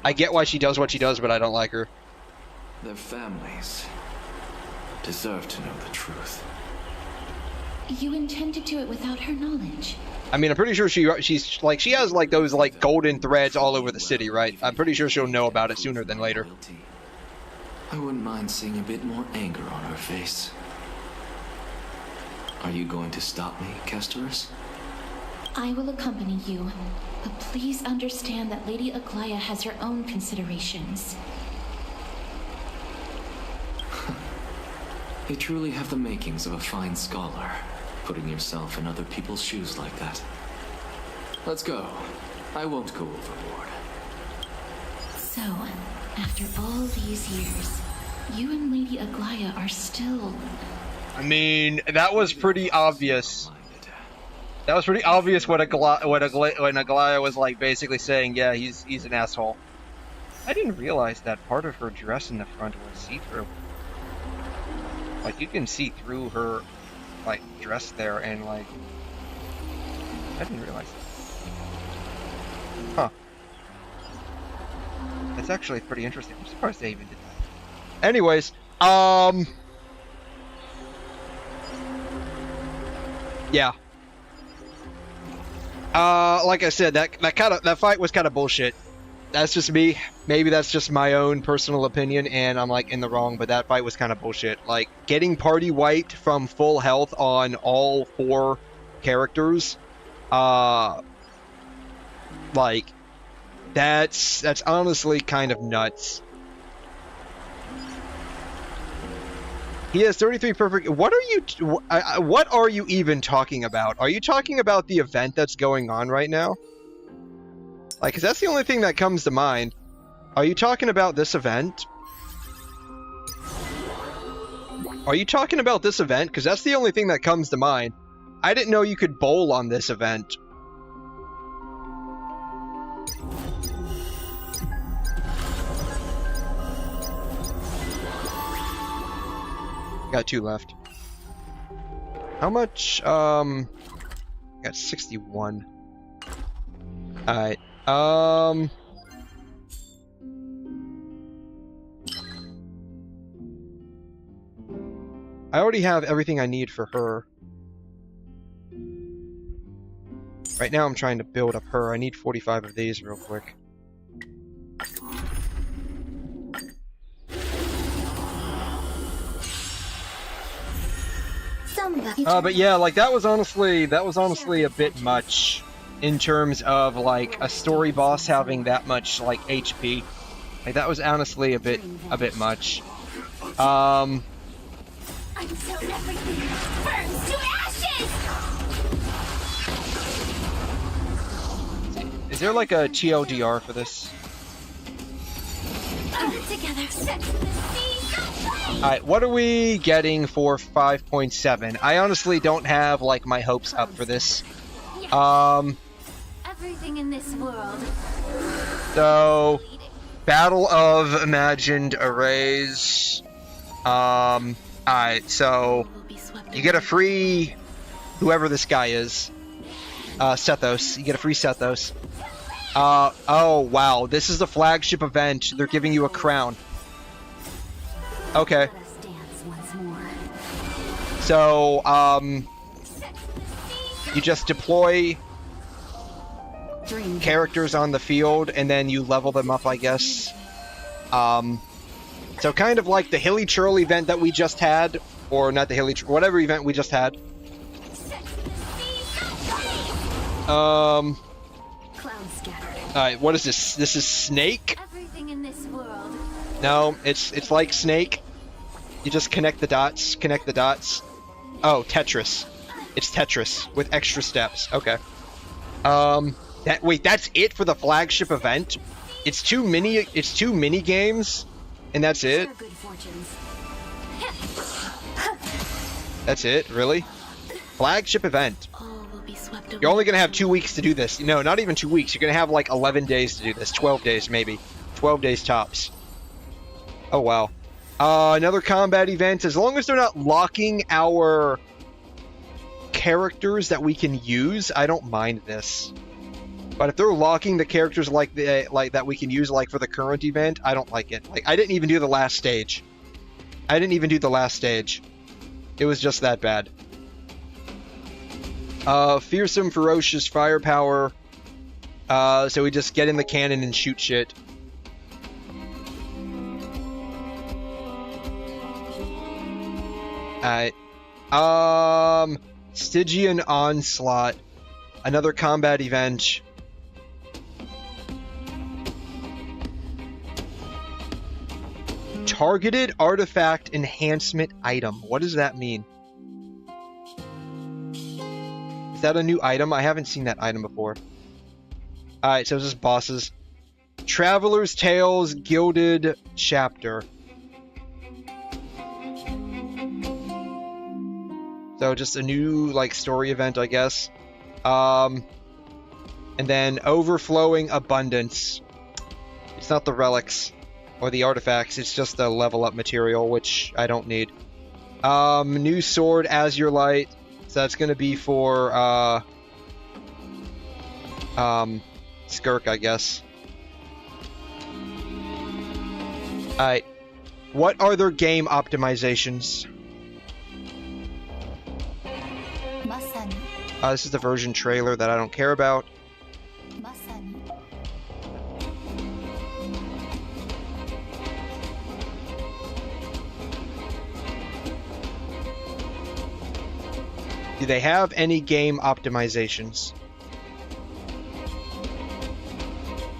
I get why she does what she does, but I don't like her. Their families deserve to know the truth. You intend to do it without her knowledge? I mean, I'm pretty sure she has, like, those, like, golden threads all over the city, right? I'm pretty sure she'll know about it sooner than later. I wouldn't mind seeing a bit more anger on her face. Are you going to stop me, Kesterus? I will accompany you, but please understand that Lady 𝘐𝘮 has her own considerations. You truly have the makings of a fine scholar, putting yourself in other people's shoes like that. Let's go. I won't go overboard. So, after all these years, you and Lady 𝘐𝘮 are still... I mean, that was pretty obvious. That was pretty obvious when 𝘐𝘮 was, like, basically saying, yeah, he's an asshole. I didn't realize that part of her dress in the front was see-through. Like, you can see through her, like, dress there, and, like... I didn't realize that. Huh. That's actually pretty interesting. I'm surprised they even did that. Anyways, yeah. Like I said, that fight was kind of bullshit. That's just me. Maybe that's just my own personal opinion, and I'm like in the wrong. But that fight was kind of bullshit. Like getting party wiped from full health on all 4 characters, like that's honestly kind of nuts. He has 33 perfect. What are you even talking about? Are you talking about the event that's going on right now? Like, 'cause that's the only thing that comes to mind. Are you talking about this event? Are you talking about this event? 'Cause that's the only thing that comes to mind. I didn't know you could bowl on this event. Got 2 left. How much? Got 61. Alright. I already have everything I need for her. Right now I'm trying to build up her. I need 45 of these real quick. But yeah, like that was honestly a bit much in terms of like a story boss having that much like HP. Like that was honestly a bit much. Until everything burns to ashes. Is there like a TLDR for this? Together. Alright, what are we getting for 5.7? I honestly don't have like my hopes up for this. Everything in this world. So, Battle of Imagined Arrays. Alright, so you get a free whoever this guy is. Sethos. You get a free Sethos. Oh wow, this is the flagship event. They're giving you a crown. Okay. So, you just deploy characters on the field, and then you level them up, I guess. So kind of like the 𝘠𝘠𝘠 event that we just had, or not the 𝘠𝘠𝘠, whatever event we just had. Alright, what is this? This is Snake? Everything in this world. No, it's like Snake. You just connect the dots, Oh, Tetris. It's Tetris with extra steps. Okay. Wait, that's it for the flagship event? It's two mini games, and that's it? That's it? Really? Flagship event. You're only gonna have 2 weeks to do this. No, not even 2 weeks. You're gonna have like 11 days to do this. 12 days, maybe. 12 days tops. Oh, wow. Another combat event. As long as they're not locking our characters that we can use, I don't mind this. But if they're locking the characters like that we can use like for the current event, I don't like it. Like I didn't even do the last stage. It was just that bad. Fearsome, ferocious firepower. So we just get in the cannon and shoot shit. Alright. Stygian Onslaught. Another combat event. Targeted Artifact Enhancement Item. What does that mean? Is that a new item? I haven't seen that item before. Alright, so this is bosses. Traveler's Tales Gilded Chapter. So just a new like story event, I guess. And then Overflowing Abundance. It's not the relics or the artifacts, it's just the level up material, which I don't need. New sword, Azure Light. So that's gonna be for Skirk, I guess. Alright. What are their game optimizations? This is the version trailer that I don't care about. Do they have any game optimizations?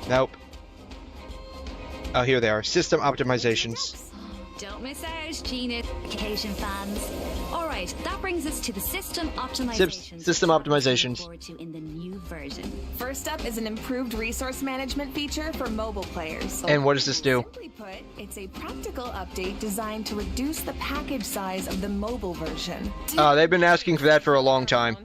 Nope. Oh, here they are. System optimizations. Don't miss out, gene-ification fans. Alright, that brings us to the system optimizations. System optimizations. Forward to in the new version. First up is an improved resource management feature for mobile players. And what does this do? Simply put, it's a practical update designed to reduce the package size of the mobile version. They've been asking for that for a long time.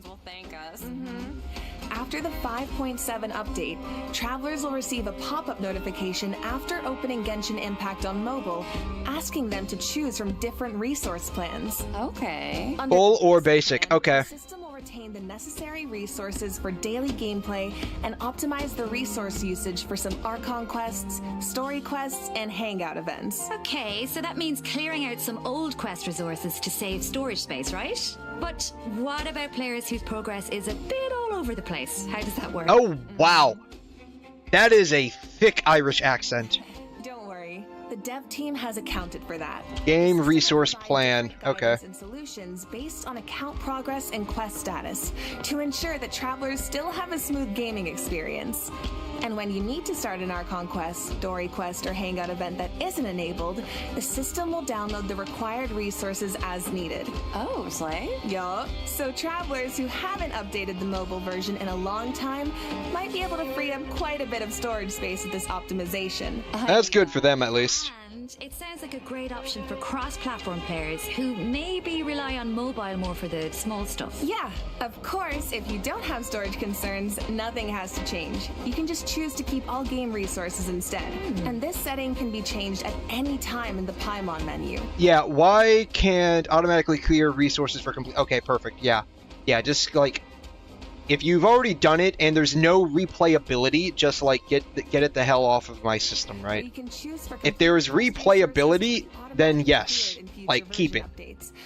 After the 5.7 update, travelers will receive a pop-up notification after opening Genshin Impact on mobile, asking them to choose from different resource plans. Okay. Full or basic, okay. The system will retain the necessary resources for daily gameplay and optimize the resource usage for some Archon quests, story quests, and hangout events. Okay, so that means clearing out some old quest resources to save storage space, right? But what about players whose progress is a bit all over the place? How does that work? Oh, wow. That is a thick Irish accent. Don't worry, the dev team has accounted for that. Game resource plan. Okay. And solutions based on account progress and quest status to ensure that travelers still have a smooth gaming experience. And when you need to start an Archon quest, story quest, or hangout event that isn't enabled, the system will download the required resources as needed. Oh, slay? Yup. So travelers who haven't updated the mobile version in a long time might be able to free up quite a bit of storage space with this optimization. That's good for them, at least. And it sounds like a great option for cross-platform players who maybe rely on mobile more for the small stuff. Yeah, of course, if you don't have storage concerns, nothing has to change. You can just choose to keep all game resources instead. And this setting can be changed at any time in the Paimon menu. Yeah, why can't automatically clear resources for complete... Okay, perfect, yeah. Yeah, just, like, if you've already done it and there's no replayability, just, like, get it the hell off of my system, right? You can choose for If there is replayability, then yes, like, keep it.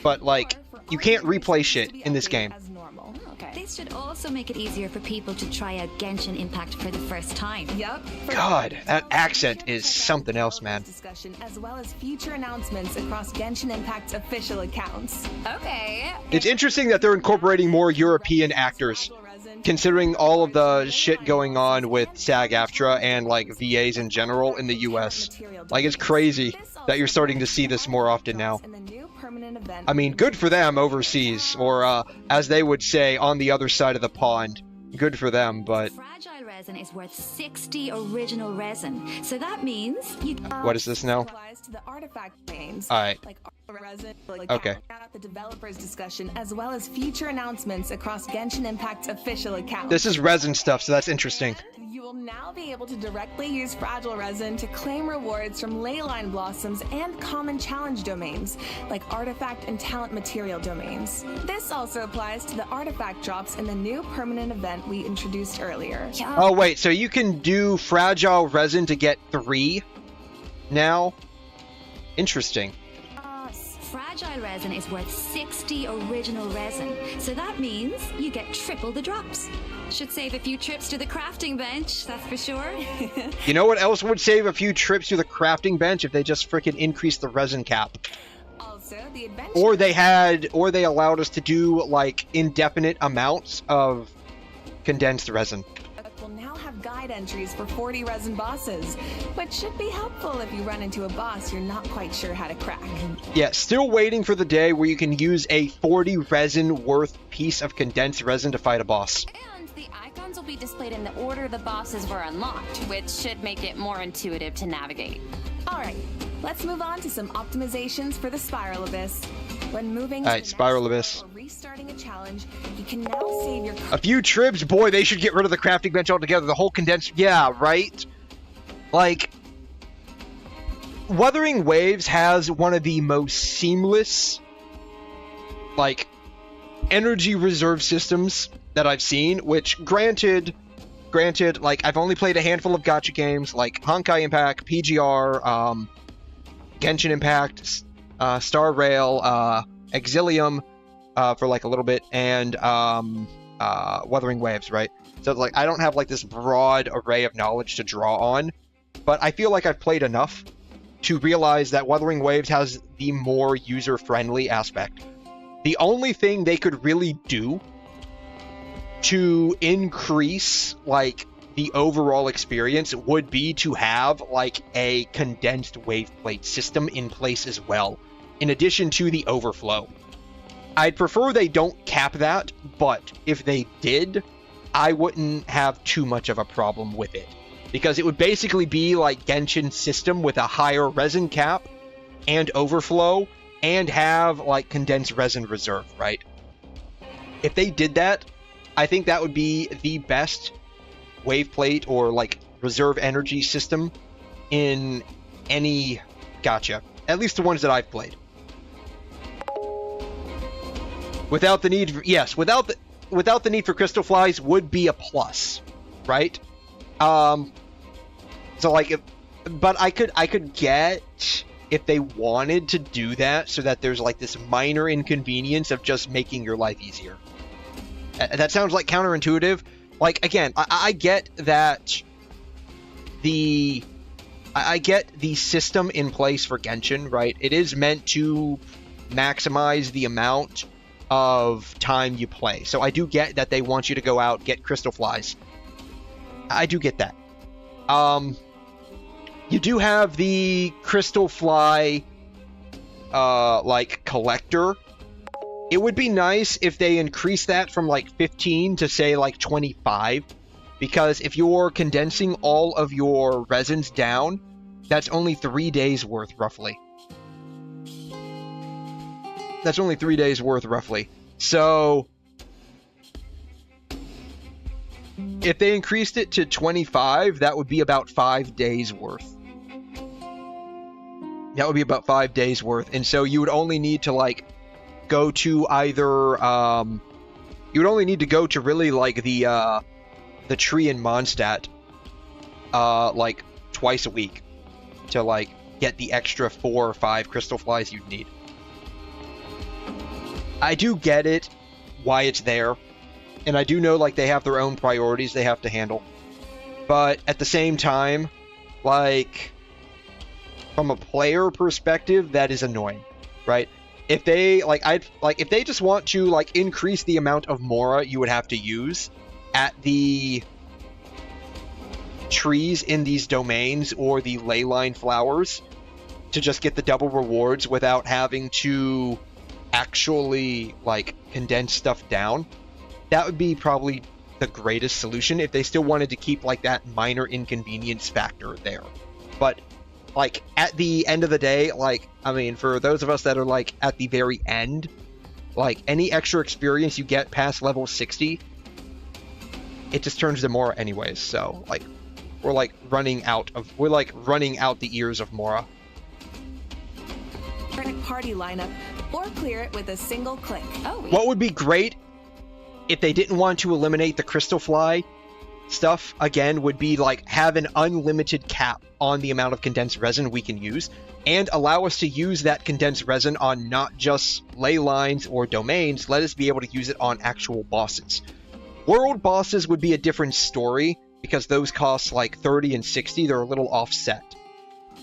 But, like, you can't replay shit in this game. This should also make it easier for people to try out Genshin Impact for the first time. Yup. God, that accent is something else, man. Discussion as well as future announcements across Genshin Impact's official accounts. Okay. It's interesting that they're incorporating more European actors, considering all of the shit going on with SAG-AFTRA and, like, VAs in general in the US. Like, it's crazy that you're starting to see this more often now. I mean, good for them overseas, or as they would say, on the other side of the pond. Good for them, but... Fragile resin is worth 60 original resin, so that means you... What is this now? Alright. Okay. The developers discussion as well as future announcements across Genshin Impact's official account. This is resin stuff, so that's interesting. You will now be able to directly use fragile resin to claim rewards from leyline blossoms and common challenge domains, like artifact and talent material domains. This also applies to the artifact drops in the new permanent event we introduced earlier. Oh wait, so you can do fragile resin to get 3 now? Interesting. Fragile resin is worth 60 original resin, so that means you get triple the drops. Should save a few trips to the crafting bench, that's for sure. You know what else would save a few trips to the crafting bench if they just frickin' increased the resin cap? Also, the adventure... Or they allowed us to do, like, indefinite amounts of condensed resin. Will now have guide entries for 40 resin bosses, which should be helpful if you run into a boss you're not quite sure how to crack. Yeah, still waiting for the day where you can use a 40 resin worth piece of condensed resin to fight a boss. And the icons will be displayed in the order the bosses were unlocked, which should make it more intuitive to navigate. Alright, let's move on to some optimizations for the Spiral Abyss. When moving Alright, Spiral Abyss. or restarting a challenge, you can now save your... A few trips? Boy, they should get rid of the crafting bench altogether. The whole condensed... Yeah, right? Like, Wuthering Waves has one of the most seamless, like, energy reserve systems that I've seen, which granted, like, I've only played a handful of gacha games, like Honkai Impact, PGR, Genshin Impact, Star Rail, Exilium, for like a little bit, and Wuthering Waves, right? So like I don't have like this broad array of knowledge to draw on, but I feel like I've played enough to realize that Wuthering Waves has the more user-friendly aspect. The only thing they could really do to increase like the overall experience would be to have like a condensed wave plate system in place as well, in addition to the overflow. I'd prefer they don't cap that, but if they did, I wouldn't have too much of a problem with it. Because it would basically be like Genshin's system with a higher resin cap and overflow, and have like condensed resin reserve, right? If they did that, I think that would be the best wave plate or like reserve energy system in any gacha. At least the ones that I've played. Without the need for, yes, without the need for crystal flies would be a plus, right? So like, but I could get if they wanted to do that so that there's like this minor inconvenience of just making your life easier. That sounds like counterintuitive. Like again, I get that I get the system in place for Genshin, right? It is meant to maximize the amount of time you play. So I do get that they want you to go out, get crystal flies. I do get that. You do have the crystal fly like collector. It would be nice if they increase that from like 15 to say like 25, because if you're condensing all of your resins down, that's only 3 days worth roughly. That's only 3 days worth, roughly. So, if they increased it to 25, that would be about 5 days worth. That would be about 5 days worth. And so you would only need to, like, go to either, you would only need to go to really, like, the 𝘵 𝘮, like, twice a week to, like, get the extra 4 or 5 crystal flies you'd need. I do get it, why it's there, and I do know, like, they have their own priorities they have to handle. But at the same time, like, from a player perspective, that is annoying, right? If they, like, if they just want to, like, increase the amount of MOAR you would have to use at the trees in these domains or the ley line flowers to just get the double rewards without having to actually like condense stuff down, that would be probably the greatest solution if they still wanted to keep like that minor inconvenience factor there. But like at the end of the day, like I mean, for those of us that are like at the very end, like any extra experience you get past level 60, it just turns to MOAR anyways. So like we're running out the ears of MOAR. Party lineup, or clear it with a single click. What would be great if they didn't want to eliminate the crystal fly stuff again would be like have an unlimited cap on the amount of condensed resin we can use, and allow us to use that condensed resin on not just ley lines or domains. Let us be able to use it on actual bosses. World bosses would be a different story because those cost like 30 and 60. They're a little offset.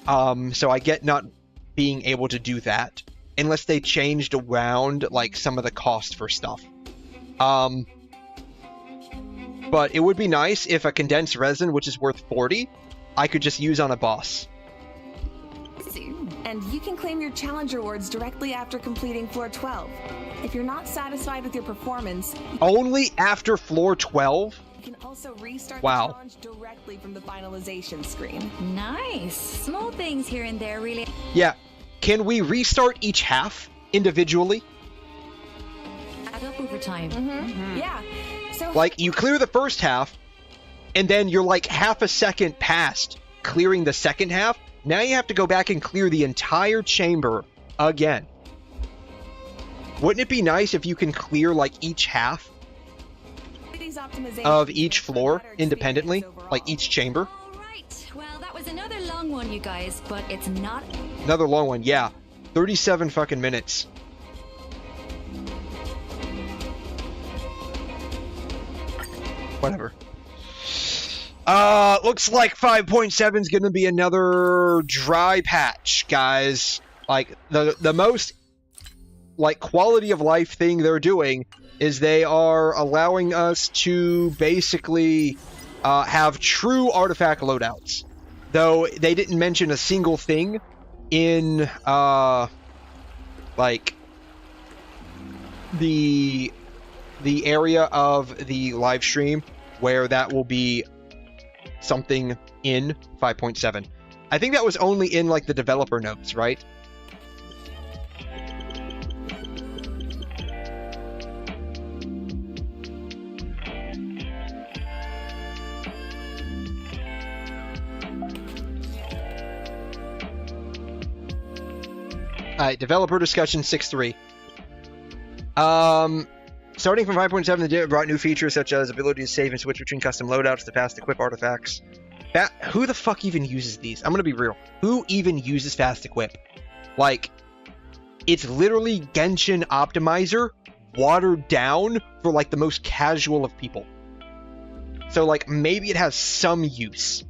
So I get not being able to do that unless they changed around like some of the cost for stuff. But it would be nice if a condensed resin, which is worth 40, I could just use on a boss. And you can claim your challenge rewards directly after completing floor 12. If you're not satisfied with your performance, only after floor 12? You can also restart the challenge directly from the finalization screen. Nice. Small things here and there, really. Yeah. Can we restart each half individually? Add up over time. Yeah. So like you clear the first half, and then you're like half a second past clearing the second half, Now you have to go back and clear the entire chamber again. Wouldn't it be nice if you can clear like each half of each floor independently, like each chamber? Alright, well that was another long one, you guys, but it's not... Another long one, yeah. 37 fucking minutes. Whatever. Looks like 5.7 is going to be another dry patch, guys. Like, the most, like, quality of life thing they're doing is they are allowing us to basically have true artifact loadouts. Though they didn't mention a single thing in, like, the area of the live stream where that will be something in 5.7. I think that was only in, like, the developer notes, right? Alright, developer discussion 6.3. Starting from 5.7, the data brought new features such as ability to save and switch between custom loadouts to fast equip artifacts. Who the fuck even uses these? I'm gonna be real. Who even uses fast equip? Like, it's literally Genshin Optimizer watered down for like the most casual of people. So like maybe it has some use.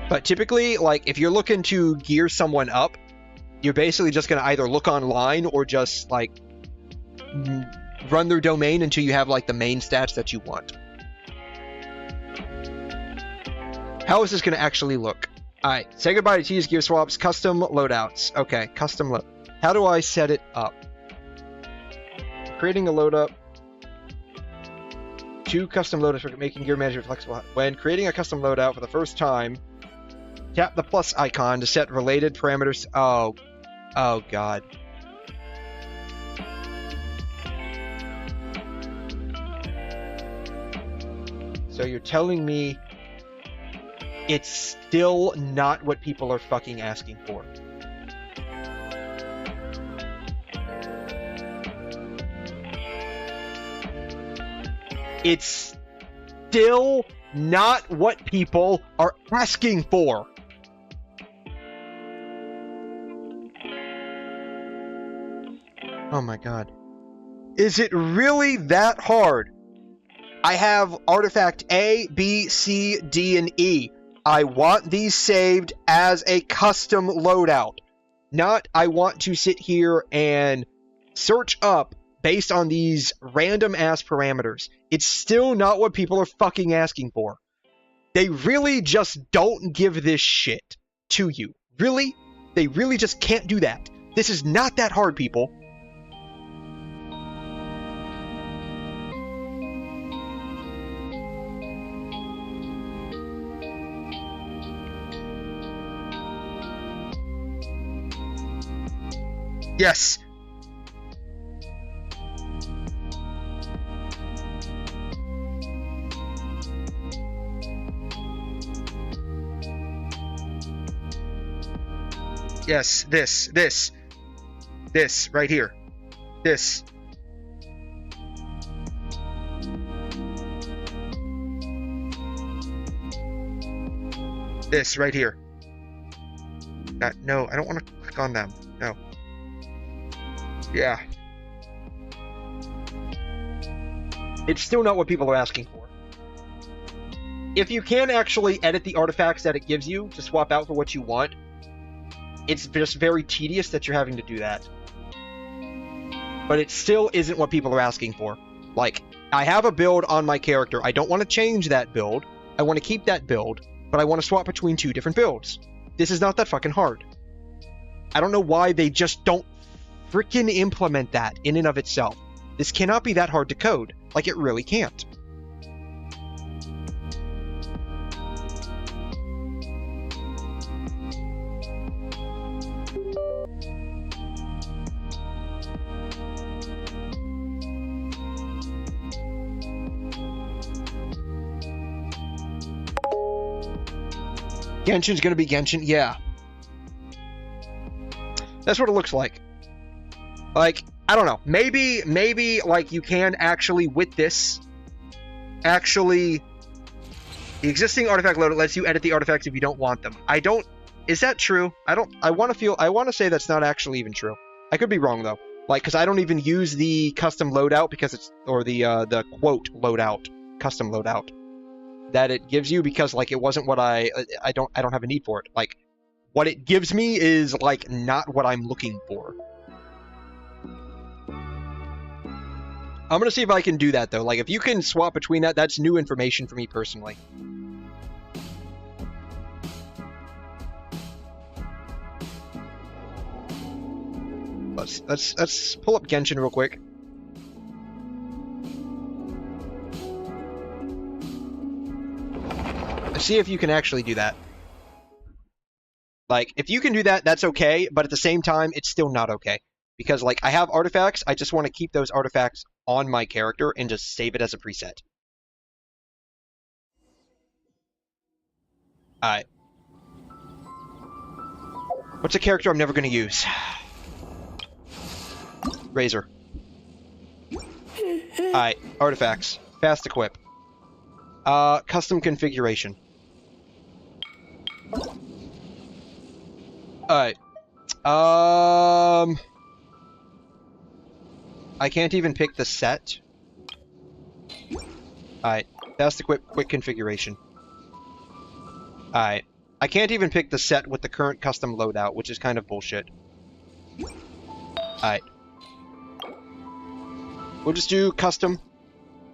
But typically, like if you're looking to gear someone up, you're basically just gonna either look online or just like run their domain until you have like the main stats that you want. How is this going to actually look? Alright, say goodbye to TS gear swaps, custom loadouts. Okay, custom load. How do I set it up? Creating a load up. 2 custom loadouts for making gear management flexible. When creating a custom loadout for the first time, tap the plus icon to set related parameters. Oh god. So you're telling me it's still not what people are fucking asking for. It's still not what people are asking for. Oh my god. Is it really that hard? I have artifact A, B, C, D, and E. I want these saved as a custom loadout. Not I want to sit here and search up based on these random ass parameters. It's still not what people are fucking asking for. They really just don't give this shit to you. Really? They really just can't do that. This is not that hard, people. Yes. Yes, this, right here. This. This, right here. No, I don't want to click on them. No. Yeah. It's still not what people are asking for. If you can actually edit the artifacts that it gives you to swap out for what you want, it's just very tedious that you're having to do that. But it still isn't what people are asking for. Like, I have a build on my character. I don't want to change that build. I want to keep that build, but I want to swap between 2 different builds. This is not that fucking hard. I don't know why they just don't freaking implement that in and of itself. This cannot be that hard to code. Like, it really can't. Genshin's gonna be Genshin, yeah. That's what it looks like. Like, I don't know. Maybe, like, you can actually, with this, actually... The existing artifact loader lets you edit the artifacts if you don't want them. I don't... Is that true? I want to say that's not actually even true. I could be wrong, though. Like, because I don't even use the custom loadout because it's... Or the quote loadout. Custom loadout. That it gives you because, like, it wasn't what I don't have a need for it. Like, what it gives me is, like, not what I'm looking for. I'm gonna see if I can do that, though. Like, if you can swap between that, that's new information for me personally. Let's pull up Genshin real quick. Let's see if you can actually do that. Like, if you can do that, that's okay, but at the same time, it's still not okay. Because, like, I have artifacts, I just want to keep those artifacts on my character and just save it as a preset. Alright. What's a character I'm never going to use? Razor. Alright, artifacts. Fast equip. Custom configuration. Alright. I can't even pick the set. Alright. Fast equip, quick configuration. Alright. I can't even pick the set with the current custom loadout, which is kind of bullshit. Alright. We'll just do custom.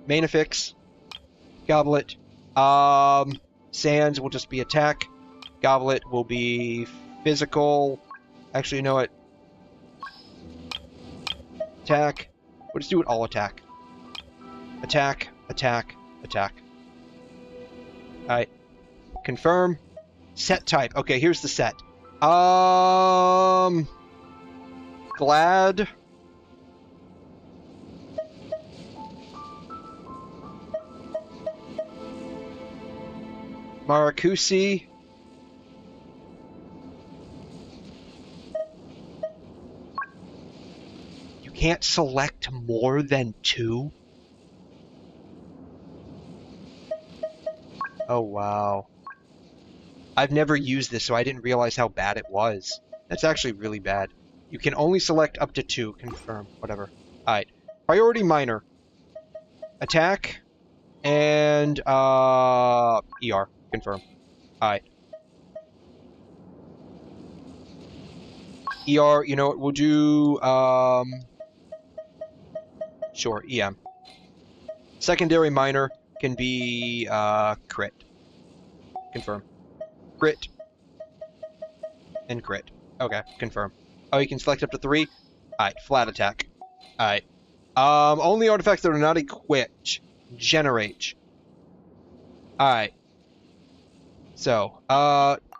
Main affix. Goblet. Sands will just be attack. Goblet will be physical. Actually, you know what? Attack. We'll just do it all attack. Attack, attack, attack. Alright. Confirm. Set type. Okay, here's the set. Glad. Maracusi. You can't select more than 2? Oh, wow. I've never used this, so I didn't realize how bad it was. That's actually really bad. You can only select up to 2. Confirm. Whatever. Alright. Priority minor. Attack. And, ER. Confirm. Alright. ER, you know what, we'll do, sure, EM. Secondary minor can be, crit. Confirm. Crit. And crit. Okay, confirm. Oh, you can select up to 3? Alright, flat attack. Alright. Only artifacts that are not equipped. Generate. Alright. So,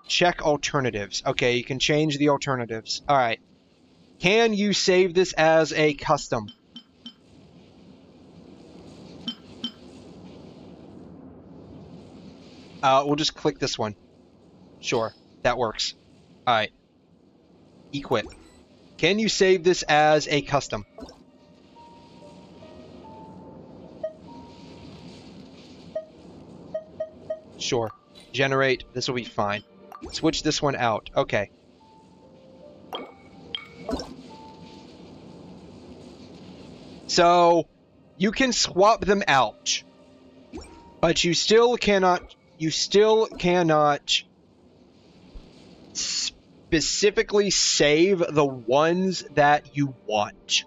check alternatives. Okay, you can change the alternatives. Alright. Can you save this as a custom? We'll just click this one. Sure, that works. Alright. Equip. Can you save this as a custom? Sure. Generate. This will be fine. Switch this one out. Okay. So, you can swap them out. But you still cannot specifically save the ones that you want.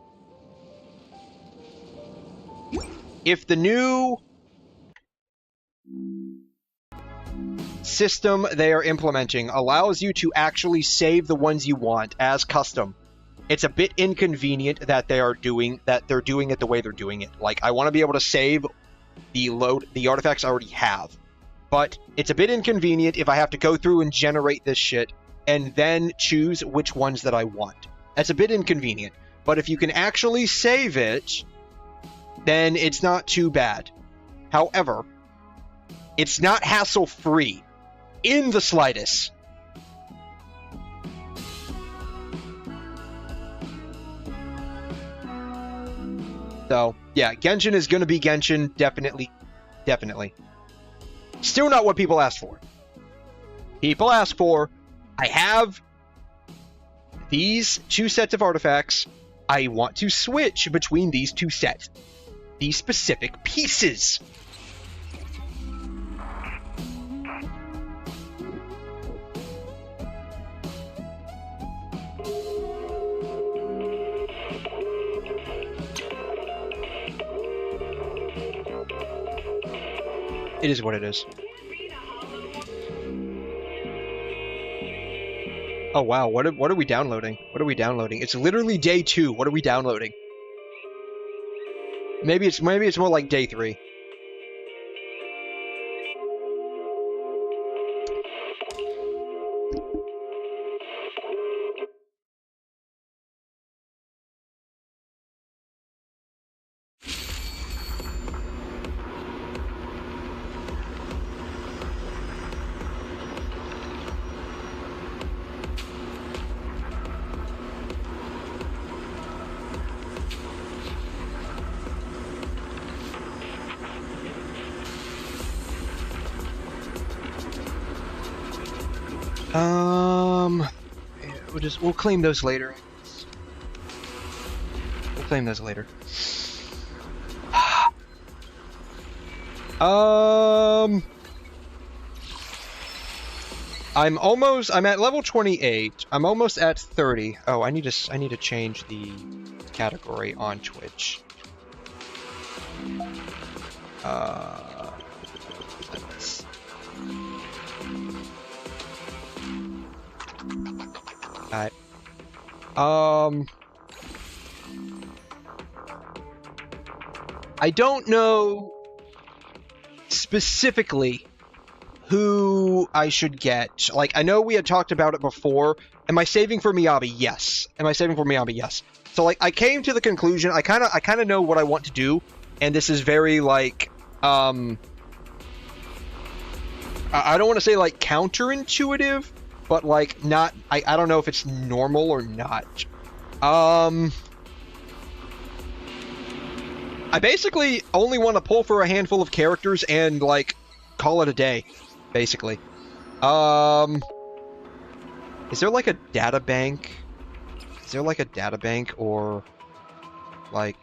If the new system they are implementing allows you to actually save the ones you want as custom, it's a bit inconvenient that they're doing it the way they're doing it. Like, I want to be able to save the artifacts I already have, but it's a bit inconvenient if I have to go through and generate this shit and then choose which ones that I want. That's a bit inconvenient, but if you can actually save it, then it's not too bad. However, it's not hassle-free. in the slightest. So, yeah, Genshin is going to be Genshin, definitely. Definitely. Still not what people asked for. People asked for, I have these 2 sets of artifacts. I want to switch between these 2 sets. These specific pieces. It is what it is. Oh wow, what are we downloading? What are we downloading? It's literally day 2. What are we downloading? Maybe it's more like day 3. We'll claim those later. We'll claim those later. I'm at level 28. I'm almost at 30. Oh, I need to change the category on Twitch. Let's... Alright. I don't know specifically who I should get. Like, I know we had talked about it before. Am I saving for Miyabi? Yes. Am I saving for Miyabi? Yes. So, like, I came to the conclusion, I kind of know what I want to do, and this is very, like, I don't want to say, like, counterintuitive, but, like, not, I don't know if it's normal or not. I basically only want to pull for a handful of characters and, like, call it a day, basically. Is there, like, a data bank? Is there, like, a data bank or, like...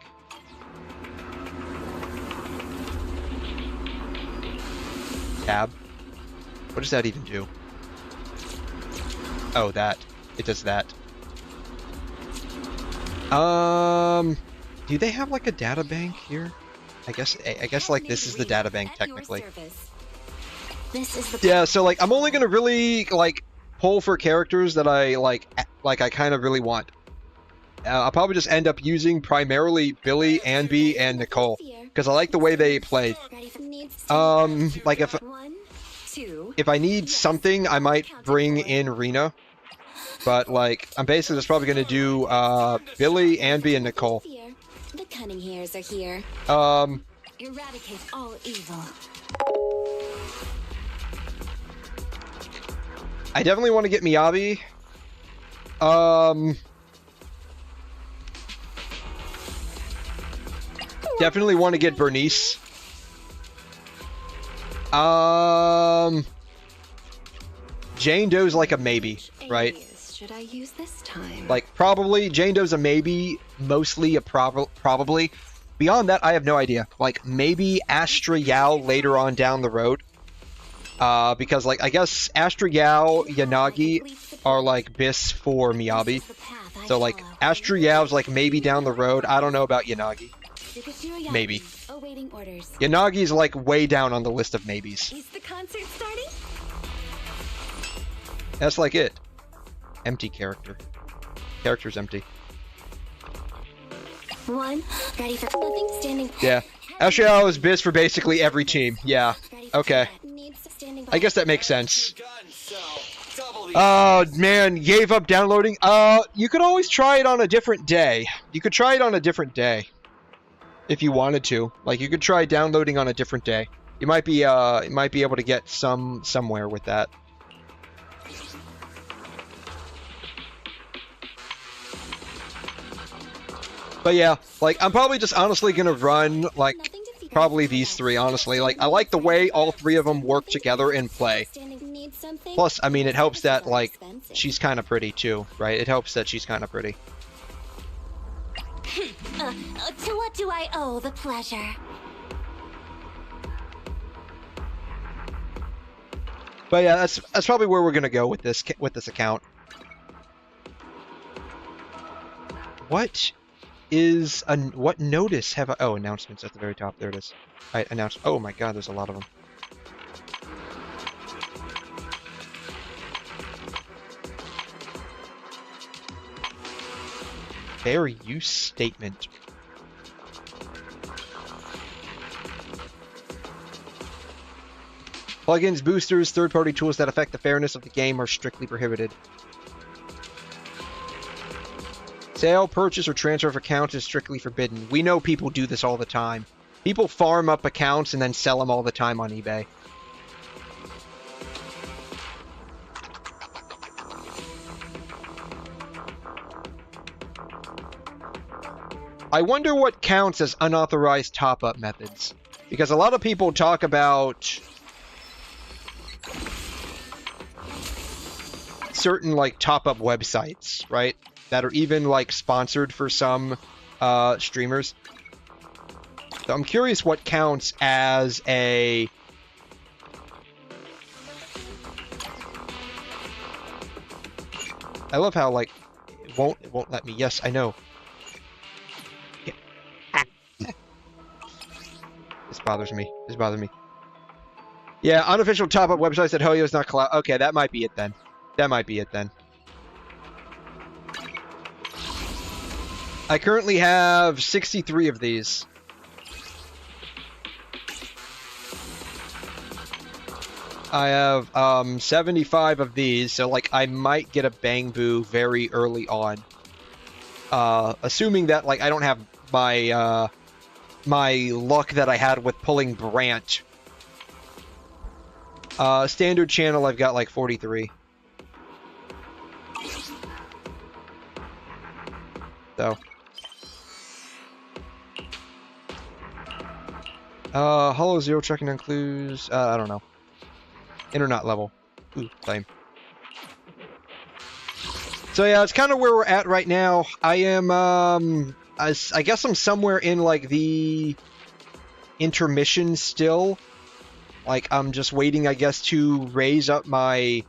Tab? What does that even do? Oh, that. It does that. Do they have like a data bank here? I guess like this is the data bank technically. Yeah, so like I'm only gonna really like pull for characters that I like I kind of really want. I'll probably just end up using primarily Billy, Anby, and Nicole because I like the way they play. Like if I need something, I might bring in Rena. But, like, I'm basically just probably going to do, Billy, Anby, and Nicole. The cunning hairs are here. Eradicate all evil. I definitely want to get Miyabi. Definitely want to get Bernice. Jane Doe's like a maybe, right? Should I use this time? Like, probably. Jane Doe's a maybe, mostly a probably. Beyond that, I have no idea. Like, maybe Astra Yao later on down the road. Because, like, I guess Astra Yao, Yanagi are, like, bis for Miyabi. So, like, Astra Yao's, like, maybe down the road. I don't know about Yanagi. Maybe. Yanagi's, like, way down on the list of maybes. Is the concert starting? That's, like, it. Empty character. Character's empty. One, ready for nothing standing. Yeah. Astra Yao is bis for basically every team. Yeah. Okay. I guess that makes sense. Oh, man. Gave up downloading. You could always try it on a different day. You could try it on a different day. If you wanted to. Like, you could try downloading on a different day. You might be able to get somewhere with that. But yeah, like, I'm probably just honestly gonna run, like, probably these three, honestly. Like, I like the way all three of them work together in play. Plus, I mean, it helps that, like, she's kind of pretty, too, right? It helps that she's kind of pretty. To what do I owe the pleasure? But yeah, that's probably where we're gonna go with this account. What notice have I? Oh, announcements at the very top. There it is. Alright, announce. Oh my God, there's a lot of them. Fair use statement. Plugins, boosters, third-party tools that affect the fairness of the game are strictly prohibited. Sale, purchase, or transfer of accounts is strictly forbidden. We know people do this all the time. People farm up accounts and then sell them all the time on eBay. I wonder what counts as unauthorized top-up methods. Because a lot of people talk about certain, like, top-up websites, right? That are even, like, sponsored for some streamers. So I'm curious what counts as a... I love how, like, it won't let me. Yes, I know. This bothers me. This bothers me. Yeah, unofficial top-up websites that 𝘠𝘢𝘢 is not cloud. Okay, that might be it then. That might be it then. I currently have 63 of these. I have 75 of these, so like I might get a Bang Boo very early on. Assuming that like I don't have my my luck that I had with pulling Brant. Standard channel, I've got like 43. So. Hollow Zero checking on clues. I don't know. Internet level. Ooh, lame. So yeah, it's kind of where we're at right now. I am, I guess I'm somewhere in like the intermission still. Like, I'm just waiting, I guess, to raise up my,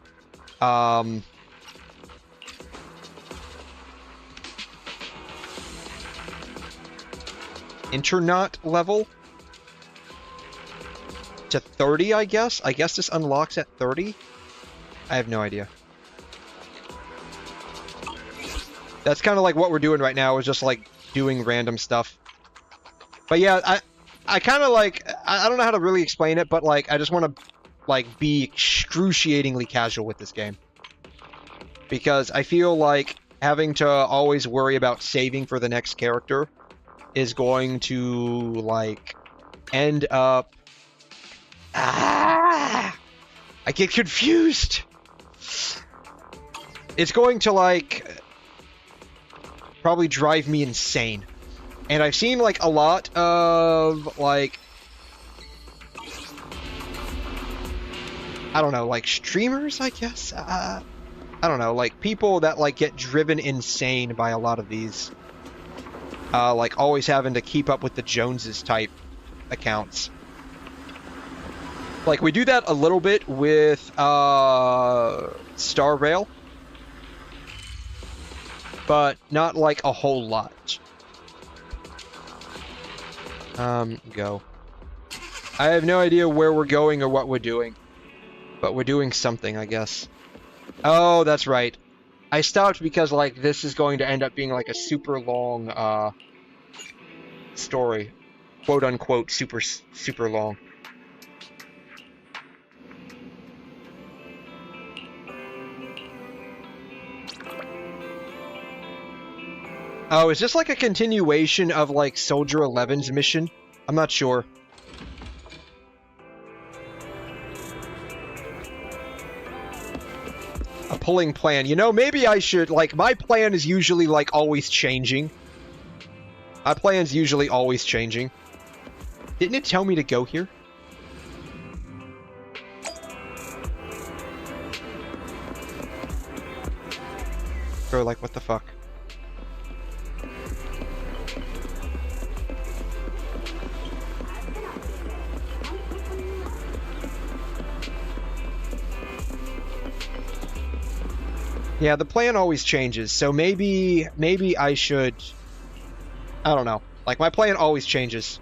internet level to 30, I guess. I guess this unlocks at 30. I have no idea. That's kind of like what we're doing right now, is just like doing random stuff. But yeah, I kind of like, I don't know how to really explain it, but like I just want to like be excruciatingly casual with this game. Because I feel like having to always worry about saving for the next character is going to like end up... I get confused. It's going to like probably drive me insane. And I've seen like a lot of like, I don't know, like streamers, I guess. I don't know, like people that like get driven insane by a lot of these. Like always having to keep up with the Joneses type accounts. Like, we do that a little bit with, Star Rail. But not, like, a whole lot. Go. I have no idea where we're going or what we're doing. But we're doing something, I guess. Oh, that's right. I stopped because, like, this is going to end up being, like, a super long, story. Quote-unquote, super long. Oh, is this like a continuation of like Soldier 11's mission? I'm not sure. A pulling plan. You know, maybe I should, like, my plan is usually, like, always changing. My plan's usually always changing. Didn't it tell me to go here? Bro, like, what the fuck? Yeah, the plan always changes, so maybe I should... I don't know. Like, my plan always changes.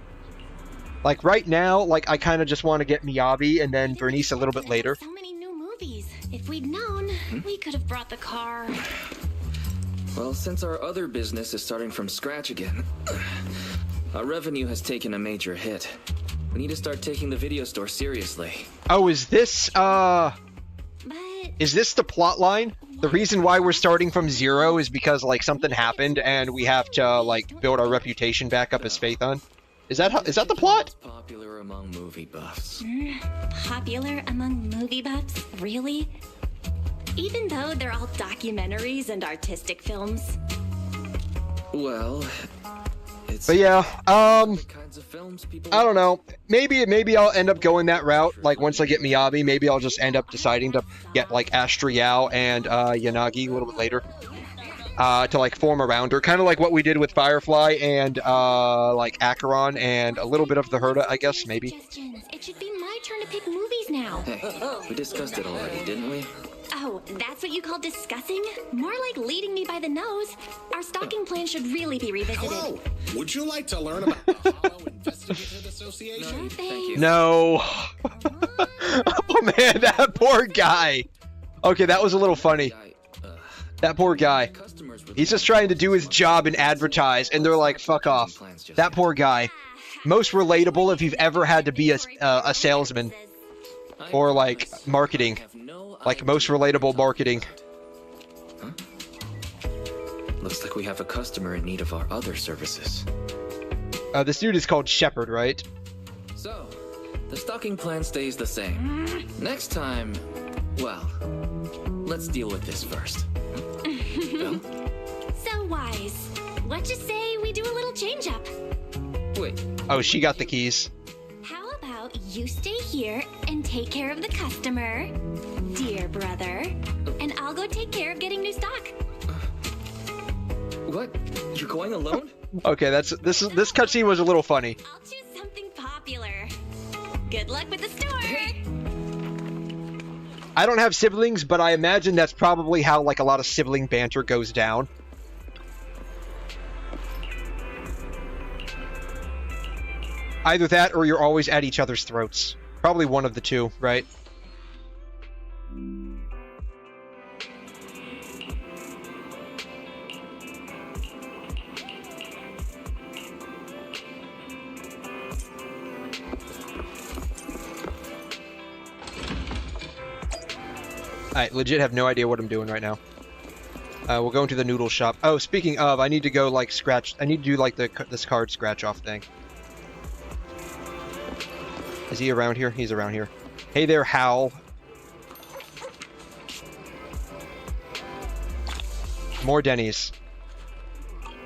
Like, right now, like, I kind of just want to get Miyabi and then Bernice a little bit later. So many new movies. If we'd known, we could have brought the car. Well, since our other business is starting from scratch again, our revenue has taken a major hit. We need to start taking the video store seriously. Oh, is this the plot line? The reason why we're starting from zero is because, like, something happened and we have to, like, build our reputation back up as Phaethon? Is that the plot? Popular among movie buffs. Popular among movie buffs? Really? Even though they're all documentaries and artistic films? Well, it's... But yeah, I don't know. Maybe I'll end up going that route. Like, once I get Miyabi, maybe I'll just end up deciding to get, like, Astriel and Yanagi a little bit later. To, like, form around her. Kind of like what we did with Firefly and, like, Acheron and a little bit of the Herda, I guess, maybe. It should be my turn to pick movies now. Hey, we discussed it already, didn't we? Oh, that's what you call discussing? More like leading me by the nose. Our stalking plan should really be revisited. Hello. Would you like to learn about the Hollow Investigative Association? No, thank you. No. Oh, man, that poor guy. Okay, that was a little funny. That poor guy. He's just trying to do his job and advertise, and they're like, fuck off. That poor guy. Most relatable if you've ever had to be a salesman. Or, like, marketing. Like, most relatable marketing. Huh? Looks like we have a customer in need of our other services. This dude is called Shepard, right? So, the stalking plan stays the same. Next time, well, let's deal with this first. Well? So wise. What you say we do a little change up? Wait. Oh, she got the keys. How about you stay here and take care of the customer, dear brother, and I'll go take care of getting new stock. What? You're going alone? Okay, this cutscene was a little funny. I'll choose something popular. Good luck with the store. Hey. I don't have siblings, but I imagine that's probably how, like, a lot of sibling banter goes down. Either that, or you're always at each other's throats. Probably one of the two, right? I legit have no idea what I'm doing right now. We'll go into the noodle shop. Oh, speaking of, I need to go, like, I need to do, like, this card scratch-off thing. Is he around here? He's around here. Hey there, Hal. More Denny's.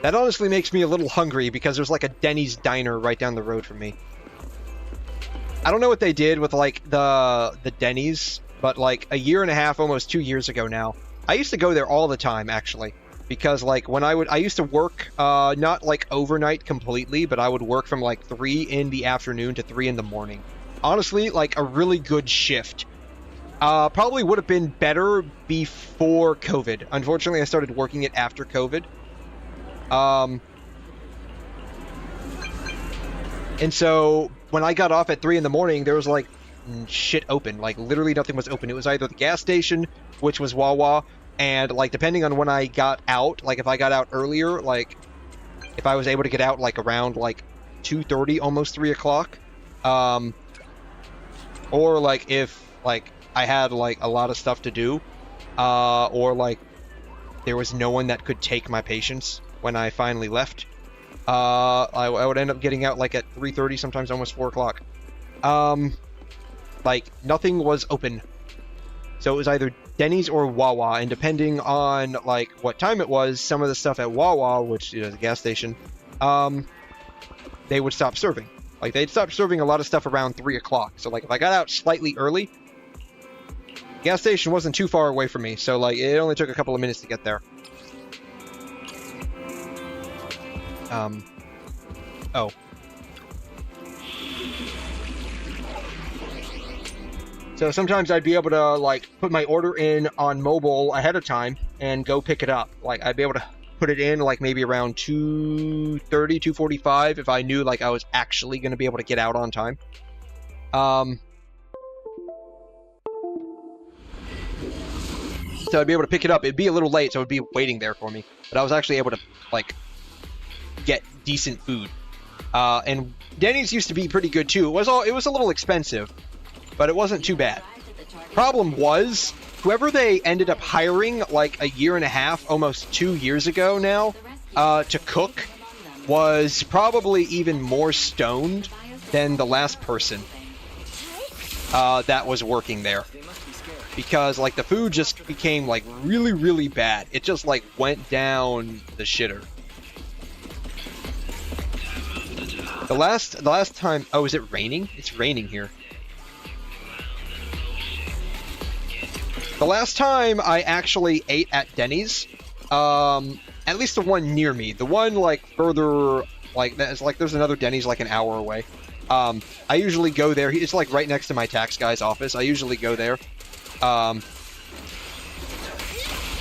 That honestly makes me a little hungry because there's, like, a Denny's diner right down the road from me. I don't know what they did with, like, the Denny's, but, like, a year and a half, almost 2 years ago now, I used to go there all the time, actually. Because, like, when I used to work, not, like, overnight completely, but I would work from, like, 3 in the afternoon to 3 in the morning. Honestly, like, a really good shift. Probably would have been better before COVID. Unfortunately, I started working it after COVID. And so, when I got off at 3 in the morning, there was, like, shit open. Like, literally nothing was open. It was either the gas station, which was WuWa, and, like, depending on when I got out, like, if I got out earlier, like, if I was able to get out, like, around, like, 2:30, almost 3 o'clock, or, like, if, like, I had, like, a lot of stuff to do, or, like, there was no one that could take my patients when I finally left, I would end up getting out, like, at 3:30, sometimes almost 4 o'clock. Like, nothing was open. So it was either Denny's or WuWa, and depending on like what time it was, some of the stuff at WuWa, which is a gas station, they would stop serving. Like they'd stop serving a lot of stuff around 3 o'clock. So like if I got out slightly early, gas station wasn't too far away from me, so like it only took a couple of minutes to get there. Oh. So sometimes I'd be able to like put my order in on mobile ahead of time and go pick it up. Like I'd be able to put it in like maybe around 2:30, 2:45 if I knew like I was actually going to be able to get out on time. So I'd be able to pick it up. It'd be a little late, so it'd be waiting there for me. But I was actually able to like get decent food. And Denny's used to be pretty good too. It was a little expensive, but it wasn't too bad. Problem was, whoever they ended up hiring like a year and a half, almost 2 years ago now, to cook, was probably even more stoned than the last person that was working there. Because like the food just became like really, really bad. It just like went down the shitter. The last time, oh, is it raining? It's raining here. The last time I actually ate at Denny's, at least the one near me, the one like further, like that's like there's another Denny's like an hour away. I usually go there. It's like right next to my tax guy's office. I usually go there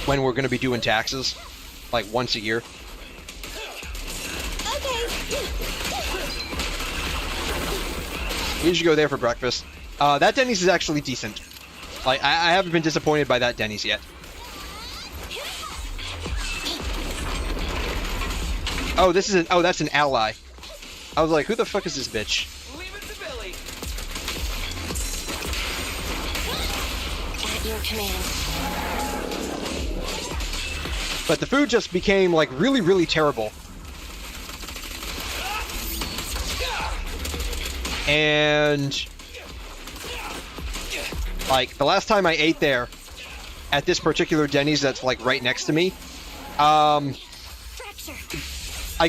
when we're going to be doing taxes, like once a year. We usually go there for breakfast. That Denny's is actually decent. Like, I haven't been disappointed by that Denny's yet. Oh, that's an ally. I was like, who the fuck is this bitch? Leave it to Billy. At your command. But the food just became, like, really, really terrible. And like the last time I ate there at this particular Denny's that's like right next to me, I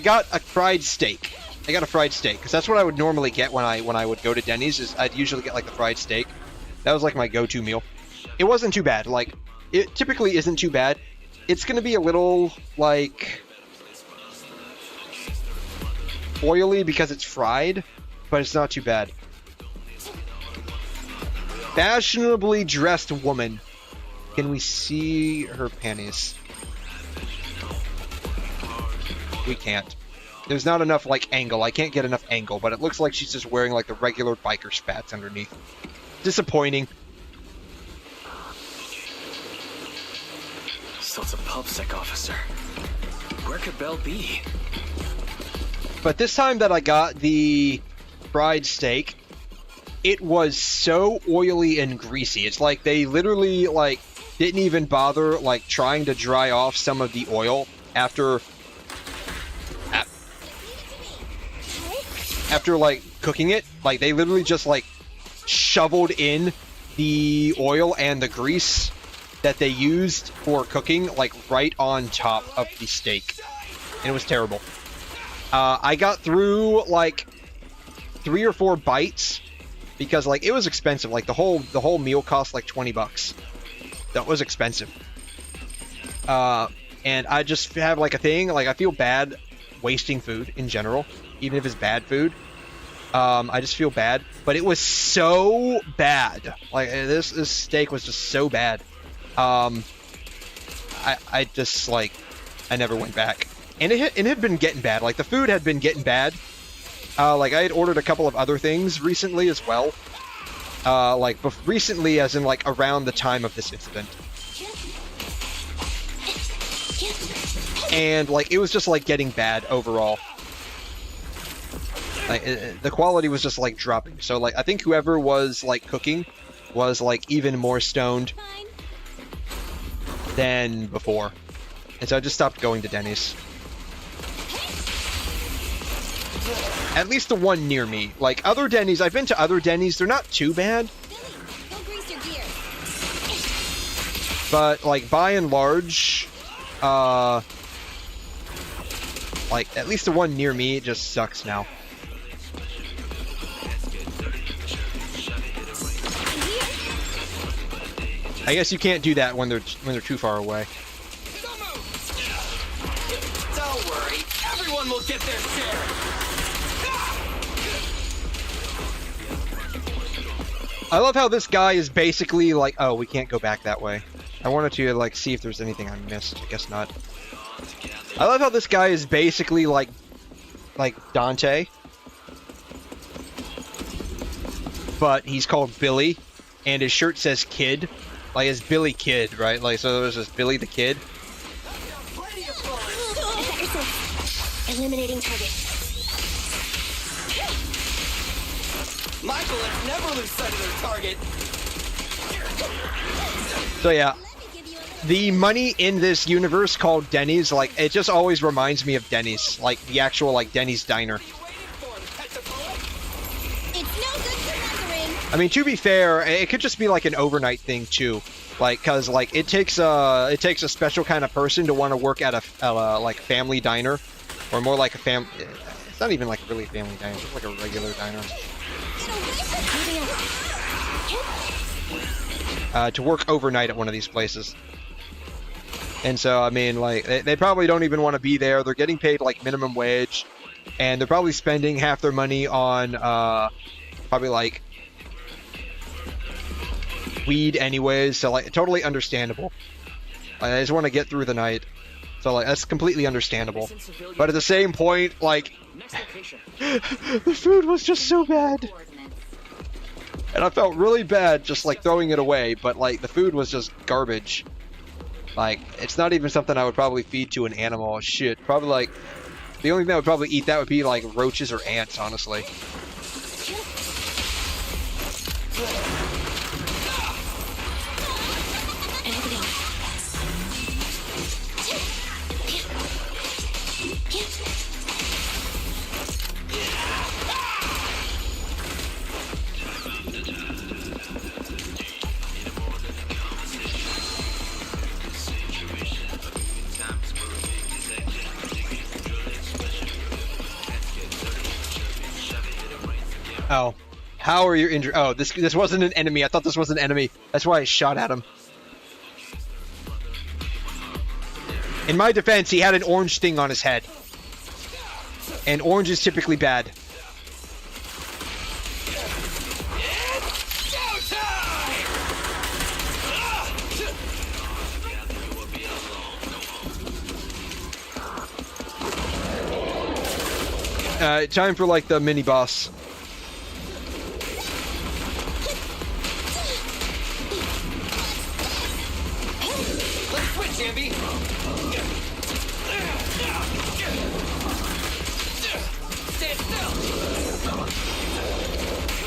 got a fried steak. I got a fried steak because that's what I would normally get when I would go to Denny's. Is I'd usually get like the fried steak. That was like my go-to meal. It wasn't too bad. Like it typically isn't too bad. It's gonna be a little like oily because it's fried, but it's not too bad. Fashionably dressed woman. Can we see her panties? We can't. There's not enough, like, angle. I can't get enough angle, but it looks like she's just wearing, like, the regular biker spats underneath. Disappointing. So it's a PubSec officer. Where could Belle be? But this time that I got the fried steak, it was so oily and greasy. It's like they literally like didn't even bother like trying to dry off some of the oil after like cooking it. Like they literally just like shoveled in the oil and the grease that they used for cooking like right on top of the steak. And it was terrible. I got through like 3 or 4 bites because like it was expensive. Like the whole meal cost like $20. That was expensive. And I just have like a thing, like I feel bad wasting food in general, even if it's bad food. I just feel bad, but it was so bad. Like this steak was just so bad. I just like I never went back. And it had been getting bad. Like the food had been getting bad. Like I had ordered a couple of other things recently as well. Like recently, as in like around the time of this incident. And like it was just like getting bad overall. Like the quality was just like dropping. So like I think whoever was like cooking was like even more stoned than before. And so I just stopped going to Denny's. At least the one near me. Like, other Denny's, I've been to other Denny's, they're not too bad. But, like, by and large, like, at least the one near me, it just sucks now. I guess you can't do that when they're too far away. Don't worry, everyone will get their share. I love how this guy is basically like, oh, we can't go back that way. I wanted to like see if there's anything I missed. I guess not. I love how this guy is basically like Dante, but he's called Billy, and his shirt says Kid, like it's Billy Kid, right? Like so there's this Billy the Kid. Eliminating target. Michael, let's never lose sight of their target. So yeah, the money in this universe called Denny's, like it just always reminds me of Denny's, like the actual like Denny's diner. I mean, to be fair, it could just be like an overnight thing too, like cause like it takes a special kind of person to want to work at a like family diner, or more like a It's not even like really a family diner, it's like a regular diner. To work overnight at one of these places. And so, I mean, like, they probably don't even want to be there. They're getting paid, like, minimum wage. And they're probably spending half their money on, probably, like, weed anyways. So, like, totally understandable. I just want to get through the night. So, like, that's completely understandable. But at the same point, like, the food was just so bad. And I felt really bad just, like, throwing it away. But, like, the food was just garbage. Like, it's not even something I would probably feed to an animal. Shit. Probably, like, the only thing I would probably eat that would be, like, roaches or ants, honestly. Oh, how are you injured? Oh, this wasn't an enemy. I thought this was an enemy. That's why I shot at him. In my defense, he had an orange thing on his head. And orange is typically bad. Time for like the mini boss.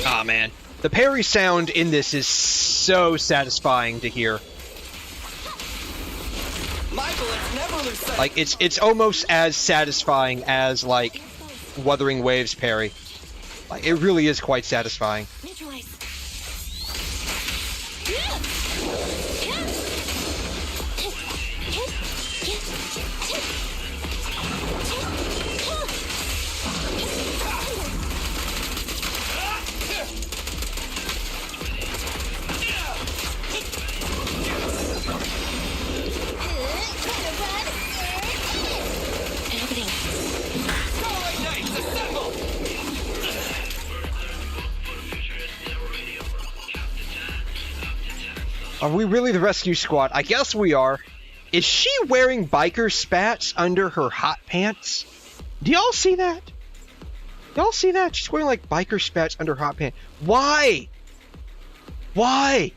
Ah, oh, man. The parry sound in this is so satisfying to hear. Like, it's almost as satisfying as, like, Wuthering Waves parry. Like, it really is quite satisfying. Are we really the rescue squad? I guess we are. Is she wearing biker spats under her hot pants? Do y'all see that? Y'all see that? She's wearing like biker spats under her hot pants. Why? Why?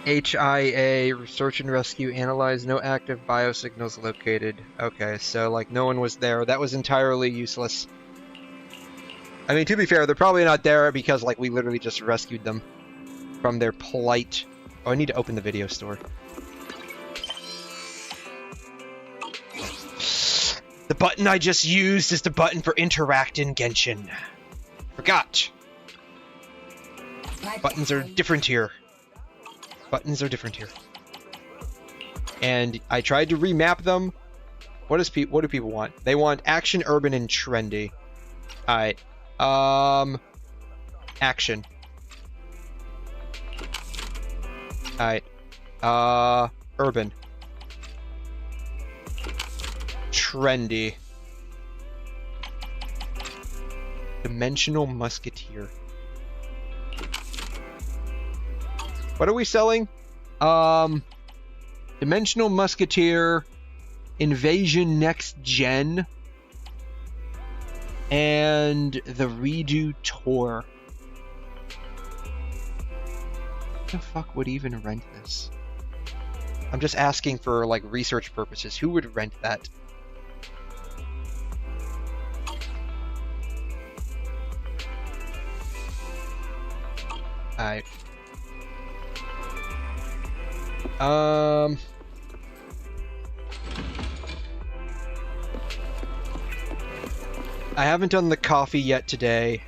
HIA, search and rescue, analyze, no active biosignals located. Okay, so like no one was there. That was entirely useless. I mean, to be fair, they're probably not there because like we literally just rescued them from their plight. Oh, I need to open the video store. The button I just used is the button for interact in Genshin. Forgot. Buttons are different here. Buttons are different here. And I tried to remap them. What do people want? They want action, urban, and trendy. Alright. Action. Alright. Urban. Trendy. Dimensional Musketeer. What are we selling? Dimensional Musketeer, Invasion Next Gen, and the Redo Tour. Who the fuck would even rent this? I'm just asking for, like, research purposes. Who would rent that? Alright. I haven't done the coffee yet today.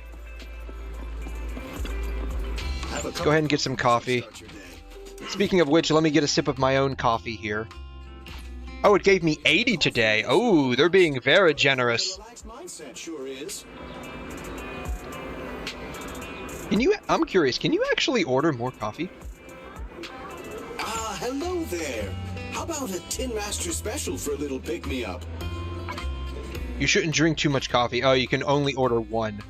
Let's go ahead and get some coffee. Speaking of which, let me get a sip of my own coffee here. Oh, it gave me 80 today. Oh, they're being very generous. Can you? I'm curious. Can you actually order more coffee? Hello there. How about a Tin Master special for a little pick-me-up? You shouldn't drink too much coffee. Oh, you can only order one.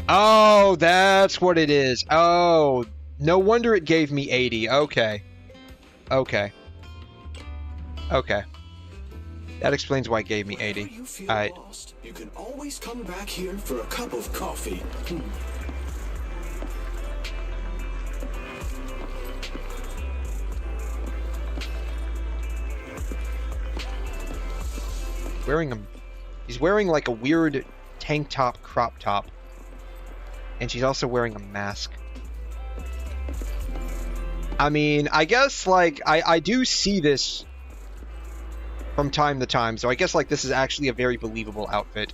Oh, that's what it is. Oh, no wonder it gave me 80. Okay. Okay. Okay. That explains why it gave me 80. Alright. You can always come back here for a cup of coffee. He's wearing like a weird tank top, crop top. And she's also wearing a mask. I mean, I guess, like, I do see this from time to time, so I guess, like, this is actually a very believable outfit.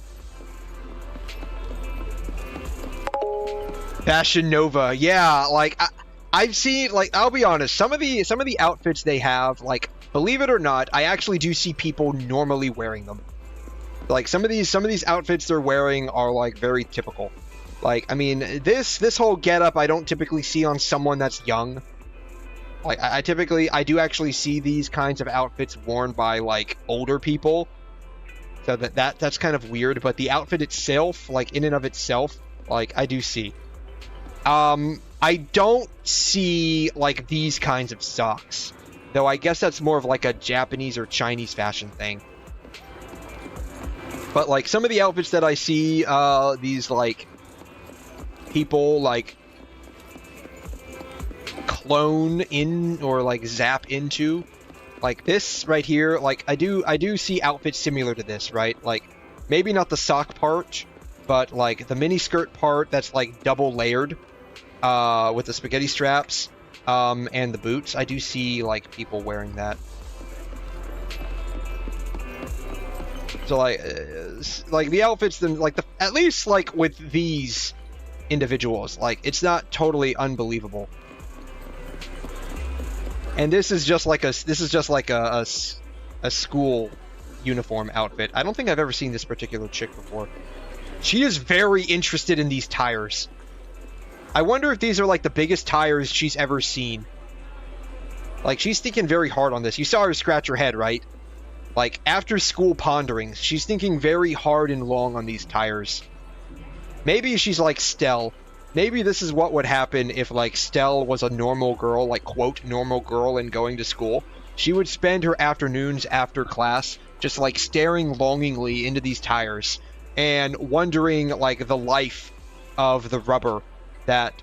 Fashion Nova, yeah, like, I've seen, like, I'll be honest, some of the outfits they have, like, believe it or not, I actually do see people normally wearing them. Like, some of these outfits they're wearing are, like, very typical. Like, I mean, this whole getup I don't typically see on someone that's young. Like, I do actually see these kinds of outfits worn by, like, older people. So that's kind of weird, but the outfit itself, like, in and of itself, like, I do see. I don't see, like, these kinds of socks. Though I guess that's more of, like, a Japanese or Chinese fashion thing. But, like, some of the outfits that I see, these, like, people, like, clone in or, like, zap into, like this right here, like, I do see outfits similar to this, right? Like, maybe not the sock part, but, like, the mini skirt part that's, like, double layered, with the spaghetti straps, and the boots. I do see, like, people wearing that. So, like the outfits, like, at least, like, with these individuals, like, it's not totally unbelievable. And this is just like a school uniform outfit. I don't think I've ever seen this particular chick before. She is very interested in these tires. I wonder if these are, like, the biggest tires she's ever seen. Like, she's thinking very hard on this. You saw her scratch her head, right? Like, after school ponderings, she's thinking very hard and long on these tires. Maybe she's like 𝘬𝘮. Maybe this is what would happen if, like, 𝘬𝘮 was a normal girl, like, quote, normal girl and going to school. She would spend her afternoons after class just, like, staring longingly into these tires and wondering, like, the life of the rubber that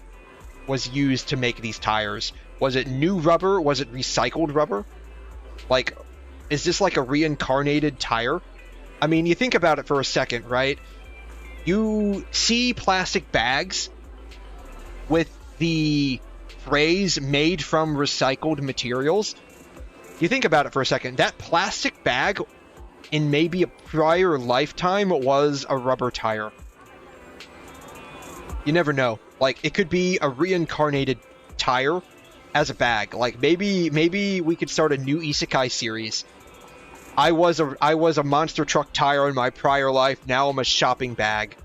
was used to make these tires. Was it new rubber? Was it recycled rubber? Like, is this like a reincarnated tire? I mean, you think about it for a second, right? You see plastic bags with the phrase made from recycled materials, you think about it for a second. That plastic bag in maybe a prior lifetime was a rubber tire. You never know. Like, it could be a reincarnated tire as a bag. Like, maybe we could start a new isekai series. I was a monster truck tire in my prior life. Now I'm a shopping bag.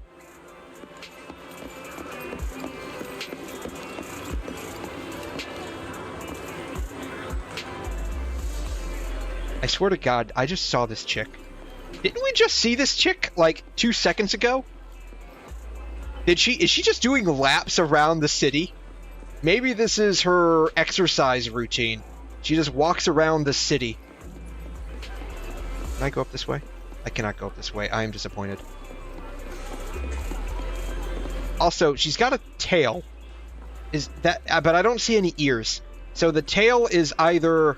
I swear to God, I just saw this chick. Didn't we just see this chick like 2 seconds ago? Is she just doing laps around the city? Maybe this is her exercise routine. She just walks around the city. Can I go up this way? I cannot go up this way. I am disappointed. Also, she's got a tail. Is that? But I don't see any ears. So the tail is either...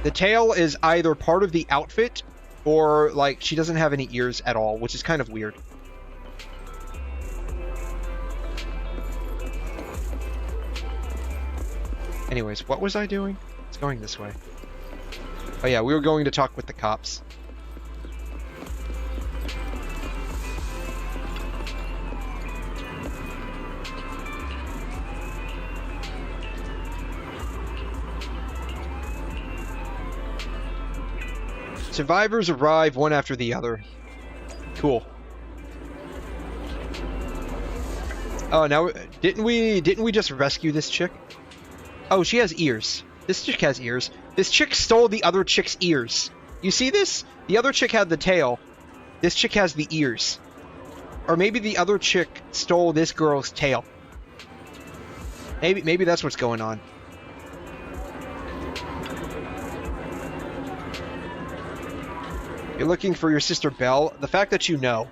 The tail is either part of the outfit, or, like, she doesn't have any ears at all, which is kind of weird. Anyways, what was I doing? It's going this way. Oh yeah, we were going to talk with the cops. Survivors arrive one after the other. Cool. Oh, now didn't we just rescue this chick? Oh, she has ears. This chick has ears. This chick stole the other chick's ears. You see this? The other chick had the tail. This chick has the ears. Or maybe the other chick stole this girl's tail. Maybe that's what's going on. You're looking for your sister Belle. The fact that you know.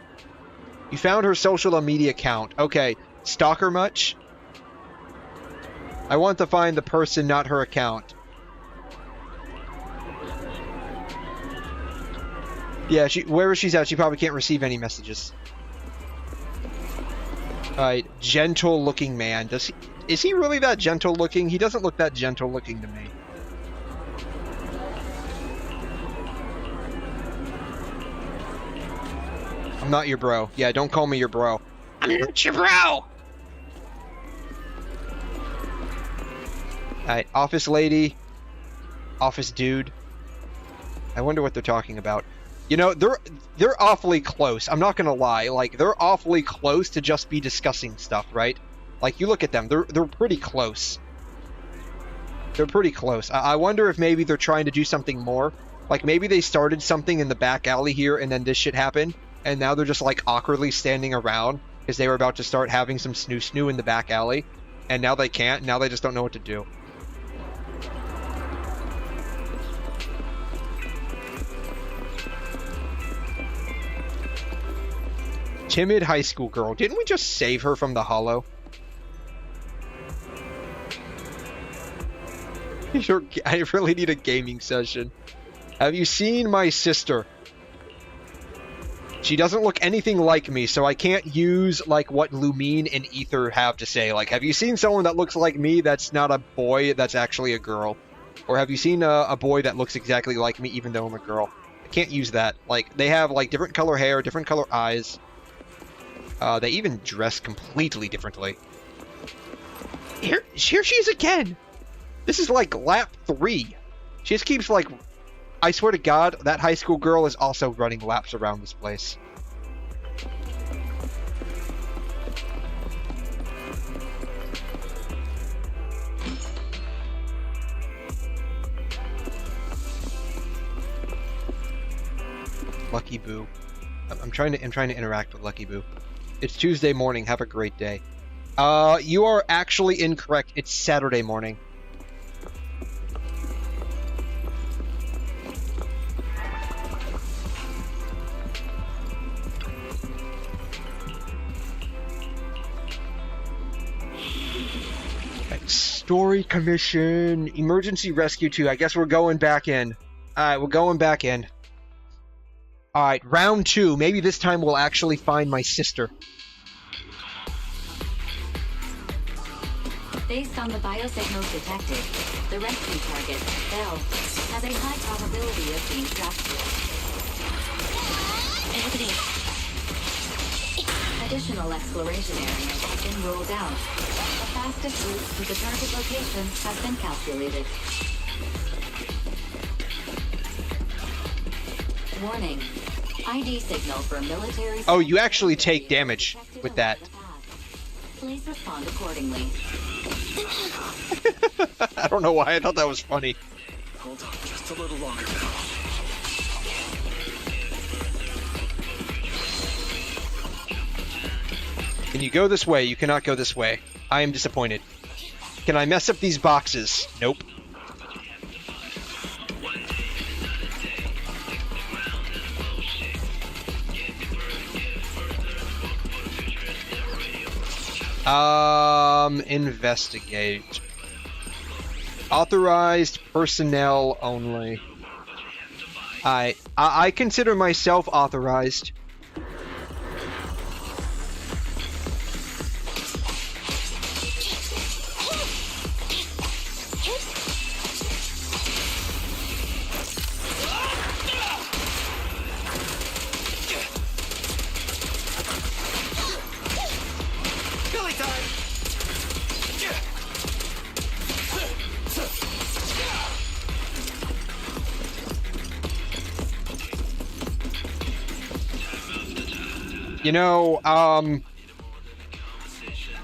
You found her social media account. Okay. Stalk her much? I want to find the person, not her account. Yeah, wherever she's at, she probably can't receive any messages. Alright, gentle looking man. Is he really that gentle looking? He doesn't look that gentle looking to me. I'm not your bro. Yeah, don't call me your bro. I'm not your bro! Alright, office lady. Office dude. I wonder what they're talking about. You know, they're awfully close. I'm not gonna lie. Like, they're awfully close to just be discussing stuff, right? Like, you look at them. They're pretty close. They're pretty close. I wonder if maybe they're trying to do something more. Like, maybe they started something in the back alley here, and then this shit happened. And now they're just, like, awkwardly standing around because they were about to start having some snoo-snoo in the back alley. And now they can't. Now they just don't know what to do. Timid high school girl. Didn't we just save her from the hollow? I really need a gaming session. Have you seen my sister? She doesn't look anything like me, so I can't use, like, what Lumine and Ether have to say. Like, have you seen someone that looks like me that's not a boy, that's actually a girl? Or have you seen a boy that looks exactly like me, even though I'm a girl? I can't use that. Like, they have, like, different color hair, different color eyes. They even dress completely differently. Here she is again! This is, like, lap 3. She just keeps, like... I swear to God, that high school girl is also running laps around this place. Lucky Boo. I'm trying to interact with Lucky Boo. It's Tuesday morning. Have a great day. You are actually incorrect. It's Saturday morning. Story Commission, Emergency Rescue 2. I guess we're going back in. Alright, we're going back in. Alright, round 2. Maybe this time we'll actually find my sister. Based on the biosignals detected, the rescue target, Bell, has a high probability of being trapped here. Additional exploration areas have been ruled out. The fastest route to the target location has been calculated. Warning. ID signal for military... Oh, you actually take damage with that. Please respond accordingly. I don't know why I thought that was funny. Hold on just a little longer now. Can you go this way? You cannot go this way. I am disappointed. Can I mess up these boxes? Nope. Investigate. Authorized personnel only. I consider myself authorized. You know,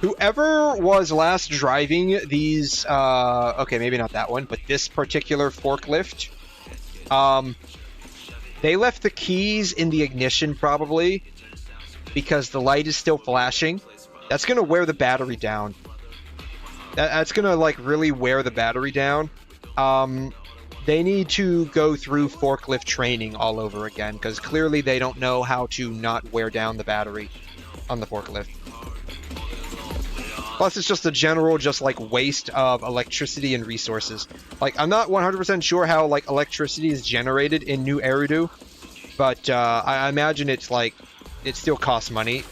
whoever was last driving these, okay, maybe not that one, but this particular forklift, they left the keys in the ignition probably because the light is still flashing. That's going to wear the battery down. That's going to, like, really wear the battery down. They need to go through forklift training all over again, because clearly they don't know how to not wear down the battery on the forklift. Plus, it's just a general, like, waste of electricity and resources. Like, I'm not 100% sure how, like, electricity is generated in 𝘬𝘩𝘦𝘵, but I imagine it's, like, it still costs money.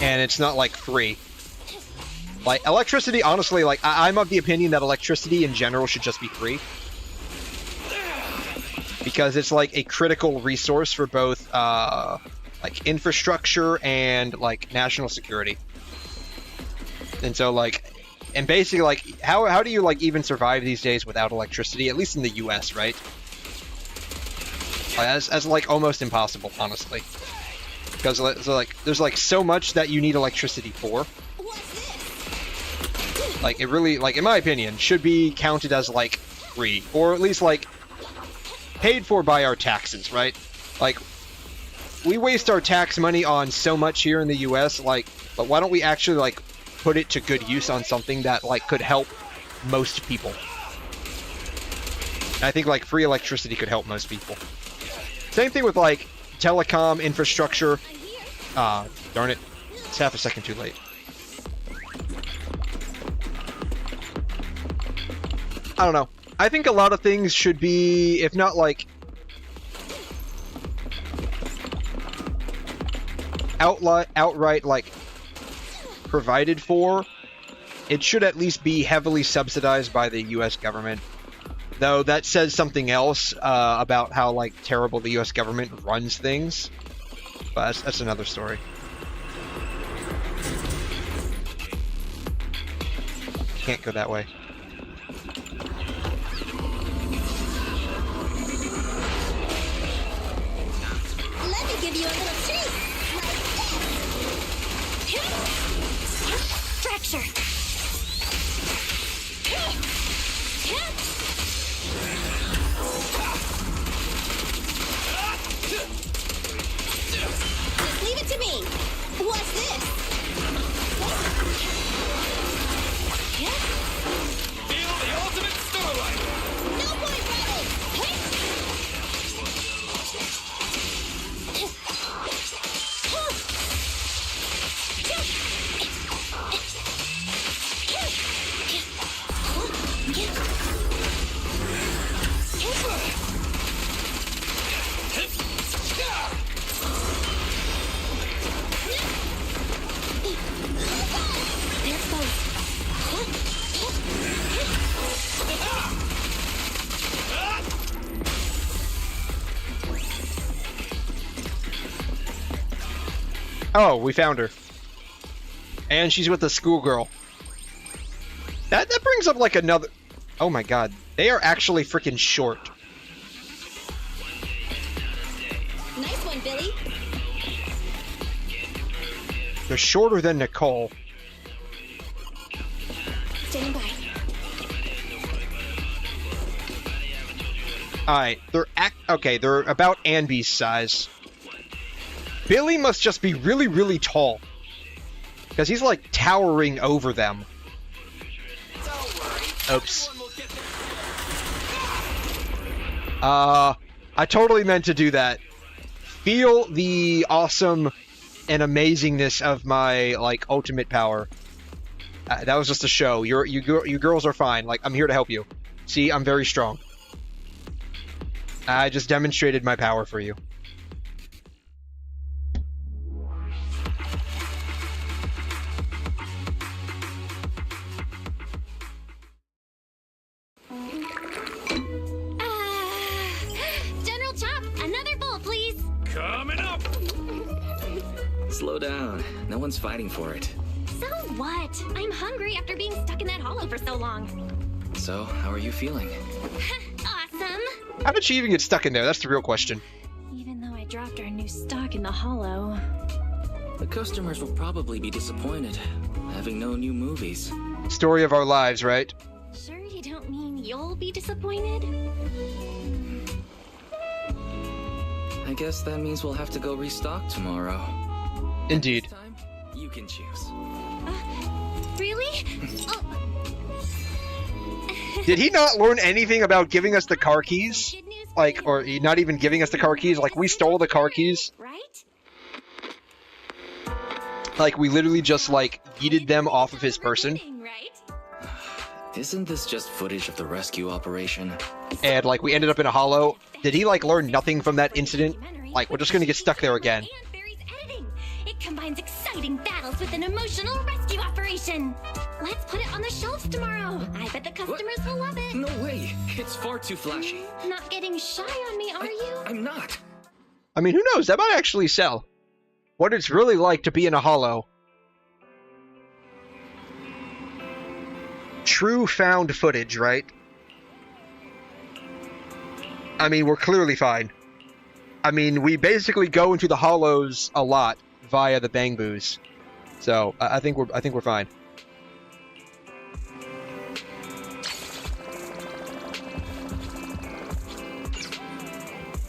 And it's not, like, free. Like, electricity, honestly, like, I'm of the opinion that electricity in general should just be free. Because it's, like, a critical resource for both, like, infrastructure and, like, national security. And so, like, and basically, like, how do you, like, even survive these days without electricity? At least in the US, right? Like, that's like, almost impossible, honestly. Because, so, like, there's, like, so much that you need electricity for. Like, it really, like, in my opinion, should be counted as, like, free. Or at least, like, paid for by our taxes, right? Like, we waste our tax money on so much here in the US, like, but why don't we actually, like, put it to good use on something that, like, could help most people? And I think, like, free electricity could help most people. Same thing with, like, telecom infrastructure. Darn it. It's half a second too late. I don't know. I think a lot of things should be, if not like outright like provided for, it should at least be heavily subsidized by the US government. Though that says something else about how like terrible the US government runs things. But that's another story. Can't go that way. Let me give you a little treat. Fracture. Just leave it to me. What's this? Feel the ultimate starlight. No point running. Oh, we found her. And she's with the schoolgirl. That brings up like another... Oh my god. They are actually freaking short. Nice one, Billy. They're shorter than Nicole. Standing by. Alright, they're about Anby's size. Billy must just be really, really tall. Because he's like towering over them. Oops. I totally meant to do that. Feel the awesome and amazingness of my, like, ultimate power. That was just a show. You girls are fine. Like, I'm here to help you. See, I'm very strong. I just demonstrated my power for you. General Chop, another bowl, please. Coming up! Slow down. No one's fighting for it. So what? I'm hungry after being stuck in that hollow for so long. So, how are you feeling? Awesome. How did she even get stuck in there? That's the real question. Even though I dropped our new stock in the hollow. The customers will probably be disappointed, having no new movies. Story of our lives, right? Sure you don't mean you'll be disappointed? I guess that means we'll have to go restock tomorrow. Indeed. This time, you can choose. Really? Oh. Did he not learn anything about giving us the car keys? Like, or not even giving us the car keys? Like, we stole the car keys? Right? Like, we literally just, like, yeeted them off of his person? Isn't this just footage of the rescue operation? And, like, we ended up in a hollow. Did he, like, learn nothing from that incident? Like, we're just gonna get stuck there again. It combines exciting battles with an emotional rescue operation. Let's put it on the shelves tomorrow. I bet the customers will love it. No way! It's far too flashy. Not getting shy on me, are you? I'm not. I mean, who knows? That might actually sell. What it's really like to be in a hollow. True found footage, right? I mean, we're clearly fine. I mean, we basically go into the hollows a lot via the bang boos. So, I think we're fine.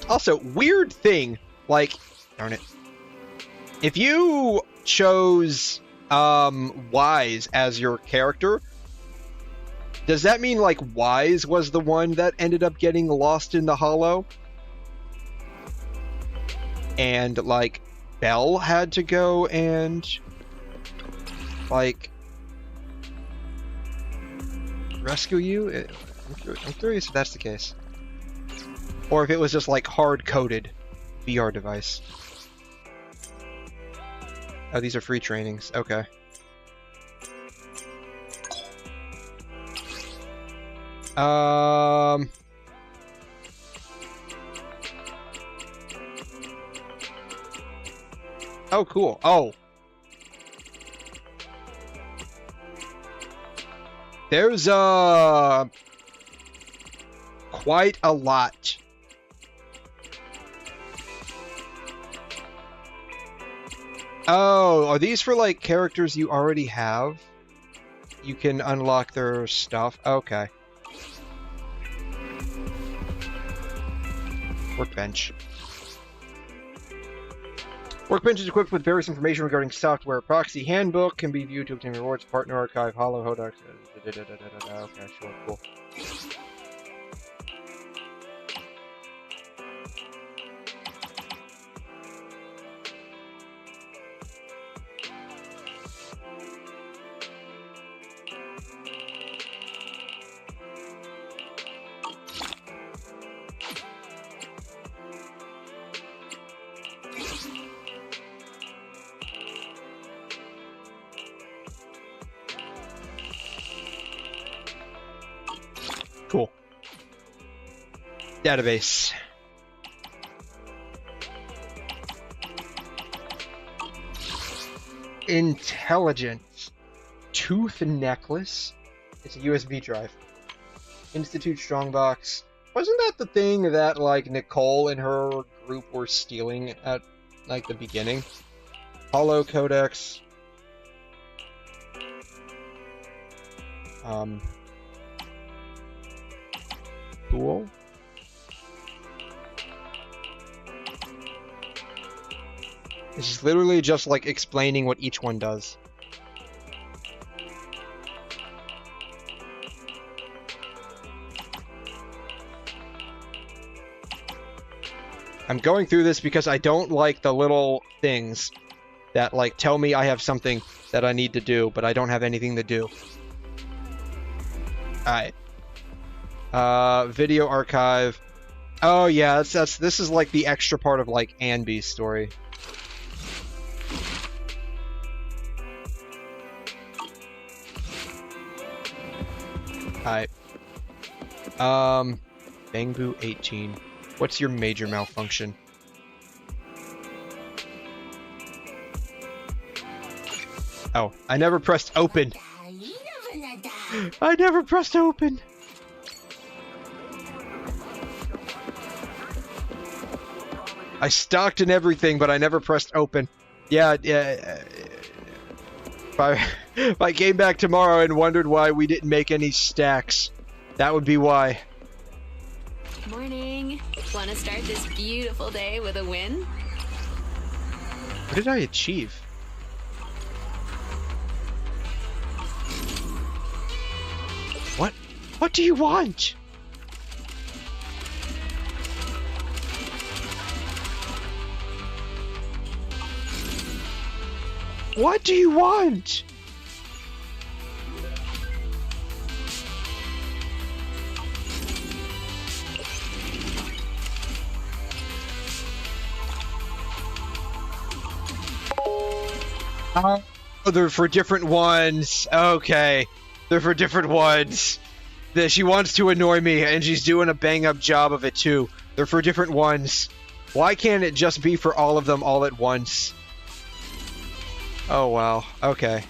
Also, weird thing, like, darn it. If you chose Wise as your character, does that mean like Wise was the one that ended up getting lost in the hollow? And like Belle had to go and like rescue you? I'm curious if that's the case. Or if it was just like hard-coded VR device. Oh, these are free trainings. Okay. Oh, cool. Oh. There's quite a lot. Oh, are these for like characters you already have? You can unlock their stuff. Okay. Workbench. Workbench is equipped with various information regarding software. Proxy handbook can be viewed to obtain rewards. Partner archive, hollow, hodox. Okay, sure, cool. Cool. Database. Intelligence. Tooth necklace. It's a USB drive. Institute Strongbox. Wasn't that the thing that, like, Nicole and her group were stealing at, like, the beginning? Hollow Codex. Cool. This is literally just, like, explaining what each one does. I'm going through this because I don't like the little things that, like, tell me I have something that I need to do, but I don't have anything to do. Alright. Video archive. Oh yeah, this is like the extra part of, like, Anby's story. Alright. Bangbu 18. What's your major malfunction? Oh, I never pressed open. I never pressed open. I stocked and everything, but I never pressed open. Yeah. If I came back tomorrow and wondered why we didn't make any stacks, that would be why. Morning. Want to start this beautiful day with a win? What did I achieve? What do you want? What do you want? Oh, they're for different ones. Okay. They're for different ones. She wants to annoy me, and she's doing a bang-up job of it, too. They're for different ones. Why can't it just be for all of them all at once? Oh, wow. Okay.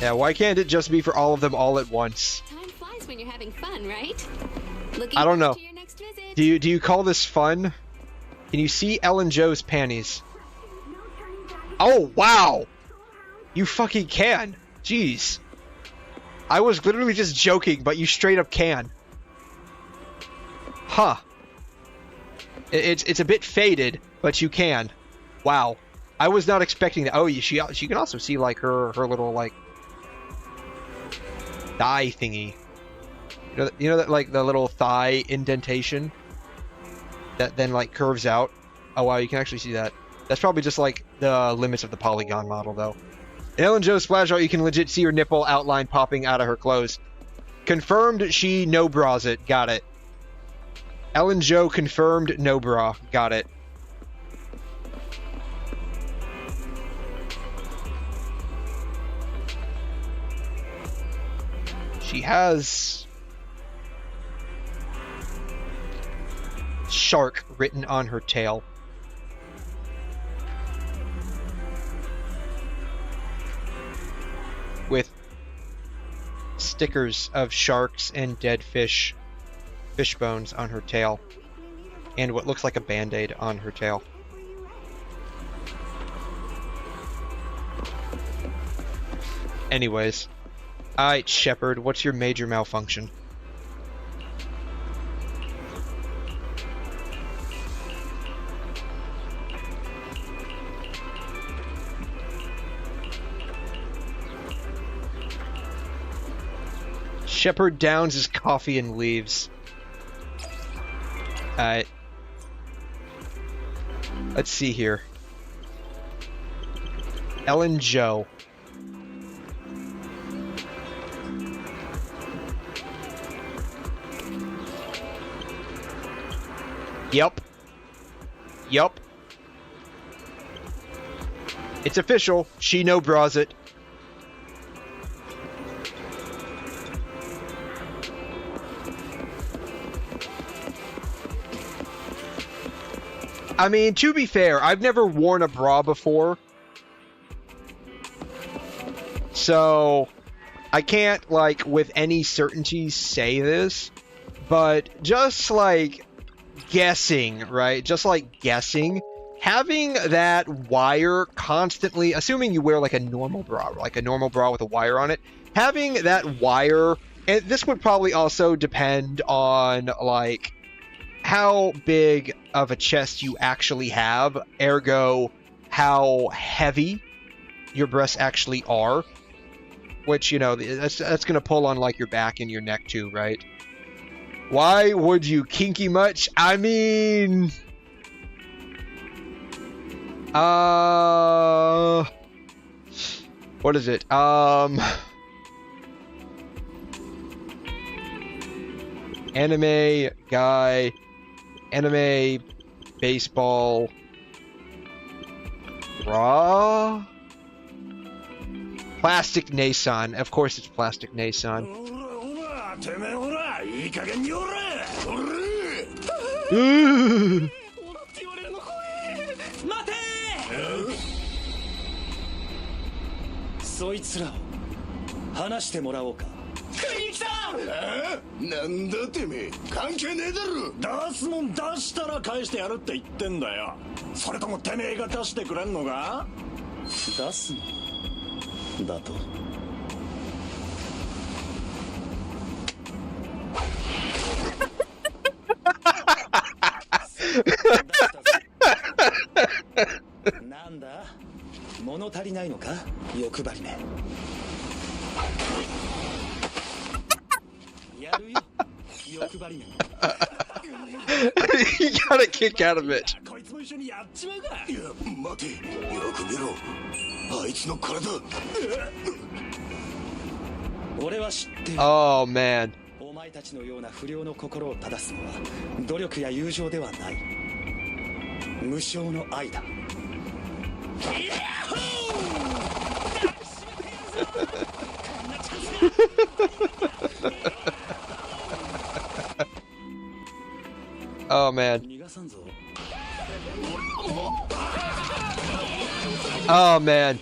Yeah, why can't it just be for all of them all at once? Time flies when you're having fun, right? I don't know. Do you call this fun? Can you see Ellen Jo's panties? Oh, wow! You fucking can. Jeez. I was literally just joking, but you straight up can. Huh. It's a bit faded, but you can. Wow. I was not expecting that. Oh, she can also see, like, her little, like, thigh thingy. You know that, like, the little thigh indentation that then, like, curves out? Oh, wow, you can actually see that. That's probably just, like, the limits of the polygon model, though. In Ellen Jo's splash art, you can legit see her nipple outline popping out of her clothes. Confirmed she no bras it. Got it. Ellen Jo confirmed no bra. Got it. She has shark written on her tail. With stickers of sharks and dead fish bones on her tail, and what looks like a band-aid on her tail. Anyways, alright, 𝘬𝘮, what's your major malfunction? 𝘬𝘮 downs his coffee and leaves. Alright. Let's see here. Ellen Jo. Yup. Yup. It's official. She no bras it. I mean, to be fair, I've never worn a bra before, So I can't, like, with any certainty say this, but just, like, guessing, right? Just, like, guessing, having that wire constantly, assuming you wear, like, a normal bra with a wire on it, having that wire, and this would probably also depend on, like, how big of a chest you actually have, ergo, how heavy your breasts actually are. Which, you know, that's going to pull on, like, your back and your neck, too, right? Why would you kinky much? I mean... What is it? Anime guy... Anime... Baseball... Raw... Plastic 𝘧𝘲. Of course it's Plastic 𝘧𝘲. You got a kick out of it. Oh man. Oh man. Oh man.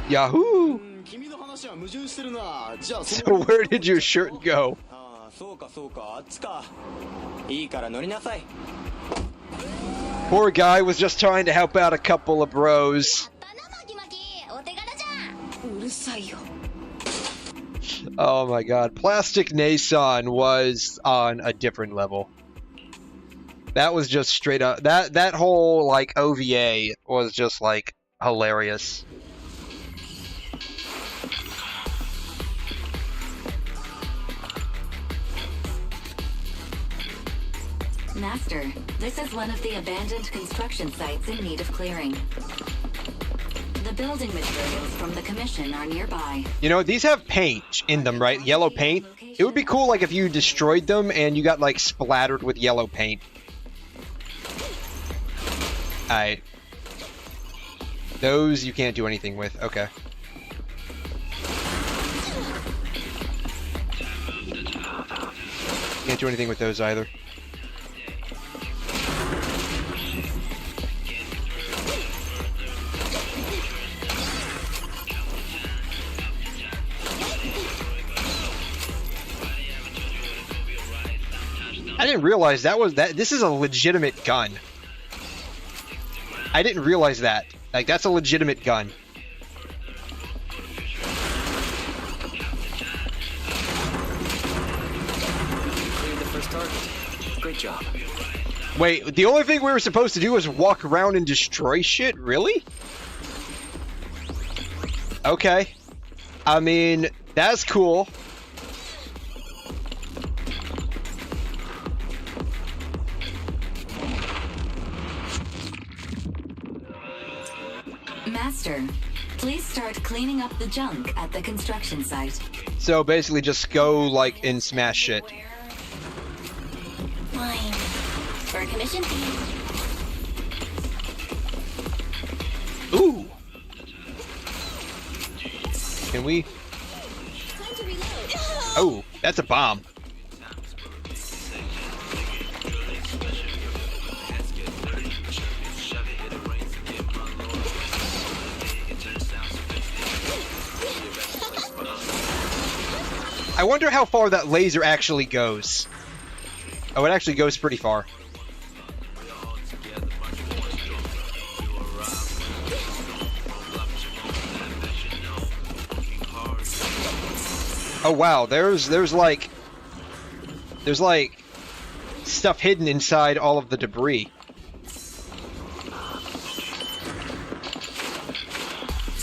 Yahoo! So where did your shirt go? Poor guy was just trying to help out a couple of bros. Oh my god. Plastic 𝘧𝘲 was on a different level. That was just straight up. That whole, like, OVA was just, like, hilarious. Master, this is one of the abandoned construction sites in need of clearing. The building materials from the commission are nearby. You know, these have paint in them, right? Yellow paint. It would be cool, like, if you destroyed them and you got, like, splattered with yellow paint. Alright. Those you can't do anything with. Okay. Can't do anything with those either. I didn't realize this is a legitimate gun. I didn't realize that. Like, that's a legitimate gun. Cleared the first target. Great job. Wait, the only thing we were supposed to do was walk around and destroy shit? Really? Okay. I mean, that's cool. Master, please start cleaning up the junk at the construction site. So basically just go, like, and smash shit. Fine. For a commission fee. Ooh! Can we? Time to reload. Oh, that's a bomb. I wonder how far that laser actually goes. Oh, it actually goes pretty far. Oh wow, there's like stuff hidden inside all of the debris.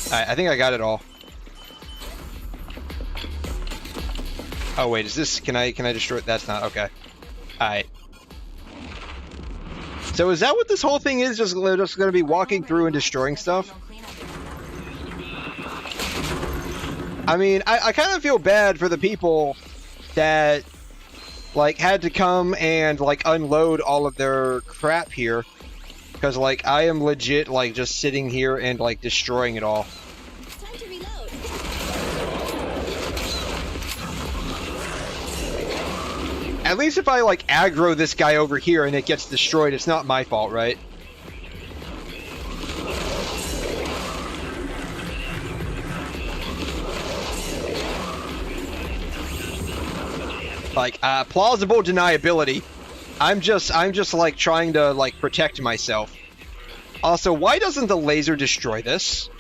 Alright, I think I got it all. Oh wait, is this, can I destroy it? That's not, okay. Alright. So is that what this whole thing is? Just gonna be walking through and destroying stuff? I mean, I kind of feel bad for the people that, like, had to come and, like, unload all of their crap here. Because, like, I am legit, like, just sitting here and, like, destroying it all. Time to reload. At least if I, like, aggro this guy over here and it gets destroyed, it's not my fault, right? Like, plausible deniability. I'm just like trying to like protect myself. Also, why doesn't the laser destroy this?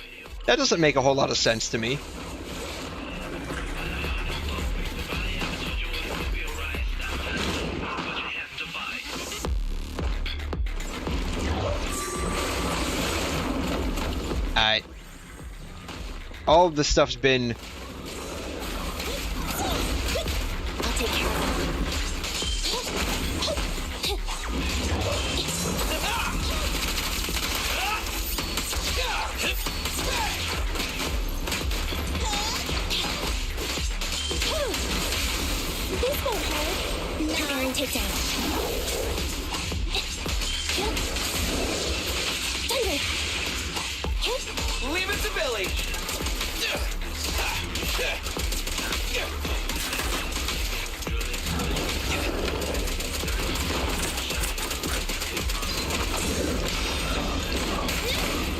That doesn't make a whole lot of sense to me. Alright. All of this stuff's been... Take care of them. This won't hurt. Powering takedown. Thunder. Leave it to Billy.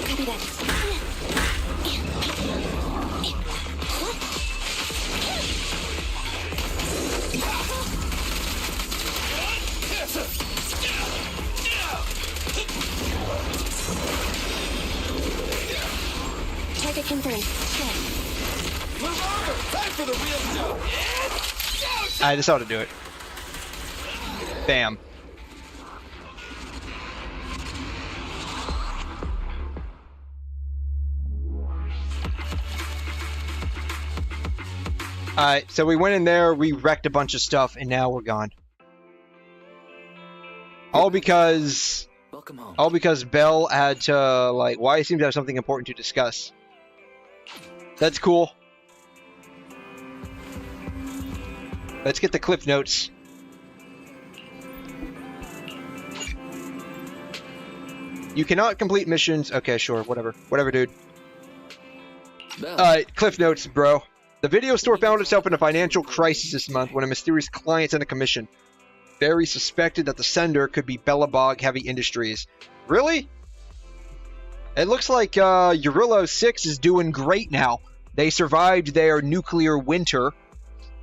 Copy that. Target confirmed. Move over! Time for the real show! I just ought to do it. Bam. Alright, so we went in there, we wrecked a bunch of stuff, and now we're gone. All because Belle had to, like, why seems to have something important to discuss. That's cool. Let's get the clip notes. You cannot complete missions. Okay, sure, whatever. Whatever, dude. Alright, cliff notes, bro. The video store found itself in a financial crisis this month when a mysterious client sent a commission. Barry suspected that the sender could be 𝘵𝘍𝘍𝘐 Industries. Really? It looks like 𝘬𝘍𝘍𝘐 is doing great now. They survived their nuclear winter,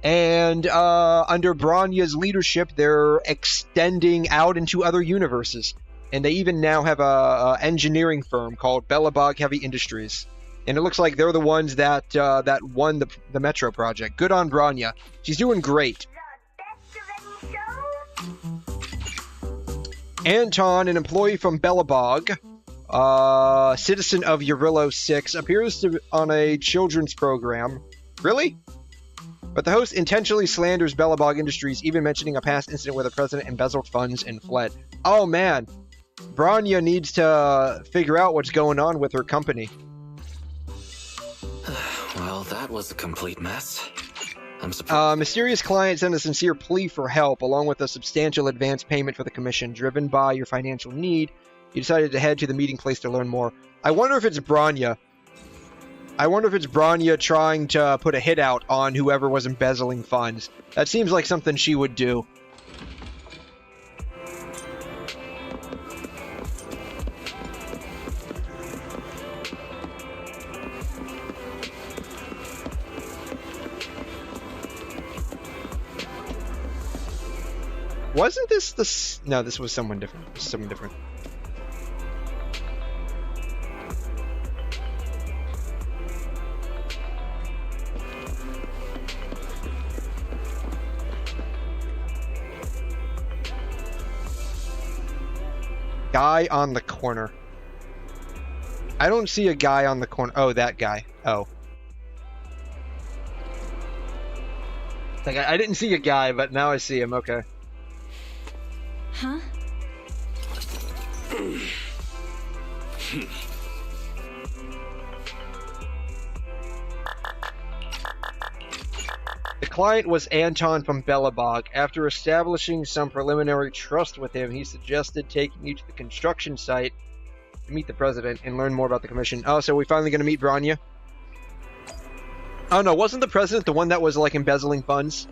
and under Bronya's leadership, they're extending out into other universes. And they even now have a engineering firm called 𝘵𝘍𝘍𝘐 Industries. And it looks like they're the ones that that won the Metro project. Good on Bronya. She's doing great. Anton, an employee from 𝘵𝘍𝘍𝘐, citizen of 𝘬𝘍𝘍𝘐, appears to on a children's program. Really? But the host intentionally slanders 𝘵𝘍𝘍𝘐 Industries, even mentioning a past incident where the president embezzled funds and fled. Oh man, Bronya needs to figure out what's going on with her company. Well, that was a complete mess. I'm surprised. Mysterious client sent a sincere plea for help, along with a substantial advance payment for the commission. Driven by your financial need, you decided to head to the meeting place to learn more. I wonder if it's Bronya. I wonder if it's Bronya trying to put a hit out on whoever was embezzling funds. That seems like something she would do. Wasn't this the... No, this was someone different. This is someone different. Guy on the corner. I don't see a guy on the corner. Oh, that guy. Oh. Like, I didn't see a guy, but now I see him. Okay. Huh? The client was Anton from Belobog. After establishing some preliminary trust with him, he suggested taking you to the construction site to meet the president and learn more about the commission. Oh, so we finally gonna meet Bronya? Oh no, wasn't the president the one that was like embezzling funds?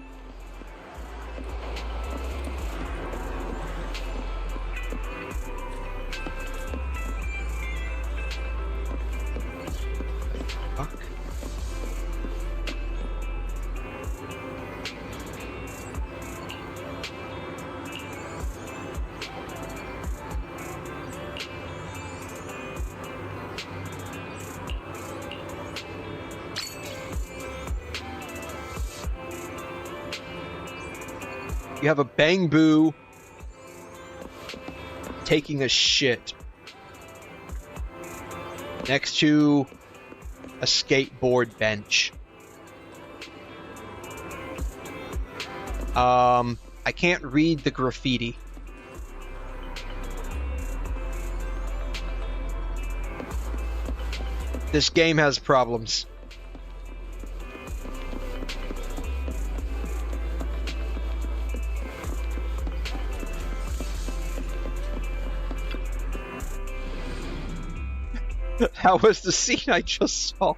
You have a Bangbu taking a shit next to a skateboard bench. I can't read the graffiti. This game has problems. That was the scene I just saw.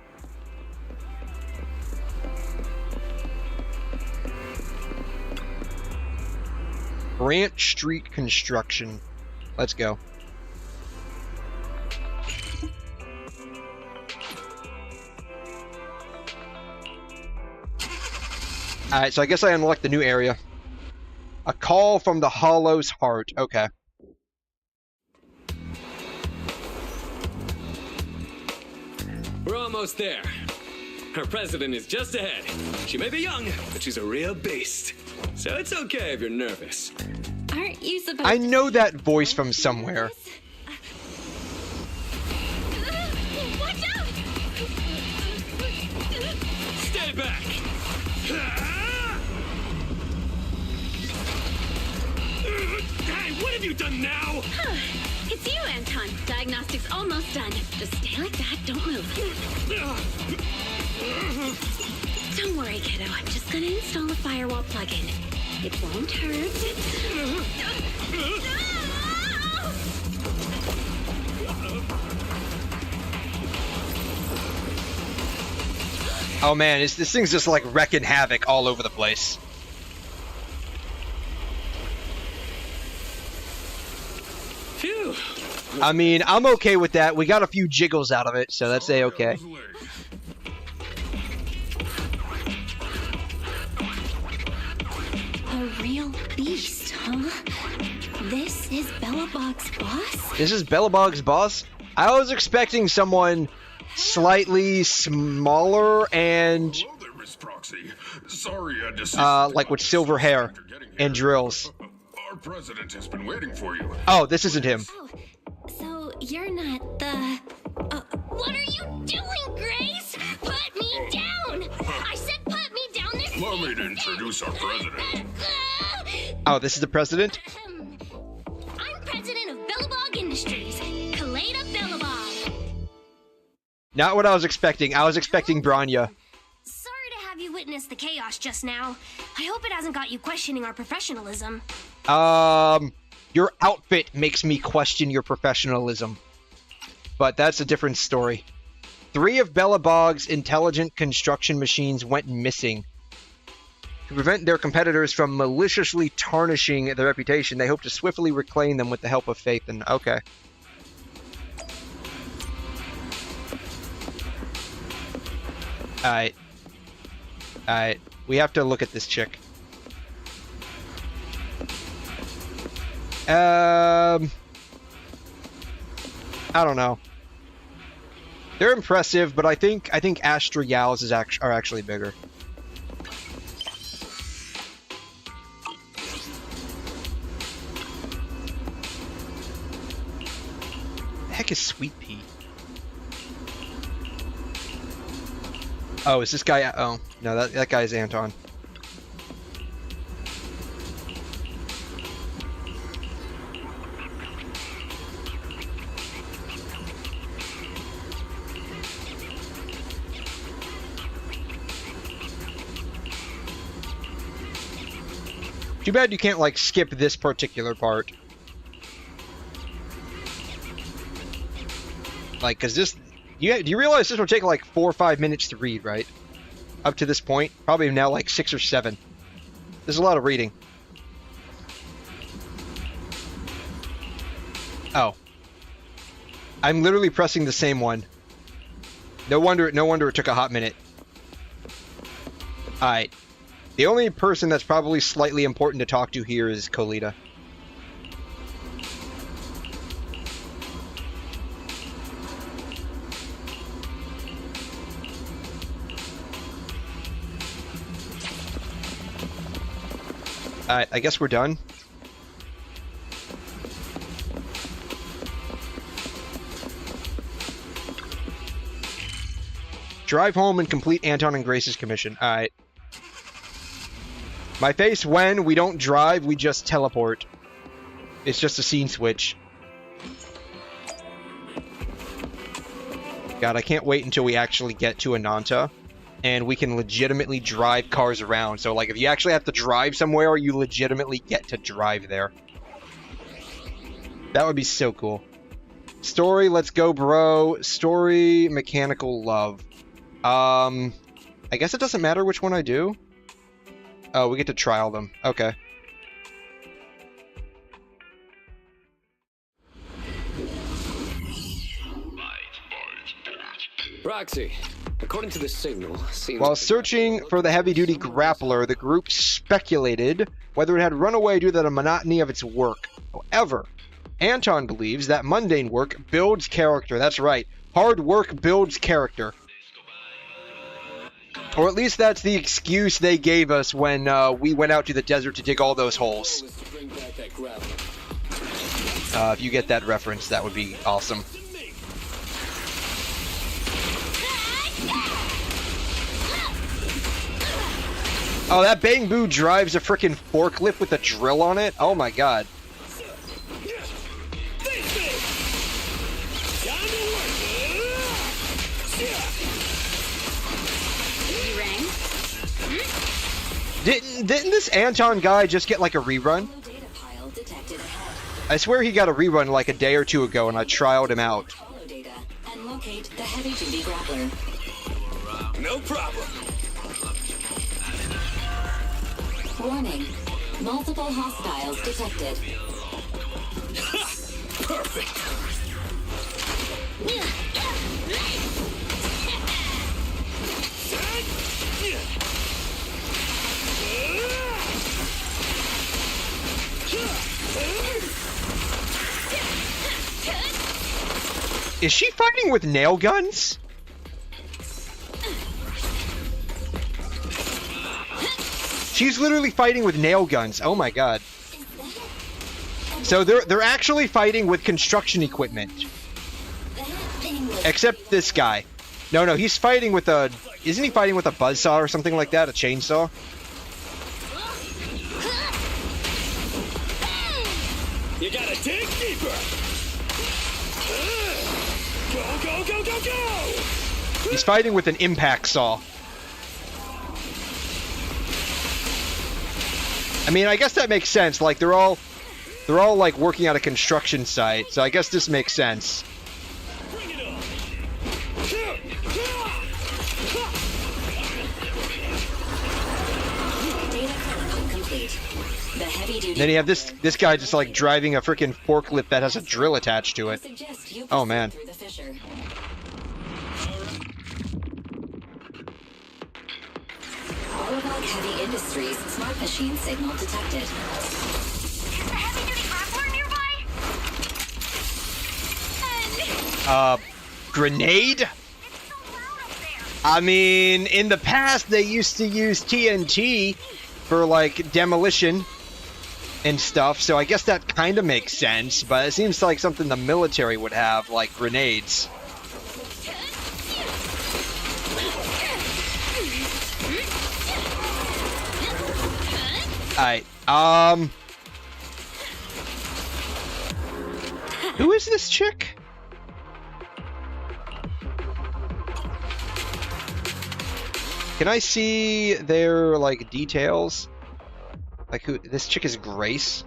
Branch Street Construction. Let's go. Alright, so I guess I unlocked the new area. A call from the Hollow's Heart. Okay. We're almost there. Our president is just ahead. She may be young, but she's a real beast. So it's okay if you're nervous. Aren't you supposed I know that voice from somewhere. Watch out! Stay back! Hey, what have you done now? It's you, Anton. Diagnostics almost done. Just stay like that. Don't move. Don't worry, kiddo. I'm just gonna install a firewall plugin. It won't hurt. Oh man, this thing's just like wrecking havoc all over the place. Phew. I mean, I'm okay with that. We got a few jiggles out of it, so that's A-okay. A real beast, huh? This is Belobog's boss? This is Belobog's boss? I was expecting someone slightly smaller and like with silver hair and drills. Our president has been waiting for you. Oh, this isn't him. Oh, so you're not the... what are you doing, Grace? Put me down! I said put me down this Allow me to introduce our president. Oh, this is the president? I'm president of Belobog Industries, Kaleda Belobog. Not what I was expecting. I was expecting Bronya. Sorry to have you witness the chaos just now. I hope it hasn't got you questioning our professionalism. Your outfit makes me question your professionalism. But that's a different story. 3 of Belobog's intelligent construction machines went missing. To prevent their competitors from maliciously tarnishing their reputation, they hope to swiftly reclaim them with the help of Faith and... Okay. Alright. Alright. We have to look at this chick. I don't know. They're impressive, but I think Astra Yals are actually bigger. The heck is Sweet Pea? Oh, is this guy? Oh, no, that guy is Anton. Too bad you can't, like, skip this particular part. Like, cause this... do you realize this will take, like, 4 or 5 minutes to read, right? Up to this point. Probably now, like, 6 or 7. There's a lot of reading. Oh. I'm literally pressing the same one. No wonder it took a hot minute. Alright. The only person that's probably slightly important to talk to here is Colita. Alright, I guess we're done. Drive home and complete Anton and Grace's commission. Alright. My face when we don't drive, we just teleport. It's just a scene switch. God, I can't wait until we actually get to Ananta and we can legitimately drive cars around. So, like, if you actually have to drive somewhere, you legitimately get to drive there. That would be so cool. Story, let's go, bro. Story, mechanical love. I guess it doesn't matter which one I do. Oh, we get to trial them. Okay. Roxy, according to the signal, seems... While searching for the heavy-duty grappler, the group speculated whether it had run away due to the monotony of its work. However, Anton believes that mundane work builds character. That's right. Hard work builds character. Or at least that's the excuse they gave us when we went out to the desert to dig all those holes. If you get that reference, that would be awesome. Oh, that Bangbu drives a frickin' forklift with a drill on it? Oh my god. Didn't this Anton guy just get like a rerun? I swear he got a rerun like a day or two ago and I trialed him out. And locate the heavy-duty grappler. No problem. Warning. Multiple hostiles detected. Perfect. Is she fighting with nail guns? She's literally fighting with nail guns. Oh my god. So they're actually fighting with construction equipment. Except this guy. No, he's fighting with a... Isn't he fighting with a buzzsaw or something like that? A chainsaw? You gotta dig deeper. Go. He's fighting with an impact saw. I mean, I guess that makes sense. Like, they're all like working at a construction site, so I guess this makes sense. Then you have this guy just like driving a freaking forklift that has a drill attached to it. Oh man. Louisville Heavy Industries smart machine signal detected. Is the heavy-duty grappler nearby? Grenade? I mean, in the past they used to use TNT for like demolition and stuff, so I guess that kind of makes sense, but it seems like something the military would have, like grenades. Alright, who is this chick? Can I see their, like, details? Like, who, this chick is Grace?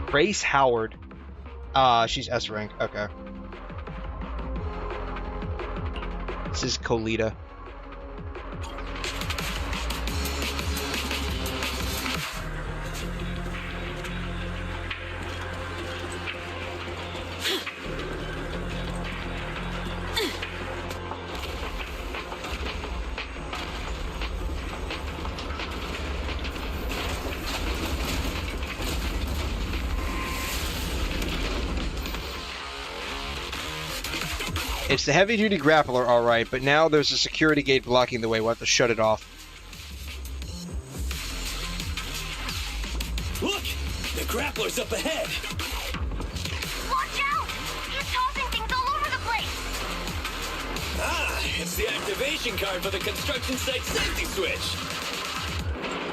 Grace Howard. She's S rank, okay. This is Colita. It's the heavy-duty grappler, alright, but now there's a security gate blocking the way. We'll have to shut it off. Look! The grappler's up ahead! Watch out! He's tossing things all over the place! Ah, it's the activation card for the construction site safety switch!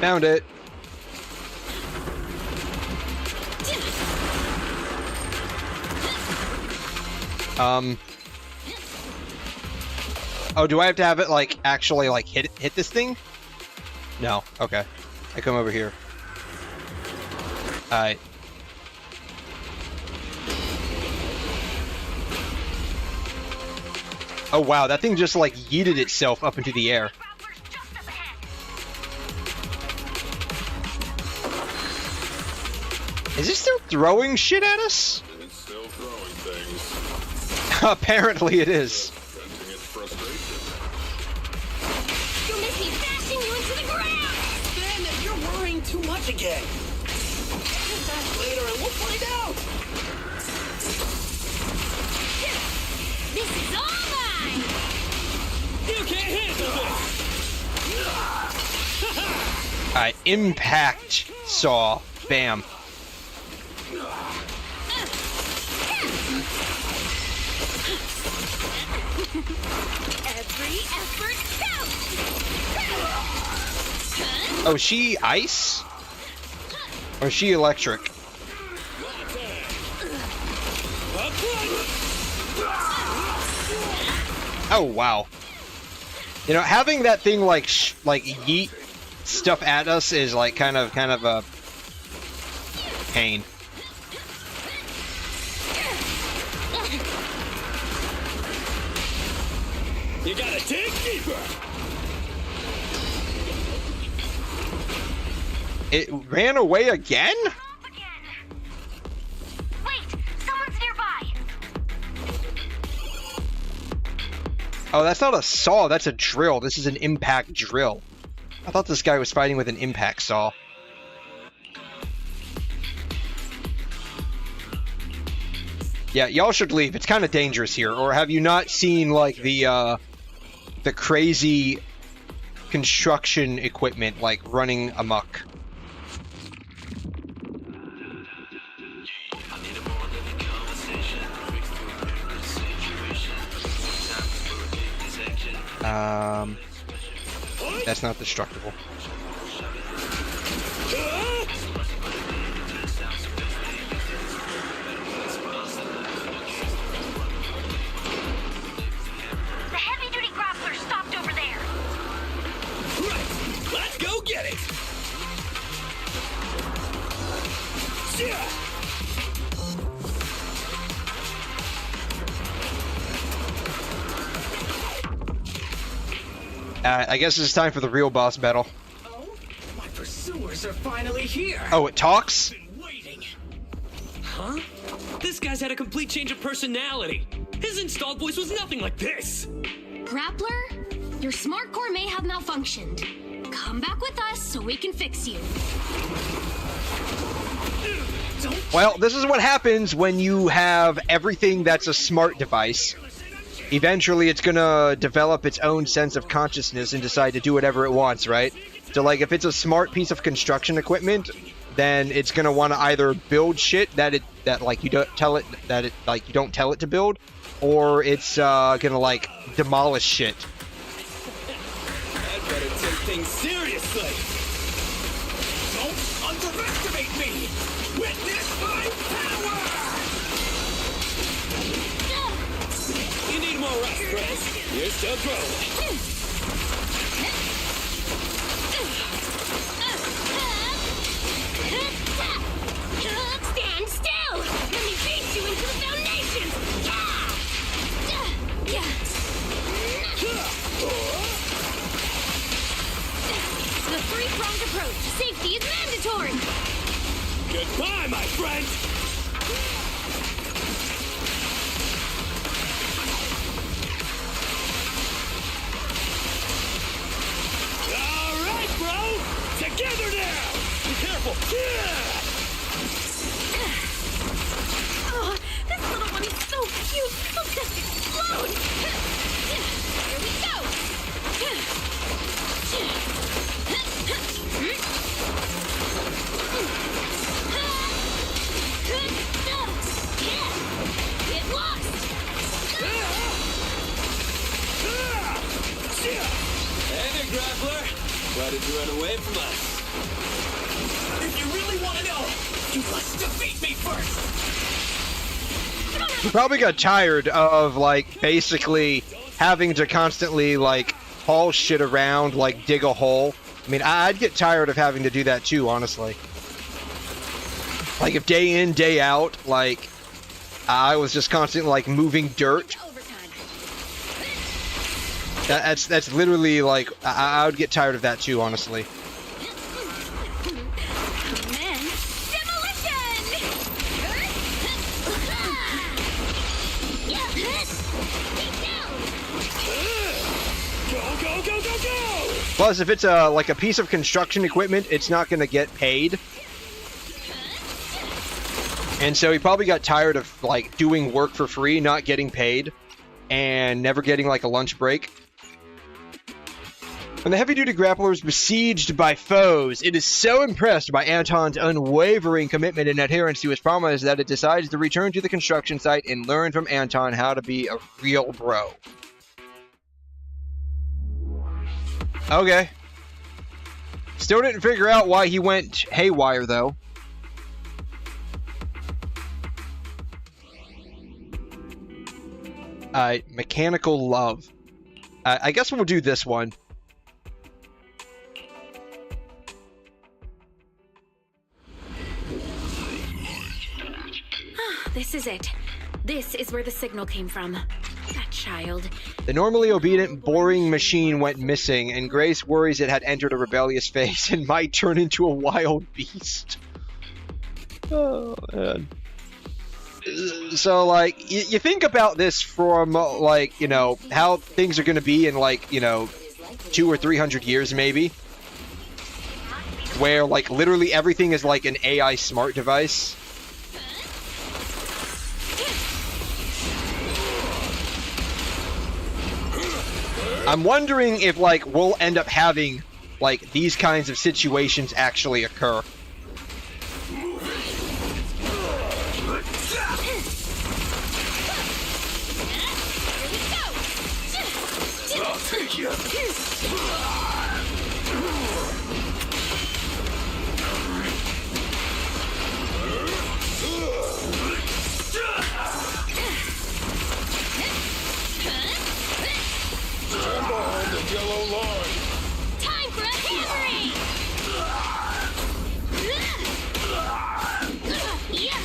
Found it. Oh, do I have to have it, like, actually, like, hit this thing? No. Okay. I come over here. Alright. Oh, wow. That thing just, like, yeeted itself up into the air. Is it still throwing shit at us? It's still throwing things. Apparently it is. You'll make me bashing you into the ground! Ben, you're worrying too much again. Get back later and we'll find out. This is all mine! You can't handle this! Alright, impact saw. Bam. Every effort counts! Oh, she ice? Or is she electric? Oh, wow. You know, having that thing like yeet stuff at us is like kind of a pain. You gotta dig deeper. It ran away again? Wait, someone's nearby! Oh, that's not a saw, that's a drill. This is an impact drill. I thought this guy was fighting with an impact saw. Yeah, y'all should leave. It's kind of dangerous here. Or have you not seen, like, the crazy construction equipment, like, running amok? That's not destructible. The heavy-duty grappler stopped over there! Right, let's go get it! I guess it's time for the real boss battle. My pursuers are finally here. Oh, it talks? Huh? This guy's had a complete change of personality. His installed voice was nothing like this. Grappler, your smart core may have malfunctioned. Come back with us so we can fix you. Well, this is what happens when you have everything that's a smart device. Eventually, it's gonna develop its own sense of consciousness and decide to do whatever it wants, right? So, like, if it's a smart piece of construction equipment, then it's gonna want to either build shit that you don't tell it to build, or it's gonna like demolish shit. I'd better take things seriously. Don't underestimate me. Witness my power. You need more rest, friends. You're still growing. Stand still! Let me beat you into the foundation! The three-pronged approach. Safety is mandatory! Goodbye, my friend! All right, bro! Together now! Be careful! Oh, this little one is so cute! He'll just explode! Here we go! Get lost! Hey there, Grappler! Why did you run away from us? If you really want to know, you must defeat me first! He probably got tired of, like, basically having to constantly, like, haul shit around, like, dig a hole. I mean, I'd get tired of having to do that too, honestly. Like, if day in, day out, like, I was just constantly, like, moving dirt. That's literally, like, I would get tired of that too, honestly. Plus, if it's like a piece of construction equipment, it's not going to get paid. And so he probably got tired of, like, doing work for free, not getting paid, and never getting, like, a lunch break. When the heavy-duty grappler is besieged by foes, it is so impressed by Anton's unwavering commitment and adherence to his promise that it decides to return to the construction site and learn from Anton how to be a real bro. Okay. Still didn't figure out why he went haywire, though. Mechanical love. I guess we'll do this one. This is it. This is where the signal came from. That child. The normally obedient, boring machine went missing, and Grace worries it had entered a rebellious phase and might turn into a wild beast. Oh, man. So, like, you think about this from, like, you know, how things are going to be in, like, you know, 200 or 300 years, maybe. Where, like, literally everything is, like, an AI smart device. I'm wondering if, like, we'll end up having, like, these kinds of situations actually occur. I'll take you. Stand behind the yellow line. Time for a hammering! I'm here.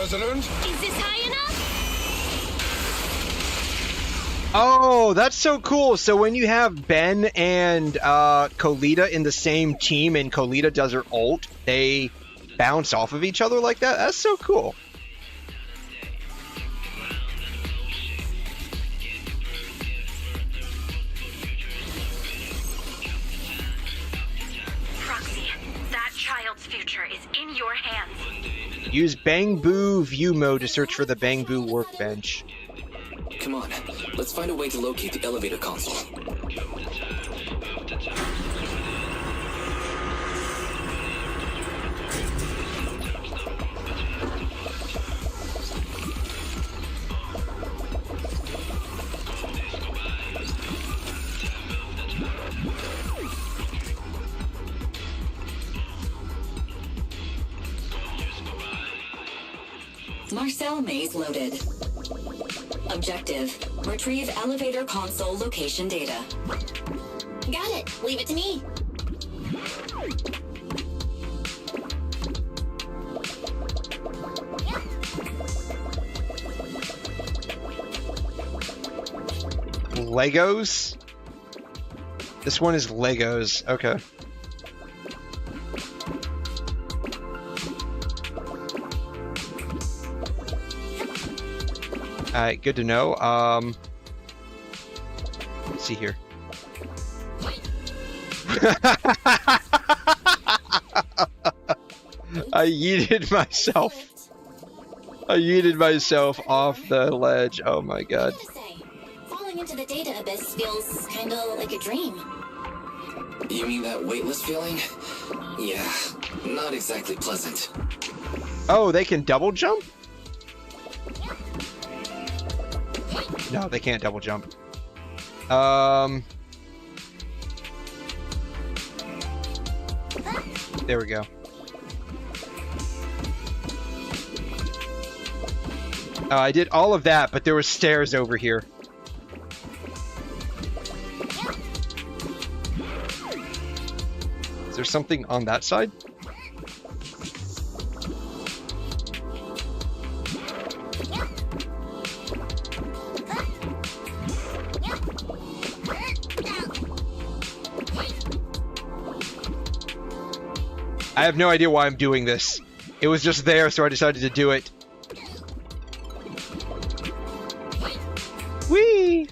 President. Is this high enough? Oh, that's so cool. So when you have Ben and 𝘁𝘁 in the same team and 𝘁𝘁 does her ult, they bounce off of each other like that? That's so cool. Proxy, that child's future is in your hands. Use 𝘭𝘠𝘏 view mode to search for the 𝘭𝘠 workbench. Come on, let's find a way to locate the elevator console. Marcel maze loaded. Objective: retrieve elevator console location data. Got it. Leave it to me. Legos? This one is Legos. Okay. Alright, good to know. Let's see here. I yeeted myself. I yeeted myself off the ledge. Oh my god. Falling into the data abyss feels kinda like a dream. You mean that weightless feeling? Yeah, not exactly pleasant. Oh, they can double jump? No, they can't double jump. There we go. I did all of that, but there were stairs over here. Is there something on that side? I have no idea why I'm doing this. It was just there, so I decided to do it. Whee!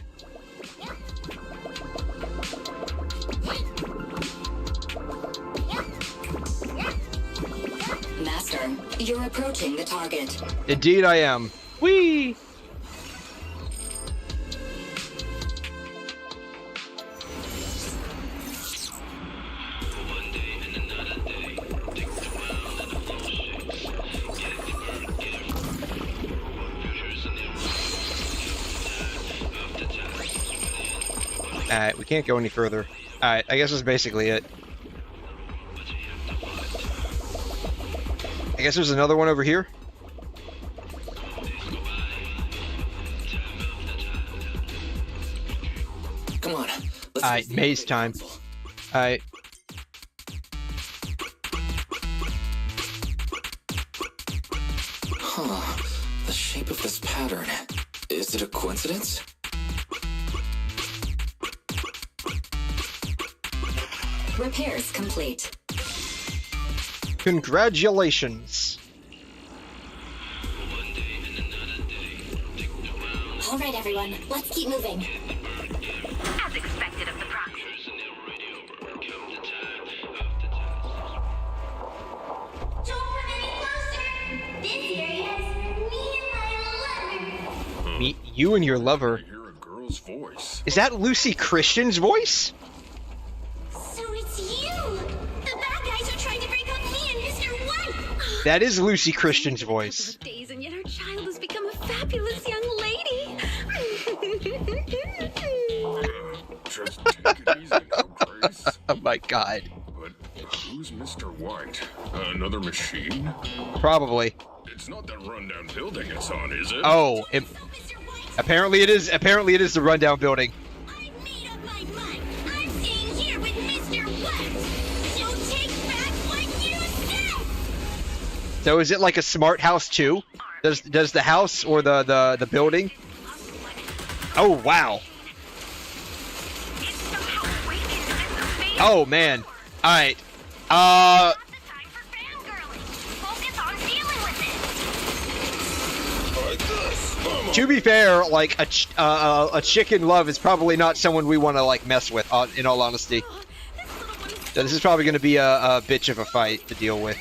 Master, you're approaching the target. Indeed I am. Whee! Alright, we can't go any further. Alright, I guess that's basically it. I guess there's another one over here. Come on. Alright, maze time. Alright. Huh. The shape of this pattern. Is it a coincidence? Repairs complete. Congratulations. All right, everyone. Let's keep moving. As expected of the proxy. Don't come any closer. This area is me and my lover. Me, you and your lover. Hear a girl's voice. Is that Lucy Christian's voice? So it's you! The bad guys are trying to break up me and Mr. White! That is Lucy Christian's voice. Days, and yet our child has become a fabulous young lady. Just take it easy now, Grace. Oh my god. But who's Mr. White? Another machine? Probably. It's not that rundown building it's on, is it? Oh, apparently it is. Apparently it is the rundown building. I'm staying here with Mr. White! So take back what you said! So is it like a smart house too? Does the house or the building? Oh wow. Oh man. Alright. To be fair, like a chicken love is probably not someone we want to like mess with. In all honesty, so this is probably going to be a bitch of a fight to deal with.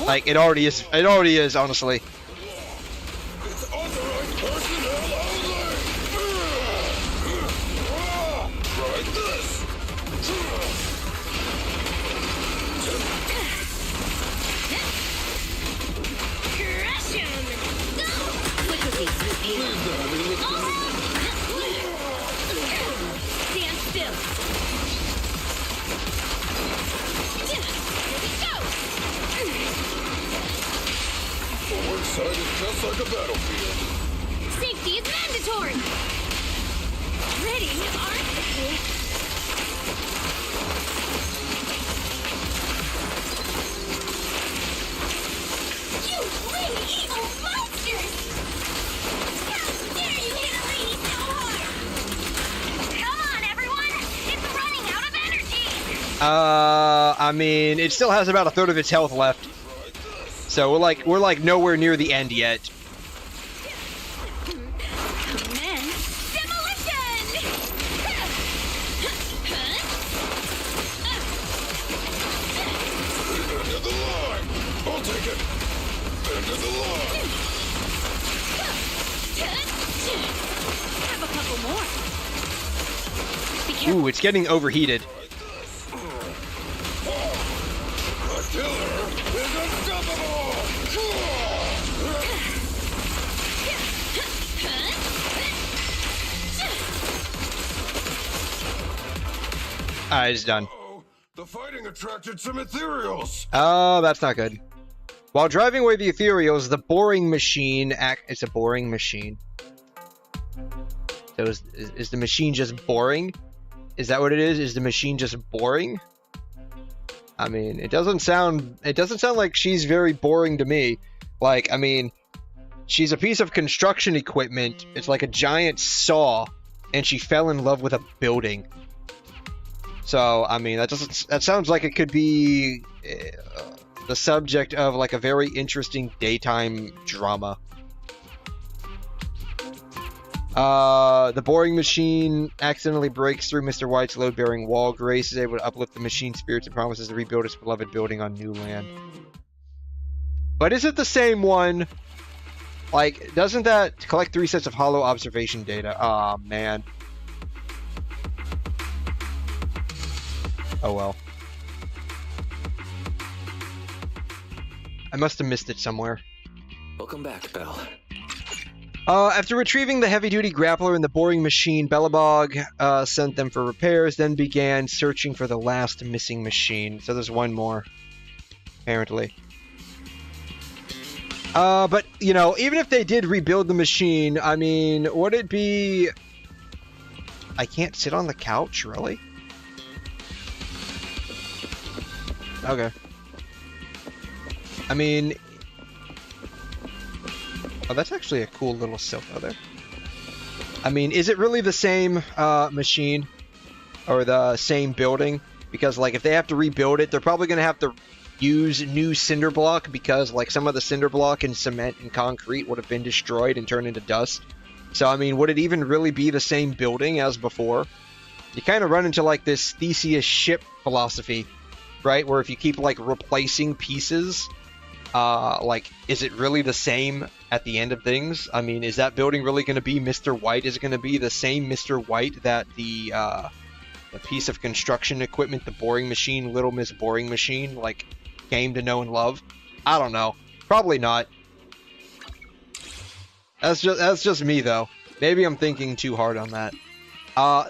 Like it already is. It already is, honestly. Stand still. Forward side is just like a battlefield. Safety is mandatory. Ready, aren't they? You little evil monsters! How dare you hit a lady so hard? Come on, everyone! It's running out of energy! I mean, it still has about a third of its health left. So we're like nowhere near the end yet. Ooh, it's getting overheated. Alright, it's done. The fighting attracted some ethereals. Oh, that's not good. While driving away the ethereals, the boring machine it's a boring machine. So is the machine just boring? Is that what it is? Is the machine just boring? I mean, it doesn't sound like she's very boring to me. Like, I mean, she's a piece of construction equipment. It's like a giant saw, and she fell in love with a building. So, I mean, that sounds like it could be the subject of like a very interesting daytime drama. The boring machine accidentally breaks through Mr. White's load-bearing wall. Grace is able to uplift the machine's spirits and promises to rebuild its beloved building on new land. But is it the same one? Like, doesn't that collect 3 sets of hollow observation data? Aw, man. Oh well. I must have missed it somewhere. Welcome back, Belle. After retrieving the heavy-duty grappler and the boring machine, Belobog sent them for repairs, then began searching for the last missing machine. So there's one more, apparently. But, you know, even if they did rebuild the machine, I mean, would it be... I can't sit on the couch, really? Okay. I mean... Oh, that's actually a cool little sofa there. I mean, is it really the same machine? Or the same building? Because, like, if they have to rebuild it, they're probably going to have to use new cinder block, because, like, some of the cinder block and cement and concrete would have been destroyed and turned into dust. So, I mean, would it even really be the same building as before? You kind of run into, like, this Theseus ship philosophy, right? Where if you keep, like, replacing pieces... like, is it really the same at the end of things? I mean, is that building really going to be Mr. White? Is it going to be the same Mr. White that the piece of construction equipment, the boring machine, Little Miss Boring Machine, like, came to know and love? I don't know. Probably not. That's just me, though. Maybe I'm thinking too hard on that.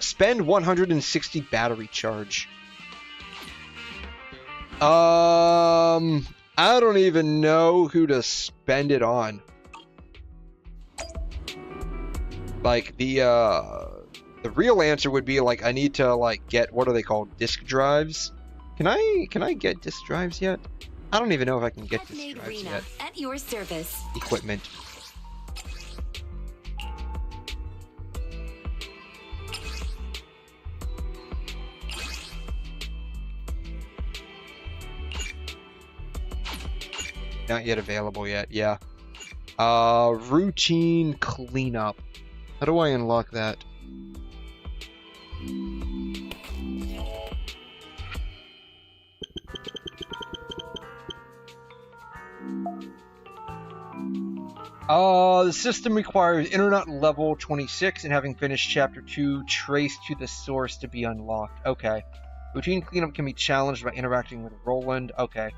Spend 160 battery charge. I don't even know who to spend it on. Like, the real answer would be, like, I need to, like, get, what are they called? Disk drives? Can I get disk drives yet? I don't even know if I can get this Made drives Rena yet. at your service. Equipment. Not yet available yet, yeah. Routine cleanup. How do I unlock that? The system requires internet level 26 and having finished chapter 2, trace to the source to be unlocked. Okay. Routine cleanup can be challenged by interacting with Roland. Okay.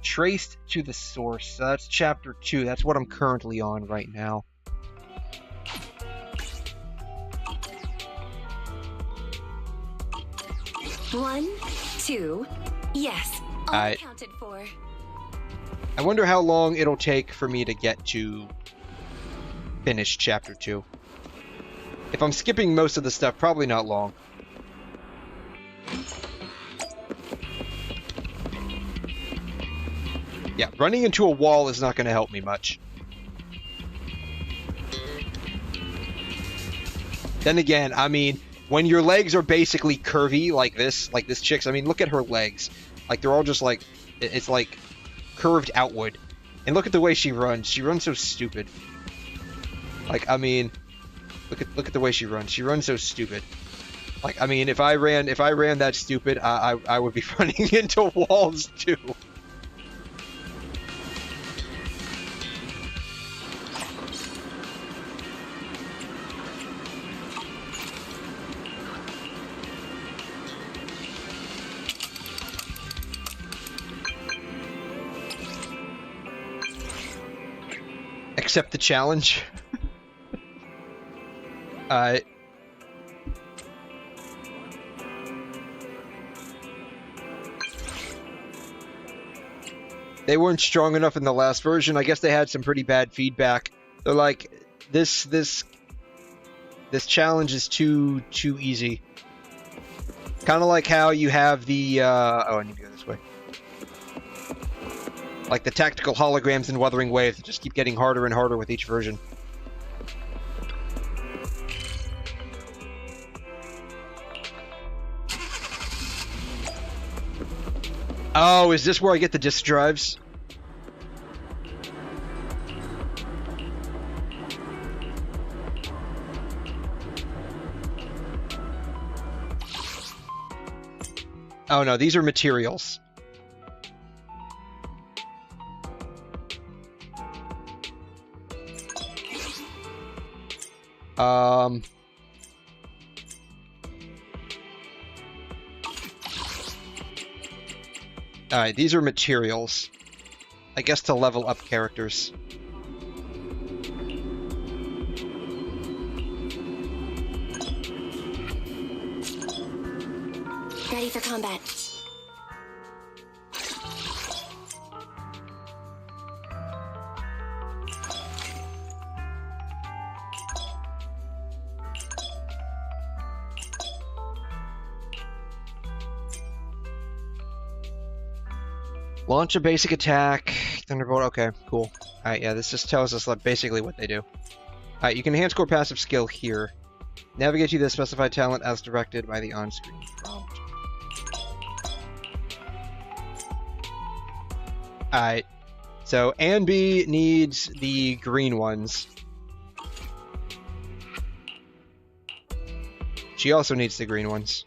Traced to the source. So that's chapter 2. That's what I'm currently on right now. One, two, yes, all accounted for. I wonder how long it'll take for me to get to finish chapter 2. If I'm skipping most of the stuff, probably not long. Yeah, running into a wall is not going to help me much. Then again, I mean, when your legs are basically curvy like this chick's, I mean, look at her legs. Like, they're all just like, it's like curved outward. And look at the way she runs. She runs so stupid. Like, I mean, look at the way she runs. She runs so stupid. Like, I mean, if I ran that stupid, I would be running into walls too. Accept the challenge. They weren't strong enough in the last version. I guess they had some pretty bad feedback. They're like, this challenge is too easy. Kind of like how you have the oh, I need to go this way. Like the tactical holograms in Wuthering Waves that just keep getting harder and harder with each version. Oh, is this where I get the disk drives? Oh no, these are materials. Alright, these are materials. I guess to level up characters. Ready for combat. Launch a basic attack. Thunderbolt. Okay, cool. Alright, yeah, this just tells us like basically what they do. Alright, you can enhance core passive skill here. Navigate to the specified talent as directed by the on-screen prompt. Alright. So, Anby needs the green ones. She also needs the green ones.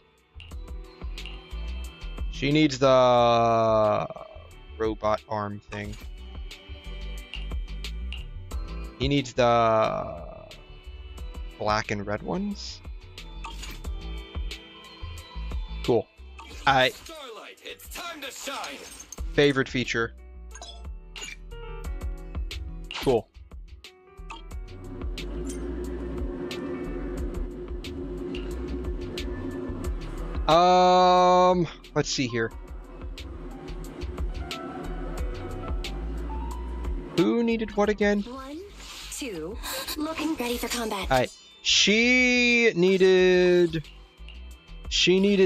She needs the robot arm thing. He needs the black and red ones. Cool. Starlight, it's time to shine. Favorite feature. Cool. Let's see here. Who needed what again? 1, 2, looking ready for combat. Alright. She needed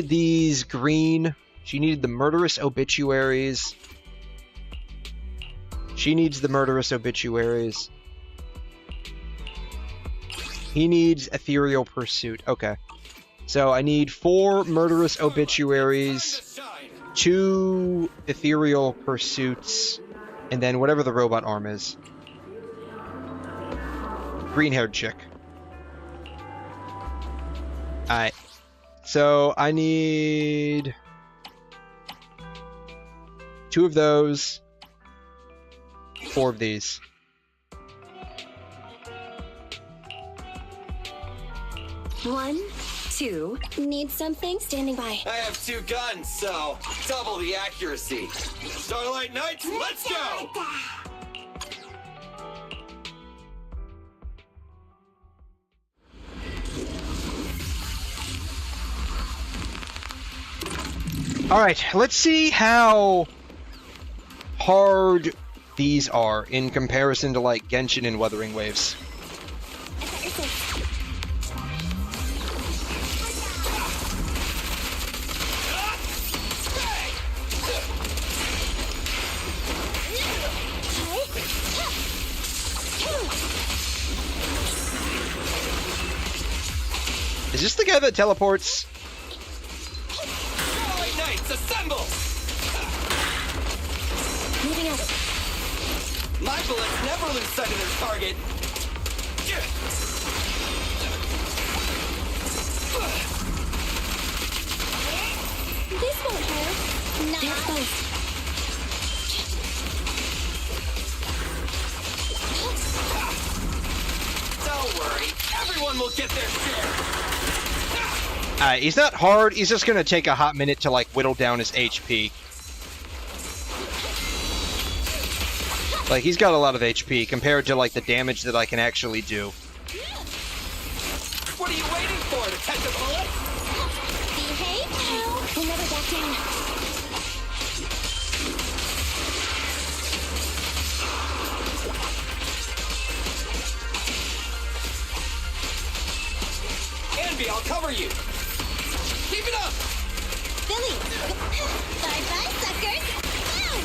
these green. She needed the murderous obituaries. She needs the murderous obituaries. He needs ethereal pursuit. Okay. So I need 4 murderous obituaries, 2 ethereal pursuits, and then whatever the robot arm is. Green-haired chick. Alright. So I need 2 of those, 4 of these. One, 2. Need something? Standing by. I have 2 guns, so double the accuracy. Starlight Knights, let's go! Alright, let's see how hard these are in comparison to, like, Genshin and Wuthering Waves. Is this the guy that teleports? Starlight Knights, assemble! Moving out. My bullets never lose sight of their target. This won't hurt. Nah. They're close. Don't worry, everyone will get their share. He's not hard, he's just gonna take a hot minute to, like, whittle down his HP. Like, he's got a lot of HP compared to, like, the damage that I can actually do. What are you waiting for, to catch a bullet? Behave now. We'll never back down. Anby, I'll cover you. Keep it up! Billy! Bye-bye, suckers! Boom!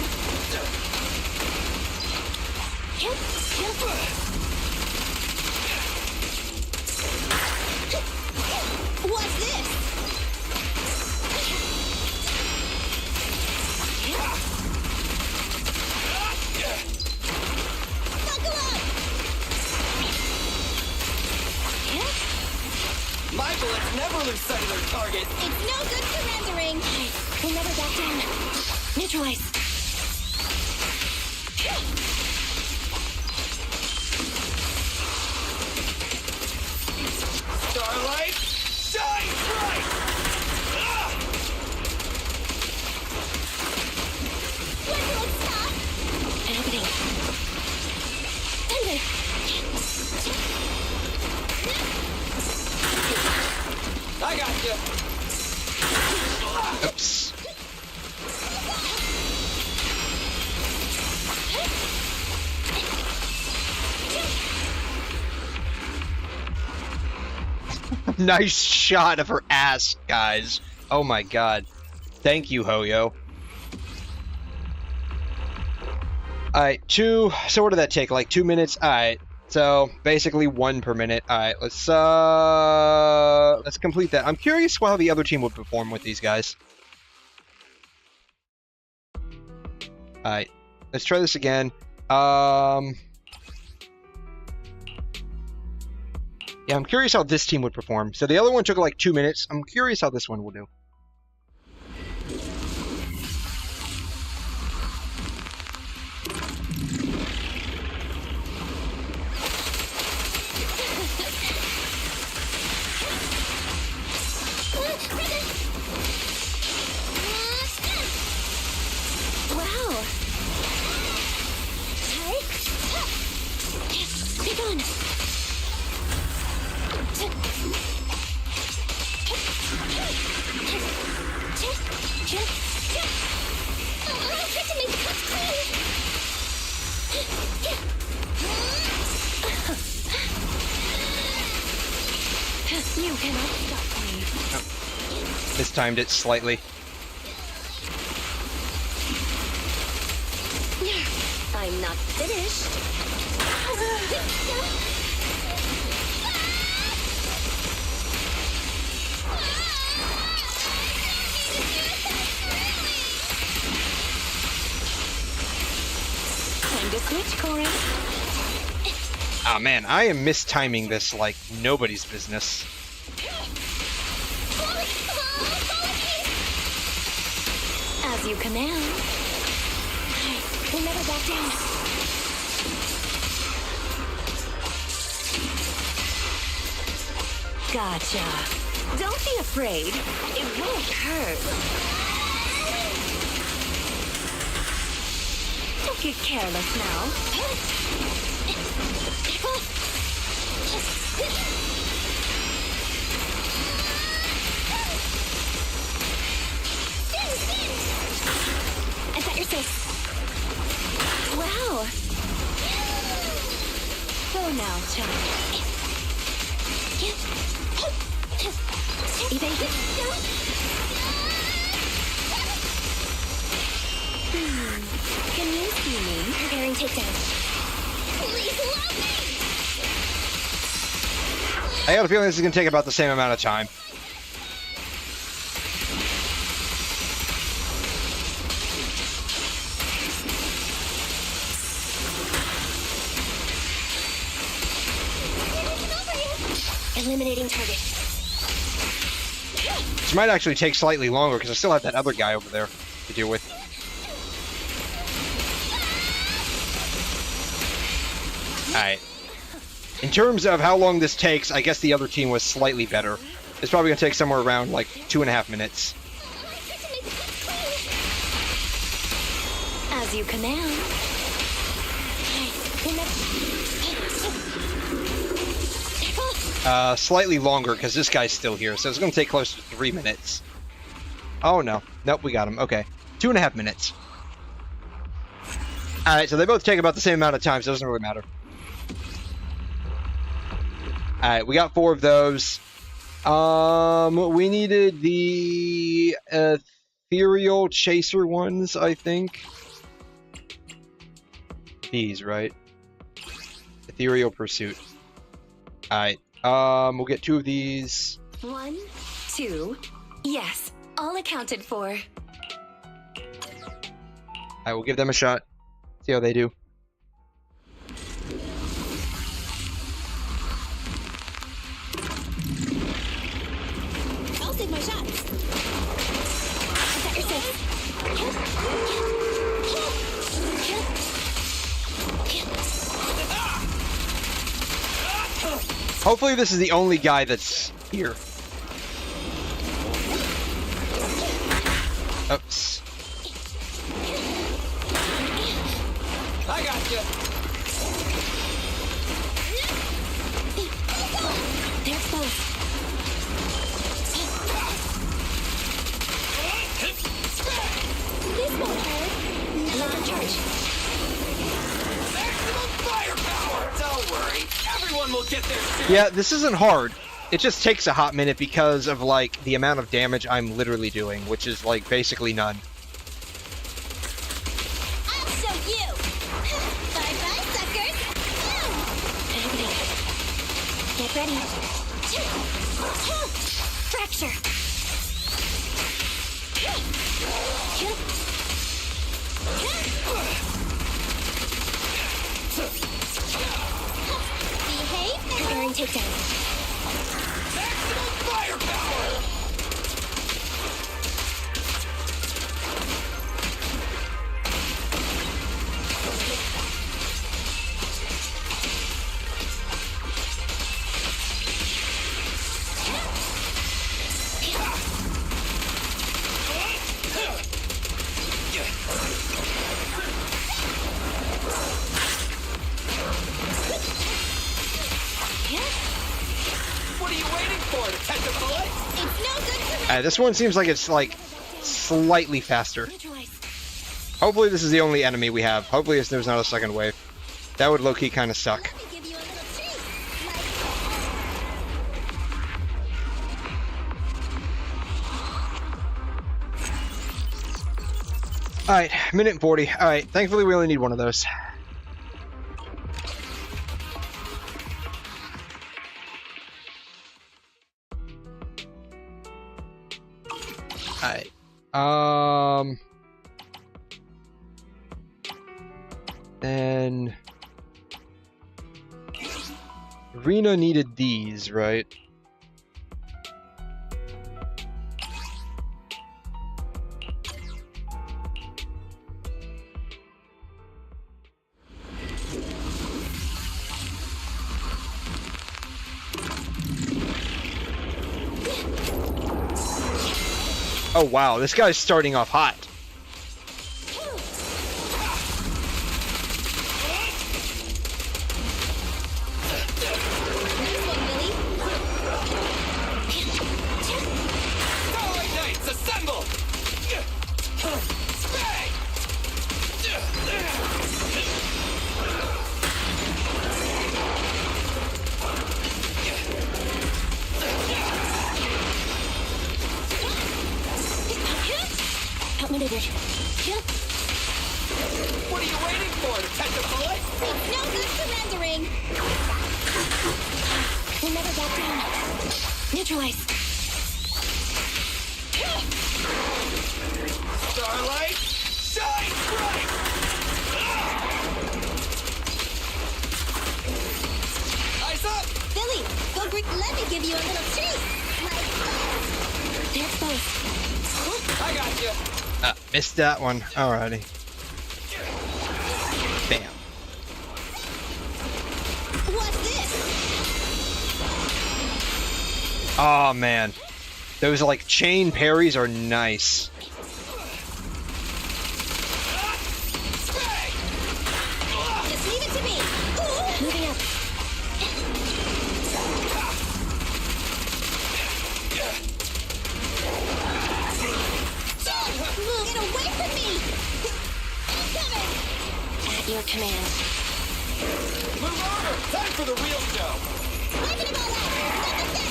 What's this? Buckle up! My bullets never lose sight of their target. It's no good surrendering. We'll never back down. Neutralize. Starlight, shine bright! When will it stop? Happening. Thunder. I got you. Oops. Nice shot of her ass, guys. Oh my god. Thank you, Hoyo. Alright, 2. So what did that take? Like 2 minutes? Alright. So basically 1 per minute. Alright, let's complete that. I'm curious how the other team would perform with these guys. Alright. Let's try this again. Yeah, I'm curious how this team would perform. So the other one took like 2 minutes. I'm curious how this one will do. Wow. Pick on. You cannot stop me. Oh. Mistimed it slightly. I I'm not finished. Time to switch, Corey. Ah, man, I am mistiming this like nobody's business. As you command. We'll never back down. Gotcha. Don't be afraid. It won't hurt. Don't get careless now. Is that your safe? Wow. Go now, child. Evade. Can you see me? Preparing takedown. Please love me! I got a feeling this is going to take about the same amount of time. Eliminating target. This might actually take slightly longer because I still have that other guy over there to deal with. Alright. In terms of how long this takes, I guess the other team was slightly better. It's probably going to take somewhere around like 2.5 minutes. As you command. Slightly longer because this guy's still here, so it's going to take close to 3 minutes. Oh no. Nope, we got him. Okay. 2.5 minutes. Alright, so they both take about the same amount of time, so it doesn't really matter. Alright, we got 4 of those. We needed the ethereal chaser ones, I think. These, right? Ethereal pursuit. Alright, we'll get 2 of these. 1, 2. Yes, all accounted for. I will give them a shot. See how they do. I'll take my shots. Is that your safe? Hopefully this is the only guy that's here. Oops. I got you. They're exposed. This won't hurt. Another charge. Maximum firepower! Don't worry, everyone will get their share. Yeah, this isn't hard. It just takes a hot minute because of, like, the amount of damage I'm literally doing, which is, like, basically none. I'll show you. Bye-bye, suckers. Get ready. Fracture. Behave. Preparing takedown. Maximum firepower! What are you waiting for? To catch a bullet? It's no good to This one seems like it's, like, slightly faster. Hopefully this is the only enemy we have. Hopefully there's not a second wave. That would low-key kind of suck. give you a little treat. Alright, minute 40. Alright, thankfully we only need one of those. Alright. Then Rena needed these, right? Oh wow, this guy's starting off hot. Starlight Knights, assemble! Spray! Outmaneuvered. What are you waiting for? To catch a bullet? No good surrendering. We'll never back down. Neutralize. Starlight, shine bright! Eyes up! Billy, go Greek, let me give you a little treat. They're exposed. I got you. Missed that one. Alrighty. Bam. What's this? Oh man. Those like chain parries are nice. Just leave it to me. Moving up. Get away from me! Incoming! At your command. Move over! Time for the real show! Wiping them all out! Step the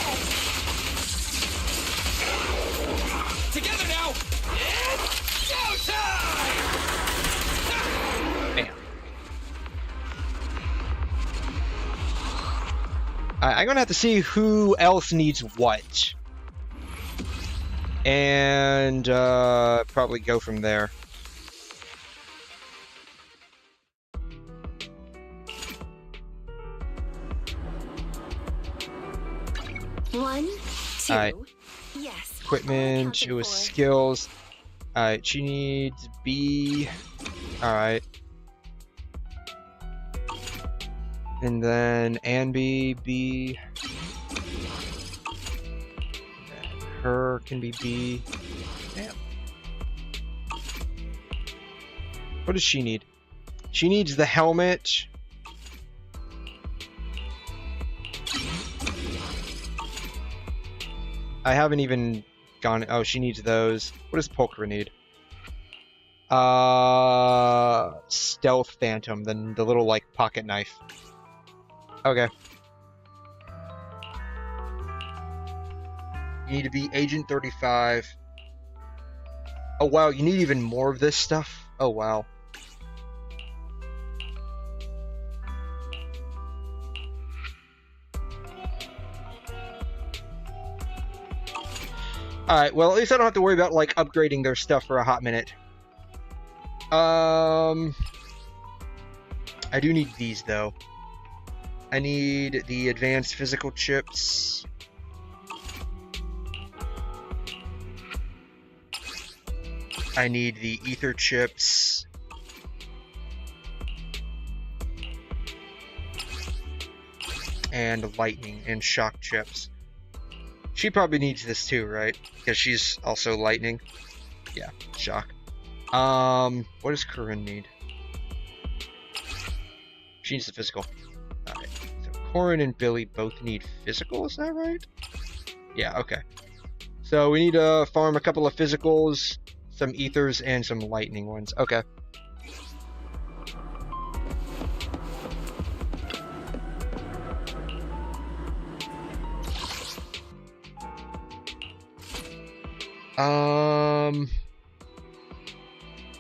Together now! It's showtime! Bam. I'm gonna have to see who else needs what. And probably go from there. One, two. Alright. Yes. Equipment, it was skills. Alright, she needs B. Alright. And then Anby, B. Her can be B. Damn. What does she need? She needs the helmet. I haven't even gone. Oh, she needs those. What does Polkra need? Stealth Phantom, then the little like pocket knife. Okay. You need to be Agent 35. Oh wow, you need even more of this stuff? Oh wow. Alright, well at least I don't have to worry about like upgrading their stuff for a hot minute. I do need these though. I need the advanced physical chips. I need the ether chips. And lightning and shock chips. She probably needs this too, right? Because she's also lightning. Yeah, shock. What does Corinne need? She needs the physical. Alright, so Corinne and Billy both need physical, is that right? Yeah, okay. So we need to farm a couple of physicals, some ethers, and some lightning ones. Okay.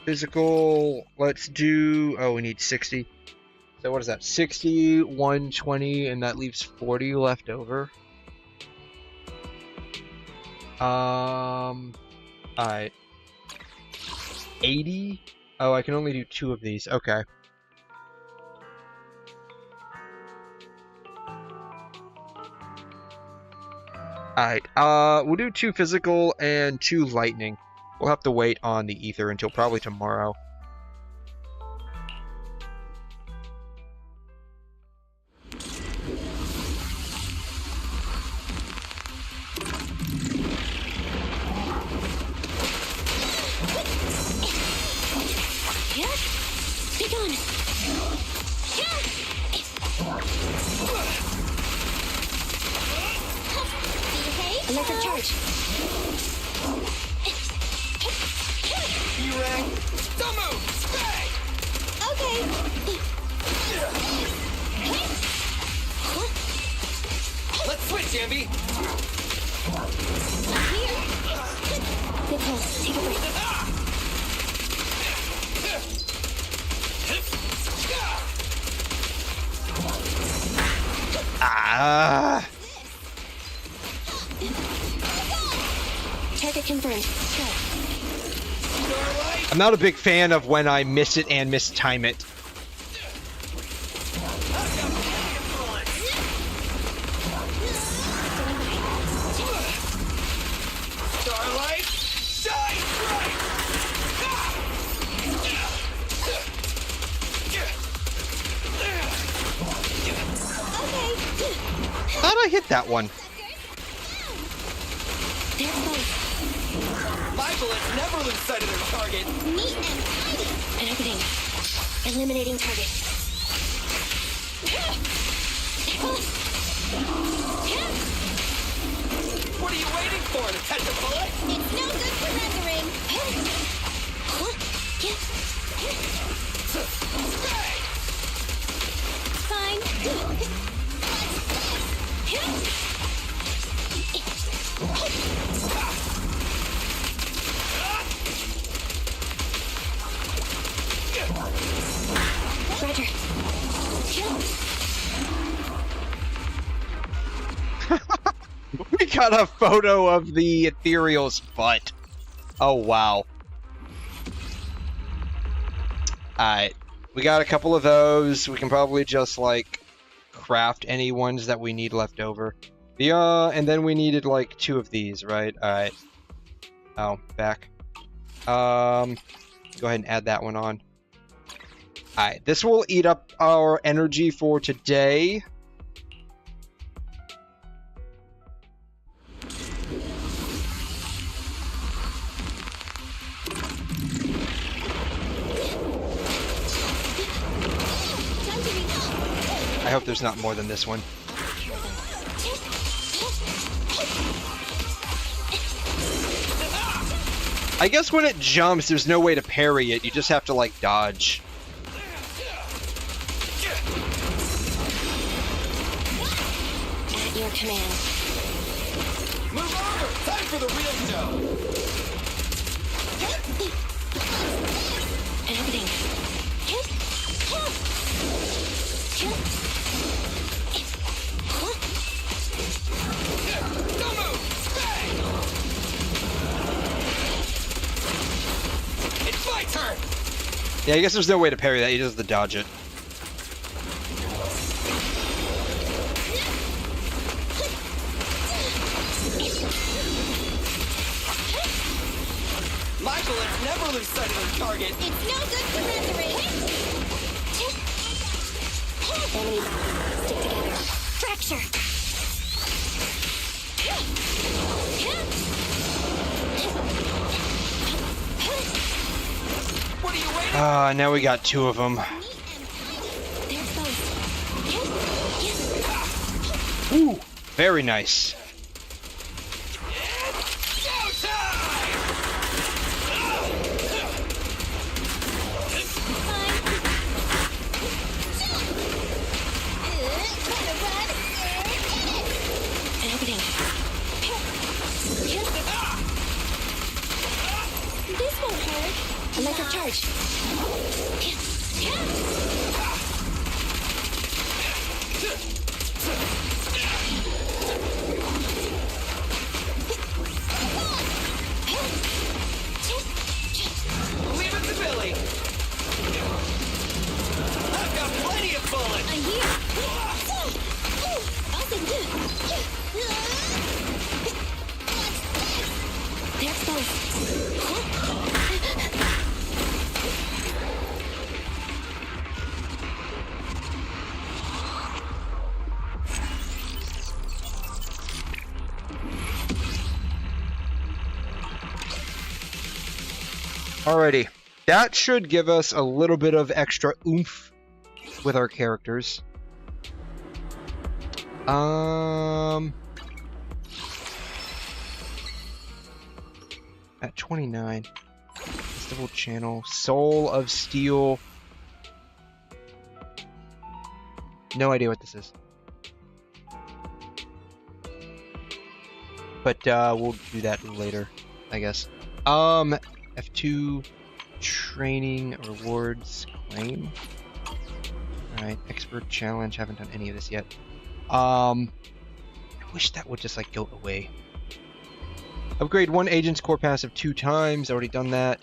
Physical, let's do, oh, we need 60. So what is that? 60, 120, and that leaves 40 left over. Alright. 80? Oh, I can only do 2 of these. Okay. Alright, we'll do 2 physical and 2 lightning. We'll have to wait on the ether until probably tomorrow. Electric charge. E-Rang, don't move! Stay! Okay. Let's switch, Ambi! Here. Nicole, take a break. Ah! Target confirmed. Go. I'm not a big fan of when I miss it and mistime it. Starlight, shine bright! How'd I hit that one? My bullets never lose sight of their target. Neat and tidy. And everything. Eliminating target. What are you waiting for, to catch a bullet? It's no good for rendering. Fine. Roger. We got a photo of the ethereal's butt. Oh, wow. Alright. We got a couple of those. We can probably just, like, craft any ones that we need left over. And then we needed, like, 2 of these, right? Alright. Oh, back. Go ahead and add that one on. Alright, this will eat up our energy for today. I hope there's not more than this one. I guess when it jumps, there's no way to parry it. You just have to, like, dodge. At your command. Move over! Time for the real show! And everything. Don't move! Stay! It's my turn! Yeah, I guess there's no way to parry that. You just have to dodge it. My bullets never lose sight of their target. It's no good for rendering. Enemy stick together. Fracture. What are you waiting for? Ah, now we got 2 of them. Ooh, very nice. This won't hurt. Electric charge. Alrighty. That should give us a little bit of extra oomph with our characters. At 29. Festival Channel. Soul of Steel. No idea what this is. But we'll do that later, I guess. F2 training rewards claim. Alright, expert challenge. Haven't done any of this yet. I wish that would just like go away. Upgrade 1 agent's core passive 2 times. Already done that.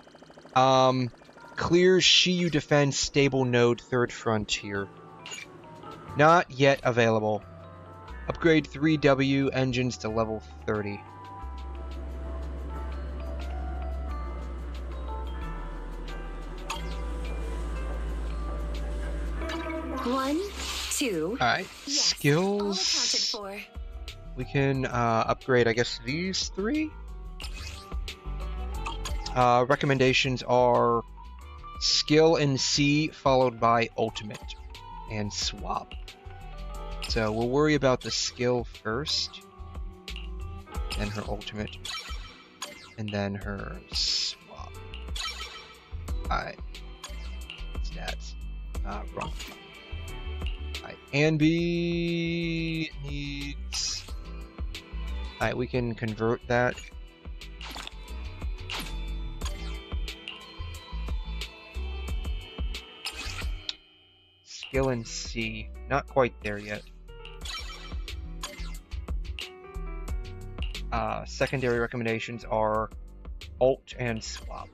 Clears 𝘕𝘖𝘀 defense stable node 3rd frontier. Not yet available. Upgrade 3 W engines to level 30. One, two. Alright, Yes, skills. all accounted We can upgrade, I guess, these 3. Recommendations are skill in C followed by ultimate and swap. So we'll worry about the skill first, then her ultimate, and then her swap. Alright. Stats. Wrong. Alright. Anby needs... Alright, we can convert that. Skill in C. Not quite there yet. Secondary recommendations are alt and swap.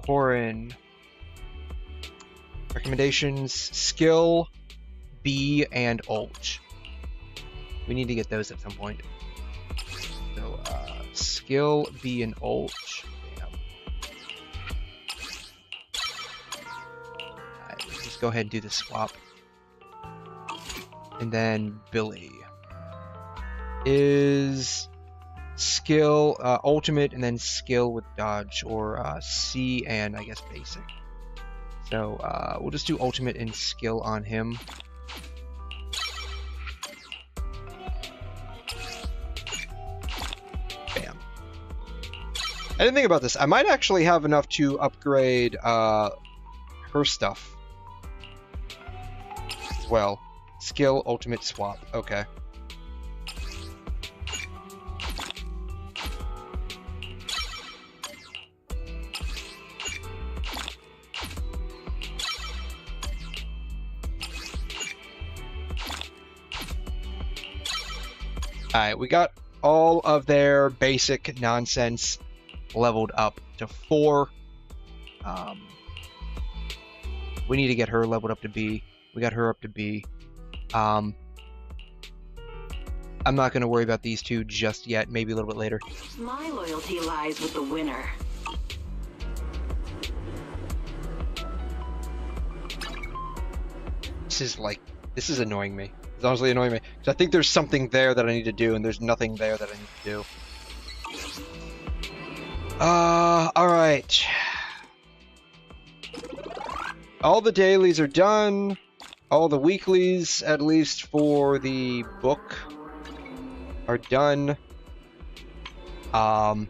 𝘬𝘮. Recommendations, skill, B, and ult. We need to get those at some point. So, skill, B, and ult. Alright, let's just go ahead and do the swap. And then Billy is skill, ultimate, and then skill with dodge, or C and I guess basic. So we'll just do ultimate and skill on him. Bam. I didn't think about this. I might actually have enough to upgrade her stuff as well. Skill, ultimate, swap. Okay. Alright, we got all of their basic nonsense leveled up to 4. We need to get her leveled up to B. We got her up to B. I'm not going to worry about these two just yet, maybe a little bit later. My loyalty lies with the winner. This is annoying me. It's honestly annoying me. Because I think there's something there that I need to do, and there's nothing there that I need to do. Alright. All the dailies are done. All the weeklies, at least for the book, are done. Alright.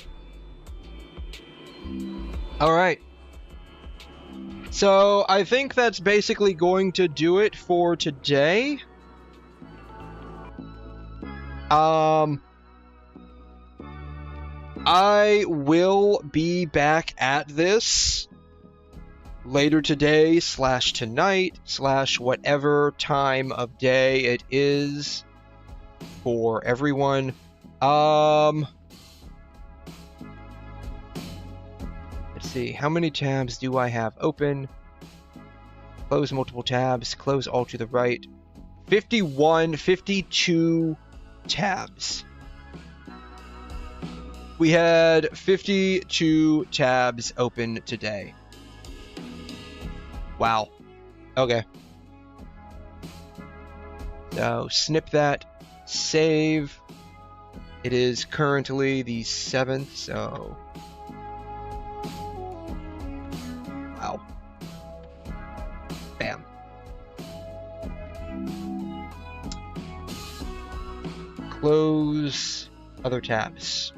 So, I think that's basically going to do it for today. I will be back at this later today / tonight / whatever time of day it is for everyone. Let's see, how many tabs do I have open? Close multiple tabs, close all to the right. 51, 52 tabs. We had 52 tabs open today. Wow. Okay. So snip that, save. It is currently the 7th, so... Wow. Bam. Close other tabs.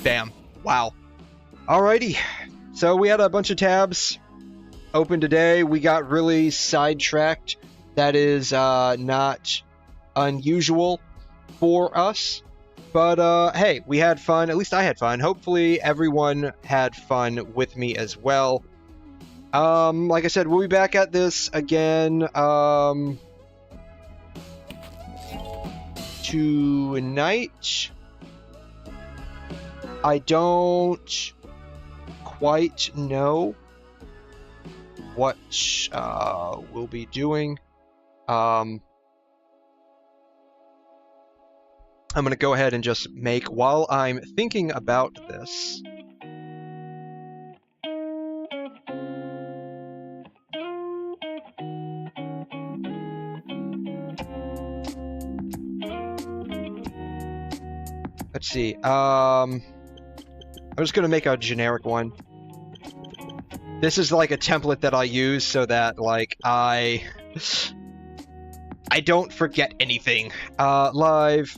Bam. Wow. Alrighty. So we had a bunch of tabs open today. We got really sidetracked. That is not unusual for us. But hey, we had fun. At least I had fun. Hopefully everyone had fun with me as well. Like I said, we'll be back at this again tonight. I don't quite know what we'll be doing. I'm going to go ahead and just make, while I'm thinking about this, let's see, I'm just going to make a generic one. This is like a template that I use so that, like, I don't forget anything. Live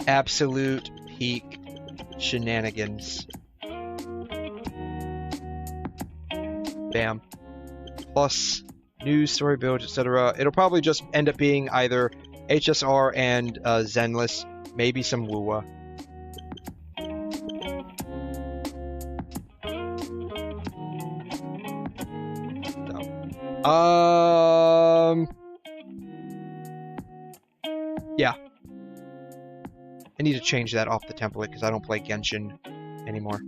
absolute peak shenanigans. Bam. Plus news, story build, etc. It'll probably just end up being either HSR and Zenless, maybe some WuWa. Yeah. I need to change that off the template because I don't play Genshin anymore.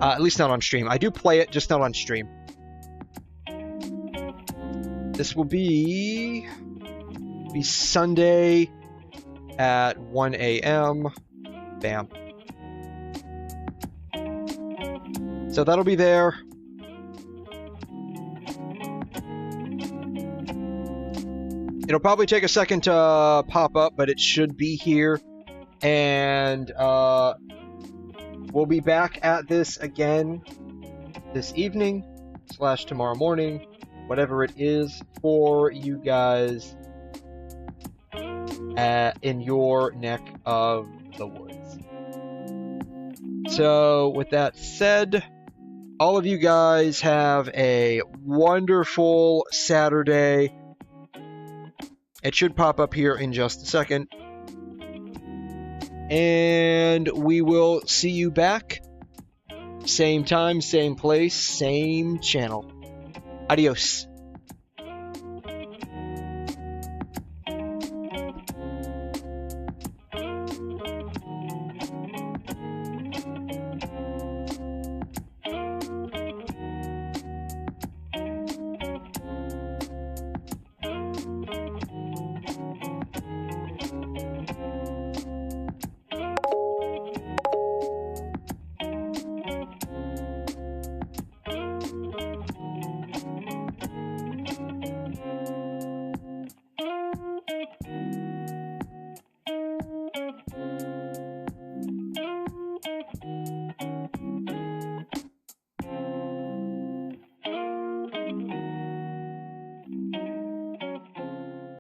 At least not on stream. I do play it, just not on stream. This will be Sunday at 1 a.m. Bam. So that'll be there. It'll probably take a second to pop up, but it should be here. And we'll be back at this again this evening / tomorrow morning, whatever it is for you guys in your neck of the woods. So with that said, all of you guys have a wonderful Saturday. It should pop up here in just a second. And we will see you back. Same time, same place, same channel. Adios.